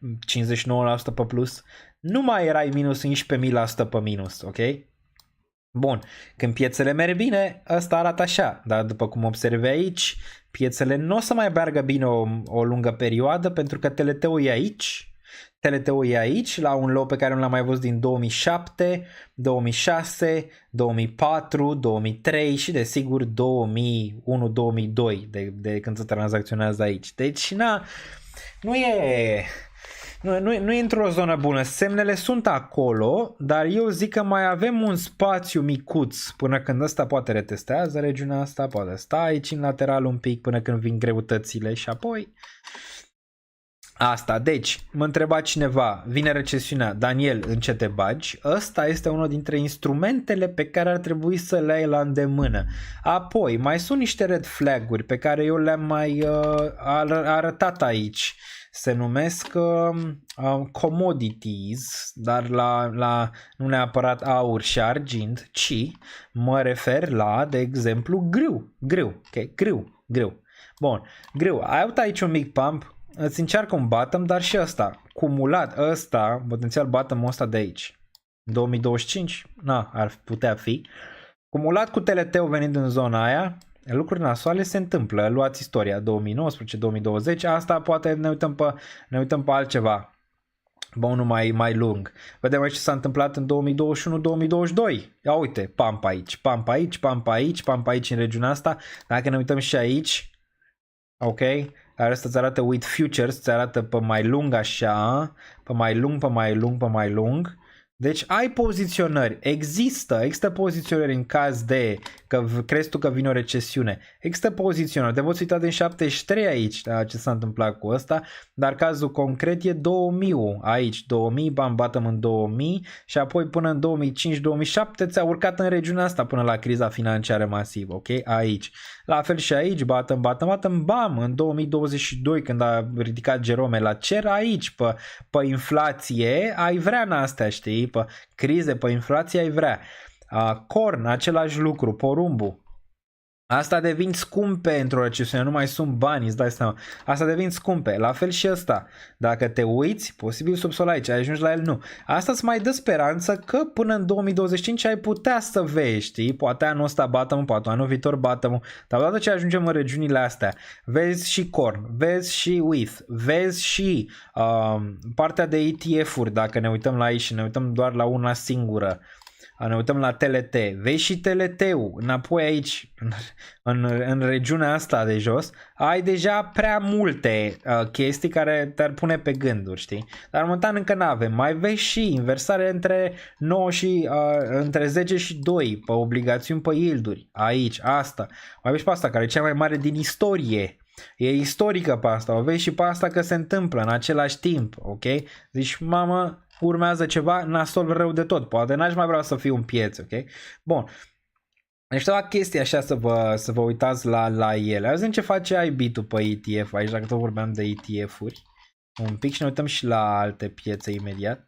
59% pe plus, nu mai erai minus 11.000% pe minus, ok? Bun, când piețele merg bine, ăsta arată așa, dar după cum observi aici, piețele nu o să mai meargă bine o lungă perioadă pentru că TLT-ul e aici, la un low pe care nu l-am mai văzut din 2007, 2006, 2004, 2003 și desigur 2001-2002 de când se tranzacționează aici. Deci nu e într-o zonă bună. Semnele sunt acolo, dar eu zic că mai avem un spațiu micuț până când ăsta poate retestează regiunea asta, poate sta aici în lateral un pic până când vin greutățile și apoi asta. Deci, mă întreba cineva, vine recesiunea, Daniel, în ce te bagi? Ăsta este unul dintre instrumentele pe care ar trebui să le ai la îndemână. Apoi, mai sunt niște red flag-uri pe care eu le-am mai arătat aici. Se numesc commodities, dar nu neapărat aur și argint, ci mă refer la, de exemplu, grâu. Ok, grâu. Bun, grâu. Ai avut aici un mic pump, îți încearcă un bottom, dar și ăsta, cumulat ăsta, potențial bottom-ul ăsta de aici. 2025? Ar putea fi. Cumulat cu TLT-ul venind în zona aia, lucruri nasoale se întâmplă. Luați istoria 2019-2020, asta poate ne uităm pe altceva. Unul mai lung. Vedem aici ce s-a întâmplat în 2021-2022. Ia uite, pump aici în regiunea asta. Dacă ne uităm și aici, ok, asta îți arată with futures, îți arată pe mai lung așa, pe mai lung. Deci ai poziționări, există poziționări în caz de că crezi tu că vine o recesiune. Există poziționări, te poți uita din 73 aici, da, ce s-a întâmplat cu ăsta, dar cazul concret e 2000 aici, 2000, bam, batem în 2000 și apoi până în 2005-2007 ți-a urcat în regiunea asta până la criza financiară masivă, ok? Aici. La fel și aici, batem, bam, în 2022 când a ridicat Jerome la cer, aici, pe inflație, ai vrea în astea, știi? Pe crize, pe inflație ai vrea. Corn, același lucru, porumbu. Asta devin scumpe într-o recesiune, nu mai sunt bani, îți dai seama. Asta devin scumpe, la fel și ăsta. Dacă te uiți, posibil subsol aici, ajungi la el, nu. Asta îți mai dă speranță că până în 2025 ai putea să vezi, știi? Poate anul ăsta batem, poate anul viitor batem, dar odată ce ajungem în regiunile astea, vezi și corn, vezi și WITH, vezi și partea de ETF-uri, dacă ne uităm la aici și ne uităm doar la una singură. Ne uităm la TLT, vezi și TLT-ul înapoi aici, în regiunea asta de jos, ai deja prea multe chestii care te-ar pune pe gânduri, știi? Dar momentan încă n-avem, mai vezi și inversare între 9 și, între 10 și 2 pe obligațiuni pe yield-uri, aici, asta, mai vezi pe asta care e cea mai mare din istorie. E istorică pe asta, o vezi și pe asta că se întâmplă în același timp, ok? Zici, mamă, urmează ceva nasol rău de tot, poate n-aș mai vrea să fiu în piețe, ok? Bun, deci câteva chestii așa să vă uitați la ele. Azi ce face IB-ul pe ETF aici, dacă tot vorbeam de ETF-uri, un pic și ne uităm și la alte piețe imediat.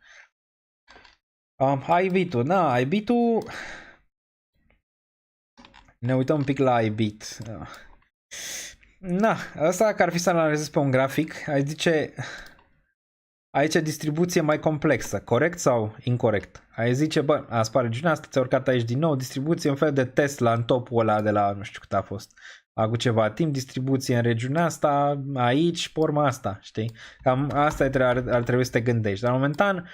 IB-ul, da, IB-ul, ne uităm un pic la IB-ul. Na, asta că ar fi să analizez pe un grafic, ai zice, aici distribuție mai complexă, corect sau incorrect? Ai zice, bă, asta pare regiunea asta, ți-a urcat aici din nou, distribuție, un fel de Tesla în topul ăla de la, nu știu cât a fost, acum ceva timp, distribuție în regiunea asta, aici, pe urma asta, știi? Cam asta ar trebui să te gândești, dar momentan,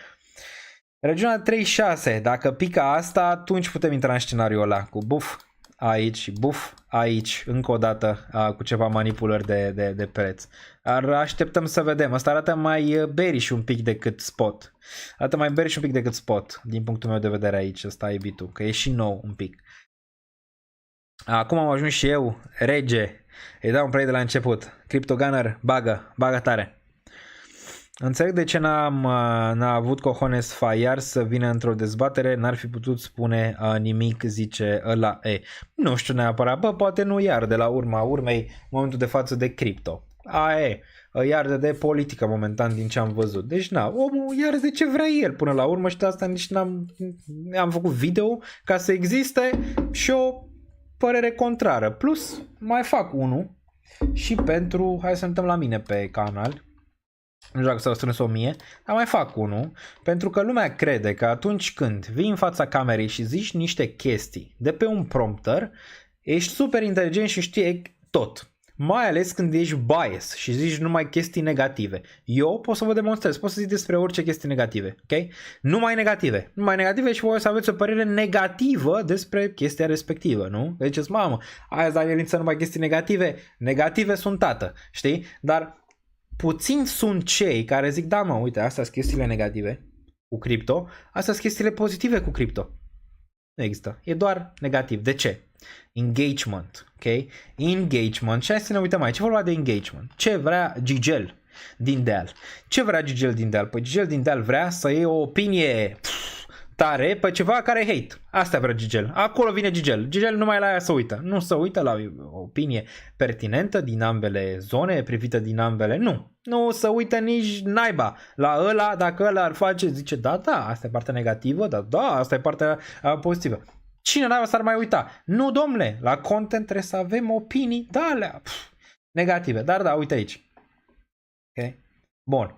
regiunea 36, dacă pică asta, atunci putem intra în scenariul ăla cu buf aici, buf aici, încă o dată cu ceva manipulări de preț. Dar așteptăm să vedem. Asta arată mai bearish un pic decât spot. Arată mai bearish un pic decât spot, din punctul meu de vedere aici, ăsta e bit-ul, că e și nou un pic. Acum am ajuns și eu, rege. Îi dau un play de la început. CryptoGunner, bagă tare. Înțeleg de ce n-a avut cojones Fayar să vină într-o dezbatere, n-ar fi putut spune nimic, zice ăla E. Nu știu neapărat, bă, poate nu iar de la urma urmei momentul de față de cripto. Iar de politică momentan din ce am văzut. Deci na, omul iar de ce vrea el până la urmă și de asta nici am făcut video ca să existe și o părere contrară. Plus mai fac unul și pentru, hai să ne uităm la mine pe canal. Nu știu dacă s-au strâns 1000, dar mai fac unul, pentru că lumea crede că atunci când vii în fața camerei și zici niște chestii de pe un prompter, ești super inteligent și știi tot. Mai ales când ești bias și zici numai chestii negative. Eu pot să vă demonstrez, pot să zic despre orice chestii negative, ok? Numai negative și voi să aveți o părere negativă despre chestia respectivă, nu? Deci, mamă, aia Danielință numai chestii negative, negative sunt tată, știi? Dar puțini sunt cei care zic, da mă, uite, astea sunt chestiile negative cu cripto, astea sunt chestiile pozitive cu cripto. Nu există, e doar negativ. De ce? Engagement, ok? Engagement, și hai să ne uităm aici, e vorba de engagement. Ce vrea Gigel din Deal? Ce vrea Gigel din Deal? Păi Gigel din Deal vrea să iei o opinie tare pe ceva care e hate. Asta vrea Gigel. Acolo vine Gigel. Gigel numai la aia se uită. Nu se uită la o opinie pertinentă din ambele zone, privită din ambele. Nu se uită nici naiba. La ăla, dacă ăla ar face, zice, da, asta e partea negativă, da, asta e partea pozitivă. Cine naiba s-ar mai uita? Nu, domnule, la content trebuie să avem opinii de alea negative. Dar da, uite aici. Ok? Bun.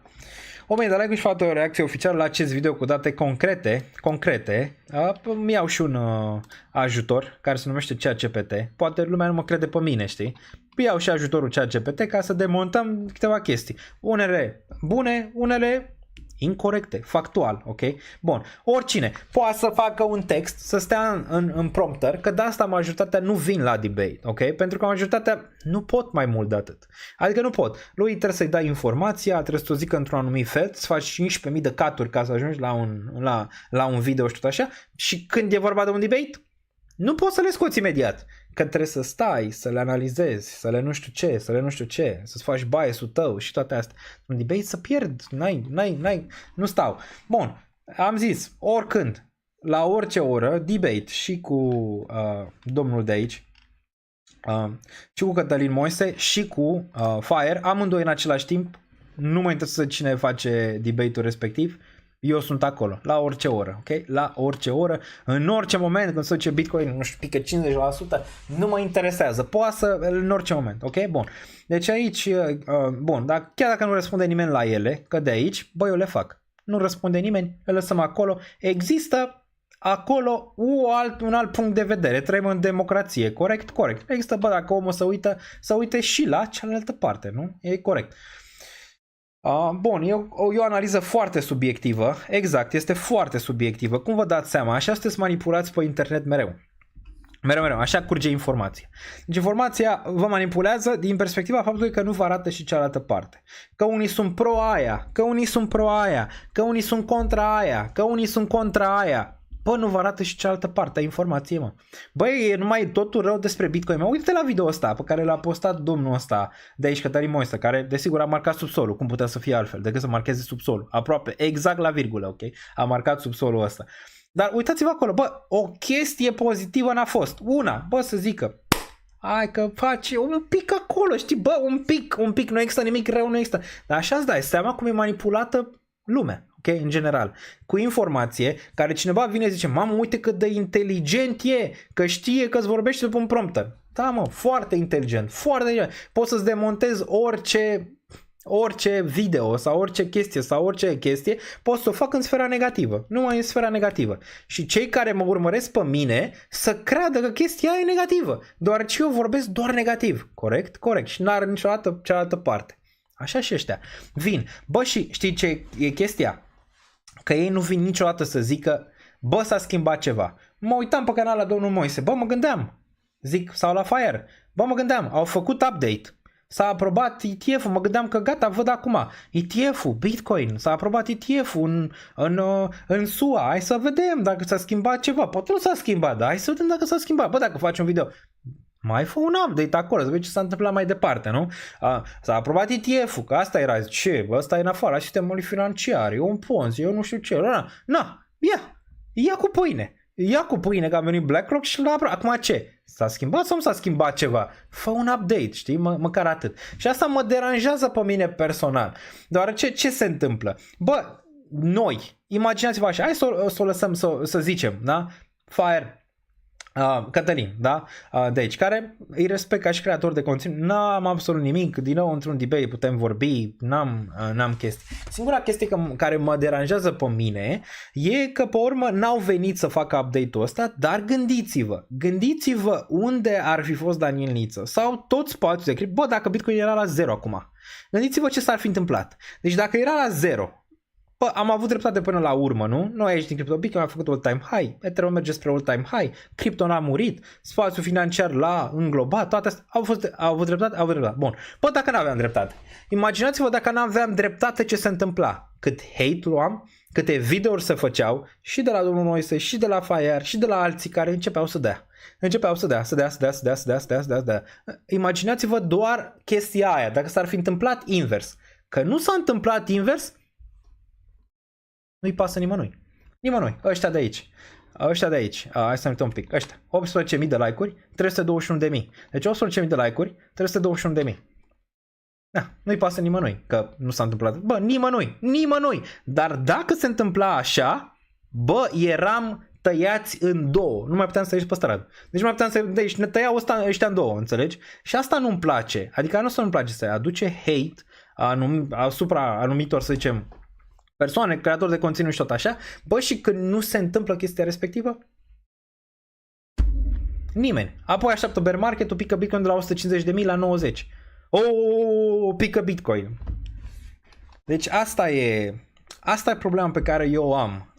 Oamenii de like și fac o reacție oficială la acest video cu date concrete. Mi iau și un ajutor care se numește ChatGPT. Poate lumea nu mă crede pe mine, știi? Iau și ajutorul ChatGPT ca să demontăm câteva chestii. Unele bune, unele incorrecte, factual, ok? Bun, oricine poate să facă un text, să stea în prompter, că de asta majoritatea nu vin la debate, ok? Pentru că majoritatea nu pot mai mult de atât. Adică nu pot. Lui trebuie să-i dai informația, trebuie să o zică într-un anumit fel, să faci 15.000 de caturi ca să ajungi la un video și tot așa, și când e vorba de un debate, nu poți să le scoți imediat. Că trebuie să stai, să le analizezi, să le nu știu ce, să-ți faci bias-ul tău și toate astea. Un debate să pierd, nu stau. Bun, am zis, oricând, la orice oră, debate și cu domnul de aici, și cu Cătălin Moise și cu Fire, amândoi în același timp, nu mă interesează cine face debate-ul respectiv, eu sunt acolo, la orice oră, ok? La orice oră, în orice moment, când se duce Bitcoin, nu știu, pică 50%, nu mă interesează, poate să, în orice moment, ok? Bun. Deci aici, bun, dar chiar dacă nu răspunde nimeni la ele, că de aici, bă, eu le fac. Nu răspunde nimeni, le lăsăm acolo. Există acolo un alt punct de vedere, trăim în democrație, corect? Corect. Există, bă, dacă omul să uite și la cealaltă parte, nu? E corect. Bun, e o analiză foarte subiectivă, exact, este foarte subiectivă, cum vă dați seama, așa sunteți manipulați pe internet mereu, așa curge informația. Deci informația vă manipulează din perspectiva faptului că nu vă arată și cealaltă parte, că unii sunt pro aia, că unii sunt pro aia, că unii sunt contra aia, că unii sunt contra aia. Bă, nu vă arată și cealaltă parte a informației, mă. Băi, e numai totul rău despre Bitcoin. Mă, uite-te la video ăsta pe care l-a postat domnul ăsta de aici, Cătălin Moise, care desigur a marcat subsolul, cum putea să fie altfel, decât să marcheze subsolul. Aproape, exact la virgulă, ok? A marcat subsolul ăsta. Dar uitați-vă acolo, bă, o chestie pozitivă n-a fost. Una, bă, să zică, hai că face un pic acolo, știi, bă, un pic, nu există nimic rău, nu există. Dar așa îți dai seama cum e manipulată lumea. Ok, în general, cu informație care cineva vine și zice, mamă, uite cât de inteligent e, că știe că îți vorbește după un prompter. Da, mă, foarte inteligent, foarte inteligent. Poți să-ți demontezi orice video sau orice chestie, poți să o fac în sfera negativă, numai în sfera negativă. Și cei care mă urmăresc pe mine să creadă că chestia e negativă, deoarece eu vorbesc doar negativ. Corect? Corect. Și n-are niciodată cealaltă parte. Așa și ăștia. Vin. Bă, și știi ce e chestia? Că ei nu vin niciodată să zică, bă, s-a schimbat ceva. Mă uitam pe canal la domnul Moise, bă, mă gândeam, zic, sau la Fire, bă, mă gândeam, au făcut update, s-a aprobat ETF-ul, mă gândeam că gata, văd acum, ETF-ul, Bitcoin, s-a aprobat ETF-ul în SUA, hai să vedem dacă s-a schimbat ceva, poate nu s-a schimbat, dar hai să vedem dacă s-a schimbat, bă, dacă faci un video, mai fă un update acolo, să vezi ce s-a întâmplat mai departe, nu? S-a aprobat ETF-ul, că asta era, ce, bă, ăsta e în afara sistemului financiar, e un ponzi, eu nu știu ce, ia cu pâine, că a venit BlackRock și l-a aprobat. Acum ce? S-a schimbat sau nu s-a schimbat ceva? Fă un update, știi, măcar atât. Și asta mă deranjează pe mine personal, deoarece ce se întâmplă? Bă, noi, imaginați-vă așa, hai să o lăsăm să zicem, da? Fire, Cătălin, da? De aici, care îi respect ca și creator de conținut, n-am absolut nimic, din nou într-un debate putem vorbi, n-am chestii. Singura chestie care mă deranjează pe mine e că pe urmă n-au venit să facă update-ul ăsta, dar gândiți-vă unde ar fi fost Daniel Niță sau tot spațiul de cripto, bă, dacă Bitcoin era la 0 acum, gândiți-vă ce s-ar fi întâmplat. Deci dacă era la 0, bă, am avut dreptate până la urmă, nu? Noi aici din cripto, Bitcoin a făcut all-time high, Ethereum merge spre all-time high, cripto n-a murit, spațiul financiar l-a înglobat, toate astea au avut dreptate. Bun, bă, dacă n-aveam dreptate, imaginați-vă dacă n-aveam dreptate ce se întâmpla, cât hate luam, câte videouri se făceau și de la domnul Moise, și de la Fire, și de la alții care începeau să dea. Imaginați-vă doar chestia aia, dacă s-ar fi întâmplat invers. Că nu s-a întâmplat invers, nu-i pasă nimănui. Ăștia de aici. Hai să ne uităm un pic. Ăștia. 18.000 de like-uri, 321.000. Deci 18.000 de like-uri, 321.000. Da, nu-i pasă nimănui că nu s-a întâmplat. Bă, nimănui. Dar dacă se întâmpla așa, bă, eram tăiați în două. Nu mai puteam să ieși pe stradă. Deci ne tăiau ăștia în două, înțelegi? Și asta nu-mi place. Adică nu-mi place să aduce hate asupra anumitor, să zicem, persoane, creatori de conținut și tot așa, bă, și când nu se întâmplă chestia respectivă, nimeni. Apoi așteaptă bear market-ul, pică Bitcoin de la 150.000 la 90. Pică Bitcoin. Deci asta Asta e problema pe care eu o am.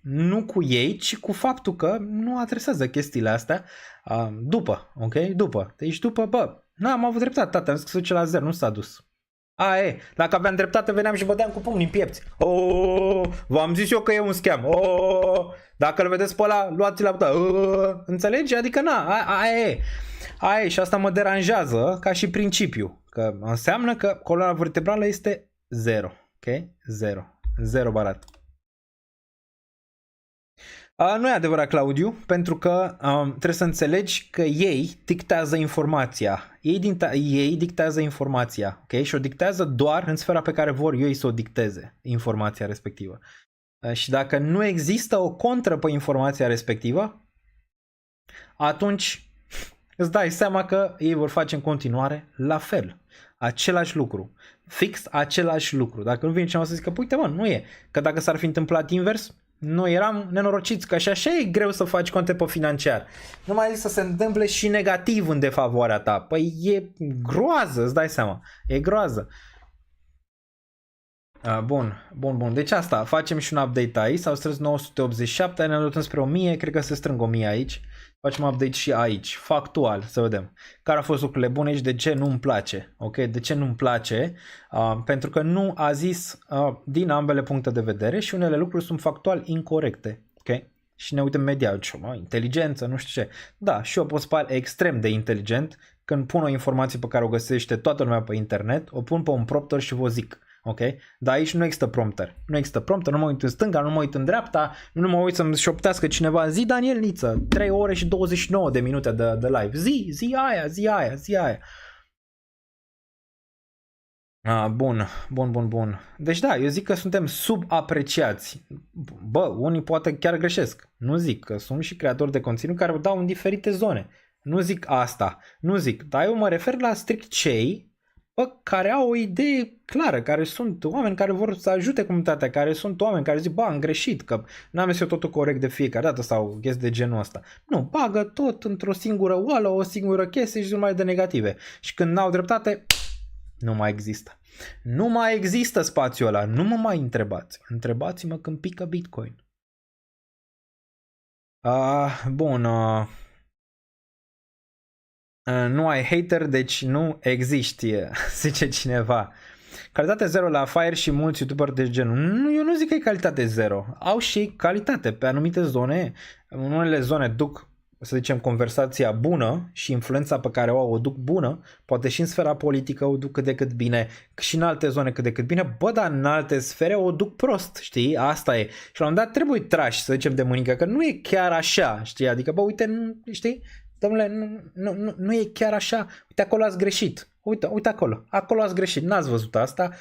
Nu cu ei, ci cu faptul că nu adresează chestiile astea după, ok? După. Deci după, bă, n-am avut dreptate, tata, am zis că se duce la 0, nu s-a dus. Dacă aveam dreptate, veneam și băteam cu pumnii în piept. V-am zis eu că e un scam. Dacă îl vedeți pe ăla, luați-l la putea. Înțelegi? Adică aia e. Și asta mă deranjează ca și principiu. Că înseamnă că coloana vertebrală este 0. Ok? 0 barat. Nu e adevărat, Claudiu, pentru că trebuie să înțelegi că ei dictează informația. Ei dictează informația, ok? Și o dictează doar în sfera pe care vor ei să o dicteze, informația respectivă. Și dacă nu există o contră pe informația respectivă, atunci îți dai seama că ei vor face în continuare la fel. Același lucru. Fix același lucru. Dacă nu vine cineva să zică, uite mă, nu e. Că dacă s-ar fi întâmplat invers, noi eram nenorociți, că și așa e greu să faci conte pe financiar. Nu mai zic să se întâmple și negativ în defavoarea ta. Păi e groază, îți dai seama. E groază. Bun. Deci asta, facem și un update aici. S-au strâns 987, ne dotăm spre 1000, cred că se strâng 1000 aici. Facem update și aici, factual, să vedem care au fost lucrurile bune și de ce nu-mi place. Ok, de ce nu-mi place? Pentru că nu a zis din ambele puncte de vedere și unele lucruri sunt factual incorrecte. Ok? Și ne uităm imediat, inteligență, nu știu ce. Da, și eu pot să par extrem de inteligent când pun o informație pe care o găsește toată lumea pe internet, o pun pe un prompter și vă zic. Ok? Dar aici nu există prompter. Nu mă uit în stânga, nu mă uit în dreapta, nu mă uit să-mi șoptească cineva. Zi Daniel Niță, 3 ore și 29 de minute de live. Zi aia. Bun. Deci da, eu zic că suntem subapreciați. Bă, unii poate chiar greșesc. Nu zic, că sunt și creatori de conținut care dau în diferite zone. Nu zic asta. Dar eu mă refer la strict cei care au o idee clară, care sunt oameni care vor să ajute comunitatea, care sunt oameni care zic, am greșit, că n-am zis eu totul corect de fiecare dată sau chestii de genul ăsta. Nu, bagă tot într-o singură oală, o singură chestie și numai de negative. Și când n-au dreptate, nu mai există. Nu mai există spațiul ăla, nu mă mai întrebați. Întrebați-mă când pică Bitcoin. Bun, nu ai hater, deci nu existi, zice cineva. Calitate 0 la Fire și mulți youtuberi de genul. Nu, eu nu zic că e calitate 0. Au și calitate pe anumite zone. În unele zone duc, să zicem, conversația bună și influența pe care o duc bună. Poate și în sfera politică o duc cât de cât bine, și în alte zone cât de cât bine. Dar în alte sfere o duc prost, știi? Asta e. Și la un moment dat trebuie trași, să zicem, de mânică, că nu e chiar așa, știi? Adică, uite, știi? Dom'le, nu e chiar așa. Uite, acolo ați greșit. Uite acolo. Acolo ați greșit. N-ați văzut asta,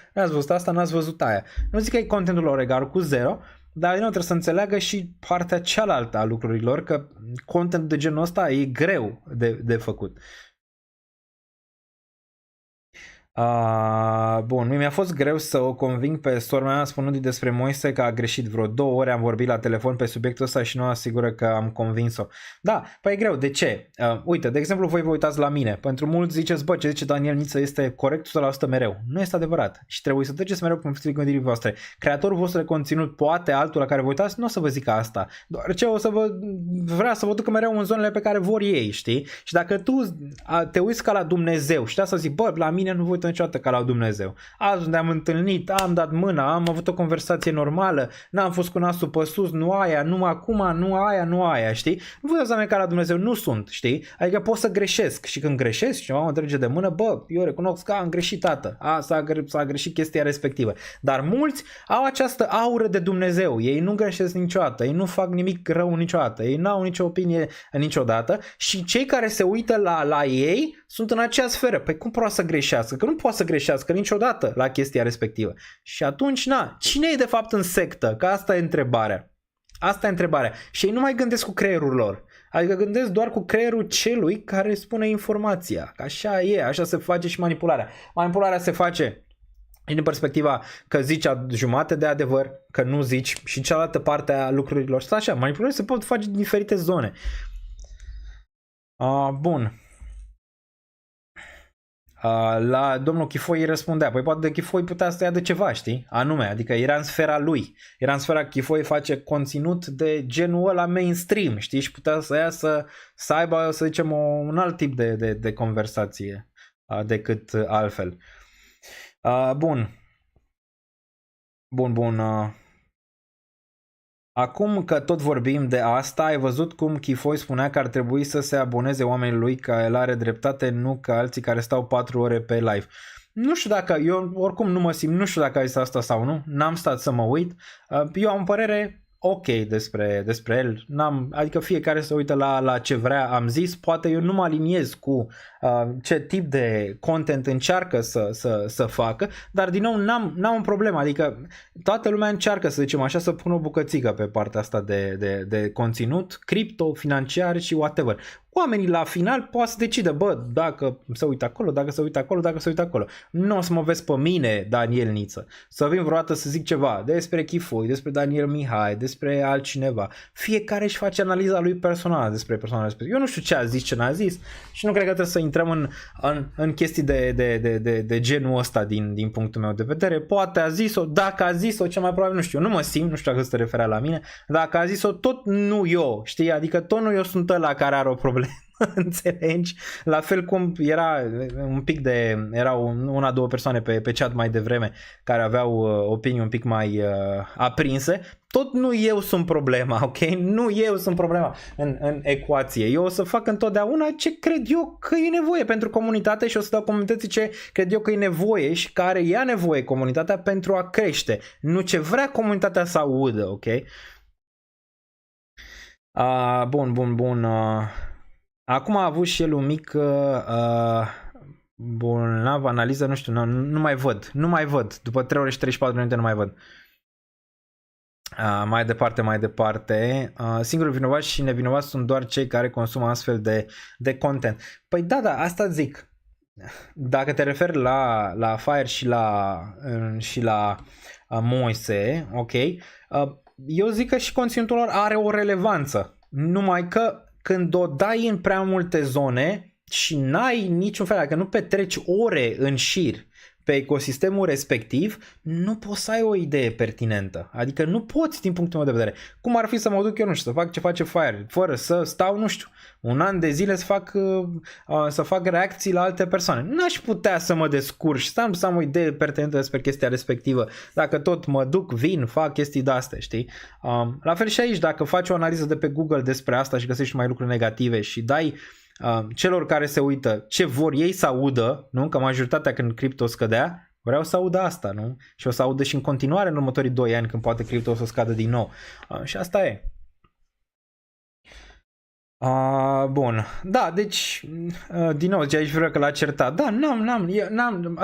n-ați văzut aia. Nu zic că e contentul lor egal cu 0, dar din nou trebuie să înțeleagă și partea cealaltă a lucrurilor, că content de genul ăsta e greu de făcut. Bun, mi-a fost greu să o conving pe sora mea spunându-i despre Moise că a greșit. Vreo 2 ore am vorbit la telefon pe subiectul ăsta și nu asigură că am convins-o. Da, păi e greu. De ce? Uite, de exemplu, voi vă uitați la mine. Pentru mulți ziceți, ce zice Daniel Niță este corect 100% mereu. Nu este adevărat. Și trebuie să treceți mereu prin gândirii voastre. Creatorul vostru de conținut, poate altul la care vă uitați, nu o să vă zică asta. Doar ce o să vrea să vă ducă mereu în zonele pe care vor ei, știi? Și dacă tu te uiți ca la Dumnezeu și să zici, la mine nu vă uit niciodată ca la Dumnezeu. Azi ne-am întâlnit, am dat mâna, am avut o conversație normală, n-am fost cu nasul pe sus, nu aia, nu acum, nu aia, știi? Nu vă dați seama ca la Dumnezeu, nu sunt, știi? Adică pot să greșesc și când greșesc și ceva mă trage de mână, eu recunosc că am greșit, tată. S-a greșit chestia respectivă. Dar mulți au această aură de Dumnezeu. Ei nu greșesc niciodată, ei nu fac nimic rău niciodată, ei n-au nicio opinie niciodată și cei care se uită la ei sunt în acea sferă. Păi cum poate să greșească? Că nu poate să greșească niciodată la chestia respectivă. Și atunci, cine e de fapt în sectă? Că asta e întrebarea. Asta e întrebarea. Și ei nu mai gândesc cu creierul lor. Adică gândesc doar cu creierul celui care spune informația. Așa e, așa se face și manipularea. Manipularea se face din perspectiva că zici jumate de adevăr, că nu zici și cealaltă parte a lucrurilor. Stă așa, manipularea se pot face din diferite zone. Bun. La domnul Chifoi îi răspundea, păi poate Chifoi putea să ia de ceva, știi? Anume, adică era în sfera lui. Era în sfera că Chifoi face conținut de genul ăla mainstream, știi? Și putea să ia să aibă, să zicem, un alt tip de conversație decât altfel. Bun. Acum că tot vorbim de asta, ai văzut cum Chifoi spunea că ar trebui să se aboneze oamenii lui, că el are dreptate, nu ca alții care stau 4 ore pe live. Nu știu dacă, eu oricum nu mă simt, nu știu dacă a zis asta sau nu, n-am stat să mă uit, eu am părere ok despre el, adică fiecare se uită la ce vrea, am zis, poate eu nu mă aliniez cu ce tip de content încearcă să facă, dar din nou n-am un problemă, adică toată lumea încearcă, să zicem așa, să pună o bucățică pe partea asta de conținut, cripto, financiar și whatever. Oamenii la final poate să decidă, bă, dacă se uită acolo, dacă se uită acolo, dacă se uită acolo. Nu o să mă vezi pe mine, Daniel Niță, să vin vreodată să zic ceva despre Chifoi, despre Daniel Mihai, despre altcineva. Fiecare își face analiza lui personală despre persoana respectivă. Eu nu știu ce a zis, ce n-a zis și nu cred că trebuie să intrăm în chestii de genul ăsta din punctul meu de vedere. Poate a zis-o, dacă a zis-o, cel mai probabil, nu știu, nu mă simt, nu știu dacă se referea la mine, dacă a zis-o, tot nu eu, știi, adică tot nu eu sunt ăla care are o problemă. Înțelegi? La fel cum era un pic erau una, două persoane pe chat mai devreme care aveau opinii un pic mai aprinse, tot nu eu sunt problema, ok? Nu eu sunt problema în ecuație. Eu o să fac întotdeauna ce cred eu că e nevoie pentru comunitate și o să dau comunității ce cred eu că e nevoie și care ia nevoie comunitatea pentru a crește. Nu ce vrea comunitatea să audă, ok? Bun. Acum a avut și el un mic bolnav, analiză, nu știu, nu mai văd. După 3 ore și 34 minute nu mai văd. Mai departe. Singurul vinovat și nevinovat sunt doar cei care consumă astfel de content. Păi da, asta zic. Dacă te referi la Fire și la Moise, ok, eu zic că și conținutul lor are o relevanță. Numai că când o dai în prea multe zone și n-ai niciun fel, dacă nu petreci ore în șir pe ecosistemul respectiv, nu poți să ai o idee pertinentă. Adică nu poți din punctul meu de vedere. Cum ar fi să mă duc eu, nu știu, să fac ce face Fire, fără să stau, nu știu, un an de zile să fac reacții la alte persoane. N-aș putea să mă descurc și să am o idee pertinentă despre chestia respectivă. Dacă tot mă duc, vin, fac chestii de-astea, știi? La fel și aici, dacă faci o analiză de pe Google despre asta și găsești mai lucruri negative și dai celor care se uită ce vor ei să audă, nu? Că majoritatea când cripto scădea, vreau să audă asta, nu? Și o să audă și în continuare în următorii 2 ani când poate cripto o să scadă din nou. Și asta e. Bun. Da, deci din nou, aici vreau că l-a certat. Da,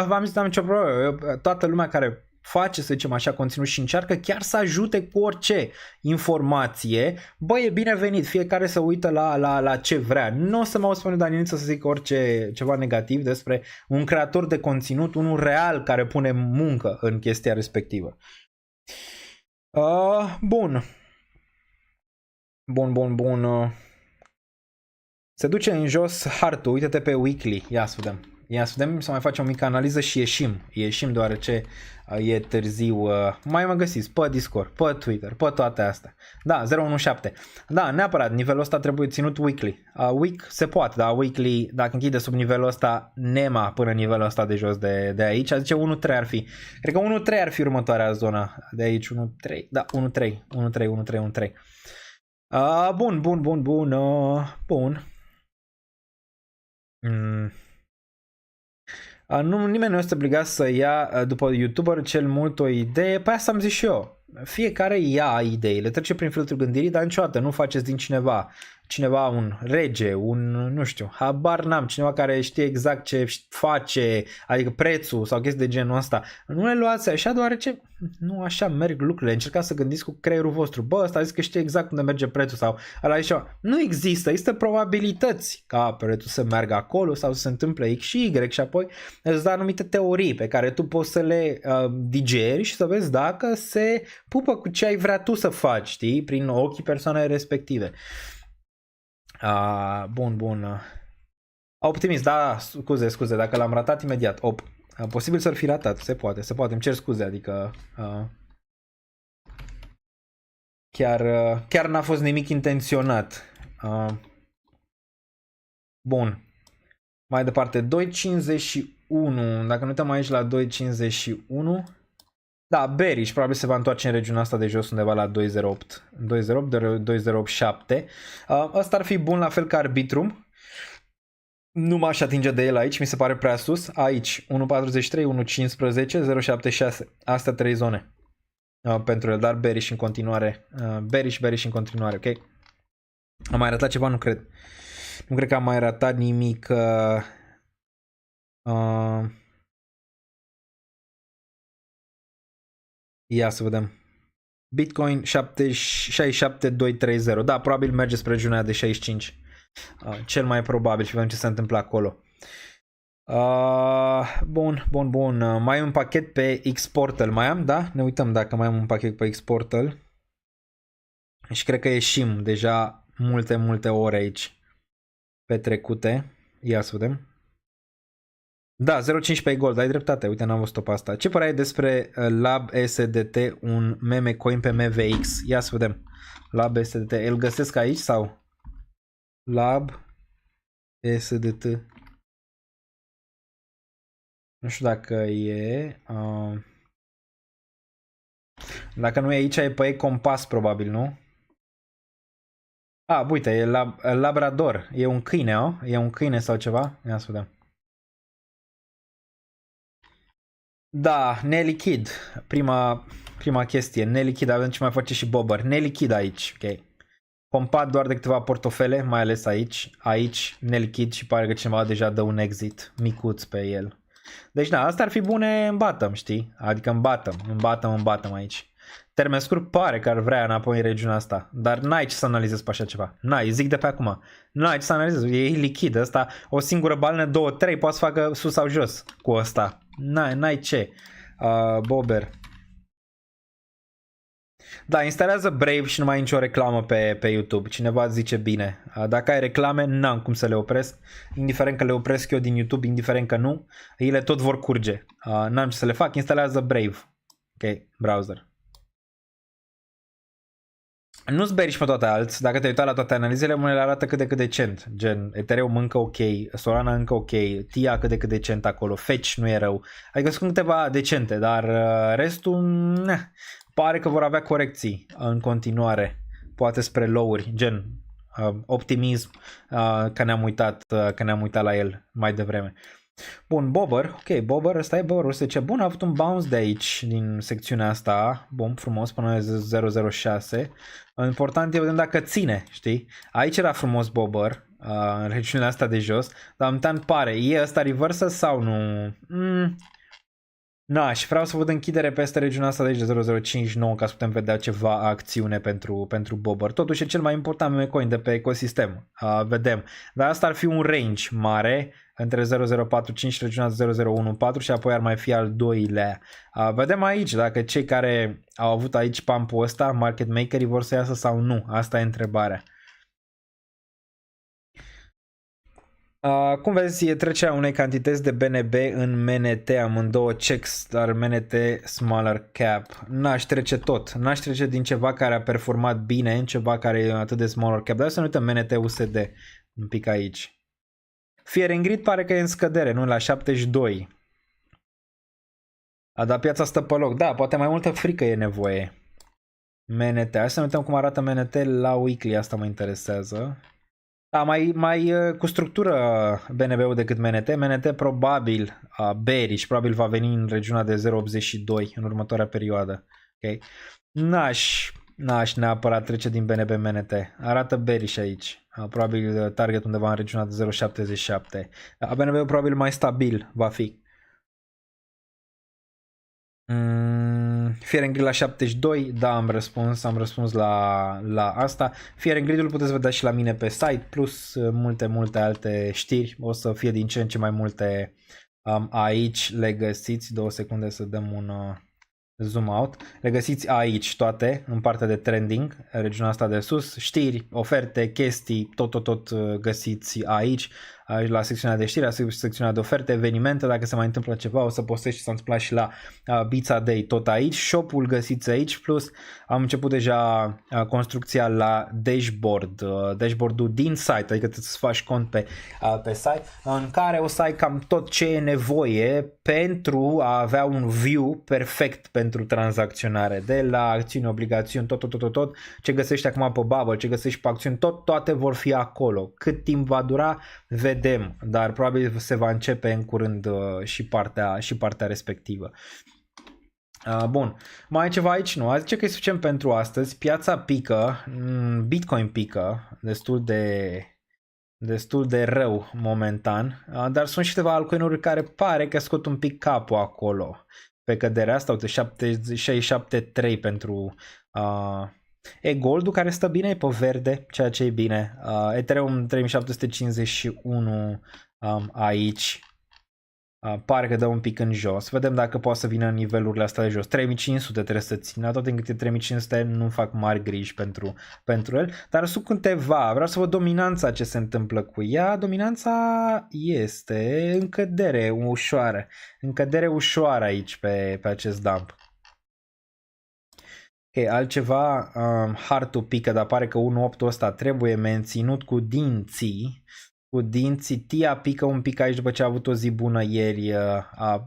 v-am zis, n-am nicio problemă. Toată lumea care face, să zicem așa, conținut și încearcă chiar să ajute cu orice informație, bă, e binevenit, fiecare să uită la ce vrea. Nu o să mă spune Danieliță să zic ceva negativ despre un creator de conținut, unul real care pune muncă în chestia respectivă. Bun. Se duce în jos hartul, uite-te pe Weekly, ia să vedem, să mai facem o mică analiză și ieșim deoarece e târziu. Mai mă găsiți pe Discord, pe Twitter, pe toate astea. Da, 017. Da, neapărat, nivelul ăsta trebuie ținut weekly. Week se poate, da, weekly, dacă închide sub nivelul ăsta, NEMA până nivelul ăsta de jos de aici, zice 1-3 ar fi. Cred că 1-3 ar fi următoarea zonă de aici, 1-3, da, 1-3. Bun. Nimeni nu este obligat să ia după YouTuber cel mult o idee. Păi asta am zis și eu. Fiecare ia ideile, trece prin filtrul gândirii, dar niciodată nu faceți din cineva un rege, nu știu, habar n-am, cineva care știe exact ce face, adică prețul sau chestii de genul ăsta. Nu le luați așa deoarece nu așa merg lucrurile. Încercați să gândiți cu creierul vostru. Bă, ăsta a zis că știe exact unde merge prețul sau ăla așa. Nu există probabilități ca prețul să meargă acolo sau să se întâmple X și Y și apoi îți dă anumite teorii pe care tu poți să le digeri și să vezi dacă se pupă cu ce ai vrea tu să faci, știi, prin ochii persoanei respective. Bun. Optimist, da, scuze, dacă l-am ratat imediat. Posibil să-l fi ratat, se poate, îmi cer scuze, adică chiar n-a fost nimic intenționat. Bun. Mai departe, 2.51, dacă nu uităm aici la 2.51, da, Bearish probabil se va întoarce în regiunea asta de jos undeva la 2.08, ăsta ar fi bun la fel ca Arbitrum. Nu m-aș atinge de el aici, mi se pare prea sus. Aici, 1.43, 1.15, 0.76. Astea 3 zone pentru el, dar bearish în continuare. Bearish în continuare, ok? Am mai ratat ceva? Nu cred. Nu cred că am mai ratat nimic. Ia să vedem. Bitcoin 67.230. Da, probabil merge spre regiunea de 65. Cel mai probabil și vedem ce se întâmplă acolo. Bun. Mai am un pachet pe Xportal. Mai am, da? Ne uităm dacă mai am un pachet pe Xportal. Și cred că ieșim deja multe ore aici petrecute. Ia să vedem. Da, 0.15 gold, ai dreptate. Uite, n-am văzut-o pe asta. Ce părere ai despre Lab SDT, un meme coin pe MVX? Ia să vedem. Lab SDT. Îl găsesc aici sau? Lab SDT. Nu știu dacă e. Dacă nu e aici, e pe Compass probabil, nu? Uite, e Labrador. E un câine, o? E un câine sau ceva? Ia să vedem. Da, nelichid. Prima chestie. Nelichid, avem ce mai face și Bobber. Nelichid aici, ok. Pompat doar de câteva portofele, mai ales aici. Aici, nelichid și pare că cineva deja dă un exit micuț pe el. Deci da, asta ar fi bune în bottom, știi? Adică în bottom aici. Termen scurt pare că ar vrea înapoi în regiunea asta. Dar n-ai ce să analizezi pe așa ceva. N-ai, zic de pe acum. N-ai ce să analizezi. E lichid ăsta. O singură balnă, 2-3, poate să facă sus sau jos cu ăsta. N-ai ce. Bobber. Da, instalează Brave și nu mai ai nicio reclamă pe YouTube. Cineva zice bine. Dacă ai reclame, n-am cum să le opresc. Indiferent că le opresc eu din YouTube, indiferent că nu, ele tot vor curge. N-am ce să le fac. Instalează Brave. Ok, browser. Nu-ți bearish pe toate alți. Dacă te-ai uitat la toate analizele, unele arată cât de cât decent. Gen, Ethereum încă ok, Solana încă ok, TIA cât de cât decent acolo, Fetch nu e rău. Adică sunt câteva decente, dar restul, pare că vor avea corecții în continuare. Poate spre low-uri, gen optimism, că ne-am uitat la el mai devreme. Bun, Bobber, ok, Bobber, ăsta e Bobber, se zice, bun, a avut un bounce de aici, din secțiunea asta, bun, frumos, până la 006, important e vedem dacă ține, știi, aici era frumos Bobber, în regiunea asta de jos, dar momentan pare, e ăsta reversă sau nu? Și vreau să văd închidere peste regiunea asta de aici de 0.059 ca să putem vedea ceva acțiune pentru Bobber. Totuși e cel mai important meme coin de pe ecosistem. Vedem. Dar asta ar fi un range mare între 0.045 și regiunea 0.014 și apoi ar mai fi al doilea. Vedem aici dacă cei care au avut aici pump-ul ăsta, market makerii, vor să iasă sau nu. Asta e întrebarea. Cum vezi, e trecerea unei cantități de BNB în MNT, amândouă checks, dar MNT smaller cap. N-aș trece tot. N-aș trece din ceva care a performat bine în ceva care e atât de smaller cap. Dar să nu uităm MNT USD un pic aici. Fear and Greed pare că e în scădere, nu? La 72. Dar piața stă pe loc. Da, poate mai multă frică e nevoie. MNT. Hai să ne uităm cum arată MNT la weekly. Asta mă interesează. Da, mai cu structură BNB-ul decât MNT. MNT probabil bearish, probabil va veni în regiunea de 0.82 în următoarea perioadă. Okay? N-aș neapărat trece din BNB MNT. Arată bearish aici. Probabil target undeva în regiunea de 0.77. BNB-ul probabil mai stabil va fi. Fear and Greed la 72, da, am răspuns la asta. Fear and Greed-ul puteți vedea și la mine pe site, plus multe alte știri, o să fie din ce în ce mai multe aici, le găsiți, 2 secunde să dăm un zoom out, le găsiți aici toate, în partea de trending, regiunea asta de sus, știri, oferte, chestii, tot găsiți aici. la secțiunea de știri, la secțiunea de oferte, evenimente, dacă se mai întâmplă ceva o să postez ce s-a întâmplat și la Pizza Day tot aici. Shop-ul găsiți aici, plus am început deja construcția la dashboard, dashboard-ul din site, adică trebuie să faci cont pe site, în care o să ai cam tot ce e nevoie pentru a avea un view perfect pentru tranzacționare, de la acțiuni, obligațiuni, tot ce găsești acum pe Bubble, ce găsești pe acțiuni, toate vor fi acolo. Cât timp va dura, vedem, dar probabil se va începe în curând și partea respectivă. Bun, mai e ceva aici? Nu, zice că e suficient pentru astăzi. Piața pică, Bitcoin pică destul de rău momentan, dar sunt și câteva altcoin-uri care pare că scot un pic capul acolo pe căderea asta. Uite, 67.3 pentru Gold-ul, care stă bine, e pe verde, ceea ce e bine. Ethereum 3751 aici. Pare că dă un pic în jos. Vedem dacă poate să vină în nivelurile astea de jos. 3500 trebuie să țină. Tot încât e 3500 nu fac mari griji pentru el. Dar sunt câteva. Vreau să văd dominanța, ce se întâmplă cu ea. Dominanța este în cădere ușoară. În cădere ușoară aici pe acest dump. Ok, altceva, hard-ul pică, dar pare că 1.8-ul ăsta trebuie menținut cu dinții. Tia pică un pic aici după ce a avut o zi bună ieri,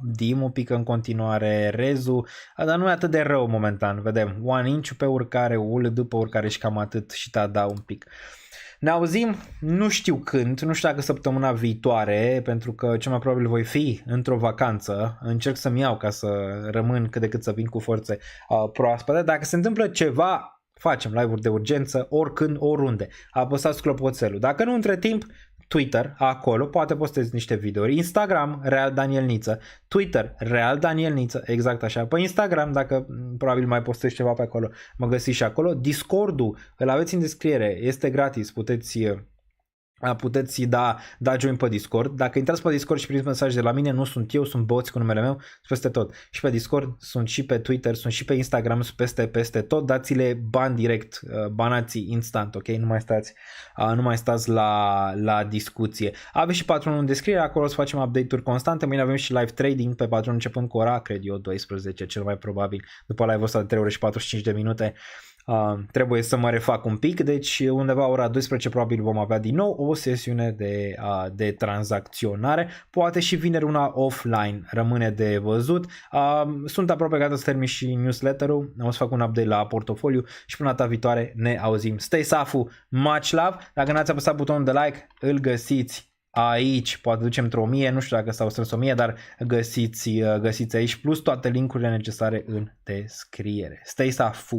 Dimu pică în continuare, Rezu, dar nu e atât de rău momentan, vedem, One Inch pe urcare, ULD pe urcare și cam atât, și Tada un pic. Ne auzim, nu știu când, nu știu dacă săptămâna viitoare, pentru că cel mai probabil voi fi într-o vacanță, încerc să-mi iau ca să rămân cât de cât să vin cu forțe proaspete. Dacă se întâmplă ceva, facem live-uri de urgență, oricând, oriunde, apăsați clopoțelul. Dacă nu, între timp, Twitter, acolo, poate postez niște videouri. Instagram, Real Daniel Niță. Twitter, Real Daniel Niță, exact așa. Pe Instagram, dacă probabil mai postez ceva pe acolo, mă găsiți și acolo. Discord-ul, îl aveți în descriere, este gratis, puteți da join pe Discord. Dacă intrați pe Discord și primiți mesaj de la mine, nu sunt eu, sunt boți cu numele meu, sunt peste tot. Și pe Discord, sunt și pe Twitter, sunt și pe Instagram, sunt peste tot. Dați-le ban direct, banați instant, ok? Nu mai stați la discuție. Aveți și patronul în descriere, acolo o să facem update-uri constante. Mâine avem și live trading pe patron începând cu ora, cred eu, 12, cel mai probabil. După live-ul ăsta de 3 ore și 45 de minute. Trebuie să mă refac un pic, deci undeva ora 12 probabil vom avea din nou o sesiune de tranzacționare, poate și vineri una offline, rămâne de văzut. Sunt aproape gata să termin și newsletter-ul, o să fac un update la portofoliu și până data viitoare ne auzim. Stay safe, much love, dacă n-ați apăsat butonul de like, îl găsiți aici, poate ducem într-o 1000, nu știu dacă s-au strâns 1000, dar găsiți aici, plus toate linkurile necesare în descriere. Stay safe!